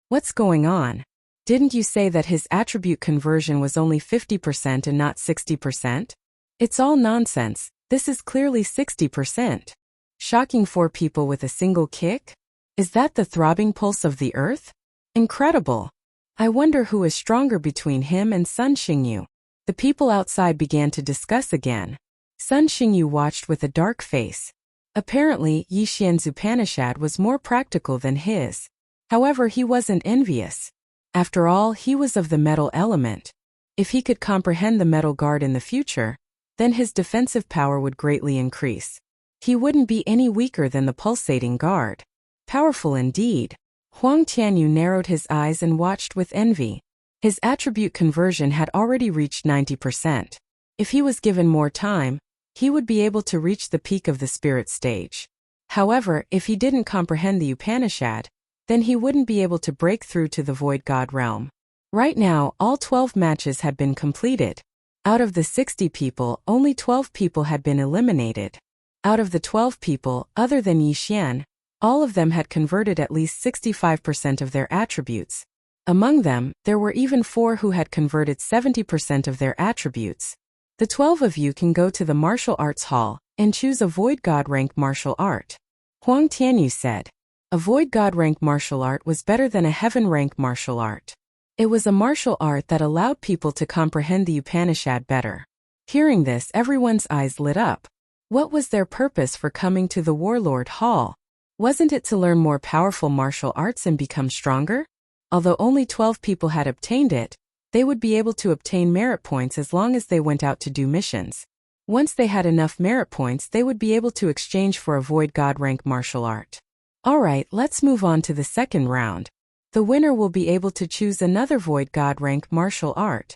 What's going on? Didn't you say that his attribute conversion was only 50% and not 60%? It's all nonsense. This is clearly 60%. Shocking 4 people with a single kick? Is that the throbbing pulse of the earth? Incredible. I wonder who is stronger between him and Sun Xingyu. The people outside began to discuss again. Sun Xingyu watched with a dark face. Apparently, Yixian's Upanishad was more practical than his. However, he wasn't envious. After all, he was of the metal element. If he could comprehend the metal guard in the future, then his defensive power would greatly increase. He wouldn't be any weaker than the pulsating guard. Powerful indeed. Huang Tianyu narrowed his eyes and watched with envy. His attribute conversion had already reached 90%. If he was given more time, he would be able to reach the peak of the spirit stage. However, if he didn't comprehend the Upanishad, then he wouldn't be able to break through to the void god realm. Right now, all 12 matches had been completed. Out of the 60 people, only 12 people had been eliminated. Out of the 12 people, other than Yi Xian, all of them had converted at least 65% of their attributes. Among them, there were even 4 who had converted 70% of their attributes. The 12 of you can go to the martial arts hall and choose a void god rank martial art. Huang Tianyu said. A void god rank martial art was better than a heaven rank martial art. It was a martial art that allowed people to comprehend the Upanishad better. Hearing this, everyone's eyes lit up. What was their purpose for coming to the Warlord Hall? Wasn't it to learn more powerful martial arts and become stronger? Although only 12 people had obtained it, they would be able to obtain merit points as long as they went out to do missions. Once they had enough merit points, they would be able to exchange for a void god rank martial art. Alright, let's move on to the second round. The winner will be able to choose another void god rank martial art.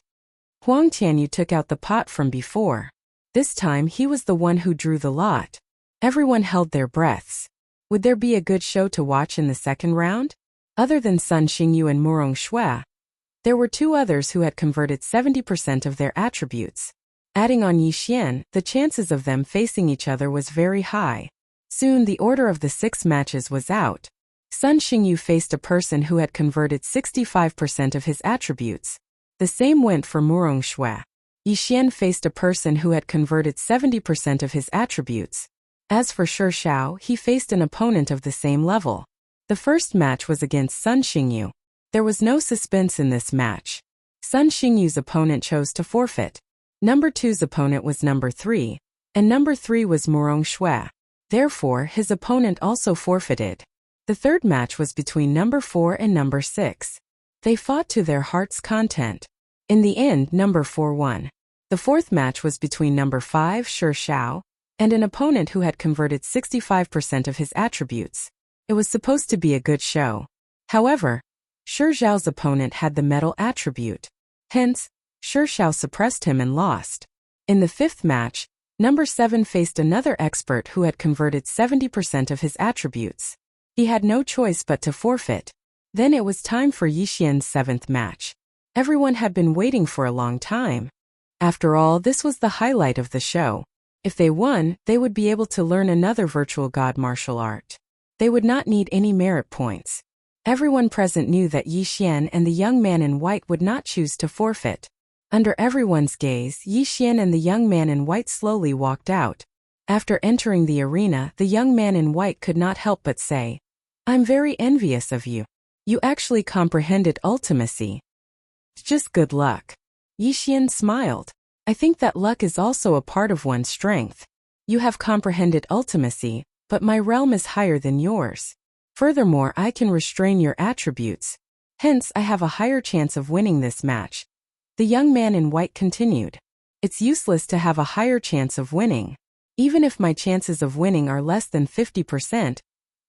Huang Tianyu took out the pot from before. This time he was the one who drew the lot. Everyone held their breaths. Would there be a good show to watch in the second round? Other than Sun Xingyu and Murong Shui, there were 2 others who had converted 70% of their attributes. Adding on Yi Xian, the chances of them facing each other was very high. Soon the order of the 6 matches was out. Sun Xingyu faced a person who had converted 65% of his attributes. The same went for Murong Shui. Yi Xian faced a person who had converted 70% of his attributes. As for Shi Xiao, he faced an opponent of the same level. The first match was against Sun Xingyu. There was no suspense in this match. Sun Xingyu's opponent chose to forfeit. Number 2's opponent was number 3, and number 3 was Murong Shui. Therefore, his opponent also forfeited. The third match was between number 4 and number 6. They fought to their heart's content. In the end, number 4 won. The fourth match was between number 5, Shi Xiao, and an opponent who had converted 65% of his attributes. It was supposed to be a good show. However, Shi Xiao's opponent had the metal attribute. Hence, Shi Xiao suppressed him and lost. In the fifth match, number 7 faced another expert who had converted 70% of his attributes. He had no choice but to forfeit. Then it was time for Yi Xian's 7th match. Everyone had been waiting for a long time. After all, this was the highlight of the show. If they won, they would be able to learn another virtual god martial art. They would not need any merit points. Everyone present knew that Yi Xian and the young man in white would not choose to forfeit. Under everyone's gaze, Yi Xian and the young man in white slowly walked out. After entering the arena, the young man in white could not help but say, "I'm very envious of you. You actually comprehended ultimacy. Just good luck." Yi Xian smiled. "I think that luck is also a part of one's strength. You have comprehended ultimacy, but my realm is higher than yours. Furthermore, I can restrain your attributes. Hence, I have a higher chance of winning this match." The young man in white continued. "It's useless to have a higher chance of winning. Even if my chances of winning are less than 50%,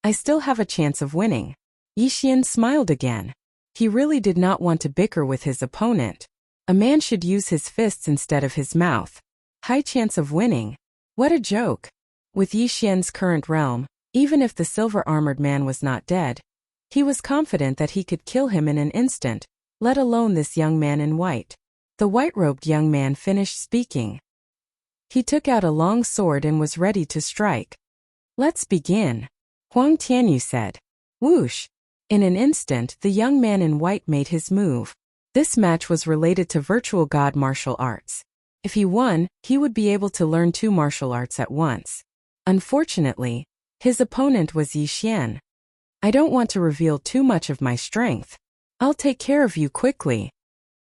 I still have a chance of winning." Yi Xian smiled again. He really did not want to bicker with his opponent. A man should use his fists instead of his mouth. High chance of winning. What a joke. With Yi Xian's current realm, even if the silver-armored man was not dead, he was confident that he could kill him in an instant, let alone this young man in white. The white-robed young man finished speaking. He took out a long sword and was ready to strike. "Let's begin," Huang Tianyu said. Whoosh! In an instant, the young man in white made his move. This match was related to virtual god martial arts. If he won, he would be able to learn 2 martial arts at once. Unfortunately, his opponent was Yi Xian. "I don't want to reveal too much of my strength. I'll take care of you quickly,"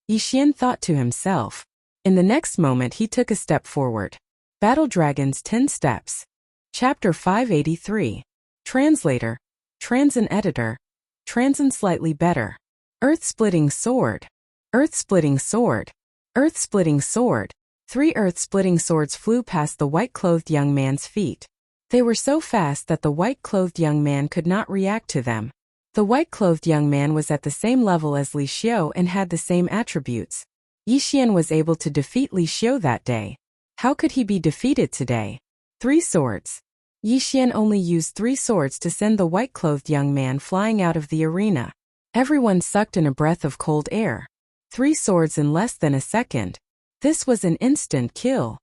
Yi Xian thought to himself. In the next moment he took a step forward. Battle Dragon's 10 Steps. Chapter 583. Translator. Transin Editor. Transin Slightly Better. Earth-Splitting Sword. Earth-Splitting Sword. Earth-splitting sword. 3 earth-splitting swords flew past the white-clothed young man's feet. They were so fast that the white-clothed young man could not react to them. The white-clothed young man was at the same level as Li Xiu and had the same attributes. Yi Xian was able to defeat Li Xiu that day. How could he be defeated today? 3 swords. Yi Xian only used 3 swords to send the white-clothed young man flying out of the arena. Everyone sucked in a breath of cold air. 3 swords in less than a second. This was an instant kill.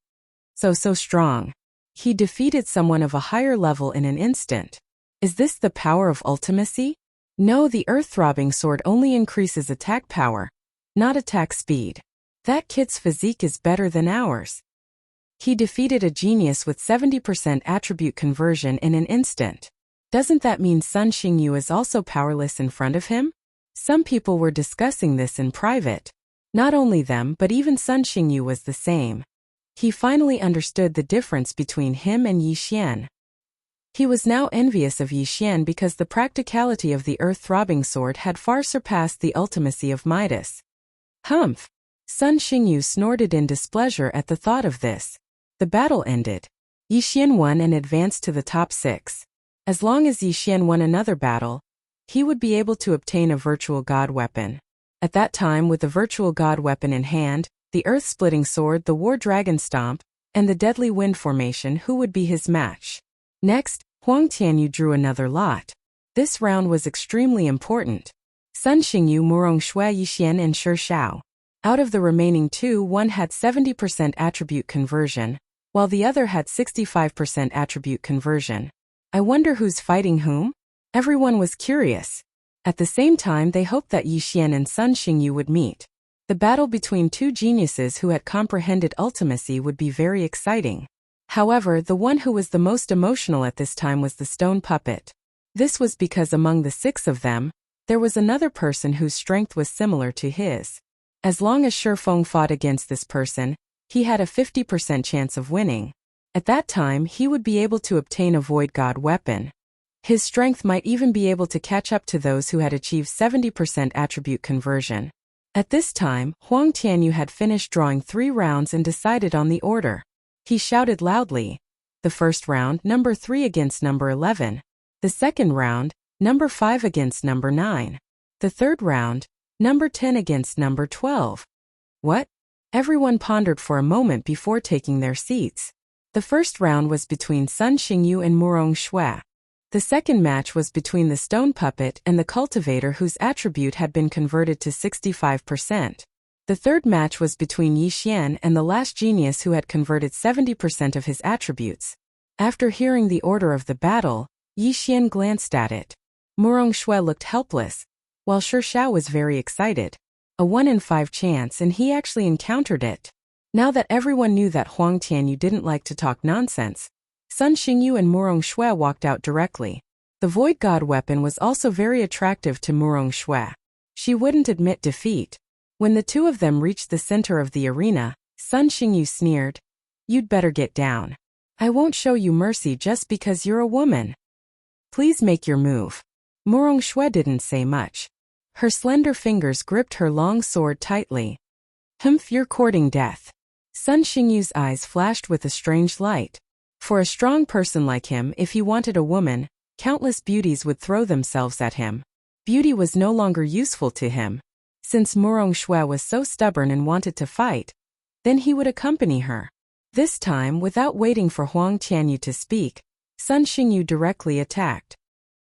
So strong. He defeated someone of a higher level in an instant. Is this the power of ultimacy? No, the earth-throbbing sword only increases attack power, not attack speed. That kid's physique is better than ours. He defeated a genius with 70% attribute conversion in an instant. Doesn't that mean Sun Xingyu is also powerless in front of him? Some people were discussing this in private. Not only them but even Sun Xingyu was the same. He finally understood the difference between him and Yi Xian. He was now envious of Yi Xian because the practicality of the earth-throbbing sword had far surpassed the ultimacy of Midas. Humph! Sun Xingyu snorted in displeasure at the thought of this. The battle ended. Yi Xian won and advanced to the top 6. As long as Yi Xian won another battle, he would be able to obtain a virtual god weapon. At that time, with the virtual god weapon in hand, the earth-splitting sword, the war dragon stomp, and the deadly wind formation, who would be his match? Next, Huang Tianyu drew another lot. This round was extremely important. Sun Xingyu, Murong Shui, Yi Xian, and Shi Shao. Out of the remaining 2, one had 70% attribute conversion, while the other had 65% attribute conversion. I wonder who's fighting whom? Everyone was curious. At the same time, they hoped that Yi Xian and Sun Xingyu would meet. The battle between 2 geniuses who had comprehended ultimacy would be very exciting. However, the one who was the most emotional at this time was the stone puppet. This was because among the 6 of them, there was another person whose strength was similar to his. As long as Shi Feng fought against this person, he had a 50% chance of winning. At that time, he would be able to obtain a void god weapon. His strength might even be able to catch up to those who had achieved 70% attribute conversion. At this time, Huang Tianyu had finished drawing 3 rounds and decided on the order. He shouted loudly. The first round, number 3 against number 11. The second round, number 5 against number 9. The third round, number 10 against number 12. What? Everyone pondered for a moment before taking their seats. The first round was between Sun Xingyu and Murong Shui. The second match was between the stone puppet and the cultivator whose attribute had been converted to 65%. The third match was between Yi Xian and the last genius who had converted 70% of his attributes. After hearing the order of the battle, Yi Xian glanced at it. Murong Shui looked helpless, while Shi Shao was very excited. A 1 in 5 chance, and he actually encountered it. Now that everyone knew that Huang Tianyu didn't like to talk nonsense, Sun Xingyu and Murong Shui walked out directly. The void god weapon was also very attractive to Murong Shui. She wouldn't admit defeat. When the 2 of them reached the center of the arena, Sun Xingyu sneered, "You'd better get down. I won't show you mercy just because you're a woman. Please make your move." Murong Shui didn't say much. Her slender fingers gripped her long sword tightly. "Humph, you're courting death." Sun Xingyu's eyes flashed with a strange light. For a strong person like him, if he wanted a woman, countless beauties would throw themselves at him. Beauty was no longer useful to him. Since Murong Shui was so stubborn and wanted to fight, then he would accompany her. This time, without waiting for Huang Tianyu to speak, Sun Xingyu directly attacked.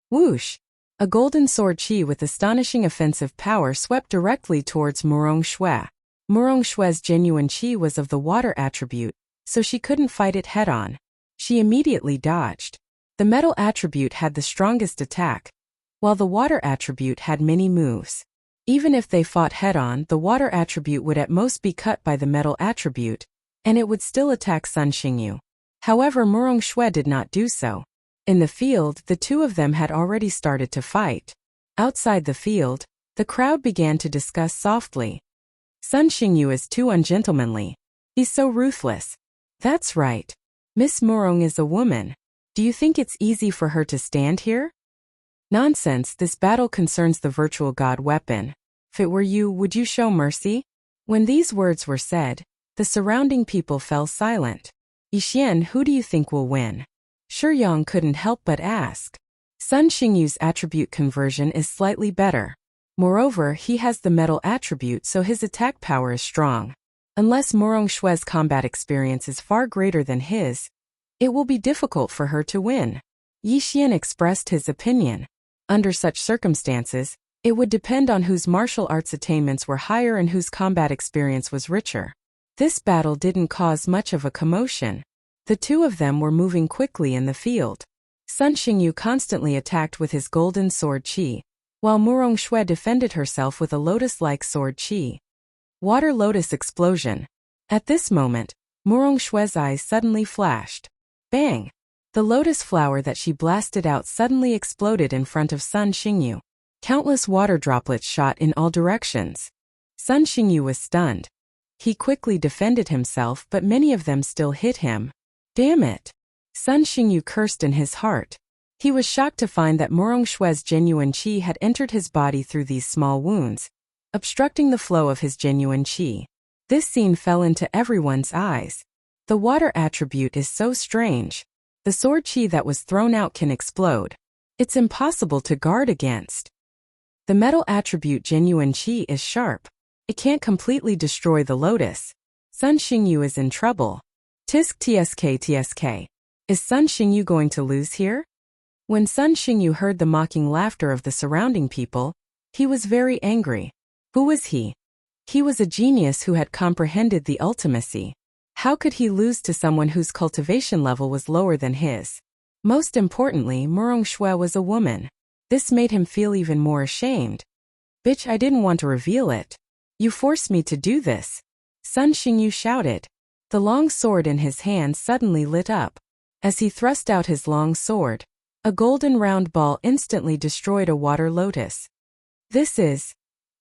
Whoosh! A golden sword chi with astonishing offensive power swept directly towards Murong Shui. Murong Shui's genuine chi was of the water attribute, so she couldn't fight it head-on. She immediately dodged. The metal attribute had the strongest attack, while the water attribute had many moves. Even if they fought head-on, the water attribute would at most be cut by the metal attribute, and it would still attack Sun Xingyu. However, Murong Shui did not do so. In the field, the 2 of them had already started to fight. Outside the field, the crowd began to discuss softly. Sun Xingyu is too ungentlemanly. He's so ruthless. That's right. Miss Murong is a woman. Do you think it's easy for her to stand here? Nonsense, this battle concerns the virtual god weapon. If it were you, would you show mercy? When these words were said, the surrounding people fell silent. Yixian, who do you think will win? Shi Yang couldn't help but ask. Sun Xingyu's attribute conversion is slightly better. Moreover, he has the metal attribute, so his attack power is strong. Unless Murong Xue's combat experience is far greater than his, it will be difficult for her to win. Yixian expressed his opinion. Under such circumstances, it would depend on whose martial arts attainments were higher and whose combat experience was richer. This battle didn't cause much of a commotion. The two of them were moving quickly in the field. Sun Xingyu constantly attacked with his golden sword Qi, while Murong Xue defended herself with a lotus-like sword Qi. Water lotus explosion. At this moment, Murong Xue's eyes suddenly flashed. Bang! The lotus flower that she blasted out suddenly exploded in front of Sun Xingyu. Countless water droplets shot in all directions. Sun Xingyu was stunned. He quickly defended himself, but many of them still hit him. Damn it! Sun Xingyu cursed in his heart. He was shocked to find that Murong Xue's genuine qi had entered his body through these small wounds, obstructing the flow of his genuine qi. This scene fell into everyone's eyes. The water attribute is so strange. The sword qi that was thrown out can explode. It's impossible to guard against. The metal attribute genuine qi is sharp. It can't completely destroy the lotus. Sun Xingyu is in trouble. Tisk tsk. Is Sun Xingyu going to lose here? When Sun Xingyu heard the mocking laughter of the surrounding people, he was very angry. Who was he? He was a genius who had comprehended the ultimacy. How could he lose to someone whose cultivation level was lower than his? Most importantly, Murong Xue was a woman. This made him feel even more ashamed. Bitch, I didn't want to reveal it. You forced me to do this. Sun Xingyu shouted. The long sword in his hand suddenly lit up. As he thrust out his long sword, a golden round ball instantly destroyed a water lotus. This is...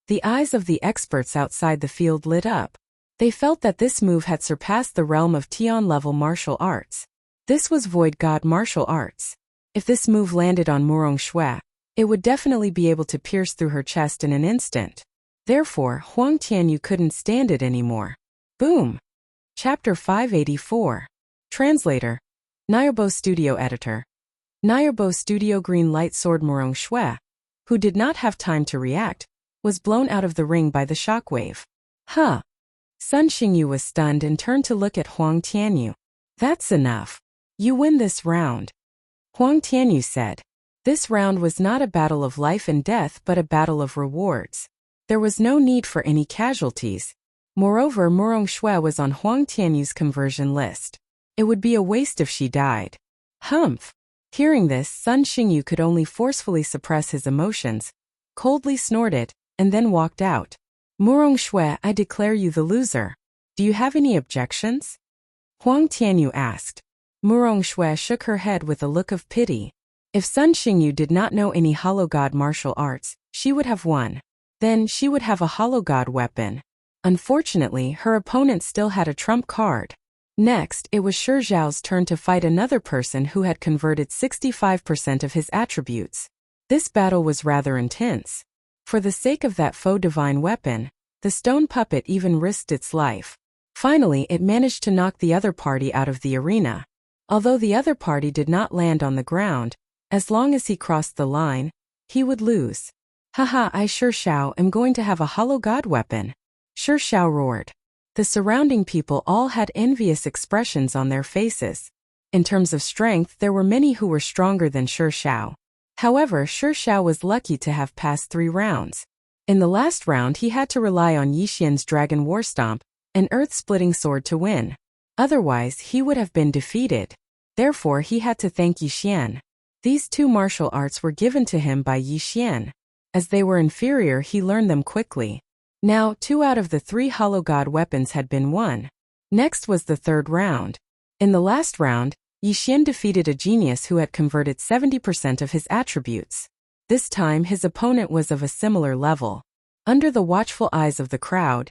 The eyes of the experts outside the field lit up. They felt that this move had surpassed the realm of Tian-level martial arts. This was Void God martial arts. If this move landed on Murong Xue, it would definitely be able to pierce through her chest in an instant. Therefore, Huang Tianyu couldn't stand it anymore. Boom! Chapter 584. Translator. Nyobo Studio Editor. Nyobo Studio Green Light Sword Murong Xue, who did not have time to react, was blown out of the ring by the shockwave. Huh! Sun Xingyu was stunned and turned to look at Huang Tianyu. That's enough. You win this round. Huang Tianyu said. This round was not a battle of life and death but a battle of rewards. There was no need for any casualties. Moreover, Murong Xue was on Huang Tianyu's conversion list. It would be a waste if she died. Humph! Hearing this, Sun Xingyu could only forcefully suppress his emotions, coldly snorted, and then walked out. Murong Xue, I declare you the loser. Do you have any objections? Huang Tianyu asked. Murong Xue shook her head with a look of pity. If Sun Xingyu did not know any Hollow God martial arts, she would have won. Then she would have a Hollow God weapon. Unfortunately, her opponent still had a trump card. Next, it was Shi Zhao's turn to fight another person who had converted 65% of his attributes. This battle was rather intense. For the sake of that faux divine weapon, the stone puppet even risked its life. Finally, it managed to knock the other party out of the arena. Although the other party did not land on the ground, as long as he crossed the line, he would lose. Haha, I Shi Zhao am going to have a Hollow God weapon. Shi Zhao roared. The surrounding people all had envious expressions on their faces. In terms of strength, there were many who were stronger than Shi Zhao. However, Shi Zhao was lucky to have passed 3 rounds. In the last round, he had to rely on Yixian's Dragon War Stomp, an earth-splitting sword to win. Otherwise, he would have been defeated. Therefore, he had to thank Yixian. These 2 martial arts were given to him by Yixian. As they were inferior, he learned them quickly. Now, 2 out of the 3 Hollow God weapons had been won. Next was the 3rd round. In the last round, Yixian defeated a genius who had converted 70% of his attributes. This time, his opponent was of a similar level. Under the watchful eyes of the crowd,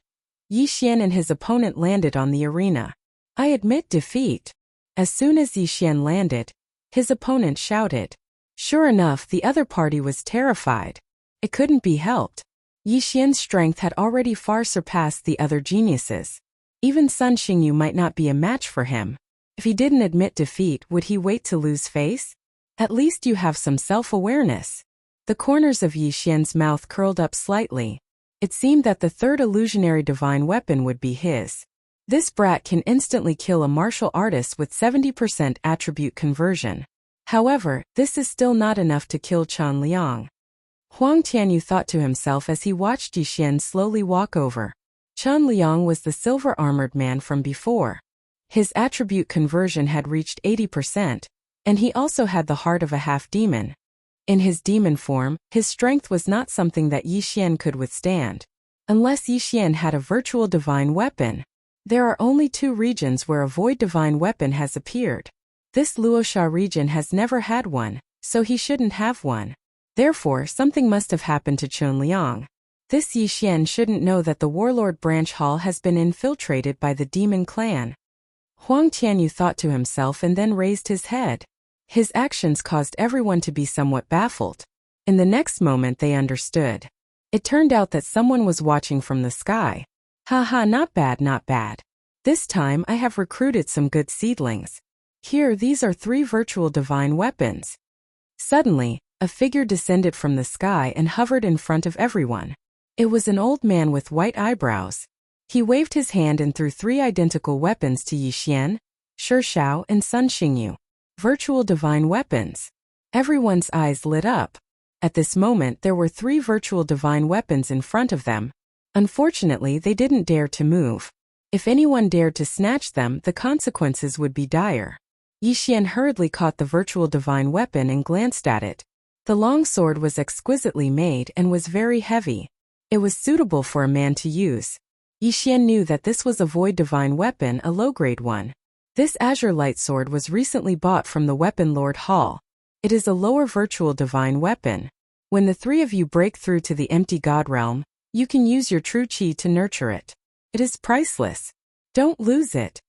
Yixian and his opponent landed on the arena. I admit defeat. As soon as Yixian landed, his opponent shouted. Sure enough, the other party was terrified. It couldn't be helped. Yi Xian's strength had already far surpassed the other geniuses. Even Sun Xingyu might not be a match for him. If he didn't admit defeat, would he wait to lose face? At least you have some self-awareness. The corners of Yi Xian's mouth curled up slightly. It seemed that the third illusionary divine weapon would be his. This brat can instantly kill a martial artist with 70% attribute conversion. However, this is still not enough to kill Chen Liang. Huang Tianyu thought to himself as he watched Yi Xian slowly walk over. Chen Liang was the silver-armored man from before. His attribute conversion had reached 80%, and he also had the heart of a half-demon. In his demon form, his strength was not something that Yi Xian could withstand. Unless Yi Xian had a virtual divine weapon. There are only 2 regions where a void divine weapon has appeared. This Luosha region has never had one, so he shouldn't have one. Therefore, something must have happened to Chen Liang. This Yi Xian shouldn't know that the Warlord Branch Hall has been infiltrated by the demon clan. Huang Tianyu thought to himself and then raised his head. His actions caused everyone to be somewhat baffled. In the next moment they understood. It turned out that someone was watching from the sky. Haha, not bad, not bad. This time I have recruited some good seedlings. Here, these are 3 virtual divine weapons. Suddenly, a figure descended from the sky and hovered in front of everyone. It was an old man with white eyebrows. He waved his hand and threw 3 identical weapons to Yi Xian, Shi Shao, and Sun Xingyu. Virtual divine weapons. Everyone's eyes lit up. At this moment there were 3 virtual divine weapons in front of them. Unfortunately, they didn't dare to move. If anyone dared to snatch them, the consequences would be dire. Yi Xian hurriedly caught the virtual divine weapon and glanced at it. The long sword was exquisitely made and was very heavy. It was suitable for a man to use. Yi Xian knew that this was a void divine weapon, a low-grade one. This azure light sword was recently bought from the Weapon Lord Hall. It is a lower virtual divine weapon. When the 3 of you break through to the empty god realm, you can use your true qi to nurture it. It is priceless. Don't lose it.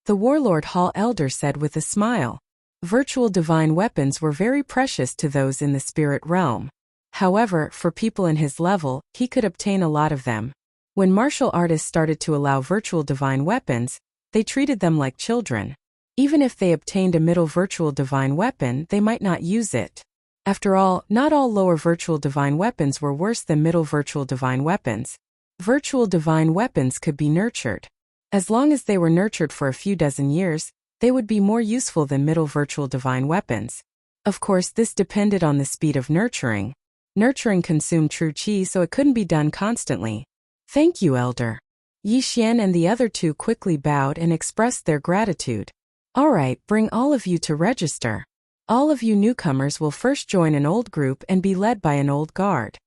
The Warlord Hall Elder said with a smile. Virtual divine weapons were very precious to those in the spirit realm. However, for people in his level, he could obtain a lot of them. When martial artists started to allow virtual divine weapons, they treated them like children. Even if they obtained a middle virtual divine weapon, they might not use it. After all, not all lower virtual divine weapons were worse than middle virtual divine weapons. Virtual divine weapons could be nurtured. As long as they were nurtured for a few dozen years, they would be more useful than middle virtual divine weapons. Of course, this depended on the speed of nurturing. Nurturing consumed true qi, so it couldn't be done constantly. Thank you, Elder. Yi Xian and the other 2 quickly bowed and expressed their gratitude. All right, bring all of you to register. All of you newcomers will first join an old group and be led by an old guard.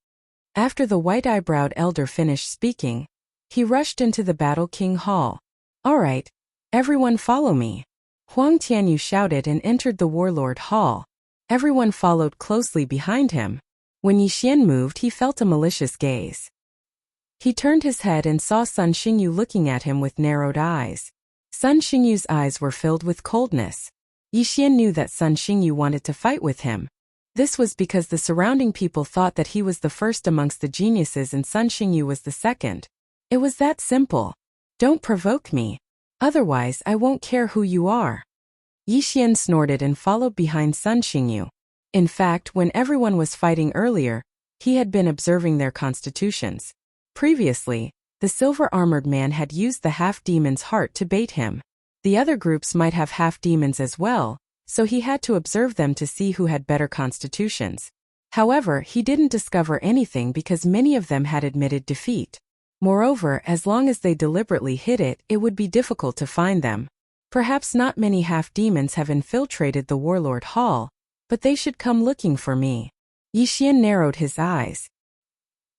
After the white-eyebrowed elder finished speaking, he rushed into the Battle King Hall. All right, everyone follow me. Huang Tianyu shouted and entered the Warlord Hall. Everyone followed closely behind him. When Yi Xian moved, he felt a malicious gaze. He turned his head and saw Sun Xingyu looking at him with narrowed eyes. Sun Xingyu's eyes were filled with coldness. Yi Xian knew that Sun Xingyu wanted to fight with him. This was because the surrounding people thought that he was the first amongst the geniuses and Sun Xingyu was the second. It was that simple. Don't provoke me. Otherwise, I won't care who you are. Yi Xian snorted and followed behind Sun Xingyu. In fact, when everyone was fighting earlier, he had been observing their constitutions. Previously, the silver-armored man had used the half-demon's heart to bait him. The other groups might have half-demons as well, so he had to observe them to see who had better constitutions. However, he didn't discover anything because many of them had admitted defeat. Moreover, as long as they deliberately hid it, it would be difficult to find them. Perhaps not many half-demons have infiltrated the Warlord Hall, but they should come looking for me. Yi Xian narrowed his eyes.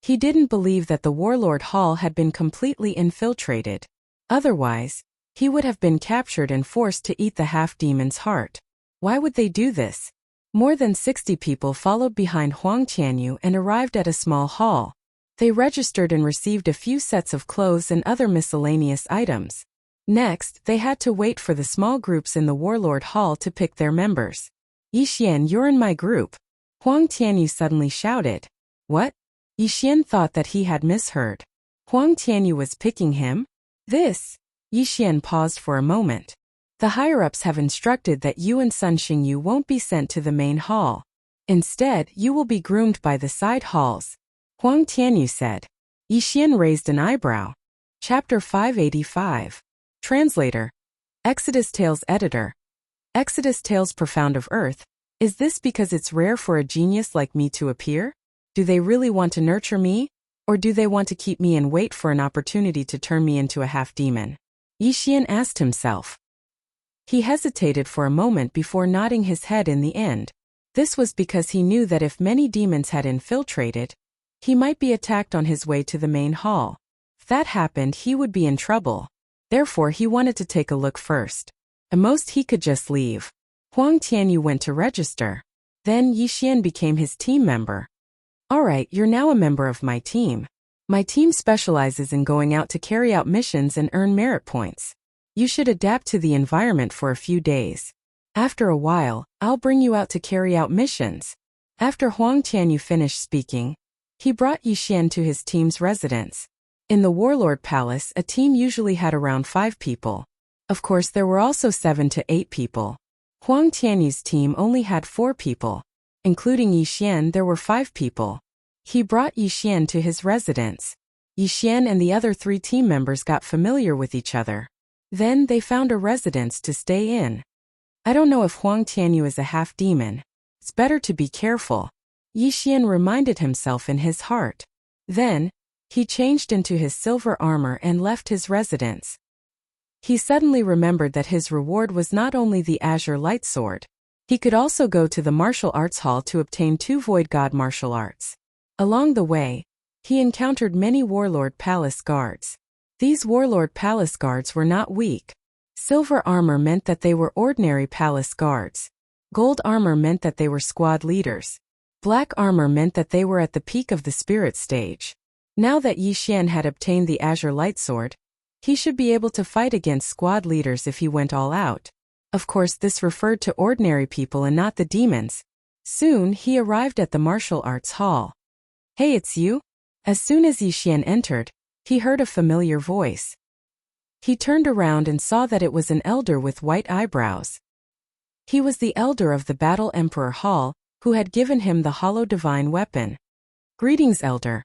He didn't believe that the Warlord Hall had been completely infiltrated. Otherwise, he would have been captured and forced to eat the half-demon's heart. Why would they do this? More than 60 people followed behind Huang Tianyu and arrived at a small hall. They registered and received a few sets of clothes and other miscellaneous items. Next, they had to wait for the small groups in the Warlord Hall to pick their members. Yi Xian, you're in my group. Huang Tianyu suddenly shouted. What? Yixian thought that he had misheard. Huang Tianyu was picking him? This? Yixian paused for a moment. The higher-ups have instructed that you and Sun Xingyu won't be sent to the main hall. Instead, you will be groomed by the side halls, Huang Tianyu said. Yixian raised an eyebrow. Chapter 585. Translator. Exodus Tales Editor. Exodus Tales Profound of Earth. Is this because it's rare for a genius like me to appear? Do they really want to nurture me? Or do they want to keep me and wait for an opportunity to turn me into a half-demon? Yixian asked himself. He hesitated for a moment before nodding his head in the end. This was because he knew that if many demons had infiltrated, he might be attacked on his way to the main hall. If that happened, he would be in trouble. Therefore, he wanted to take a look first. At most, he could just leave. Huang Tianyu went to register. Then Yixian became his team member. Alright, you're now a member of my team. My team specializes in going out to carry out missions and earn merit points. You should adapt to the environment for a few days. After a while, I'll bring you out to carry out missions. After Huang Tianyu finished speaking, he brought Yixian to his team's residence. In the Warlord Palace, a team usually had around 5 people. Of course, there were also 7 to 8 people. Huang Tianyu's team only had 4 people. Including Yixian, there were 5 people. He brought Yixian to his residence. Yixian and the other 3 team members got familiar with each other. Then they found a residence to stay in. I don't know if Huang Tianyu is a half-demon. It's better to be careful, Yixian reminded himself in his heart. Then, he changed into his silver armor and left his residence. He suddenly remembered that his reward was not only the Azure Light Sword. He could also go to the martial arts hall to obtain 2 Void God martial arts. Along the way, he encountered many Warlord Palace guards. These Warlord Palace guards were not weak. Silver armor meant that they were ordinary palace guards. Gold armor meant that they were squad leaders. Black armor meant that they were at the peak of the spirit stage. Now that Yixian had obtained the Azure Light Sword, he should be able to fight against squad leaders if he went all out. Of course, this referred to ordinary people and not the demons. Soon, he arrived at the martial arts hall. Hey, it's you? As soon as Yixian entered, he heard a familiar voice. He turned around and saw that it was an elder with white eyebrows. He was the elder of the Battle Emperor Hall, who had given him the hollow divine weapon. Greetings, elder.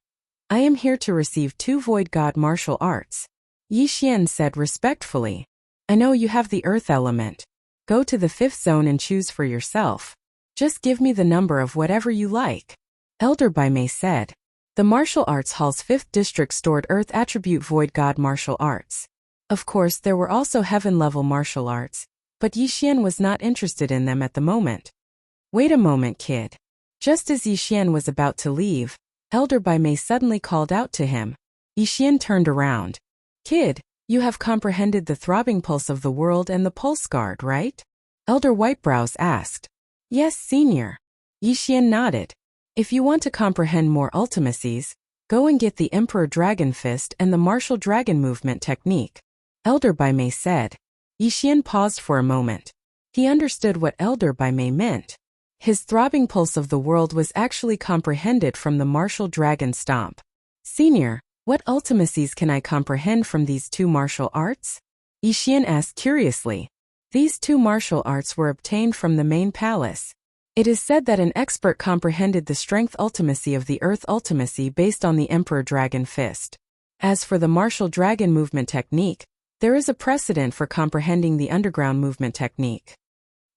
I am here to receive 2 Void God martial arts, Yixian said respectfully. I know you have the earth element. Go to the 5th zone and choose for yourself. Just give me the number of whatever you like. Elder Baimei said. The martial arts hall's 5th district stored earth attribute Void God martial arts. Of course, there were also heaven-level martial arts, but Yixian was not interested in them at the moment. Wait a moment, kid. Just as Yixian was about to leave, Elder Baimei suddenly called out to him. Yixian turned around. Kid, you have comprehended the throbbing pulse of the world and the pulse guard, right? Elder Whitebrows asked. Yes, senior. Yixian nodded. If you want to comprehend more ultimacies, go and get the Emperor Dragon Fist and the Martial Dragon Movement technique, Elder Baimei said. Yixian paused for a moment. He understood what Elder Baimei meant. His throbbing pulse of the world was actually comprehended from the Martial Dragon Stomp. Senior, what ultimacies can I comprehend from these 2 martial arts? Yixian asked curiously. These 2 martial arts were obtained from the main palace. It is said that an expert comprehended the strength ultimacy of the earth ultimacy based on the Emperor Dragon Fist. As for the Martial Dragon Movement technique, there is a precedent for comprehending the underground movement technique.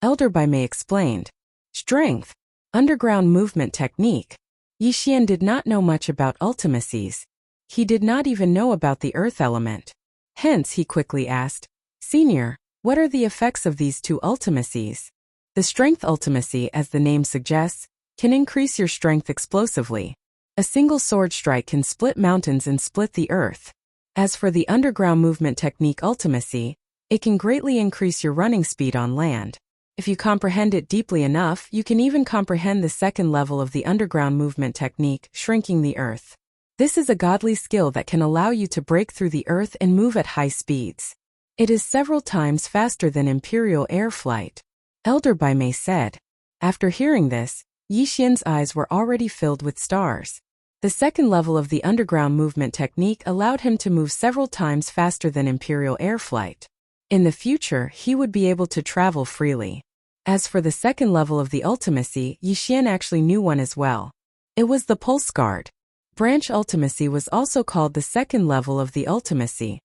Elder Baimei explained. Strength. Underground movement technique. Yixian did not know much about ultimacies. He did not even know about the earth element. Hence, he quickly asked, Senior, what are the effects of these 2 ultimacies? The strength ultimacy, as the name suggests, can increase your strength explosively. A single sword strike can split mountains and split the earth. As for the underground movement technique ultimacy, it can greatly increase your running speed on land. If you comprehend it deeply enough, you can even comprehend the 2nd level of the underground movement technique, shrinking the earth. This is a godly skill that can allow you to break through the earth and move at high speeds. It is several times faster than Imperial air flight, Elder Baimei said. After hearing this, Yixian's eyes were already filled with stars. The second level of the underground movement technique allowed him to move several times faster than Imperial air flight. In the future, he would be able to travel freely. As for the second level of the ultimacy, Yi Xian actually knew one as well. It was the pulse guard. Branch ultimacy was also called the second level of the ultimacy.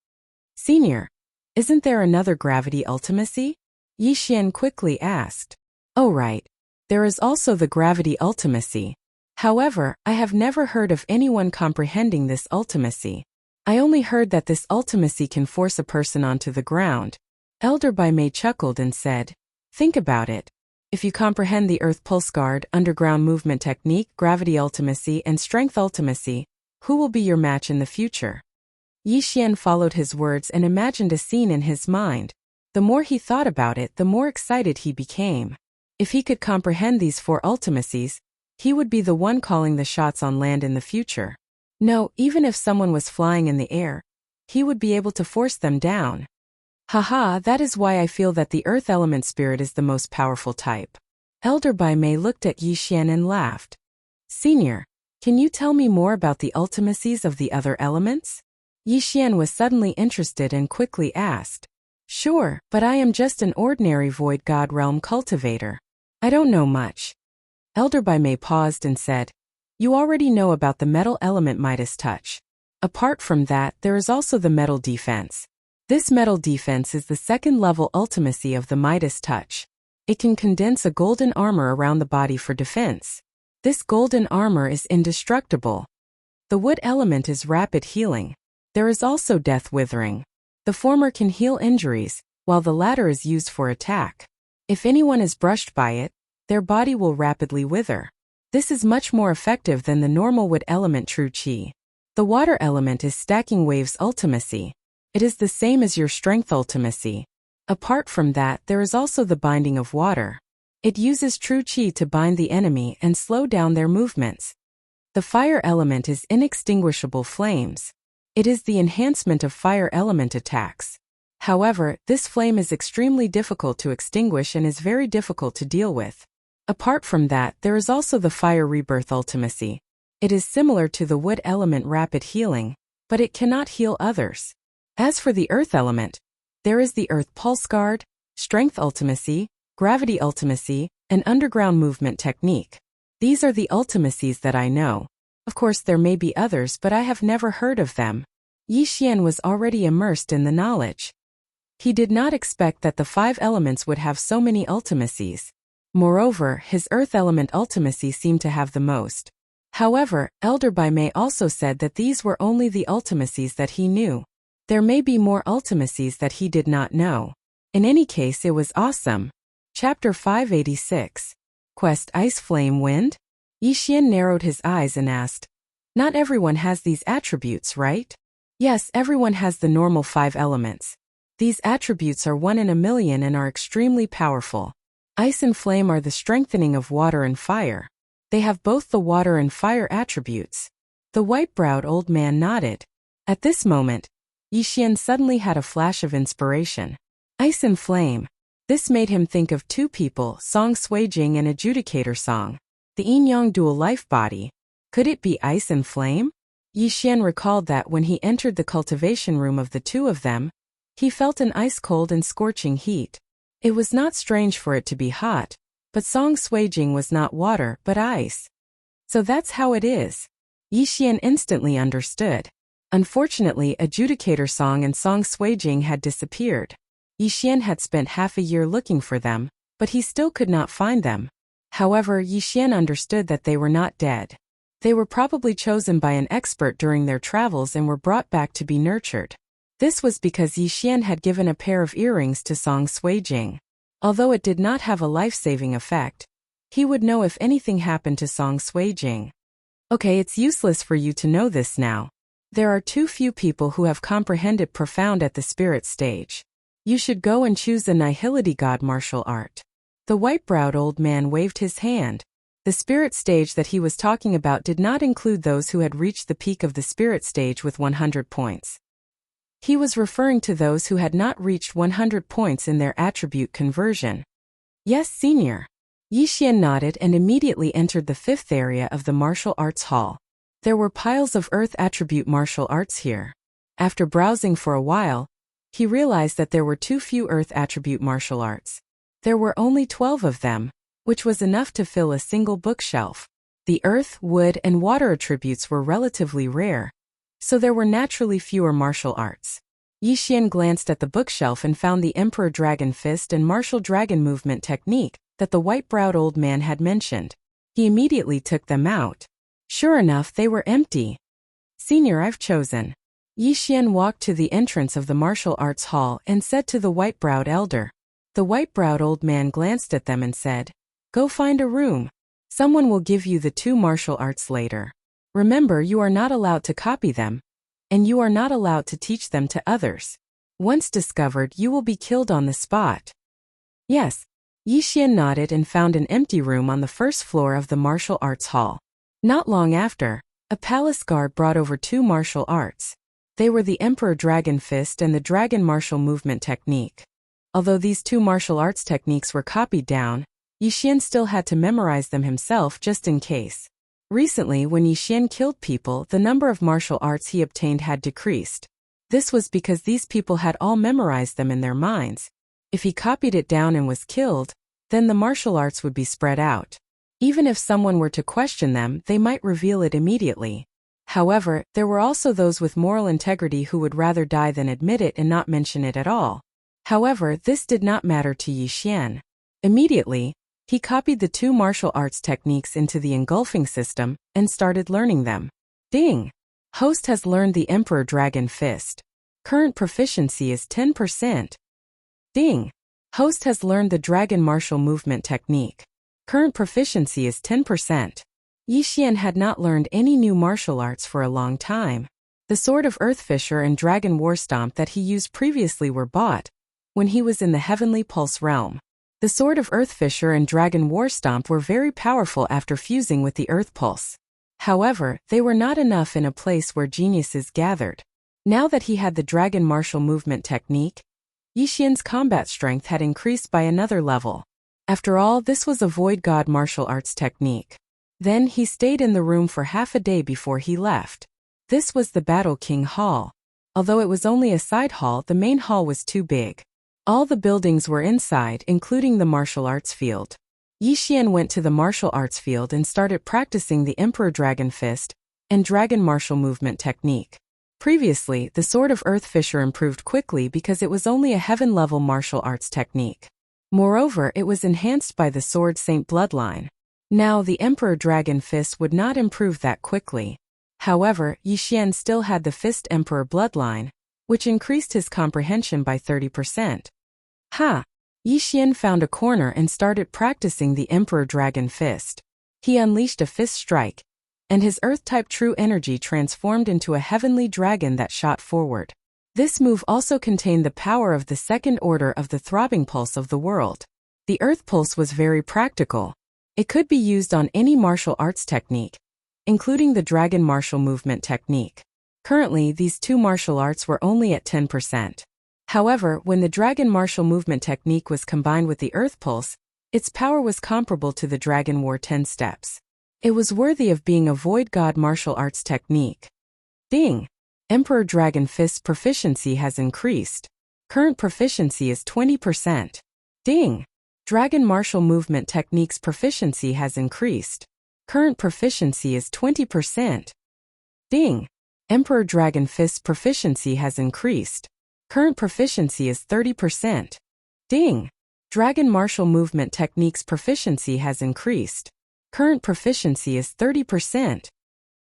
Senior, isn't there another gravity ultimacy? Yi Xian quickly asked. Oh right. There is also the gravity ultimacy. However, I have never heard of anyone comprehending this ultimacy. I only heard that this ultimacy can force a person onto the ground. Elder Bai Mei chuckled and said, think about it. If you comprehend the Earth Pulse Guard, underground movement technique, gravity ultimacy, and strength ultimacy, who will be your match in the future? Yi Xian followed his words and imagined a scene in his mind. The more he thought about it, the more excited he became. If he could comprehend these four ultimacies, he would be the one calling the shots on land in the future. No, even if someone was flying in the air, he would be able to force them down. Haha, that is why I feel that the earth element spirit is the most powerful type. Elder Bai Mei looked at Yi Xian and laughed. Senior, can you tell me more about the ultimacies of the other elements? Yi Xian was suddenly interested and quickly asked. Sure, but I am just an ordinary void god realm cultivator. I don't know much. Elder Bai Mei paused and said, you already know about the metal element Midas Touch. Apart from that, there is also the metal defense. This metal defense is the second level ultimacy of the Midas Touch. It can condense a golden armor around the body for defense. This golden armor is indestructible. The wood element is rapid healing. There is also death withering. The former can heal injuries, while the latter is used for attack. If anyone is brushed by it, their body will rapidly wither. This is much more effective than the normal wood element True Qi. The water element is Stacking Waves ultimacy. It is the same as your strength ultimacy. Apart from that, there is also the binding of water. It uses True Qi to bind the enemy and slow down their movements. The fire element is Inextinguishable Flames. It is the enhancement of fire element attacks. However, this flame is extremely difficult to extinguish and is very difficult to deal with. Apart from that, there is also the fire rebirth ultimacy. It is similar to the wood element rapid healing, but it cannot heal others. As for the earth element, there is the earth pulse guard, strength ultimacy, gravity ultimacy, and underground movement technique. These are the ultimacies that I know. Of course there may be others, but I have never heard of them. Yi Xian was already immersed in the knowledge. He did not expect that the 5 elements would have so many ultimacies. Moreover, his earth element ultimacy seemed to have the most. However, Elder Bai Mei also said that these were only the ultimacies that he knew. There may be more ultimacies that he did not know. In any case, it was awesome. Chapter 586. Quest Ice Flame Wind? Yi Xian narrowed his eyes and asked, not everyone has these attributes, right? Yes, everyone has the normal 5 elements. These attributes are 1 in a million and are extremely powerful. Ice and flame are the strengthening of water and fire. They have both the water and fire attributes. The white-browed old man nodded. At this moment, Yi Xian suddenly had a flash of inspiration. Ice and flame. This made him think of 2 people, Song Suijing and Adjudicator Song. The yin-yang dual life body. Could it be ice and flame? Yi Xian recalled that when he entered the cultivation room of the 2 of them, he felt an ice-cold and scorching heat. It was not strange for it to be hot, but Song Suijing was not water but ice. So that's how it is. Yi Xian instantly understood. Unfortunately, Adjudicator Song and Song Suijing had disappeared. Yi Xian had spent half a year looking for them, but he still could not find them. However, Yi Xian understood that they were not dead. They were probably chosen by an expert during their travels and were brought back to be nurtured. This was because Yi Xian had given a pair of earrings to Song Suijing. Although it did not have a life-saving effect, he would know if anything happened to Song Suijing. Okay, it's useless for you to know this now. There are too few people who have comprehended profound at the spirit stage. You should go and choose the Nihility God martial art. The white-browed old man waved his hand. The spirit stage that he was talking about did not include those who had reached the peak of the spirit stage with 100 points. He was referring to those who had not reached 100 points in their attribute conversion. Yes, senior. Yi Xian nodded and immediately entered the 5th area of the martial arts hall. There were piles of earth attribute martial arts here. After browsing for a while, he realized that there were too few earth attribute martial arts. There were only 12 of them, which was enough to fill a single bookshelf. The earth, wood, and water attributes were relatively rare, so there were naturally fewer martial arts. Yi Xian glanced at the bookshelf and found the Emperor Dragon Fist and Martial Dragon Movement technique that the white-browed old man had mentioned. He immediately took them out. Sure enough, they were empty. Senior, I've chosen. Yi Xian walked to the entrance of the martial arts hall and said to the white-browed elder. The white-browed old man glanced at them and said, "Go find a room. Someone will give you the 2 martial arts later. Remember, you are not allowed to copy them, and you are not allowed to teach them to others. Once discovered, you will be killed on the spot." Yes. Yi Xian nodded and found an empty room on the first floor of the martial arts hall. Not long after, a palace guard brought over 2 martial arts. They were the Emperor Dragon Fist and the Dragon Martial Movement technique. Although these 2 martial arts techniques were copied down, Yi Xian still had to memorize them himself just in case. Recently, when Yi Xian killed people, the number of martial arts he obtained had decreased. This was because these people had all memorized them in their minds. If he copied it down and was killed, then the martial arts would be spread out. Even if someone were to question them, they might reveal it immediately. However, there were also those with moral integrity who would rather die than admit it and not mention it at all. However, this did not matter to Yi Xian. Immediately, he copied the 2 martial arts techniques into the engulfing system and started learning them. Ding! Host has learned the Emperor Dragon Fist. Current proficiency is 10%. Ding! Host has learned the Dragon Martial Movement technique. Current proficiency is 10%. Yi Xian had not learned any new martial arts for a long time. The Sword of Earthfisher and Dragon War Stomp that he used previously were bought when he was in the Heavenly Pulse realm. The Sword of Earthfisher and Dragon War Stomp were very powerful after fusing with the Earth Pulse. However, they were not enough in a place where geniuses gathered. Now that he had the Dragon Martial Movement technique, Yi Xian's combat strength had increased by another level. After all, this was a Void God martial arts technique. Then he stayed in the room for half a day before he left. This was the Battle King Hall. Although it was only a side hall, the main hall was too big. All the buildings were inside, including the martial arts field. Yi Xian went to the martial arts field and started practicing the Emperor Dragon Fist and Dragon Martial Movement technique. Previously, the Sword of Earthfisher improved quickly because it was only a heaven-level martial arts technique. Moreover, it was enhanced by the Sword Saint bloodline. Now, the Emperor Dragon Fist would not improve that quickly. However, Yi Xian still had the Fist Emperor bloodline, which increased his comprehension by 30%. Ha! Yi Xian found a corner and started practicing the Emperor Dragon Fist. He unleashed a fist strike, and his Earth-type true energy transformed into a heavenly dragon that shot forward. This move also contained the power of the second order of the throbbing pulse of the world. The Earth Pulse was very practical. It could be used on any martial arts technique, including the Dragon Martial Movement technique. Currently, these 2 martial arts were only at 10%. However, when the Dragon Martial Movement technique was combined with the Earth Pulse, its power was comparable to the Dragon War 10 steps. It was worthy of being a Void God martial arts technique. Ding! Emperor Dragon Fist's proficiency has increased. Current proficiency is 20%. Ding! Dragon Martial Movement technique's proficiency has increased. Current proficiency is 20%. Ding! Emperor Dragon Fist's proficiency has increased. Current proficiency is 30%. Ding! Dragon Martial Movement technique's proficiency has increased. Current proficiency is 30%.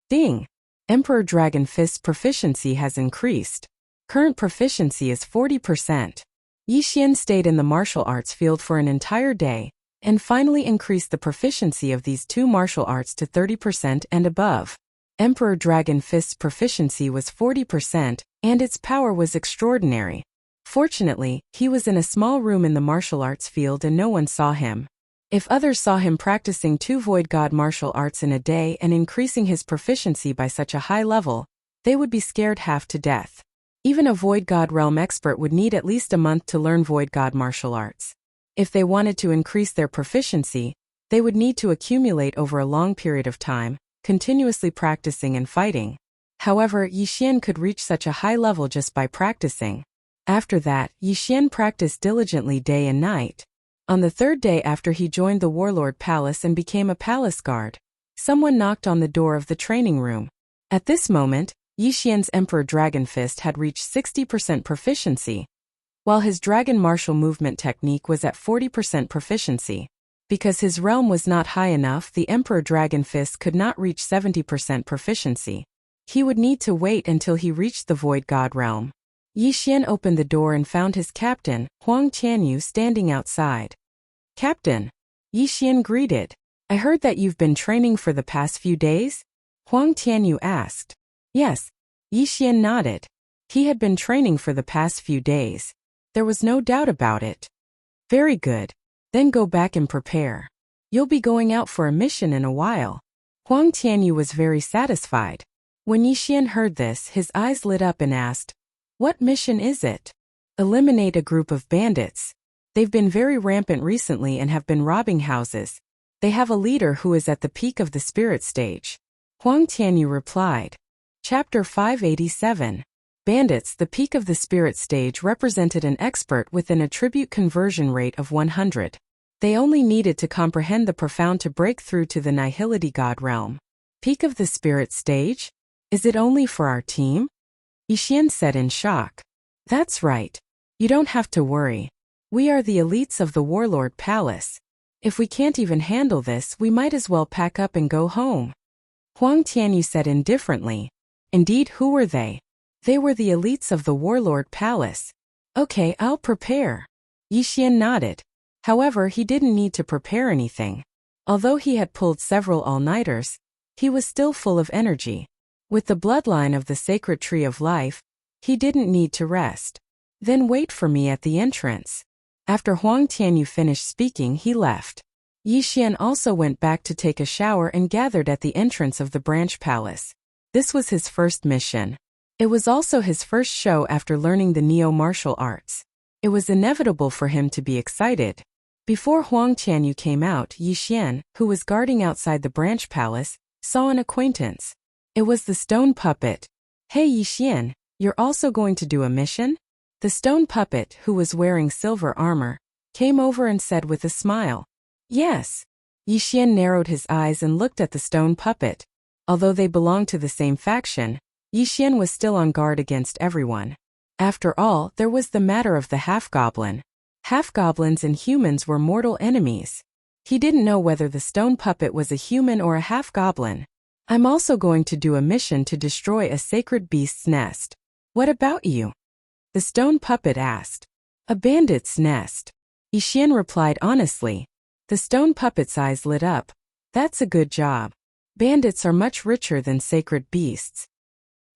Ding! Emperor Dragon Fist's proficiency has increased. Current proficiency is 40%. Yi Xian stayed in the martial arts field for an entire day, and finally increased the proficiency of these 2 martial arts to 30% and above. Emperor Dragon Fist's proficiency was 40%, and its power was extraordinary. Fortunately, he was in a small room in the martial arts field and no one saw him. If others saw him practicing 2 Void God martial arts in a day and increasing his proficiency by such a high level, they would be scared half to death. Even a Void God realm expert would need at least a month to learn Void God martial arts. If they wanted to increase their proficiency, they would need to accumulate over a long period of time, continuously practicing and fighting. However, Yixian could reach such a high level just by practicing. After that, Yixian practiced diligently day and night. On the third day after he joined the warlord palace and became a palace guard, someone knocked on the door of the training room. At this moment, Yixian's Emperor Dragon Fist had reached 60% proficiency, while his Dragon Martial Movement technique was at 40% proficiency. Because his realm was not high enough, the Emperor Dragon Fist could not reach 70% proficiency. He would need to wait until he reached the Void God realm. Yixian opened the door and found his captain, Huang Tianyu, standing outside. "Captain," Yixian greeted. "I heard that you've been training for the past few days?" Huang Tianyu asked. "Yes." Yixian nodded. He had been training for the past few days. There was no doubt about it. "Very good. Then go back and prepare. You'll be going out for a mission in a while." Huang Tianyu was very satisfied. When Yixian heard this, his eyes lit up and asked, "What mission is it?" "Eliminate a group of bandits. They've been very rampant recently and have been robbing houses. They have a leader who is at the peak of the spirit stage." Huang Tianyu replied. Chapter 587. Bandits. The peak of the spirit stage represented an expert with an attribute conversion rate of 100. They only needed to comprehend the profound to break through to the Nihility God realm. Peak of the spirit stage? Is it only for our team? Yixian said in shock. "That's right. You don't have to worry. We are the elites of the Warlord Palace. If we can't even handle this, we might as well pack up and go home." Huang Tianyu said indifferently. "Indeed, who were they?" "They were the elites of the Warlord Palace." "Okay, I'll prepare." Yixian nodded. However, he didn't need to prepare anything. Although he had pulled several all-nighters, he was still full of energy. With the bloodline of the sacred tree of life, he didn't need to rest. "Then wait for me at the entrance." After Huang Tianyu finished speaking, he left. Yixian also went back to take a shower and gathered at the entrance of the branch palace. This was his first mission. It was also his first show after learning the neo-martial arts. It was inevitable for him to be excited. Before Huang Tianyu came out, Yixian, who was guarding outside the branch palace, saw an acquaintance. It was the stone puppet. "Hey Yixian, you're also going to do a mission?" The stone puppet, who was wearing silver armor, came over and said with a smile. "Yes." Yixian narrowed his eyes and looked at the stone puppet. Although they belonged to the same faction, Yixian was still on guard against everyone. After all, there was the matter of the half-goblin. Half-goblins and humans were mortal enemies. He didn't know whether the stone puppet was a human or a half-goblin. "I'm also going to do a mission to destroy a sacred beast's nest. What about you?" the stone puppet asked. "A bandit's nest." Yixian replied honestly. The stone puppet's eyes lit up. "That's a good job. Bandits are much richer than sacred beasts."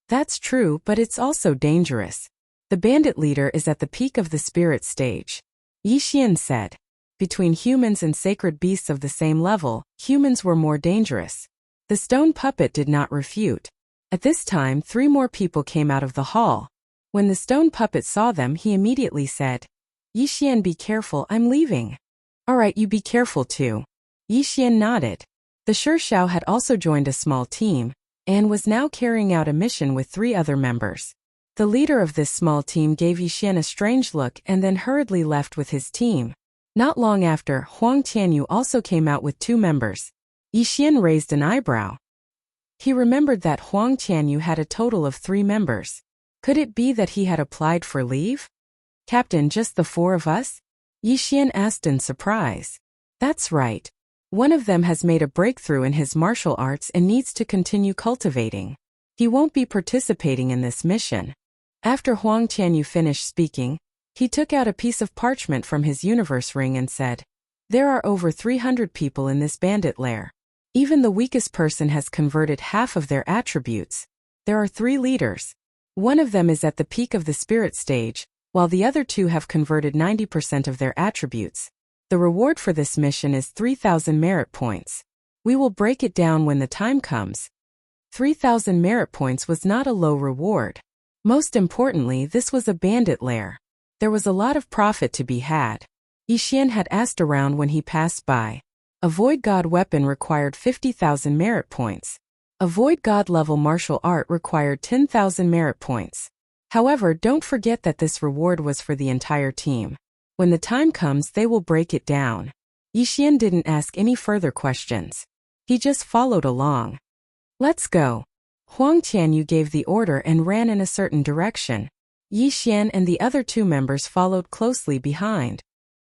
"That's true, but it's also dangerous. The bandit leader is at the peak of the spirit stage," Yixian said. Between humans and sacred beasts of the same level, humans were more dangerous. The stone puppet did not refute. At this time, 3 more people came out of the hall. When the stone puppet saw them, he immediately said, "Yixian, be careful, I'm leaving." "All right, you be careful too." Yixian nodded. The Shao had also joined a small team, and was now carrying out a mission with 3 other members. The leader of this small team gave Yixian a strange look and then hurriedly left with his team. Not long after, Huang Tianyu also came out with 2 members. Yixian raised an eyebrow. He remembered that Huang Tianyu had a total of 3 members. Could it be that he had applied for leave? "Captain, just the 4 of us?" Yixian asked in surprise. "That's right. One of them has made a breakthrough in his martial arts and needs to continue cultivating. He won't be participating in this mission." After Huang Tianyu finished speaking, he took out a piece of parchment from his universe ring and said, "There are over 300 people in this bandit lair. Even the weakest person has converted half of their attributes. There are 3 leaders. One of them is at the peak of the spirit stage, while the other 2 have converted 90% of their attributes. The reward for this mission is 3,000 merit points. We will break it down when the time comes." 3,000 merit points was not a low reward. Most importantly, this was a bandit lair. There was a lot of profit to be had. Yixian had asked around when he passed by. A void god weapon required 50,000 merit points. A void god level martial art required 10,000 merit points. However, don't forget that this reward was for the entire team. When the time comes, they will break it down. Yixian didn't ask any further questions. He just followed along. Let's go. Huang Tianyu gave the order and ran in a certain direction. Yixian and the other two members followed closely behind.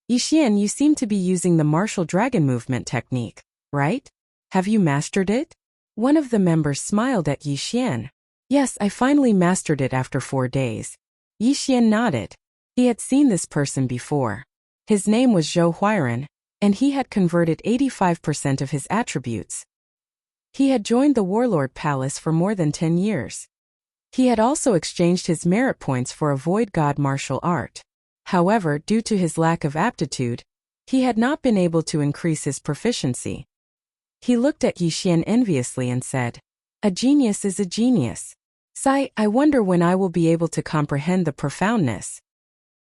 Yixian, you seem to be using the martial dragon movement technique, right? Have you mastered it? One of the members smiled at Yixian. Yes, I finally mastered it after 4 days. Yixian nodded. He had seen this person before. His name was Zhou Huiran, and he had converted 85% of his attributes. He had joined the Warlord Palace for more than 10 years. He had also exchanged his merit points for a void god martial art. However, due to his lack of aptitude, he had not been able to increase his proficiency. He looked at Yixian enviously and said, "A genius is a genius. Sai, I wonder when I will be able to comprehend the profoundness."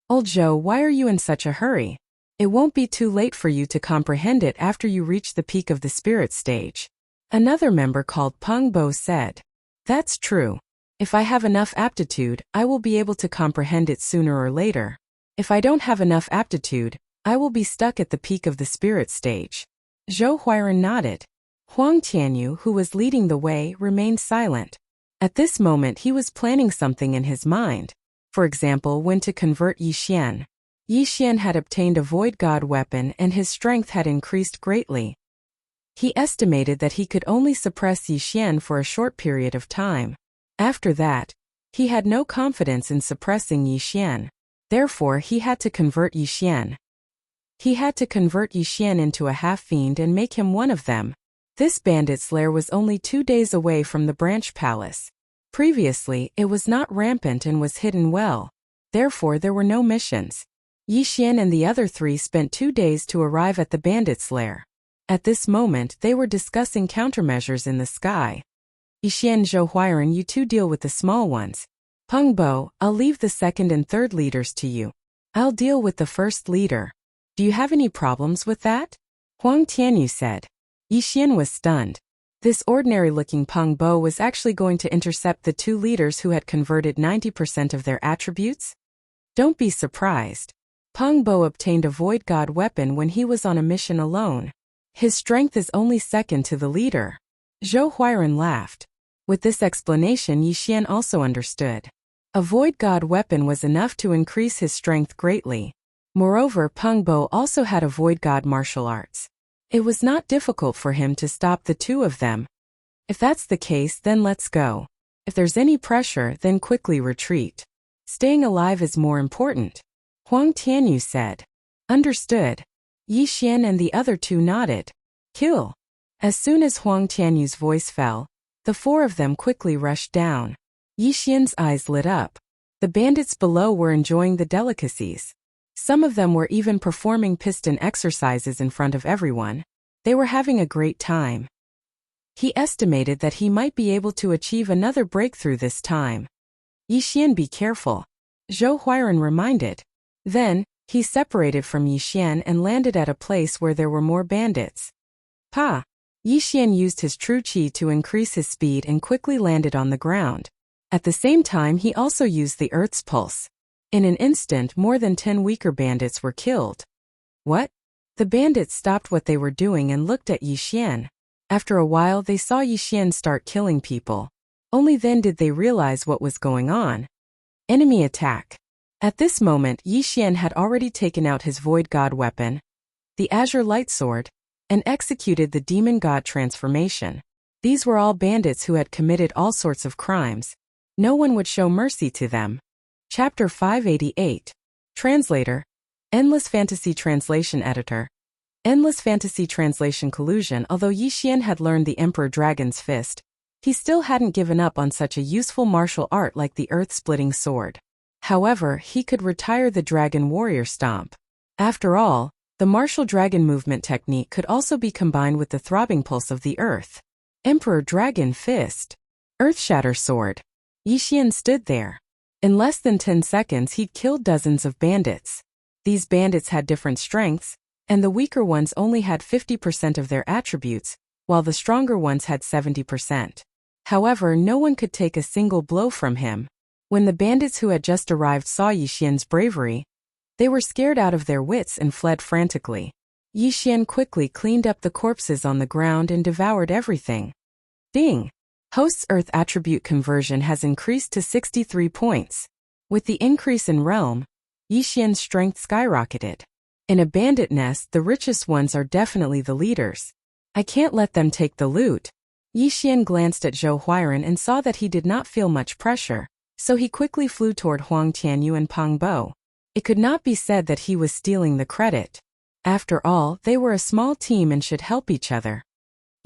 Old Zhou, why are you in such a hurry? It won't be too late for you to comprehend it after you reach the peak of the spirit stage. Another member called Peng Bo said, "That's true. If I have enough aptitude, I will be able to comprehend it sooner or later. If I don't have enough aptitude, I will be stuck at the peak of the spirit stage." Zhou Huiran nodded. Huang Tianyu, who was leading the way, remained silent. At this moment he was planning something in his mind. For example, when to convert Yixian. Yixian had obtained a void god weapon and his strength had increased greatly. He estimated that he could only suppress Yixian for a short period of time. After that, he had no confidence in suppressing Yixian. Therefore, he had to convert Yixian. He had to convert Yixian into a half-fiend and make him one of them. This bandit's lair was only 2 days away from the branch palace. Previously, it was not rampant and was hidden well. Therefore, there were no missions. Yixian and the other 3 spent 2 days to arrive at the bandit's lair. At this moment, they were discussing countermeasures in the sky. Yixian, Zhou Huiran, you two deal with the small ones. Peng Bo, I'll leave the second and third leaders to you. I'll deal with the first leader. Do you have any problems with that? Huang Tianyu said. Yixian was stunned. This ordinary-looking Peng Bo was actually going to intercept the 2 leaders who had converted 90% of their attributes? Don't be surprised. Peng Bo obtained a void god weapon when he was on a mission alone. His strength is only second to the leader. Zhou Huiran laughed. With this explanation, Yixian also understood. A void god weapon was enough to increase his strength greatly. Moreover, Peng Bo also had a void god martial arts. It was not difficult for him to stop the 2 of them. If that's the case, then let's go. If there's any pressure, then quickly retreat. Staying alive is more important. Huang Tianyu said. Understood. Yixian and the other 2 nodded. Kill. As soon as Huang Tianyu's voice fell, the 4 of them quickly rushed down. Yixian's eyes lit up. The bandits below were enjoying the delicacies. Some of them were even performing piston exercises in front of everyone. They were having a great time. He estimated that he might be able to achieve another breakthrough this time. Yixian, be careful. Zhou Huiran reminded. Then, he separated from Yixian and landed at a place where there were more bandits. Pa! Yixian used his true qi to increase his speed and quickly landed on the ground. At the same time, he also used the Earth's pulse. In an instant, more than 10 weaker bandits were killed. What? The bandits stopped what they were doing and looked at Yixian. After a while, they saw Yixian start killing people. Only then did they realize what was going on. Enemy attack. At this moment, Yixian had already taken out his void god weapon, the azure light sword, and executed the demon god transformation. These were all bandits who had committed all sorts of crimes. No one would show mercy to them. Chapter 588. Translator. Endless Fantasy Translation Editor. Endless Fantasy Translation Collusion. Although Yixian had learned the Emperor Dragon's Fist, he still hadn't given up on such a useful martial art like the earth-splitting sword. However, he could retire the Dragon Warrior Stomp. After all, the martial dragon movement technique could also be combined with the throbbing pulse of the earth. Emperor Dragon Fist. Earthshatter Sword. Yixian stood there. In less than 10 seconds he'd killed dozens of bandits. These bandits had different strengths, and the weaker ones only had 50% of their attributes, while the stronger ones had 70%. However, no one could take a single blow from him. When the bandits who had just arrived saw Yixian's bravery, they were scared out of their wits and fled frantically. Yixian quickly cleaned up the corpses on the ground and devoured everything. Ding! Host's Earth attribute conversion has increased to 63 points. With the increase in realm, Yixian's strength skyrocketed. In a bandit nest, the richest ones are definitely the leaders. I can't let them take the loot. Yixian glanced at Zhou Huiran and saw that he did not feel much pressure, so he quickly flew toward Huang Tianyu and Peng Bo. It could not be said that he was stealing the credit. After all, they were a small team and should help each other.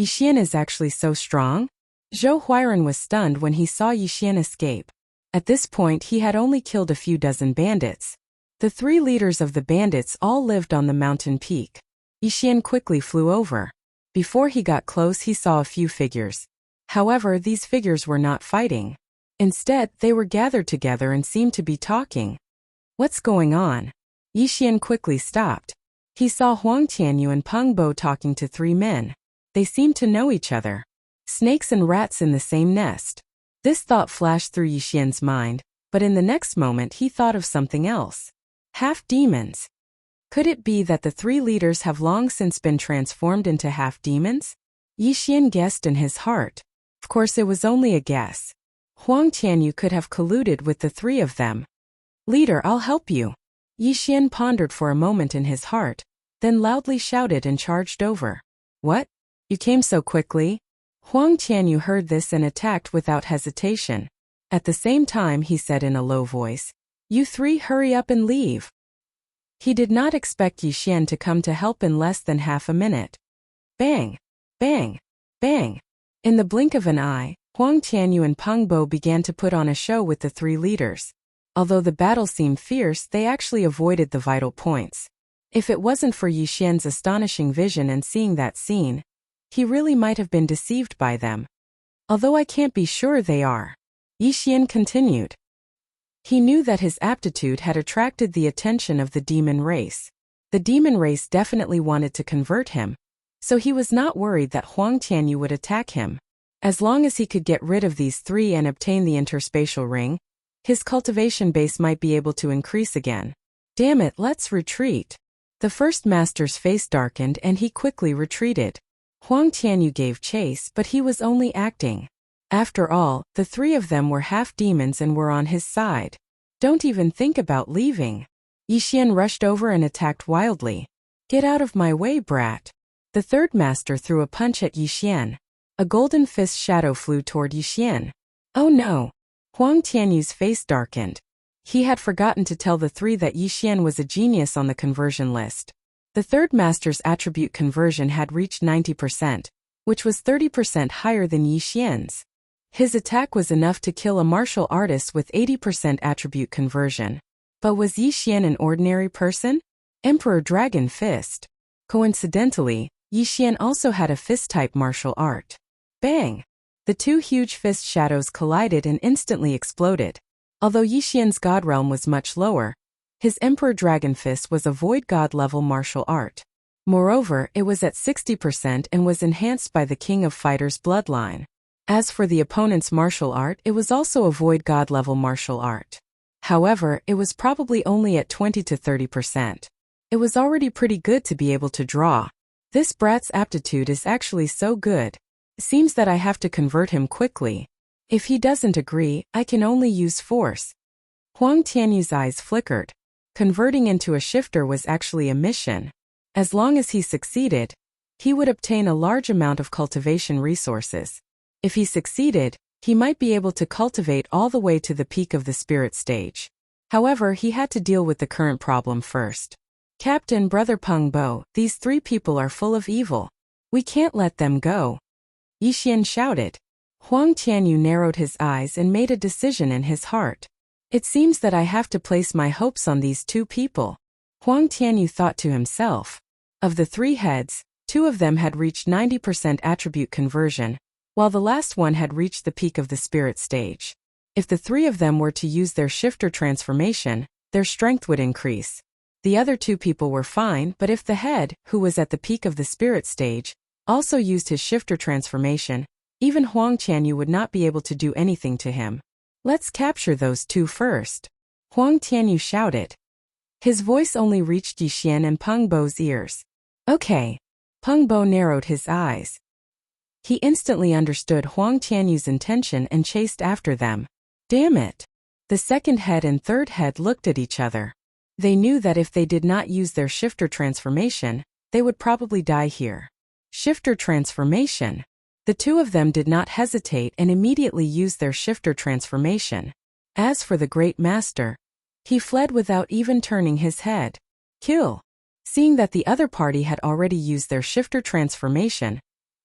Yixian is actually so strong? Zhou Huiran was stunned when he saw Yixian escape. At this point he had only killed a few dozen bandits. The 3 leaders of the bandits all lived on the mountain peak. Yixian quickly flew over. Before he got close he saw a few figures. However, these figures were not fighting. Instead, they were gathered together and seemed to be talking. What's going on? Yixian quickly stopped. He saw Huang Tianyu and Peng Bo talking to 3 men. They seemed to know each other. Snakes and rats in the same nest. This thought flashed through Yixian's mind, but in the next moment he thought of something else. Half-demons. Could it be that the 3 leaders have long since been transformed into half-demons? Yixian guessed in his heart. Of course it was only a guess. Huang Tianyu could have colluded with the 3 of them. Leader, I'll help you. Yixian pondered for a moment in his heart, then loudly shouted and charged over. What? You came so quickly? Huang Tianyu heard this and attacked without hesitation. At the same time he said in a low voice, You 3 hurry up and leave. He did not expect Yixian to come to help in less than half a minute. Bang! Bang! Bang! In the blink of an eye, Huang Tianyu and Peng Bo began to put on a show with the 3 leaders. Although the battle seemed fierce, they actually avoided the vital points. If it wasn't for Yixian's astonishing vision and seeing that scene, he really might have been deceived by them. Although I can't be sure they are. Yixian continued. He knew that his aptitude had attracted the attention of the demon race. The demon race definitely wanted to convert him, so he was not worried that Huang Tianyu would attack him. As long as he could get rid of these 3 and obtain the interspatial ring, his cultivation base might be able to increase again. Damn it, let's retreat. The first master's face darkened and he quickly retreated. Huang Tianyu gave chase, but he was only acting. After all, the 3 of them were half-demons and were on his side. Don't even think about leaving. Yixian rushed over and attacked wildly. Get out of my way, brat. The third master threw a punch at Yixian. A golden fist shadow flew toward Yixian. Oh no! Huang Tianyu's face darkened. He had forgotten to tell the 3 that Yixian was a genius on the conversion list. The third master's attribute conversion had reached 90%, which was 30% higher than Yixian's. His attack was enough to kill a martial artist with 80% attribute conversion. But was Yixian an ordinary person? Emperor Dragon Fist. Coincidentally, Yixian also had a fist-type martial art. Bang! The 2 huge fist shadows collided and instantly exploded. Although Yixian's god realm was much lower, his Emperor Dragon Fist was a void god-level martial art. Moreover, it was at 60% and was enhanced by the King of Fighters bloodline. As for the opponent's martial art, it was also a void god-level martial art. However, it was probably only at 20 to 30%. It was already pretty good to be able to draw. This brat's aptitude is actually so good. Seems that I have to convert him quickly. If he doesn't agree, I can only use force. Huang Tianyu's eyes flickered. Converting into a shifter was actually a mission. As long as he succeeded, he would obtain a large amount of cultivation resources. If he succeeded, he might be able to cultivate all the way to the peak of the spirit stage. However, he had to deal with the current problem first. Captain Brother Peng Bo, these 3 people are full of evil. We can't let them go. Yixian shouted. Huang Tianyu narrowed his eyes and made a decision in his heart. It seems that I have to place my hopes on these 2 people. Huang Tianyu thought to himself. Of the 3 heads, 2 of them had reached 90% attribute conversion, while the last one had reached the peak of the spirit stage. If the 3 of them were to use their shifter transformation, their strength would increase. The other 2 people were fine, but if the head, who was at the peak of the spirit stage, also used his shifter transformation, even Huang Tianyu would not be able to do anything to him. Let's capture those two first, Huang Tianyu shouted. His voice only reached Yixian and Peng Bo's ears. Okay. Peng Bo narrowed his eyes. He instantly understood Huang Tianyu's intention and chased after them. Damn it! The second head and third head looked at each other. They knew that if they did not use their shifter transformation, they would probably die here. Shifter transformation. The two of them did not hesitate and immediately used their shifter transformation. As for the great master, he fled without even turning his head. Kill! Seeing that the other party had already used their shifter transformation,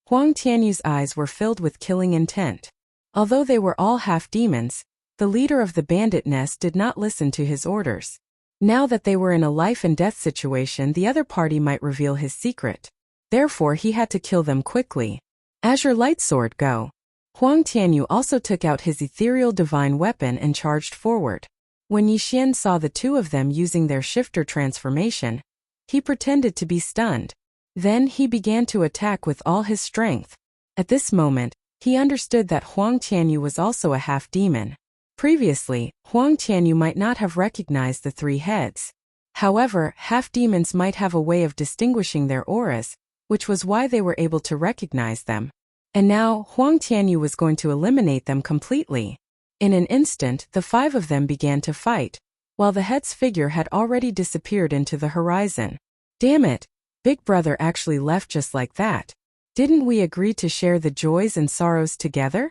Huang Tianyu's eyes were filled with killing intent. Although they were all half-demons, the leader of the bandit nest did not listen to his orders. Now that they were in a life-and-death situation, the other party might reveal his secret. Therefore, he had to kill them quickly. Azure Light Sword, go! Huang Tianyu also took out his ethereal divine weapon and charged forward. When Yixian saw the two of them using their shifter transformation, he pretended to be stunned. Then he began to attack with all his strength. At this moment, he understood that Huang Tianyu was also a half-demon. Previously, Huang Tianyu might not have recognized the three heads. However, half-demons might have a way of distinguishing their auras, which was why they were able to recognize them. And now, Huang Tianyu was going to eliminate them completely. In an instant, the five of them began to fight, while the head's figure had already disappeared into the horizon. Damn it! Big Brother actually left just like that. Didn't we agree to share the joys and sorrows together?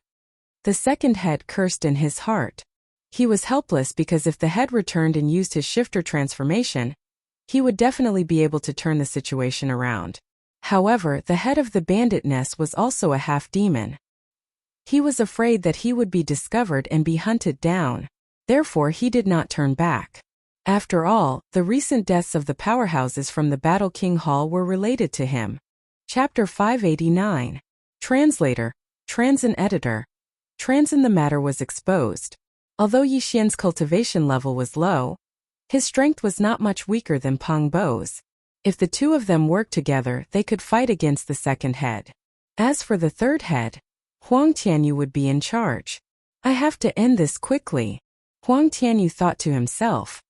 The second head cursed in his heart. He was helpless because if the head returned and used his shifter transformation, he would definitely be able to turn the situation around. However, the head of the bandit nest was also a half-demon. He was afraid that he would be discovered and be hunted down. Therefore, he did not turn back. After all, the recent deaths of the powerhouses from the Battle King Hall were related to him. Chapter 589. Translator, Transin Editor. Transin. The matter was exposed. Although Yixian's cultivation level was low, his strength was not much weaker than Peng Bo's. If the two of them worked together, they could fight against the second head. As for the third head, Huang Tianyu would be in charge. I have to end this quickly, Huang Tianyu thought to himself.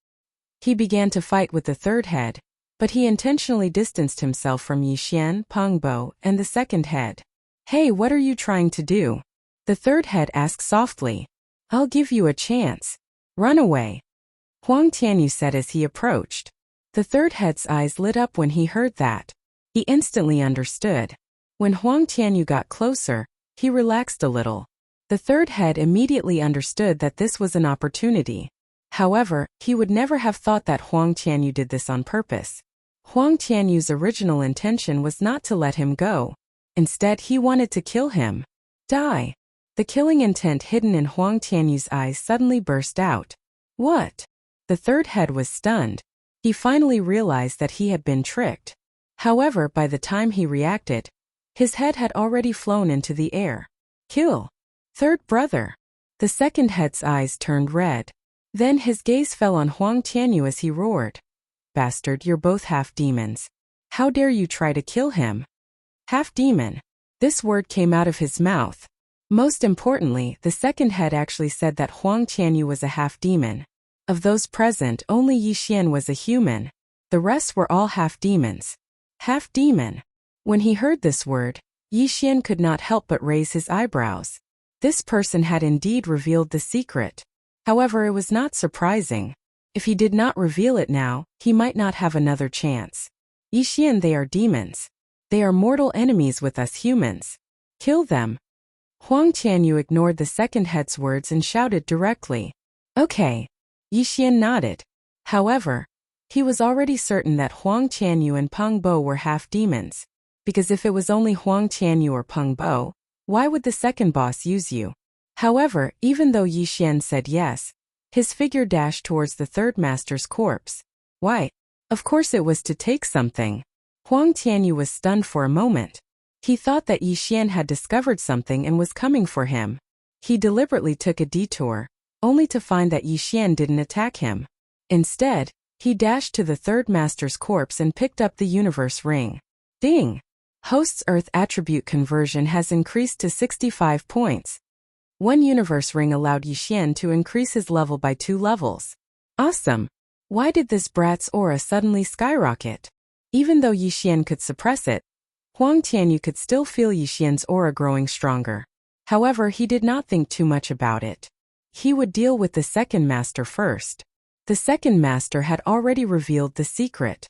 He began to fight with the third head, but he intentionally distanced himself from Yixian, Peng Bo, and the second head. Hey, what are you trying to do? The third head asked softly. I'll give you a chance. Run away, Huang Tianyu said as he approached. The third head's eyes lit up when he heard that. He instantly understood. When Huang Tianyu got closer, he relaxed a little. The third head immediately understood that this was an opportunity. However, he would never have thought that Huang Tianyu did this on purpose. Huang Tianyu's original intention was not to let him go. Instead, he wanted to kill him. Die. The killing intent hidden in Huang Tianyu's eyes suddenly burst out. What? The third head was stunned. He finally realized that he had been tricked. However, by the time he reacted, his head had already flown into the air. Kill. Third brother. The second head's eyes turned red. Then his gaze fell on Huang Tianyu as he roared. Bastard, you're both half-demons. How dare you try to kill him? Half-demon. This word came out of his mouth. Most importantly, the second head actually said that Huang Tianyu was a half-demon. Of those present, only Yixian was a human. The rest were all half-demons. Half-demon. When he heard this word, Yixian could not help but raise his eyebrows. This person had indeed revealed the secret. However, it was not surprising. If he did not reveal it now, he might not have another chance. Yixian, they are demons. They are mortal enemies with us humans. Kill them. Huang Tianyu ignored the second head's words and shouted directly. Okay. Yixian nodded. However, he was already certain that Huang Tianyu and Peng Bo were half-demons. Because if it was only Huang Tianyu or Peng Bo, why would the second boss use you? However, even though Yixian said yes, his figure dashed towards the third master's corpse. Why? Of course it was to take something. Huang Tianyu was stunned for a moment. He thought that Yixian had discovered something and was coming for him. He deliberately took a detour, only to find that Yixian didn't attack him. Instead, he dashed to the third master's corpse and picked up the universe ring. Ding! Host's Earth attribute conversion has increased to 65 points. One universe ring allowed Yixian to increase his level by 2 levels. Awesome! Why did this brat's aura suddenly skyrocket? Even though Yixian could suppress it, Huang Tianyu could still feel Yixian's aura growing stronger. However, he did not think too much about it. He would deal with the second master first. The second master had already revealed the secret.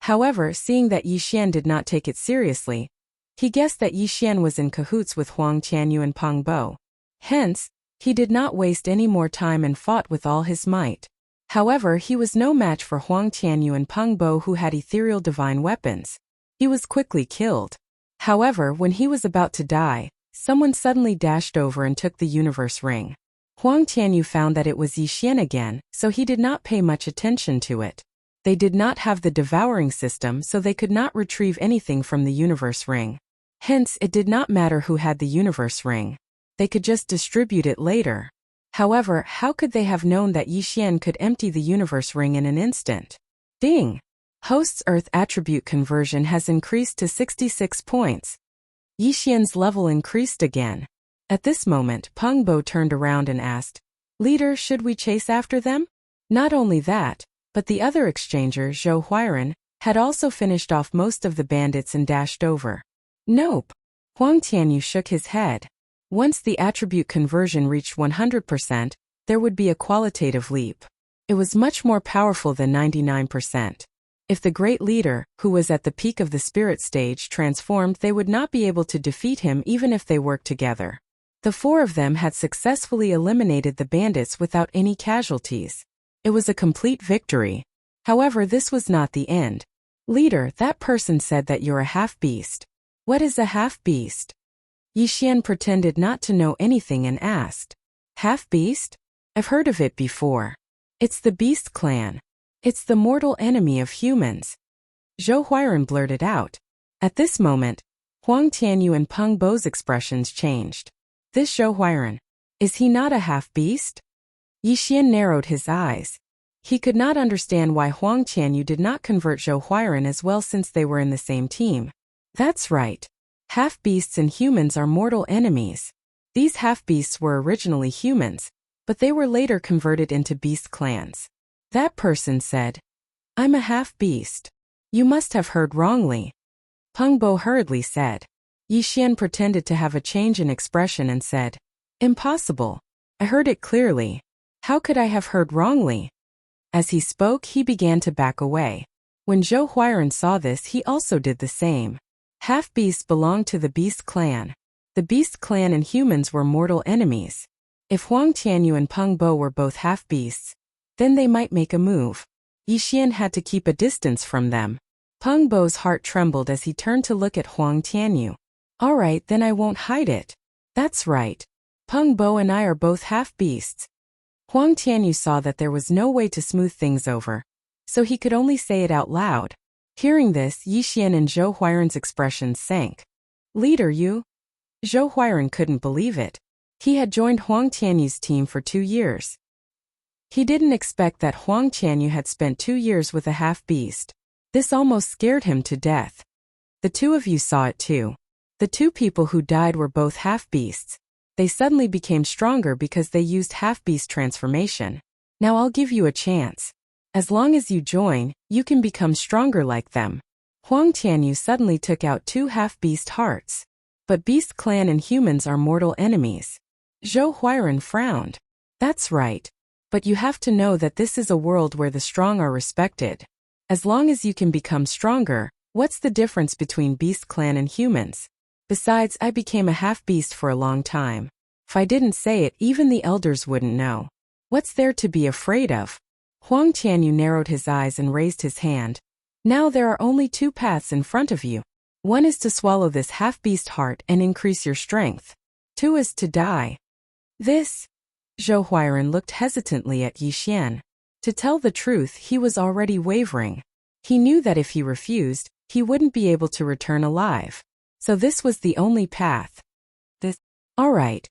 However, seeing that Yixian did not take it seriously, he guessed that Yixian was in cahoots with Huang Tianyu and Peng Bo. Hence, he did not waste any more time and fought with all his might. However, he was no match for Huang Tianyu and Peng Bo, who had ethereal divine weapons. He was quickly killed. However, when he was about to die, someone suddenly dashed over and took the universe ring. Huang Tianyu found that it was Yixian again, so he did not pay much attention to it. They did not have the devouring system, so they could not retrieve anything from the universe ring. Hence, it did not matter who had the universe ring. They could just distribute it later. However, how could they have known that Yixian could empty the universe ring in an instant? Ding! Host's Earth attribute conversion has increased to 66 points. Yixian's level increased again. At this moment, Peng Bo turned around and asked, "Leader, should we chase after them?" Not only that, but the other exchanger, Zhou Huairan, had also finished off most of the bandits and dashed over. Nope. Huang Tianyu shook his head. Once the attribute conversion reached 100%, there would be a qualitative leap. It was much more powerful than 99%. If the great leader, who was at the peak of the spirit stage, transformed, they would not be able to defeat him even if they worked together. The 4 of them had successfully eliminated the bandits without any casualties. It was a complete victory. However, this was not the end. "Leader, that person said that you're a half-beast." "What is a half-beast?" Yixian pretended not to know anything and asked. "Half-beast? I've heard of it before. It's the Beast Clan. It's the mortal enemy of humans." Zhou Huairan blurted out. At this moment, Huang Tianyu and Peng Bo's expressions changed. This Zhou Huairan, is he not a half-beast? Yixian narrowed his eyes. He could not understand why Huang Tianyu did not convert Zhou Huairan as well, since they were in the same team. That's right. Half-beasts and humans are mortal enemies. These half-beasts were originally humans, but they were later converted into beast clans. That person said, "I'm a half-beast." "You must have heard wrongly," Peng Bo hurriedly said. Yixian pretended to have a change in expression and said, "Impossible. I heard it clearly. How could I have heard wrongly?" As he spoke, he began to back away. When Zhou Huairan saw this, he also did the same. Half-beasts belonged to the Beast Clan. The Beast Clan and humans were mortal enemies. If Huang Tianyu and Peng Bo were both half-beasts, then they might make a move. Yixian had to keep a distance from them. Peng Bo's heart trembled as he turned to look at Huang Tianyu. "All right, then I won't hide it. That's right. Peng Bo and I are both half-beasts." Huang Tianyu saw that there was no way to smooth things over, so he could only say it out loud. Hearing this, Yixian and Zhou Huairan's expressions sank. "Leader, you?" Zhou Huairan couldn't believe it. He had joined Huang Tianyu's team for 2 years. He didn't expect that Huang Tianyu had spent 2 years with a half-beast. This almost scared him to death. "The 2 of you saw it too. The 2 people who died were both half-beasts. They suddenly became stronger because they used half-beast transformation. Now I'll give you a chance. As long as you join, you can become stronger like them." Huang Tianyu suddenly took out 2 half-beast hearts. But Beast Clan and humans are mortal enemies. Zhou Huairan frowned. "That's right. But you have to know that this is a world where the strong are respected. As long as you can become stronger, what's the difference between Beast Clan and humans? Besides, I became a half-beast for a long time. If I didn't say it, even the elders wouldn't know. What's there to be afraid of?" Huang Tianyu narrowed his eyes and raised his hand. "Now there are only 2 paths in front of you. One is to swallow this half-beast heart and increase your strength. 2 is to die." This? Zhou Huairan looked hesitantly at Yixian. To tell the truth, he was already wavering. He knew that if he refused, he wouldn't be able to return alive. So this was the only path. All right.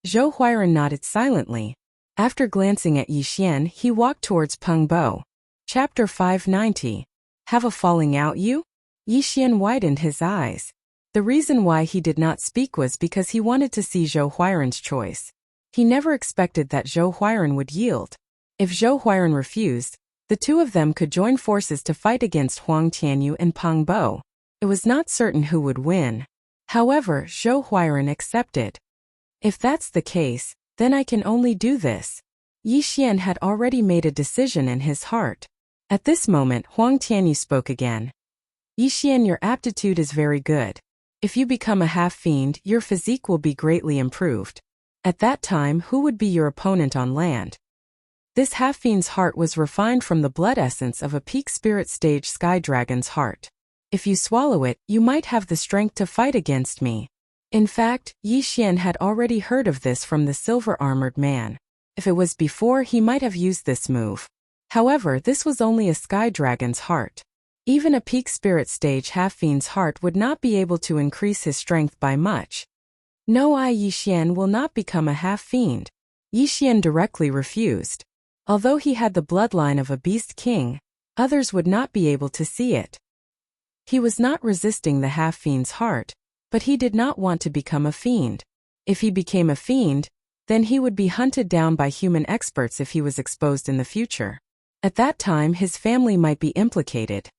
Zhou Huairan nodded silently. After glancing at Yixian, he walked towards Peng Bo. Chapter 590. Have a falling out, you? Yixian widened his eyes. The reason why he did not speak was because he wanted to see Zhou Huairan's choice. He never expected that Zhou Huairan would yield. If Zhou Huairan refused, the two of them could join forces to fight against Huang Tianyu and Peng Bo. It was not certain who would win. However, Zhou Huairan accepted. If that's the case, then I can only do this. Yi Xian had already made a decision in his heart. At this moment, Huang Tianyu spoke again. Yi Xian, your aptitude is very good. If you become a half-fiend, your physique will be greatly improved. At that time, who would be your opponent on land? This half-fiend's heart was refined from the blood essence of a peak spirit stage sky dragon's heart. If you swallow it, you might have the strength to fight against me. In fact, Yi Xian had already heard of this from the silver-armored man. If it was before, he might have used this move. However, this was only a sky dragon's heart. Even a peak spirit stage half-fiend's heart would not be able to increase his strength by much. No, Yi Xian will not become a half-fiend. Yi Xian directly refused. Although he had the bloodline of a beast king, others would not be able to see it. He was not resisting the half-fiend's heart, but he did not want to become a fiend. If he became a fiend, then he would be hunted down by human experts if he was exposed in the future. At that time, his family might be implicated.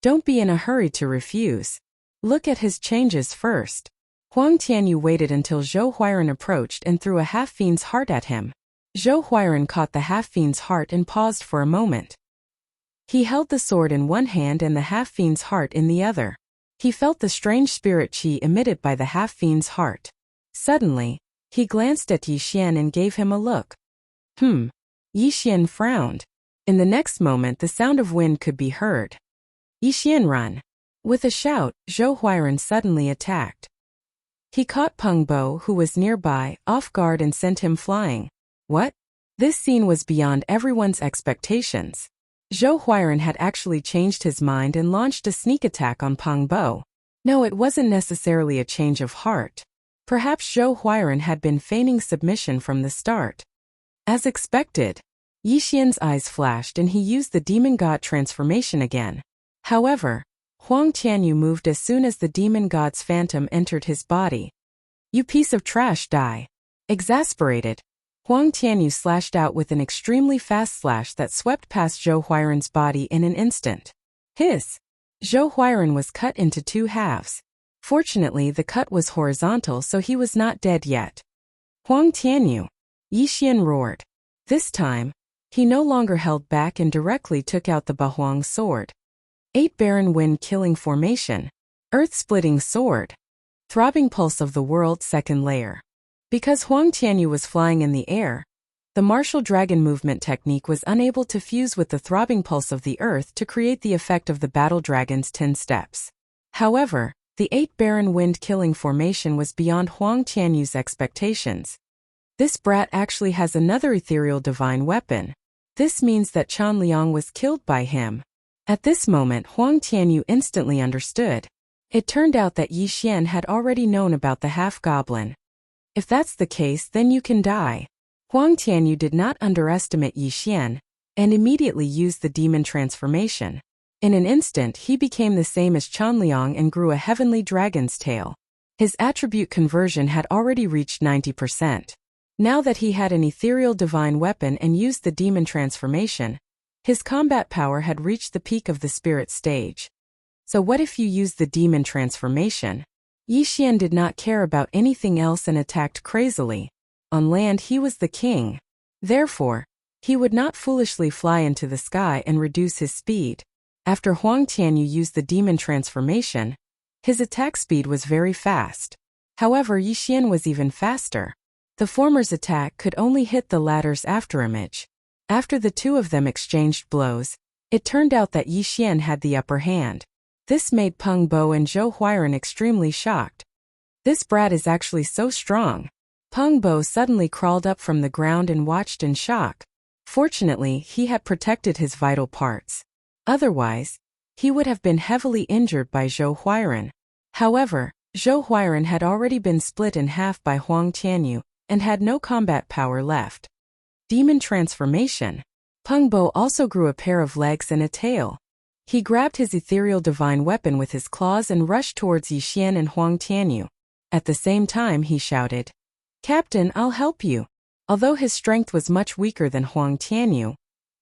Don't be in a hurry to refuse. Look at his changes first. Huang Tianyu waited until Zhou Huairan approached and threw a half-fiend's heart at him. Zhou Huairan caught the half-fiend's heart and paused for a moment. He held the sword in one hand and the half-fiend's heart in the other. He felt the strange spirit qi emitted by the half-fiend's heart. Suddenly, he glanced at Yi Xian and gave him a look. Yi Xian frowned. In the next moment, the sound of wind could be heard. Yi Xian, run! With a shout, Zhou Huairan suddenly attacked. He caught Peng Bo, who was nearby, off guard and sent him flying. What? This scene was beyond everyone's expectations. Zhou Huairan had actually changed his mind and launched a sneak attack on Peng Bo. No, it wasn't necessarily a change of heart. Perhaps Zhou Huairan had been feigning submission from the start. As expected, Yi Xian's eyes flashed and he used the demon god transformation again. However, Huang Tianyu moved as soon as the demon god's phantom entered his body. You piece of trash, die! Exasperated, Huang Tianyu slashed out with an extremely fast slash that swept past Zhou Huairan's body in an instant. Hiss! Zhou Huairan was cut into two halves. Fortunately, the cut was horizontal, so he was not dead yet. Huang Tianyu! Yi Xian roared. This time, he no longer held back and directly took out the Bahuang sword. 8 Baron Wind Killing Formation. Earth-splitting sword. Throbbing pulse of the world second layer. Because Huang Tianyu was flying in the air, the martial dragon movement technique was unable to fuse with the throbbing pulse of the earth to create the effect of the battle dragon's 10 steps. However, the 8 Baron Wind Killing Formation was beyond Huang Tianyu's expectations. This brat actually has another ethereal divine weapon. This means that Qian Liang was killed by him. At this moment, Huang Tianyu instantly understood. It turned out that Yi Xian had already known about the half-goblin. If that's the case, then you can die. Huang Tianyu did not underestimate Yi Xian, and immediately used the demon transformation. In an instant, he became the same as Qian Liang and grew a heavenly dragon's tail. His attribute conversion had already reached 90%. Now that he had an ethereal divine weapon and used the demon transformation, his combat power had reached the peak of the spirit stage. So what if you use the demon transformation? Yi Xian did not care about anything else and attacked crazily. On land he was the king. Therefore, he would not foolishly fly into the sky and reduce his speed. After Huang Tianyu used the demon transformation, his attack speed was very fast. However, Yi Xian was even faster. The former's attack could only hit the latter's afterimage. After the two of them exchanged blows, it turned out that Yi Xian had the upper hand. This made Peng Bo and Zhou Huairan extremely shocked. This brat is actually so strong. Peng Bo suddenly crawled up from the ground and watched in shock. Fortunately, he had protected his vital parts. Otherwise, he would have been heavily injured by Zhou Huairan. However, Zhou Huairan had already been split in half by Huang Tianyu and had no combat power left. Demon transformation. Peng Bo also grew a pair of legs and a tail. He grabbed his ethereal divine weapon with his claws and rushed towards Yixian and Huang Tianyu. At the same time he shouted, "Captain, I'll help you." Although his strength was much weaker than Huang Tianyu,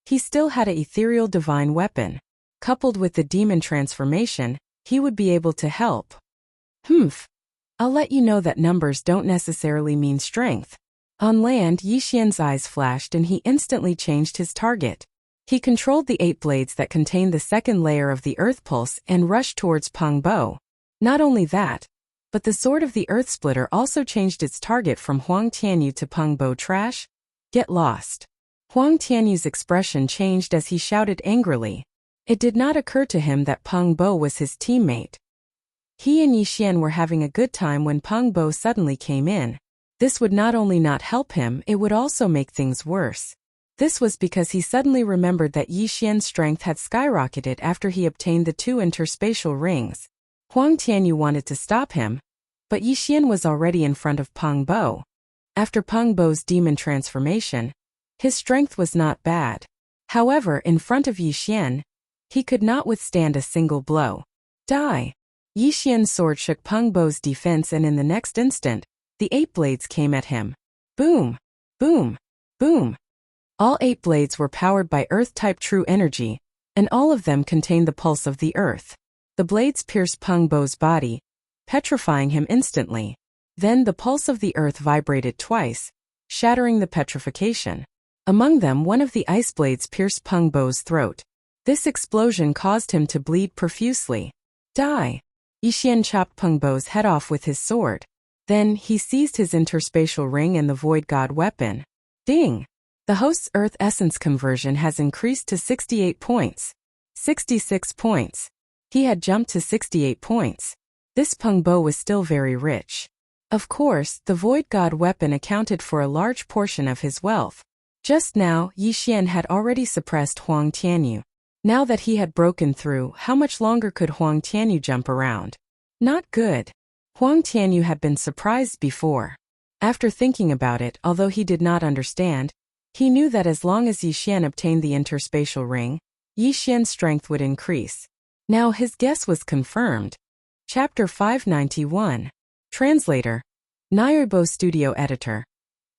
he still had an ethereal divine weapon. Coupled with the demon transformation, he would be able to help. I'll let you know that numbers don't necessarily mean strength. On land, Yixian's eyes flashed and he instantly changed his target. He controlled the 8 blades that contained the second layer of the Earth Pulse and rushed towards Peng Bo. Not only that, but the Sword of the Earth Splitter also changed its target from Huang Tianyu to Peng Bo. Trash? Get lost. Huang Tianyu's expression changed as he shouted angrily. It did not occur to him that Peng Bo was his teammate. He and Yixian were having a good time when Peng Bo suddenly came in. This would not only not help him, it would also make things worse. This was because he suddenly remembered that Yixian's strength had skyrocketed after he obtained the 2 interspatial rings. Huang Tianyu wanted to stop him, but Yixian was already in front of Peng Bo. After Peng Bo's demon transformation, his strength was not bad. However, in front of Yixian, he could not withstand a single blow. Die! Yixian's sword shook Peng Bo's defense and in the next instant, the 8 blades came at him. Boom! Boom! Boom! All 8 blades were powered by Earth-type true energy, and all of them contained the pulse of the Earth. The blades pierced Peng Bo's body, petrifying him instantly. Then the pulse of the Earth vibrated twice, shattering the petrification. Among them, one of the ice blades pierced Peng Bo's throat. This explosion caused him to bleed profusely. Die! Yixian chopped Peng Bo's head off with his sword. Then, he seized his interspatial ring and the Void God weapon. Ding! The host's Earth Essence conversion has increased to 68 points. 66 points. He had jumped to 68 points. This Peng Bo was still very rich. Of course, the Void God weapon accounted for a large portion of his wealth. Just now, Yixian had already suppressed Huang Tianyu. Now that he had broken through, how much longer could Huang Tianyu jump around? Not good. Huang Tianyu had been surprised before. After thinking about it, although he did not understand, he knew that as long as Yixian obtained the interspatial ring, Yixian's strength would increase. Now his guess was confirmed. Chapter 591. Translator. Nairobi Studio Editor.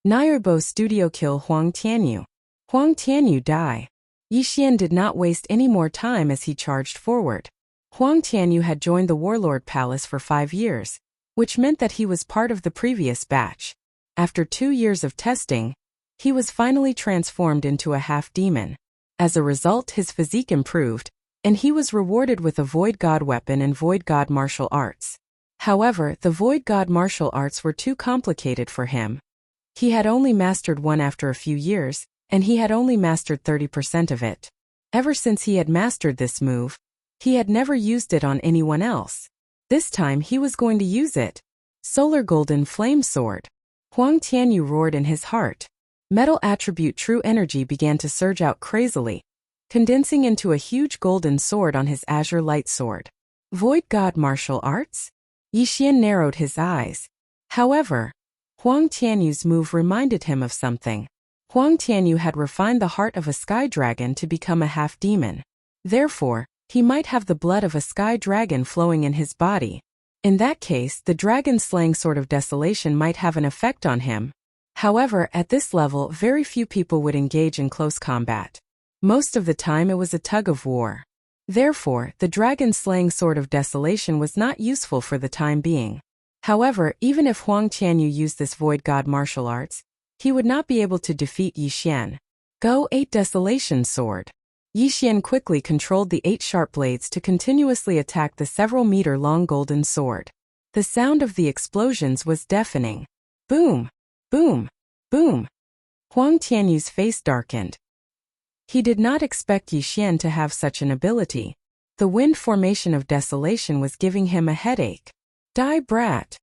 Nairobi Studio kill Huang Tianyu. Huang Tianyu die. Yixian did not waste any more time as he charged forward. Huang Tianyu had joined the Warlord Palace for 5 years, which meant that he was part of the previous batch. After 2 years of testing, he was finally transformed into a half-demon. As a result, his physique improved, and he was rewarded with a Void God weapon and Void God martial arts. However, the Void God martial arts were too complicated for him. He had only mastered one after a few years, and he had only mastered 30% of it. Ever since he had mastered this move, he had never used it on anyone else. This time he was going to use it. Solar Golden Flame Sword. Huang Tianyu roared in his heart. Metal attribute true energy began to surge out crazily, condensing into a huge golden sword on his azure light sword. Void God martial arts? Yixian narrowed his eyes. However, Huang Tianyu's move reminded him of something. Huang Tianyu had refined the heart of a sky dragon to become a half-demon. Therefore, he might have the blood of a sky dragon flowing in his body. In that case, the dragon-slaying Sword of Desolation might have an effect on him. However, at this level, very few people would engage in close combat. Most of the time it was a tug-of-war. Therefore, the dragon-slaying Sword of Desolation was not useful for the time being. However, even if Huang Tianyu used this Void God martial arts, he would not be able to defeat Yixian. Go 8 Desolation Sword. Yixian quickly controlled the 8 sharp blades to continuously attack the several-meter-long golden sword. The sound of the explosions was deafening. Boom! Boom! Boom! Huang Tianyu's face darkened. He did not expect Yixian to have such an ability. The wind formation of desolation was giving him a headache. Die, brat!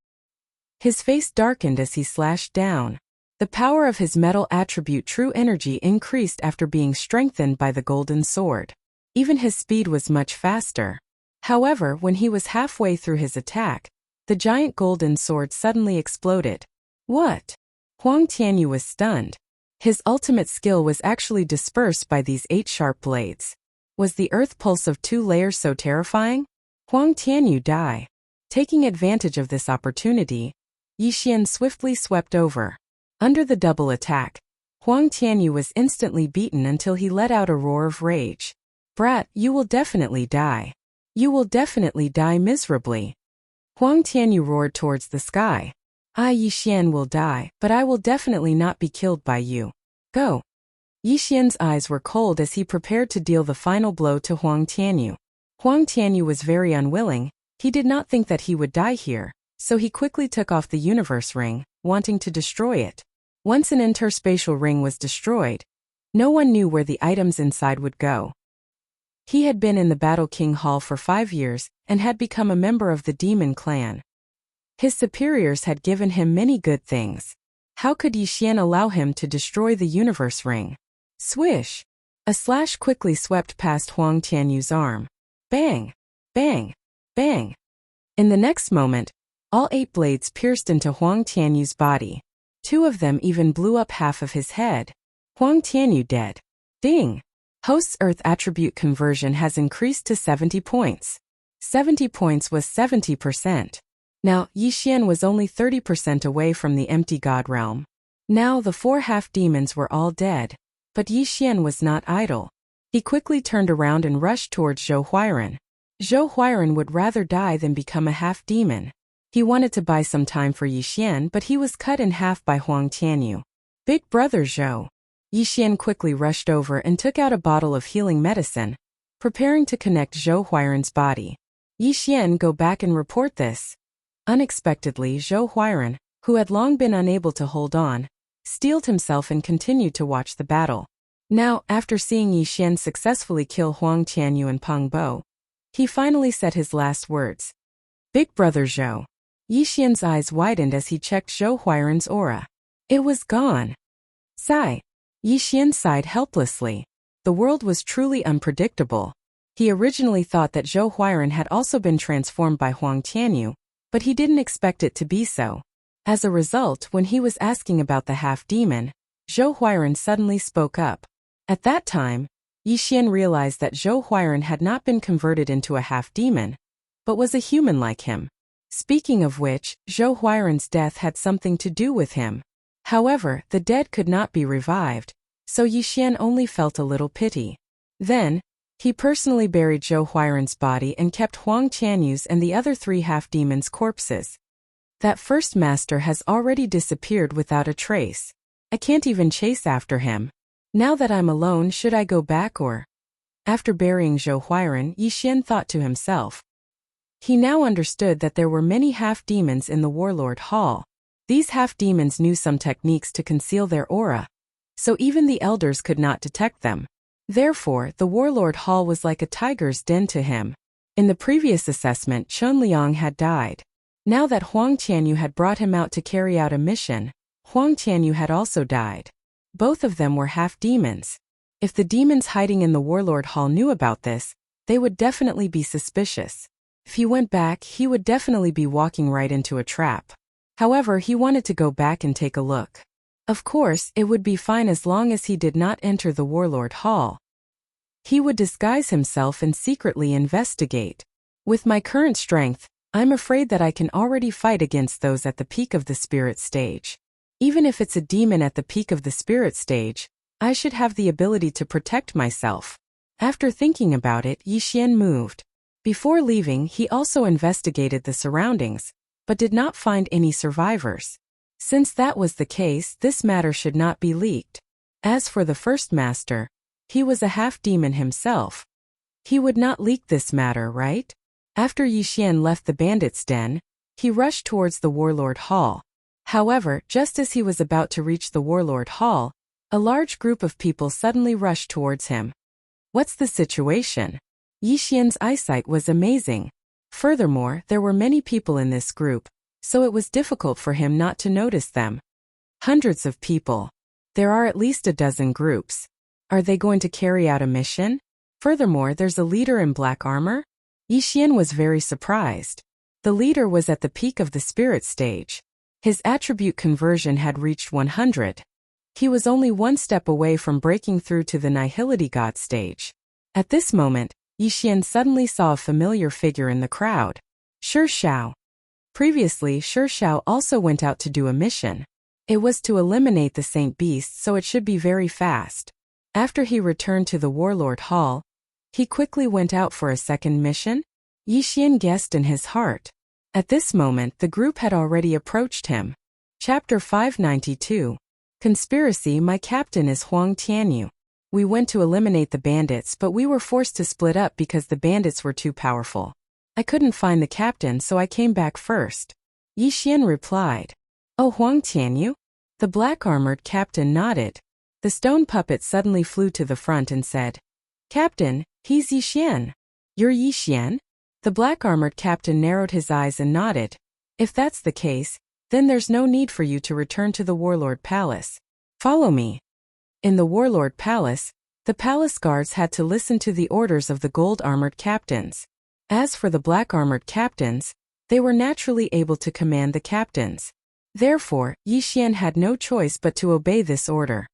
His face darkened as he slashed down. The power of his metal attribute true energy increased after being strengthened by the golden sword. Even his speed was much faster. However, when he was halfway through his attack, the giant golden sword suddenly exploded. What? Huang Tianyu was stunned. His ultimate skill was actually dispersed by these 8 sharp blades. Was the earth pulse of 2 layers so terrifying? Huang Tianyu die. Taking advantage of this opportunity, Yi Xian swiftly swept over. Under the double attack, Huang Tianyu was instantly beaten until he let out a roar of rage. Brat, you will definitely die. You will definitely die miserably. Huang Tianyu roared towards the sky. I, Yi Xian, will die, but I will definitely not be killed by you. Go. Yi Xian's eyes were cold as he prepared to deal the final blow to Huang Tianyu. Huang Tianyu was very unwilling. He did not think that he would die here, so he quickly took off the universe ring, wanting to destroy it. Once an interspatial ring was destroyed, no one knew where the items inside would go. He had been in the Battle King Hall for 5 years and had become a member of the Demon Clan. His superiors had given him many good things. How could Yi Xian allow him to destroy the universe ring? Swish! A slash quickly swept past Huang Tianyu's arm. Bang! Bang! Bang! In the next moment, all 8 blades pierced into Huang Tianyu's body. 2 of them even blew up half of his head. Huang Tianyu dead. Ding! Host's Earth attribute conversion has increased to 70 points. 70 points was 70%. Now, Yi Xian was only 30% away from the empty god realm. Now the 4 half-demons were all dead. But Yi Xian was not idle. He quickly turned around and rushed towards Zhou Huairan. Zhou Huairan would rather die than become a half-demon. He wanted to buy some time for Yi Xian, but he was cut in half by Huang Tianyu. Big brother Zhou. Yi Xian quickly rushed over and took out a bottle of healing medicine, preparing to connect Zhou Huairan's body. Yi Xian, go back and report this. Unexpectedly, Zhou Huairan, who had long been unable to hold on, steeled himself and continued to watch the battle. Now, after seeing Yi Xian successfully kill Huang Tianyu and Peng Bo, he finally said his last words. Big brother Zhou. Yi Xian's eyes widened as he checked Zhou Huairan's aura. It was gone. Sigh. Yi Xian sighed helplessly. The world was truly unpredictable. He originally thought that Zhou Huairan had also been transformed by Huang Tianyu, but he didn't expect it to be so. As a result, when he was asking about the half-demon, Zhou Huairan suddenly spoke up. At that time, Yi Xian realized that Zhou Huairan had not been converted into a half-demon, but was a human like him. Speaking of which, Zhou Huairan's death had something to do with him. However, the dead could not be revived, so Yi Xian only felt a little pity. Then, he personally buried Zhou Huairan's body and kept Huang Tianyu's and the other 3 half-demons' corpses. That first master has already disappeared without a trace. I can't even chase after him. Now that I'm alone, should I go back or? After burying Zhou Huairan, Yi Xian thought to himself. He now understood that there were many half-demons in the Warlord Hall. These half-demons knew some techniques to conceal their aura, so even the elders could not detect them. Therefore, the Warlord Hall was like a tiger's den to him. In the previous assessment, Chun Liang had died. Now that Huang Tianyu had brought him out to carry out a mission, Huang Tianyu had also died. Both of them were half-demons. If the demons hiding in the Warlord Hall knew about this, they would definitely be suspicious. If he went back, he would definitely be walking right into a trap. However, he wanted to go back and take a look. Of course, it would be fine as long as he did not enter the Warlord Hall. He would disguise himself and secretly investigate. With my current strength, I'm afraid that I can already fight against those at the peak of the spirit stage. Even if it's a demon at the peak of the spirit stage, I should have the ability to protect myself. After thinking about it, Yi Xian moved. Before leaving, he also investigated the surroundings, but did not find any survivors. Since that was the case, this matter should not be leaked. As for the first master, he was a half-demon himself. He would not leak this matter, right? After Yi Xian left the bandits' den, he rushed towards the Warlord Hall. However, just as he was about to reach the Warlord Hall, a large group of people suddenly rushed towards him. What's the situation? Yi Xian's eyesight was amazing. Furthermore, there were many people in this group, so it was difficult for him not to notice them. Hundreds of people. There are at least a dozen groups. Are they going to carry out a mission? Furthermore, there's a leader in black armor? Yi Xian was very surprised. The leader was at the peak of the spirit stage. His attribute conversion had reached 100. He was only one step away from breaking through to the nihility god stage. At this moment, Yixian suddenly saw a familiar figure in the crowd. Shi Shao. Previously, Shi Shao also went out to do a mission. It was to eliminate the Saint Beast, so it should be very fast. After he returned to the Warlord Hall, he quickly went out for a second mission? Yixian guessed in his heart. At this moment, the group had already approached him. Chapter 592. Conspiracy. My captain is Huang Tianyu. We went to eliminate the bandits, but we were forced to split up because the bandits were too powerful. I couldn't find the captain, so I came back first. Yixian replied. Oh, Huang Tianyu? The black-armored captain nodded. The stone puppet suddenly flew to the front and said, Captain, he's Yixian. You're Yixian? The black-armored captain narrowed his eyes and nodded. If that's the case, then there's no need for you to return to the Warlord Palace. Follow me. In the Warlord Palace, the palace guards had to listen to the orders of the gold-armored captains. As for the black-armored captains, they were naturally able to command the captains. Therefore, Yixian had no choice but to obey this order.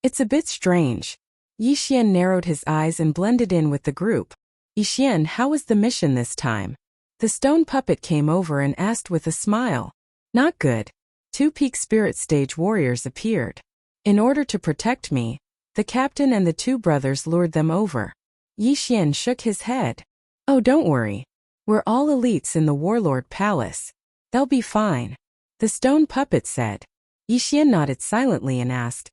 It's a bit strange. Yixian narrowed his eyes and blended in with the group. Yixian, how was the mission this time? The stone puppet came over and asked with a smile. Not good. 2 peak spirit stage warriors appeared. In order to protect me, the captain and the 2 brothers lured them over. Yixian shook his head. Oh, don't worry. We're all elites in the Warlord Palace. They'll be fine. The stone puppet said. Yixian nodded silently and asked,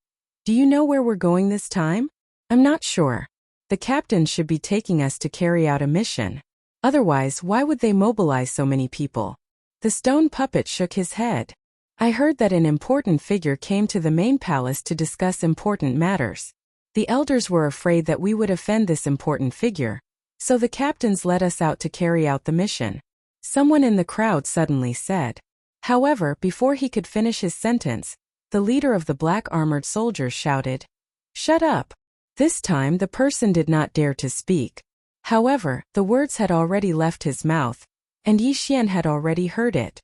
Do you know where we're going this time? I'm not sure. The captain should be taking us to carry out a mission. Otherwise, why would they mobilize so many people? The stone puppet shook his head. I heard that an important figure came to the main palace to discuss important matters. The elders were afraid that we would offend this important figure, so the captains let us out to carry out the mission. Someone in the crowd suddenly said. However, before he could finish his sentence, the leader of the black-armored soldiers shouted, Shut up! This time the person did not dare to speak. However, the words had already left his mouth, and Yixian had already heard it.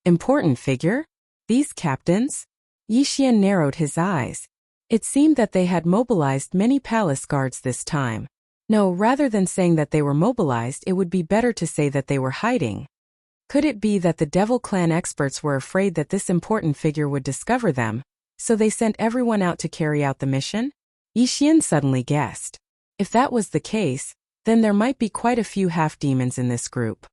Important figure? These captains? Yixian narrowed his eyes. It seemed that they had mobilized many palace guards this time. No, rather than saying that they were mobilized, it would be better to say that they were hiding. Could it be that the Devil Clan experts were afraid that this important figure would discover them, so they sent everyone out to carry out the mission? Yixian suddenly guessed. If that was the case, then there might be quite a few half-demons in this group.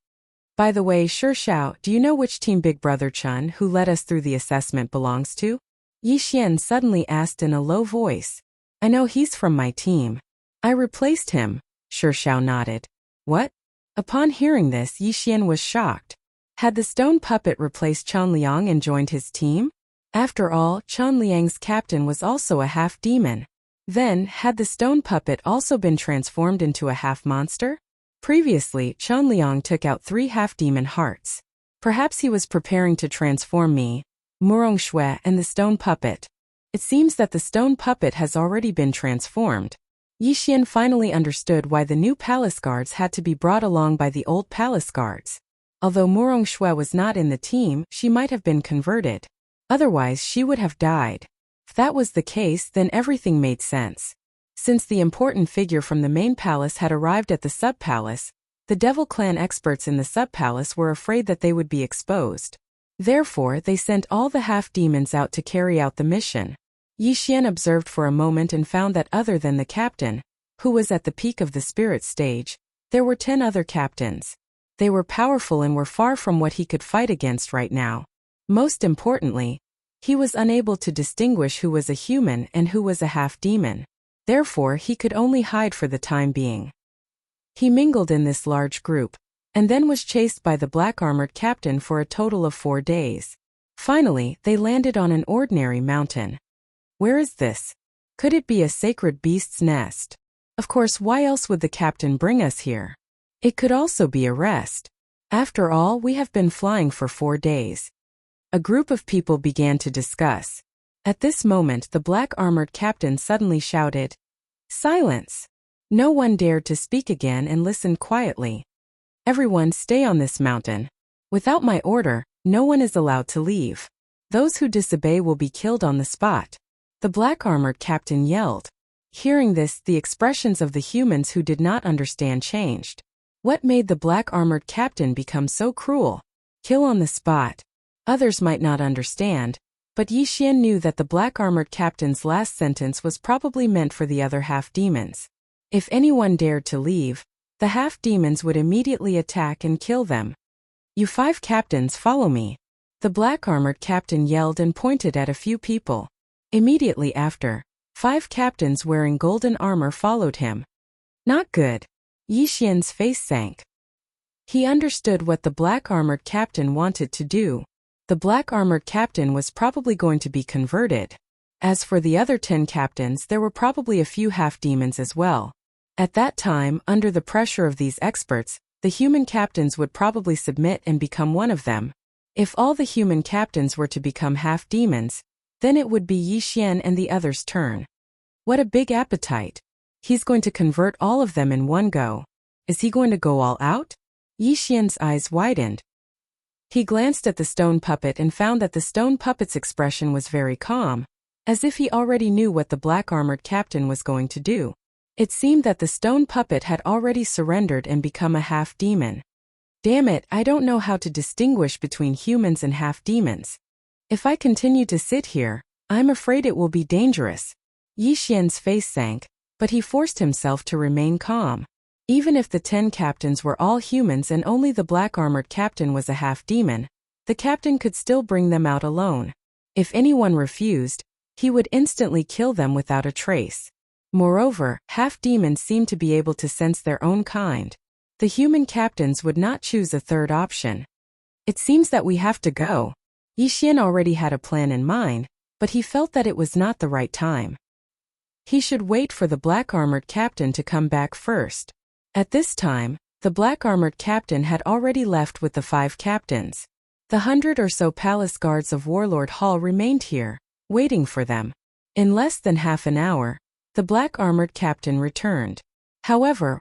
By the way, Shi Shao, do you know which team Big Brother Chun, who led us through the assessment, belongs to? Yixian suddenly asked in a low voice. I know he's from my team. I replaced him. Shi Shao nodded. What? Upon hearing this, Yixian was shocked. Had the stone puppet replaced Chen Liang and joined his team? After all, Chen Liang's captain was also a half-demon. Then, had the stone puppet also been transformed into a half-monster? Previously, Chen Liang took out 3 half-demon hearts. Perhaps he was preparing to transform me, Murong Shui, and the stone puppet. It seems that the stone puppet has already been transformed. Yixian finally understood why the new palace guards had to be brought along by the old palace guards. Although Murong Shui was not in the team, she might have been converted. Otherwise, she would have died. If that was the case, then everything made sense. Since the important figure from the main palace had arrived at the sub-palace, the Devil Clan experts in the sub-palace were afraid that they would be exposed. Therefore, they sent all the half-demons out to carry out the mission. Yixian observed for a moment and found that other than the captain, who was at the peak of the spirit stage, there were 10 other captains. They were powerful and were far from what he could fight against right now. Most importantly, he was unable to distinguish who was a human and who was a half-demon. Therefore, he could only hide for the time being. He mingled in this large group, and then was chased by the black-armored captain for a total of 4 days. Finally, they landed on an ordinary mountain. Where is this? Could it be a sacred beast's nest? Of course, why else would the captain bring us here? It could also be a rest. After all, we have been flying for 4 days. A group of people began to discuss. At this moment, the black-armored captain suddenly shouted, Silence! No one dared to speak again and listened quietly. Everyone stay on this mountain. Without my order, no one is allowed to leave. Those who disobey will be killed on the spot. The black-armored captain yelled. Hearing this, the expressions of the humans who did not understand changed. What made the black-armored captain become so cruel? Kill on the spot. Others might not understand, but Yi Xian knew that the black-armored captain's last sentence was probably meant for the other half-demons. If anyone dared to leave, the half-demons would immediately attack and kill them. You 5 captains, follow me. The black-armored captain yelled and pointed at a few people. Immediately after, 5 captains wearing golden armor followed him. Not good. Yi Xian's face sank. He understood what the black-armored captain wanted to do. The black-armored captain was probably going to be converted. As for the other 10 captains, there were probably a few half-demons as well. At that time, under the pressure of these experts, the human captains would probably submit and become one of them. If all the human captains were to become half-demons, then it would be Yi Xian and the others' turn. What a big appetite. He's going to convert all of them in one go. Is he going to go all out? Yi Xian's eyes widened. He glanced at the stone puppet and found that the stone puppet's expression was very calm, as if he already knew what the black-armored captain was going to do. It seemed that the stone puppet had already surrendered and become a half-demon. Damn it, I don't know how to distinguish between humans and half-demons. If I continue to sit here, I'm afraid it will be dangerous. Yi Xian's face sank, but he forced himself to remain calm. Even if the 10 captains were all humans and only the black-armored captain was a half-demon, the captain could still bring them out alone. If anyone refused, he would instantly kill them without a trace. Moreover, half-demons seemed to be able to sense their own kind. The human captains would not choose a third option. It seems that we have to go. Yi Xian already had a plan in mind, but he felt that it was not the right time. He should wait for the black-armored captain to come back first. At this time, the black-armored captain had already left with the 5 captains. The 100 or so palace guards of Warlord Hall remained here, waiting for them. In less than half an hour, the black-armored captain returned. However,